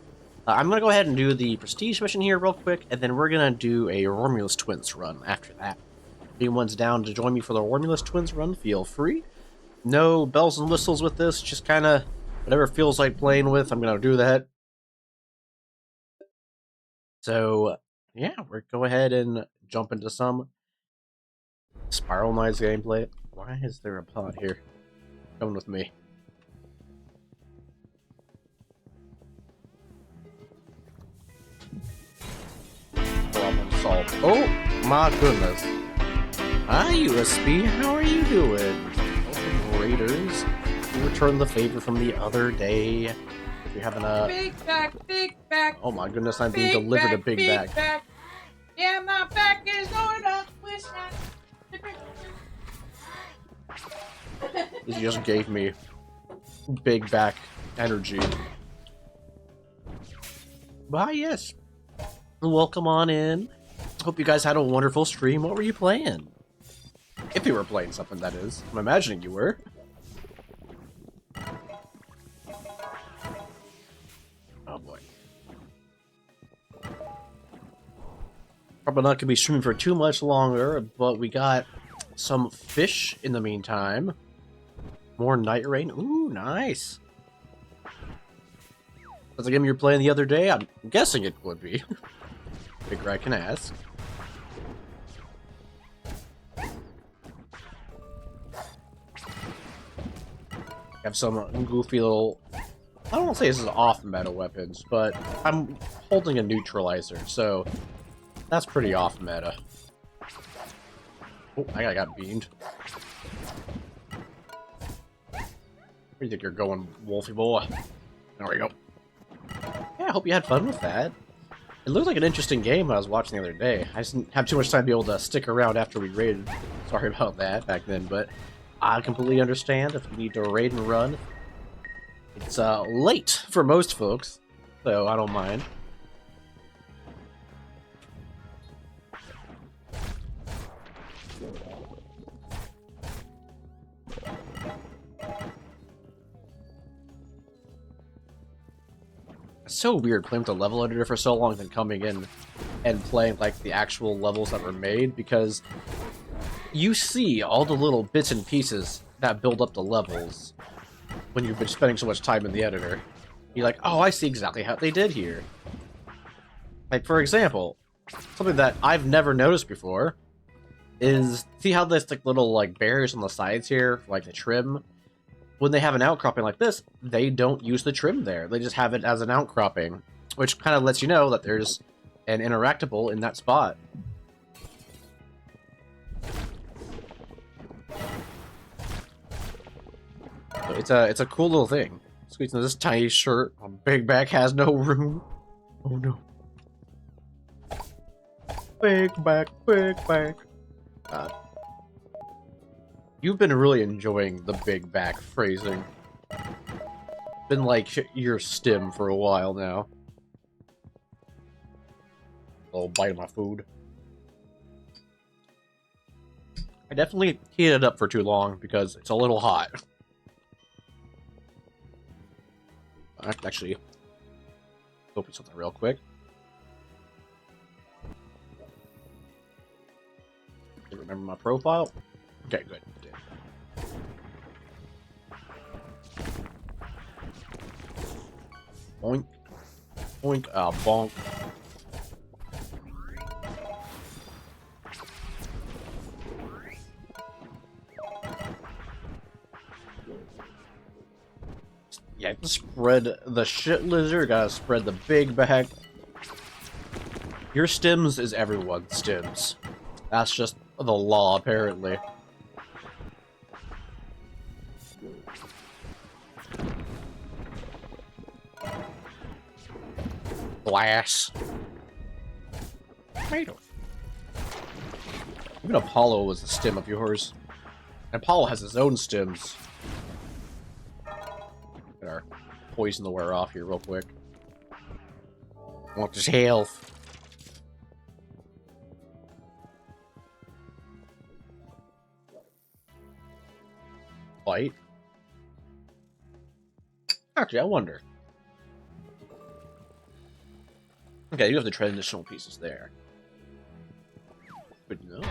I'm gonna go ahead and do the prestige mission here real quick, and then we're gonna do a Romulus Twins run after that. If anyone's down to join me for the Romulus Twins run, feel free. No bells and whistles with this, just kind of whatever feels like playing with, I'm gonna do that. So, yeah, we're go ahead and jump into some Spiral Knights gameplay. Why is there a pot here? Come with me. Problem solved. Oh my goodness. Hi USB, how are you doing? Welcome, Raiders. You returned the favor from the other day. If you're having a big back, big back. Oh my goodness, I'm being delivered a big back. Yeah, my back is going up. He just gave me big back energy. But yes. Welcome on in. Hope you guys had a wonderful stream. What were you playing? If you were playing something, that is. I'm imagining you were. Oh boy. Probably not going to be streaming for too much longer, but we got some fish in the meantime. More Night Rain. Ooh, nice. That's a game you were playing the other day? I'm guessing it would be. Figure I can ask. Have some goofy little... I don't want to say this is off-meta weapons, but I'm holding a neutralizer, so that's pretty off-meta. Oh, I got beamed. Where do you think you're going, Wolfie boy? There we go. Yeah, I hope you had fun with that. It looked like an interesting game I was watching the other day. I just didn't have too much time to be able to stick around after we raided. Sorry about that back then, but I completely understand if you need to raid and run. It's late for most folks, so I don't mind. It's so weird playing with the level editor for so long, then coming in and playing like the actual levels that were made, because you see all the little bits and pieces that build up the levels when you've been spending so much time in the editor. You're like, oh, I see exactly how they did here. Like, for example, something that I've never noticed before is, see how there's like little like barriers on the sides here, like the trim? When they have an outcropping like this, they don't use the trim there. They just have it as an outcropping, which kind of lets you know that there's an interactable in that spot. So it's a cool little thing. Squeezing this tiny shirt on Big Back has no room. Oh no. Big Back, Big Back. God. You've been really enjoying the Big Back phrasing. Been like your stim for a while now. A little bite of my food. I definitely heated it up for too long because it's a little hot. I can actually open something real quick. Remember my profile? Okay, good. Boink. Boink. Bonk. Yeah, spread the shit lizard, gotta spread the big back. Your stims is everyone's stims. That's just the law, apparently. Glass. Tomato. Even Apollo was a stem of yours. And Apollo has his own stems. Get our poison to wear off here real quick. Want this health. Fight. Actually, I wonder. Okay, you have the transitional pieces there. Good to know.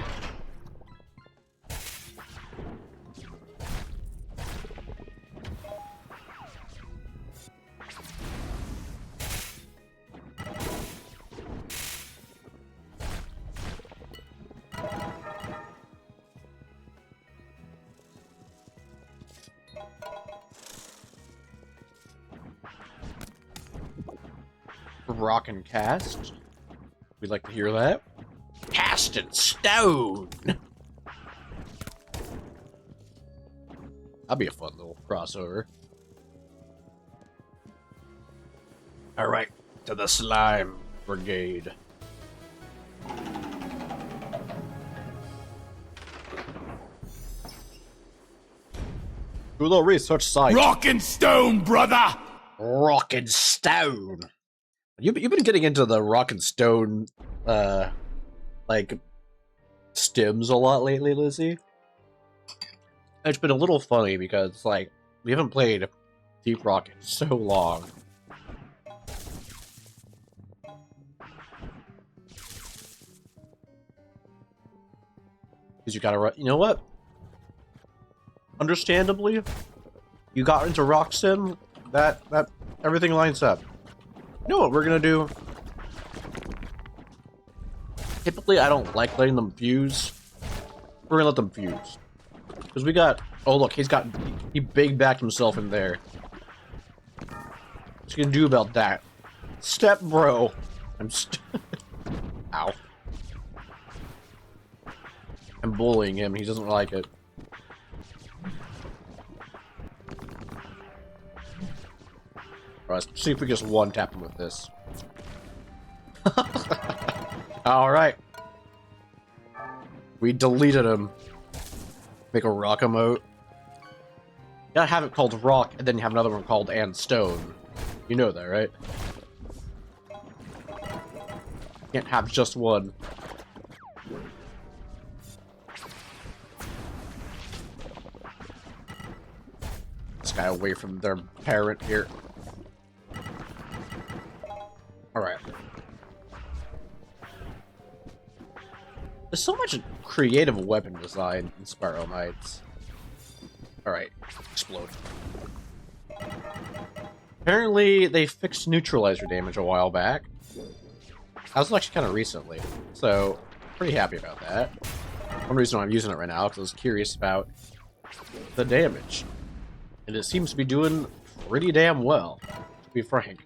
Rock and cast. We'd like to hear that. Cast in stone. That'd be a fun little crossover. All right, to the slime brigade. Do a little research site. Rock and stone, brother! Rock and stone. You've been getting into the rock and stone, like, stems a lot lately, Lizzie. It's been a little funny because, like, we haven't played Deep Rock in so long. Because you gotta, you know what? Understandably, you got into Rock Sim, that everything lines up. You know what we're gonna do? Typically, I don't like letting them fuse. We're gonna let them fuse. Because we got... Oh, look, he big backed himself in there. What you gonna do about that? Step bro. Ow. I'm bullying him. He doesn't like it. Let's see if we just one-tap him with this. Alright. We deleted him. Make a rock emote. You gotta have it called rock, and then you have another one called and stone. You know that, right? Can't have just one. This guy away from their parent here. Alright. There's so much creative weapon design in Spiral Knights. Alright, explode. Apparently, they fixed neutralizer damage a while back. That was actually kind of recently, so pretty happy about that. One reason why I'm using it right now is I was curious about the damage. And it seems to be doing pretty damn well, to be frank.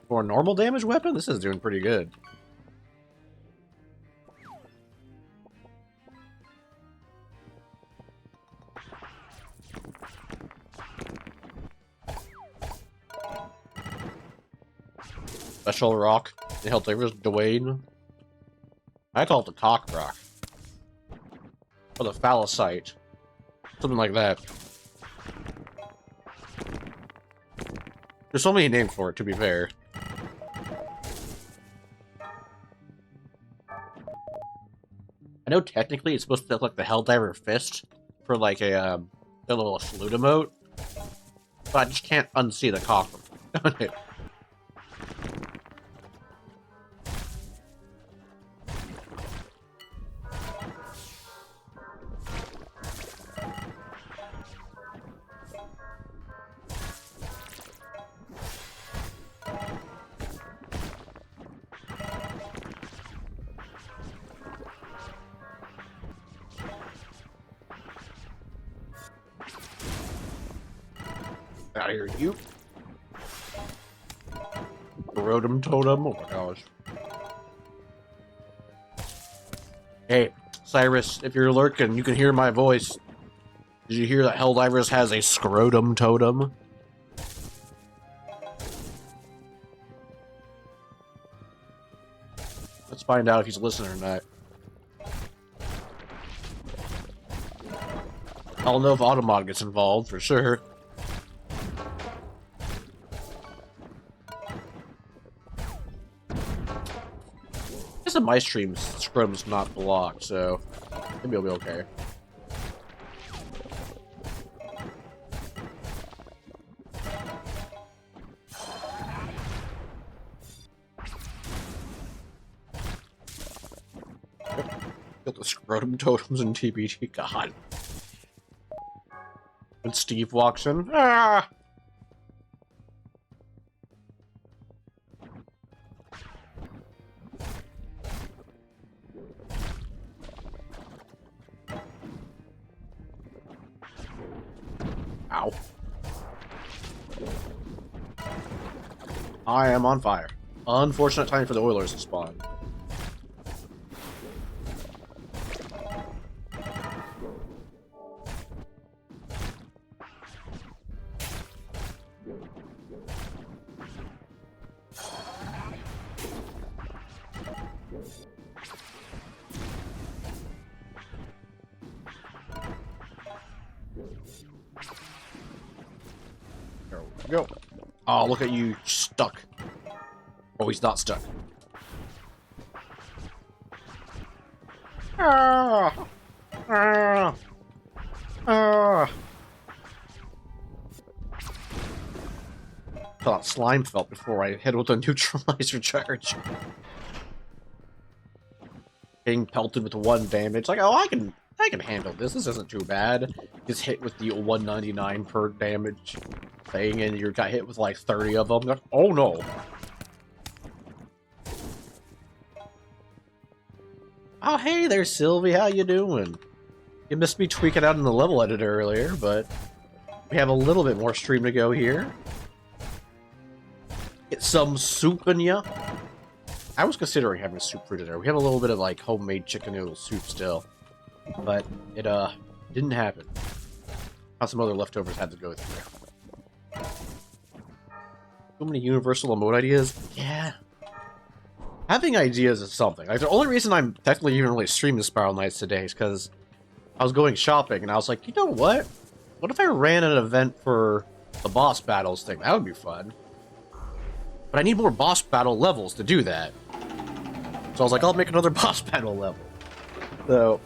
For a normal damage weapon, this is doing pretty good. Special rock. They helped over Dwayne. I call it the cock rock. Or the phallicite. Something like that. There's so many names for it, to be fair. I know technically it's supposed to look like the Helldiver Fist for like a little salute emote, but I just can't unsee the cock on it. Out of here, you. Rotom Totem, oh my gosh. Hey, Cyrus, if you're lurking, you can hear my voice. Did you hear that Helldivers has a scrotum totem? find out if he's listening or not. I'll know if Automod gets involved for sure. I guess my stream scrum's not blocked, so maybe it'll be okay. Got the scrotum totems in TBT. God. When Steve walks in, ah! Ow. I am on fire. Unfortunate time for the Oilers to spawn. There we go. Oh, look at you, stuck. Oh, he's not stuck. Ah! Ah! Ah! Thought slime felt before I hit with a neutralizer charge. Being pelted with 1 damage, like, oh, I can handle this. This isn't too bad. Just hit with the 199 per damage thing, and you got hit with like 30 of them. Like, oh no! Oh hey there, Sylvie. How you doing? You missed me tweaking out in the level editor earlier, but we have a little bit more stream to go here. Get some soup in ya. I was considering having soup for dinner. We have a little bit of like homemade chicken noodle soup still, but it didn't happen. How some other leftovers had to go through. So many universal emote ideas. Yeah. Having ideas is something. Like, the only reason I'm technically even really streaming Spiral Knights today is because I was going shopping and I was like, you know what? What if I ran an event for the boss battles thing? That would be fun. But I need more boss battle levels to do that. So I was like, I'll make another boss battle level. So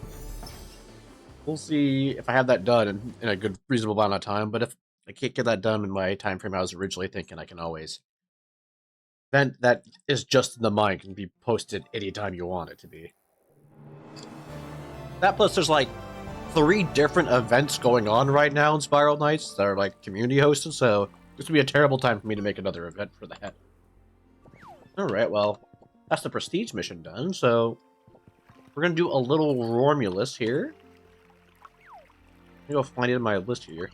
we'll see if I have that done in a good, reasonable amount of time. But if I can't get that done in my time frame I was originally thinking, I can always... Event that is just in the mind can be posted anytime you want it to be. That plus there's like 3 different events going on right now in Spiral Knights that are like community hosted, so this would be a terrible time for me to make another event for that. Alright, well, that's the prestige mission done, so we're gonna do a little Romulus here. Let me go find it in my list here.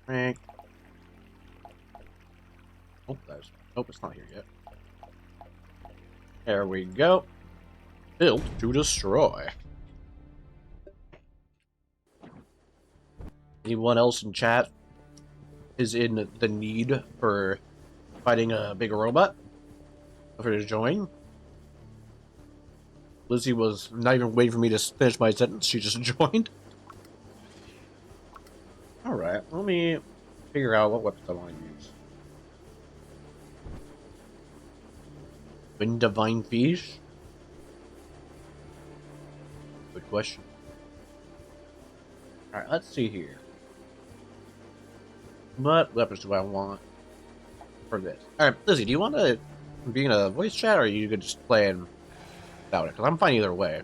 Frank. Oh, that's... Nope, it's not here yet. There we go. Built to destroy. Anyone else in chat is in the need for fighting a big robot? Feel free to join. Lizzie was not even waiting for me to finish my sentence. She just joined. Alright, let me figure out what weapons I want to use. Wind Divine Fish? Good question. Alright, let's see here. What weapons do I want for this? Alright, Lizzie, do you want to be in a voice chat, or are you just playing without it? Because I'm fine either way.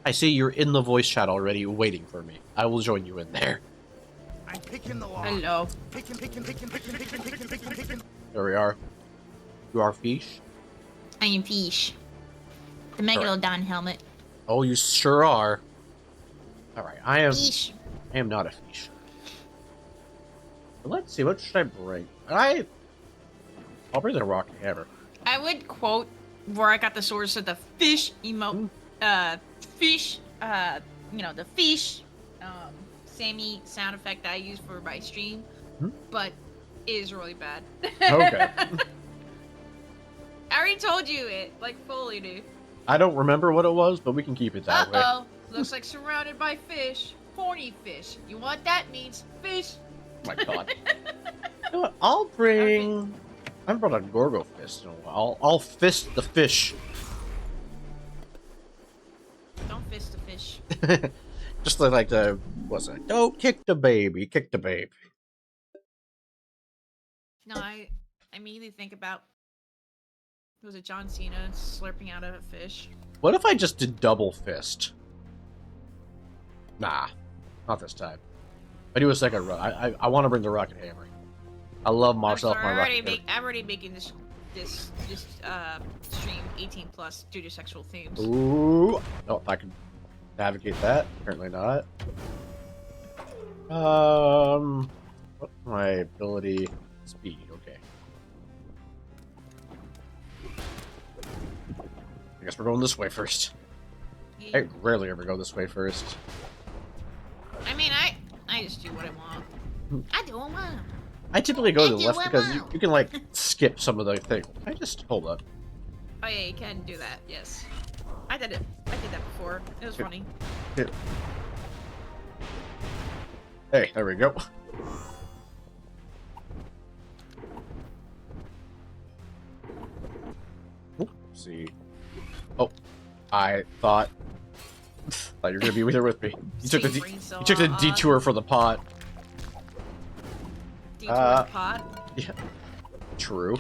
I see you're in the voice chat already waiting for me. I will join you in there. I'm picking the lock. Hello. Picking. There we are. You are Fish? I am Fish. The Megalodon helmet. Oh, you sure are. Alright, I am Fish. not a Fish. But let's see, what should I bring? I'll bring the rock hammer. I would quote where I got the source of the fish emote. Fish, you know, the fish, Sammy sound effect that I use for my stream, but it is really bad. Okay. I already told you it, like fully, dude. I don't remember what it was, but we can keep it that way. Uh-oh. Looks like surrounded by fish. Horny fish. You know what that means? Fish. Oh my god. You know what? I'll bring... I haven't brought a Gorgo fist in a while. I'll fist the fish. Don't fist the fish. Just like the... What's it? Don't kick the baby. Kick the baby. No, I immediately think about... Was it John Cena slurping out of a fish? What if I just did double fist? Nah. Not this time. I do a second run. I want to bring the rocket hammer. I love myself my rocket hammer. I'm already making this stream 18 plus due to sexual themes. Ooh. Oh, if I can navigate that. Apparently not. What's my ability? Speed. Okay. I guess we're going this way first. Yeah. I rarely ever go this way first. I mean, I just do what I want. I do what I want. I typically go to the do left what I because want. you can like skip some of the things. I just hold up. Oh yeah, you can do that. Yes, I did it. I did that before. It was funny. Hey, there we go. Oop, see. Oh, I thought you were gonna be there with me. You took the detour for the pot. Detour the pot. Yeah. True.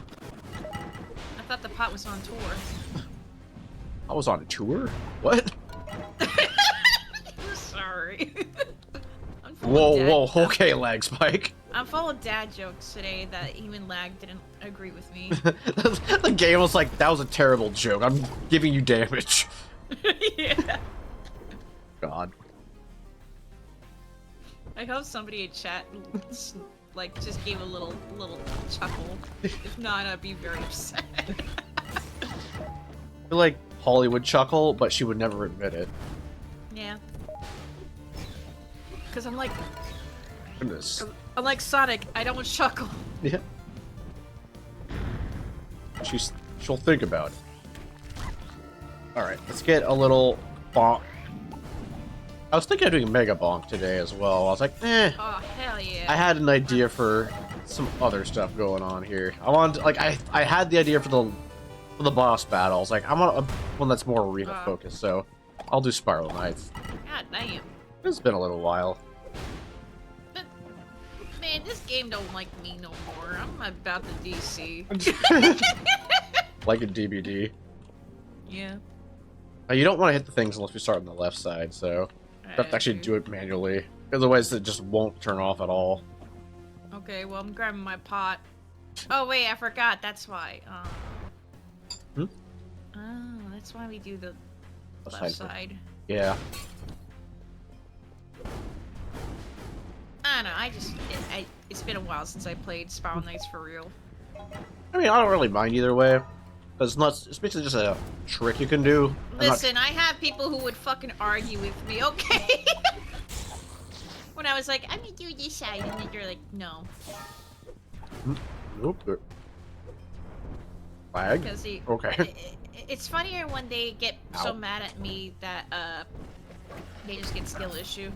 I thought the pot was on tour. I was on a tour. What? I'm sorry. I'm full Whoa, of dad- whoa. Okay, lag spike. I'm full of dad jokes today that even Lag didn't agree with me. The game was like, that was a terrible joke. I'm giving you damage. Yeah. God. I hope somebody in chat like just gave a little chuckle. If not, I'd be very upset. I feel like Holly would chuckle, but she would never admit it. Yeah. Cause I'm like Sonic. I don't chuckle. Yeah. She'll think about it. Alright, let's get a little bonk. I was thinking of doing Mega Bonk today as well. I was like, Oh hell yeah. I had an idea for some other stuff going on here. I wanted, like, I had the idea for the boss battle. I was like, I want one that's more arena focused, so I'll do Spiral Knights. God damn. It's been a little while. But, man, this game don't like me no more. I'm about the DC. Like a DBD. Yeah. You don't want to hit the things unless we start on the left side, so you have to actually do it manually. Otherwise, it just won't turn off at all. Okay, well, I'm grabbing my pot. Oh, wait, I forgot. That's why. Hmm? Oh, that's why we do the Left left side. side. Yeah. I don't know, it's been a while since I played Spiral Knights for real. I mean, I don't really mind either way. Because it's basically just a trick you can do. Listen, I have people who would fucking argue with me, okay? When I was like, I'm gonna do this side, and then you're like, no. Nope. Lag? Because Okay. it's funnier when they get so Ow. mad at me that, they just get skill issue.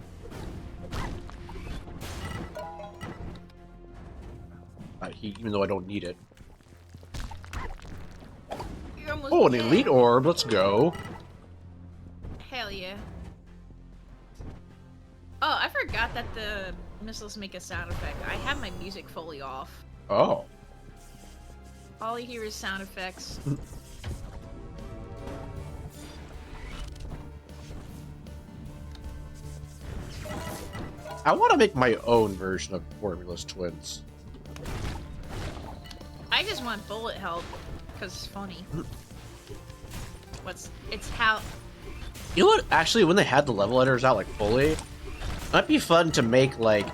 Even though I don't need it. You're almost Oh, an dead. elite orb. Let's go. Hell yeah. Oh, I forgot that the missiles make a sound effect. I have my music fully off. Oh. All you hear is sound effects. I want to make my own version of Formula's Twins. I just want bullet hell because it's funny. It's how. You know what? Actually, when they had the level editors out like fully, it might be fun to make like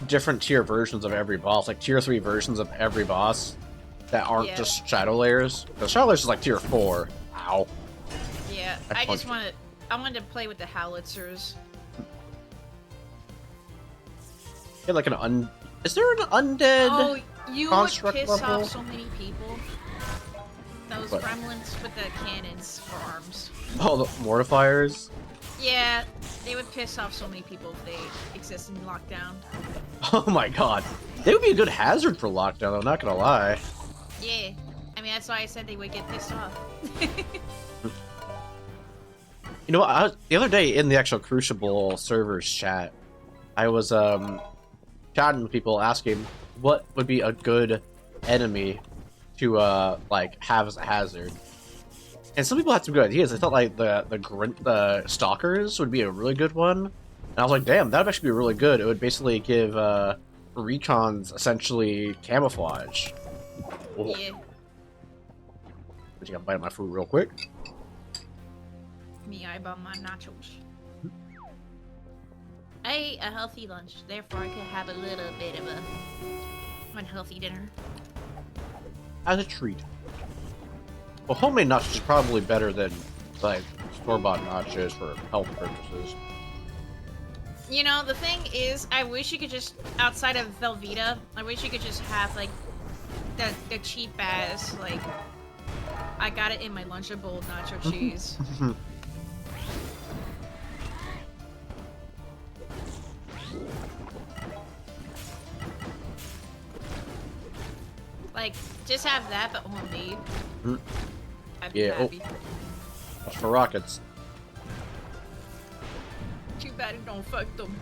different tier versions of every boss, like tier 3 versions of every boss that aren't Yeah. just shadow layers. The shadow layers is like tier 4. Ow. Yeah, I I just punched wanted to play with the howitzers. Get like an Is there an undead? Oh, you would construct piss level? off so many people. Those those What? gremlins with the cannons for arms. Oh, the mortifiers. Yeah, they would piss off so many people if they exist in lockdown. Oh my god, they would be a good hazard for lockdown. I'm not gonna lie. Yeah, I mean that's why I said they would get pissed off. You know what? The other day in the actual Crucible servers chat, I was chatting with people asking what would be a good enemy to like have as a hazard. And some people had some good ideas. I felt like the stalkers would be a really good one. And I was like, damn, that would actually be really good. It would basically give recons essentially camouflage. Oh. Yeah, I just gotta bite my food real quick. me eyeball my nachos. I ate a healthy lunch, therefore I could have a little bit of a unhealthy dinner. As a treat. Well, homemade nachos is probably better than like store-bought nachos for health purposes. You know, the thing is, I wish you could just, outside of Velveeta, I wish you could just have, like, the cheap ass, like, I got it in my Lunchable nacho cheese. Like, just have that, but homemade. Mm. I'd be Yeah, oh. happy. That's for rockets. Too bad it don't fuck them.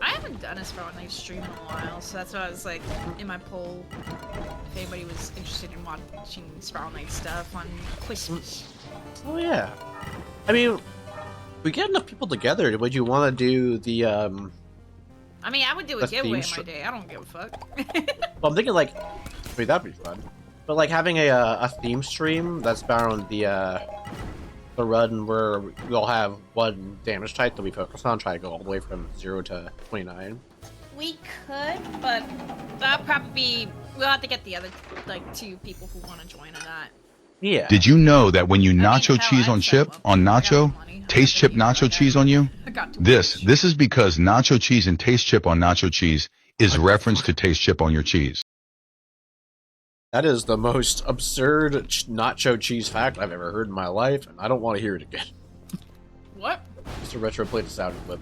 I haven't done a Sprout Night stream in a while, so that's why I was like in my poll if anybody was interested in watching Sprout Night stuff on Christmas. Oh yeah. I mean, if we get enough people together, would you want to do the I mean, I would do a That's giveaway theme my day. I don't give a fuck. well, I'm thinking like, I mean, that'd be fun. But like having a theme stream that's around the run where we'll have one damage type that we focus on, try to go all the way from 0 to 29. We could, but that'll probably be. We'll have to get the other like 2 people who want to join on that. Yeah. Did you know that when you mean, nacho hell, cheese I'd on set chip, them up. on I got nacho, the money. taste chip nacho cheese on you? I got to This is because nacho cheese and taste chip on nacho cheese is reference to taste chip on your cheese. That is the most absurd nacho cheese fact I've ever heard in my life, and I don't want to hear it again. What? Mr. Retro played a sound clip.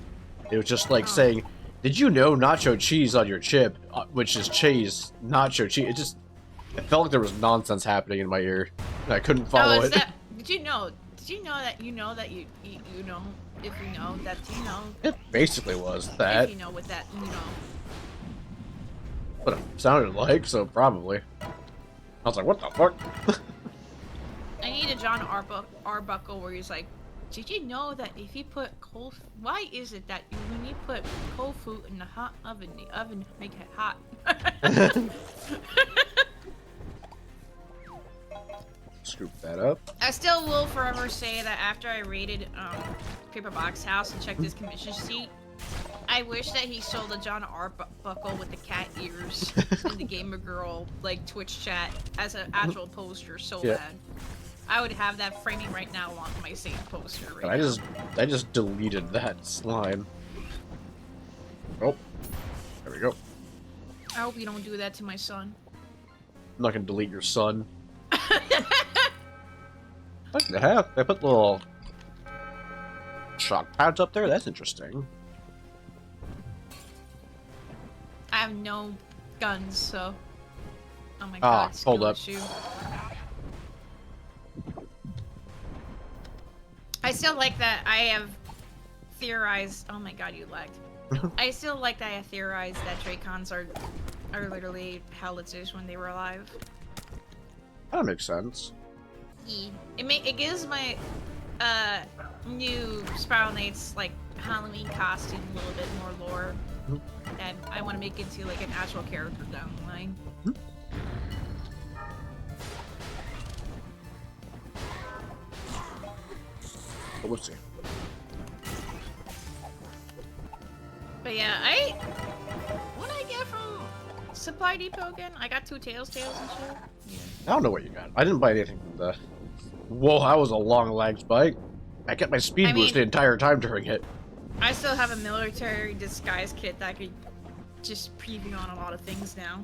It was just like saying, "Did you know nacho cheese on your chip, which is cheese, nacho cheese?" It felt like there was nonsense happening in my ear, and I couldn't follow it. That, did you know? Did you know that you know that you know if you know that you know It basically was if that. you know what that you know. What it sounded like, so probably. I was like, what the fuck? I need a John Arbuckle where he's like, did you know that if you put coal, why is it that when you put coal food in the hot oven, the oven make it hot? Scoop that up. I still will forever say that after I raided Paper Box House and checked his commission sheet, I wish that he sold a John Arbuckle with the cat ears in the Gamer Girl like Twitch chat as an actual poster so Yeah. bad. I would have that framing right now along my same poster right I now. just deleted that slime. Oh, there we go. I hope you don't do that to my son. I'm not gonna delete your son. What the heck? They put little shock pads up there? That's interesting. I have no guns, so. Oh my Ah, god, hold skill up. issue. I still like that I have theorized. Oh my god, you lagged. I still like that I have theorized that Dracons are literally Howlitzers when they were alive. That makes sense. It gives my new Spiral Knights like Halloween costume a little bit more lore that I want to make into like an actual character down the line. But we'll see. But yeah, what did I get from Supply Depot again? I got 2 tails and shit. Yeah. I don't know what you got. I didn't buy anything from the... Whoa, that was a long lag spike. I kept my speed I boost mean- the entire time during it. I still have a military disguise kit that I could just preview on a lot of things now.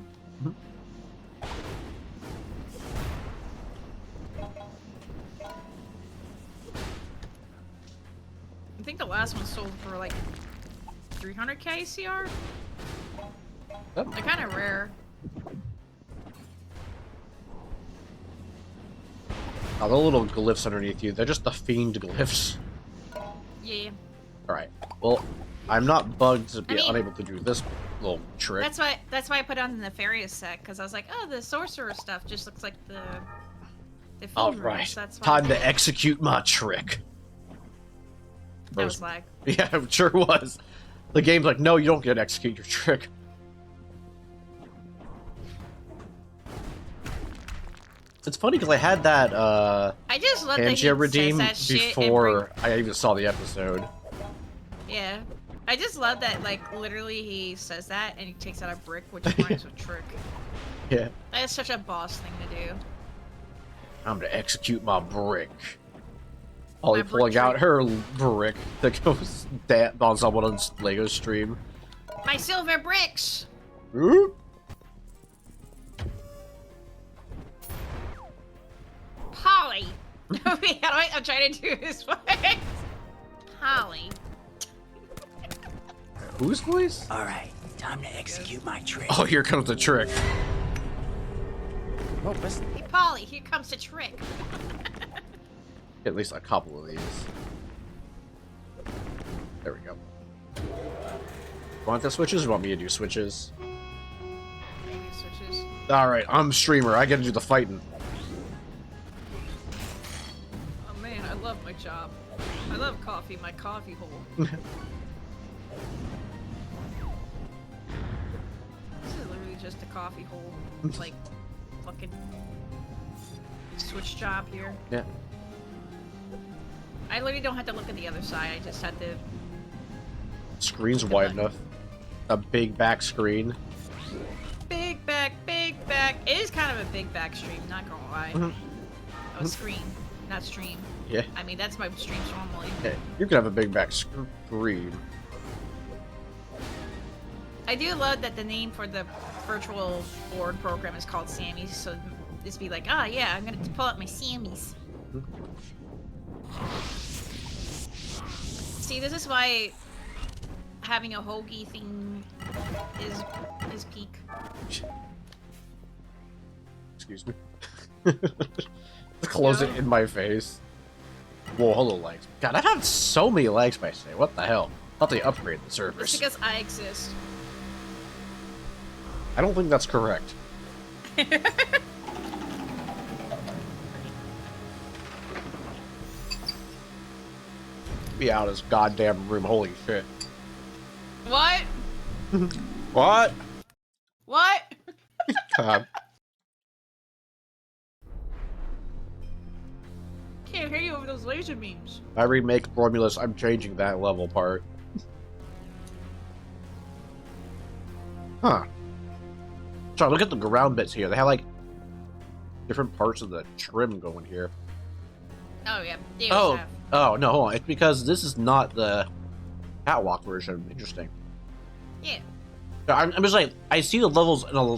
I think the last one sold for like 300k CR. Yep. They're kind of rare. Oh, the little glyphs underneath you, they're just the fiend glyphs. Yeah. Alright, well, I'm not bugged to be I mean- unable to do this little trick. That's why I put on the nefarious set, because I was like, oh, the sorcerer stuff just looks like the fiend Alright, runes, that's why time to execute my trick. that was lag. Yeah, it sure was. The game's like, no, you don't get to execute your trick. It's funny because I had that I just love that he Pangia says redeem that shit and before I even saw the episode. yeah. I just love that, like, literally he says that and he takes out a brick, which rhymes with trick. Yeah. That is such a boss thing to do. I'm to execute my brick. Holly My brick pulling out trick. her brick that goes on someone's Lego stream. My silver bricks! Oop. Polly! Wait, I'm trying to do his voice. Polly. Whose voice? All right, time to execute my trick. Oh, here comes the trick. Oh, what's Hey, Polly, here comes the trick. At least a couple of these. There we go. Want the switches or want me to do switches? Maybe switches. Alright, I'm streamer. I gotta do the fighting. Oh man, I love my job. I love coffee, my coffee hole. This is literally just a coffee hole. Like, fucking switch job here. Yeah. I literally don't have to look at the other side, I just have to... Screen's wide enough. A big back screen. Big back, big back. It is kind of a big back stream, not gonna lie. Mhm. Oh, screen, not stream. Yeah. I mean, that's my streams normally. Yeah, you can have a big back screen. I do love that the name for the virtual board program is called Sammy's, so this be like, ah, yeah, I'm gonna pull out my Sammy's. See, this is why having a hoagie thing is peak. Excuse me. Close it in my face. Whoa, hello legs. God, I have so many legs by say. What the hell? Thought they upgraded the It's servers. because I exist. I don't think that's correct. Be out of this goddamn room. Holy shit. What? What? What? Can't hear you over those laser beams. I remake Romulus. I'm changing that level part. Huh. Sorry, look at the ground bits here. They have like different parts of the trim going here. Oh yeah. They Oh, always have. oh no, hold on. It's because this is not the catwalk version. Interesting. Yeah. I'm just like, I see the levels in a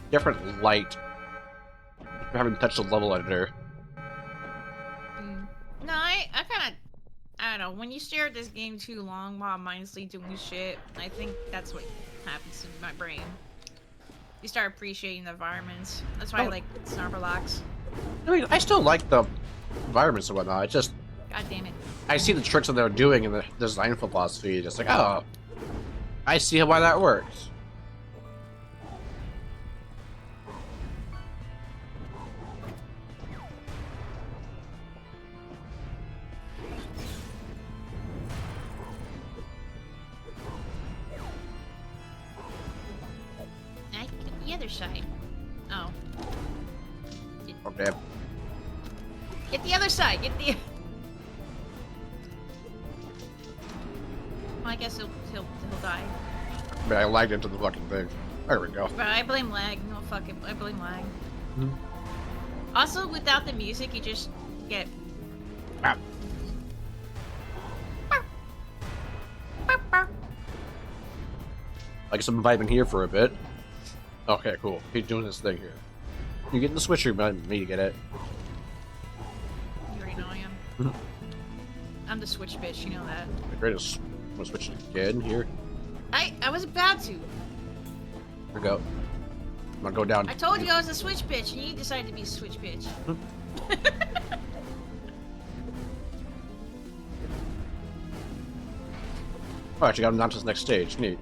different light. I haven't touched the level editor. No, I kind of, I don't know. When you stare at this game too long while mindlessly doing shit, I think that's what happens in my brain. You start appreciating the environments. That's why I Oh. like Snarberlocks. I mean, I still like the environments and whatnot. It's just, God damn it. I see the tricks that they're doing in the design philosophy. Just like, oh, I see why that works. I get the other side. Oh. Oh, damn. Get the other side. Get the. Well, I guess he'll die. I mean, I lagged into the fucking thing. There we go. But I blame lag. No, fuck it. I blame lag. Mhm. Also, without the music, you just get. Ah. I guess I'm vibing here for a bit. Okay, cool. He's doing this thing here. You get the switcher, but me get it. You already know I am. Mhm. I'm the switch bitch, you know that. The greatest. I'm gonna switch it again here. I was about to. Here we go. I'm gonna go down. I told you I was a switch bitch, and you decided to be a switch bitch. Oh, actually, got him down to the next stage. Neat.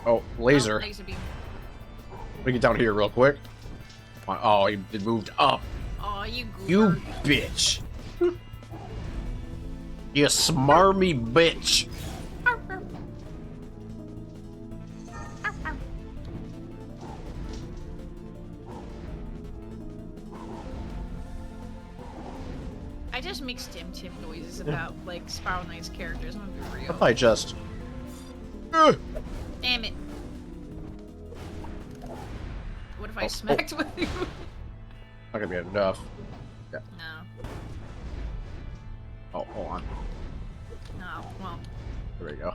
Oh, laser. Laser beam. Let me get down here real quick. Oh, he moved up. Oh, you goober. You bitch. You smarmy bitch. I just make Tim noises about like Spiral Knight's characters. I'm gonna be real. If I just. Damn it. What if I Oh, smacked with you? Not gonna be enough. No. Oh, hold on. No. Well, There we go.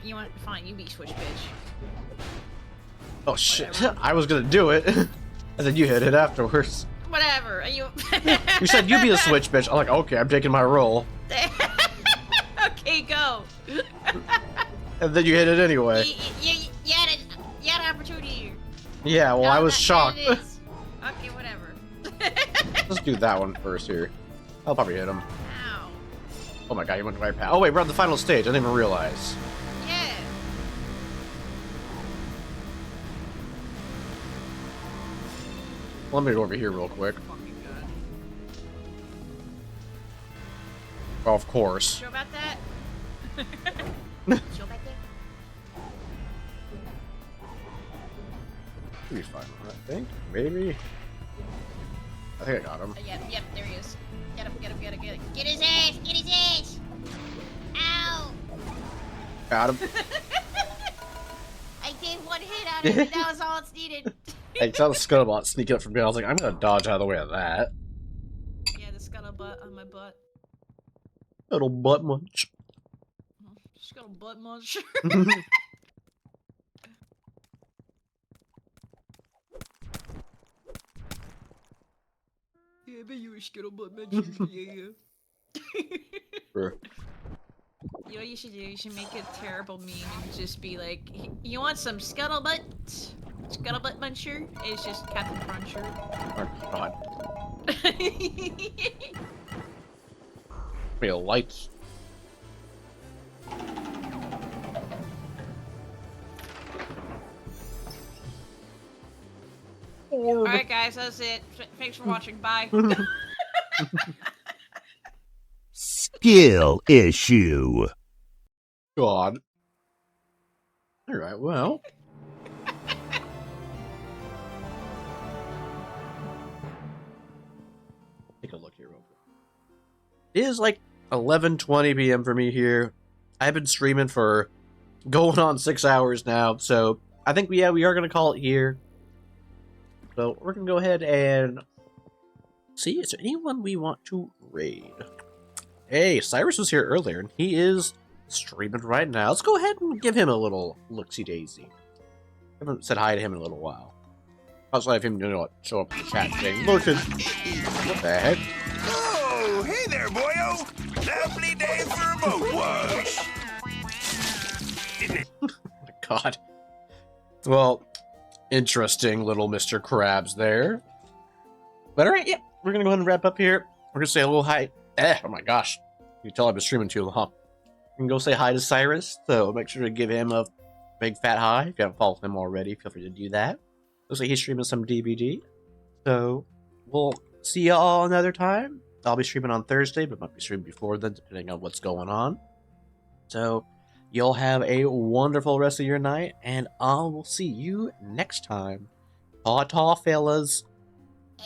you want fine? You be switch bitch. Oh shit! Whatever. I was gonna do it, and then you hit it afterwards. Whatever. Are you? You said you be the switch bitch. I'm like, okay, I'm taking my role, Okay, go. and then you hit it anyway. You had an opportunity here. Yeah, well, No, I was that- shocked. it is. Okay, whatever. Let's do that one first here. I'll probably hit him. Ow. Oh my god, he went right past. Oh wait, we're on the final stage. I didn't even realize. Yeah. Let me go over here real quick. Fucking god. Oh, of course. Sure about that? Sure about that? Should be fine. I think. Maybe. I think I got him. Yep, there he is. Get him. Get his ass! Get his ass! Ow! Got him. I gave one hit out of it, that was all it's needed. Hey, saw the scuttlebutt sneaking up from me. I was like, I'm gonna dodge out of the way of that. Yeah, the scuttlebutt on my butt. Little butt munch. Scuttlebutt munch. Yeah, but you a scuttlebutt munch. Yeah. Sure. You know what you should do? You should make a terrible meme and just be like, you want some scuttlebutt? Scuttlebutt muncher? It's just Captain Cruncher. Oh god. Me lights. Alright guys, that's it. Thanks for watching, bye. Skill issue. God. Alright, well. Take a look here real quick. It is like 11:20 p.m. for me here. I've been streaming for going on 6 hours now, so I think we are gonna call it here. So we're gonna go ahead and see, is there anyone we want to raid? Hey, Cyrus was here earlier, and he is streaming right now. Let's go ahead and give him a little look-see-daisy. I haven't said hi to him in a little while. Also, have him, show up in the chat thing. Look at what the heck? Oh, hey there, boyo! Lovely day for a boat wash! Oh my god. Well, interesting little Mr. Krabs there. But alright, yeah, we're gonna go ahead and wrap up here. We're gonna say a little hi. Oh my gosh. You can tell I've been streaming too long. You can go say hi to Cyrus, so make sure to give him a big fat hi. If you haven't followed him already, feel free to do that. Looks like he's streaming some DBD. So, we'll see y'all another time. I'll be streaming on Thursday, but might be streaming before then, depending on what's going on. So, you'll have a wonderful rest of your night, and I will see you next time. Ta-ta, fellas. Ah!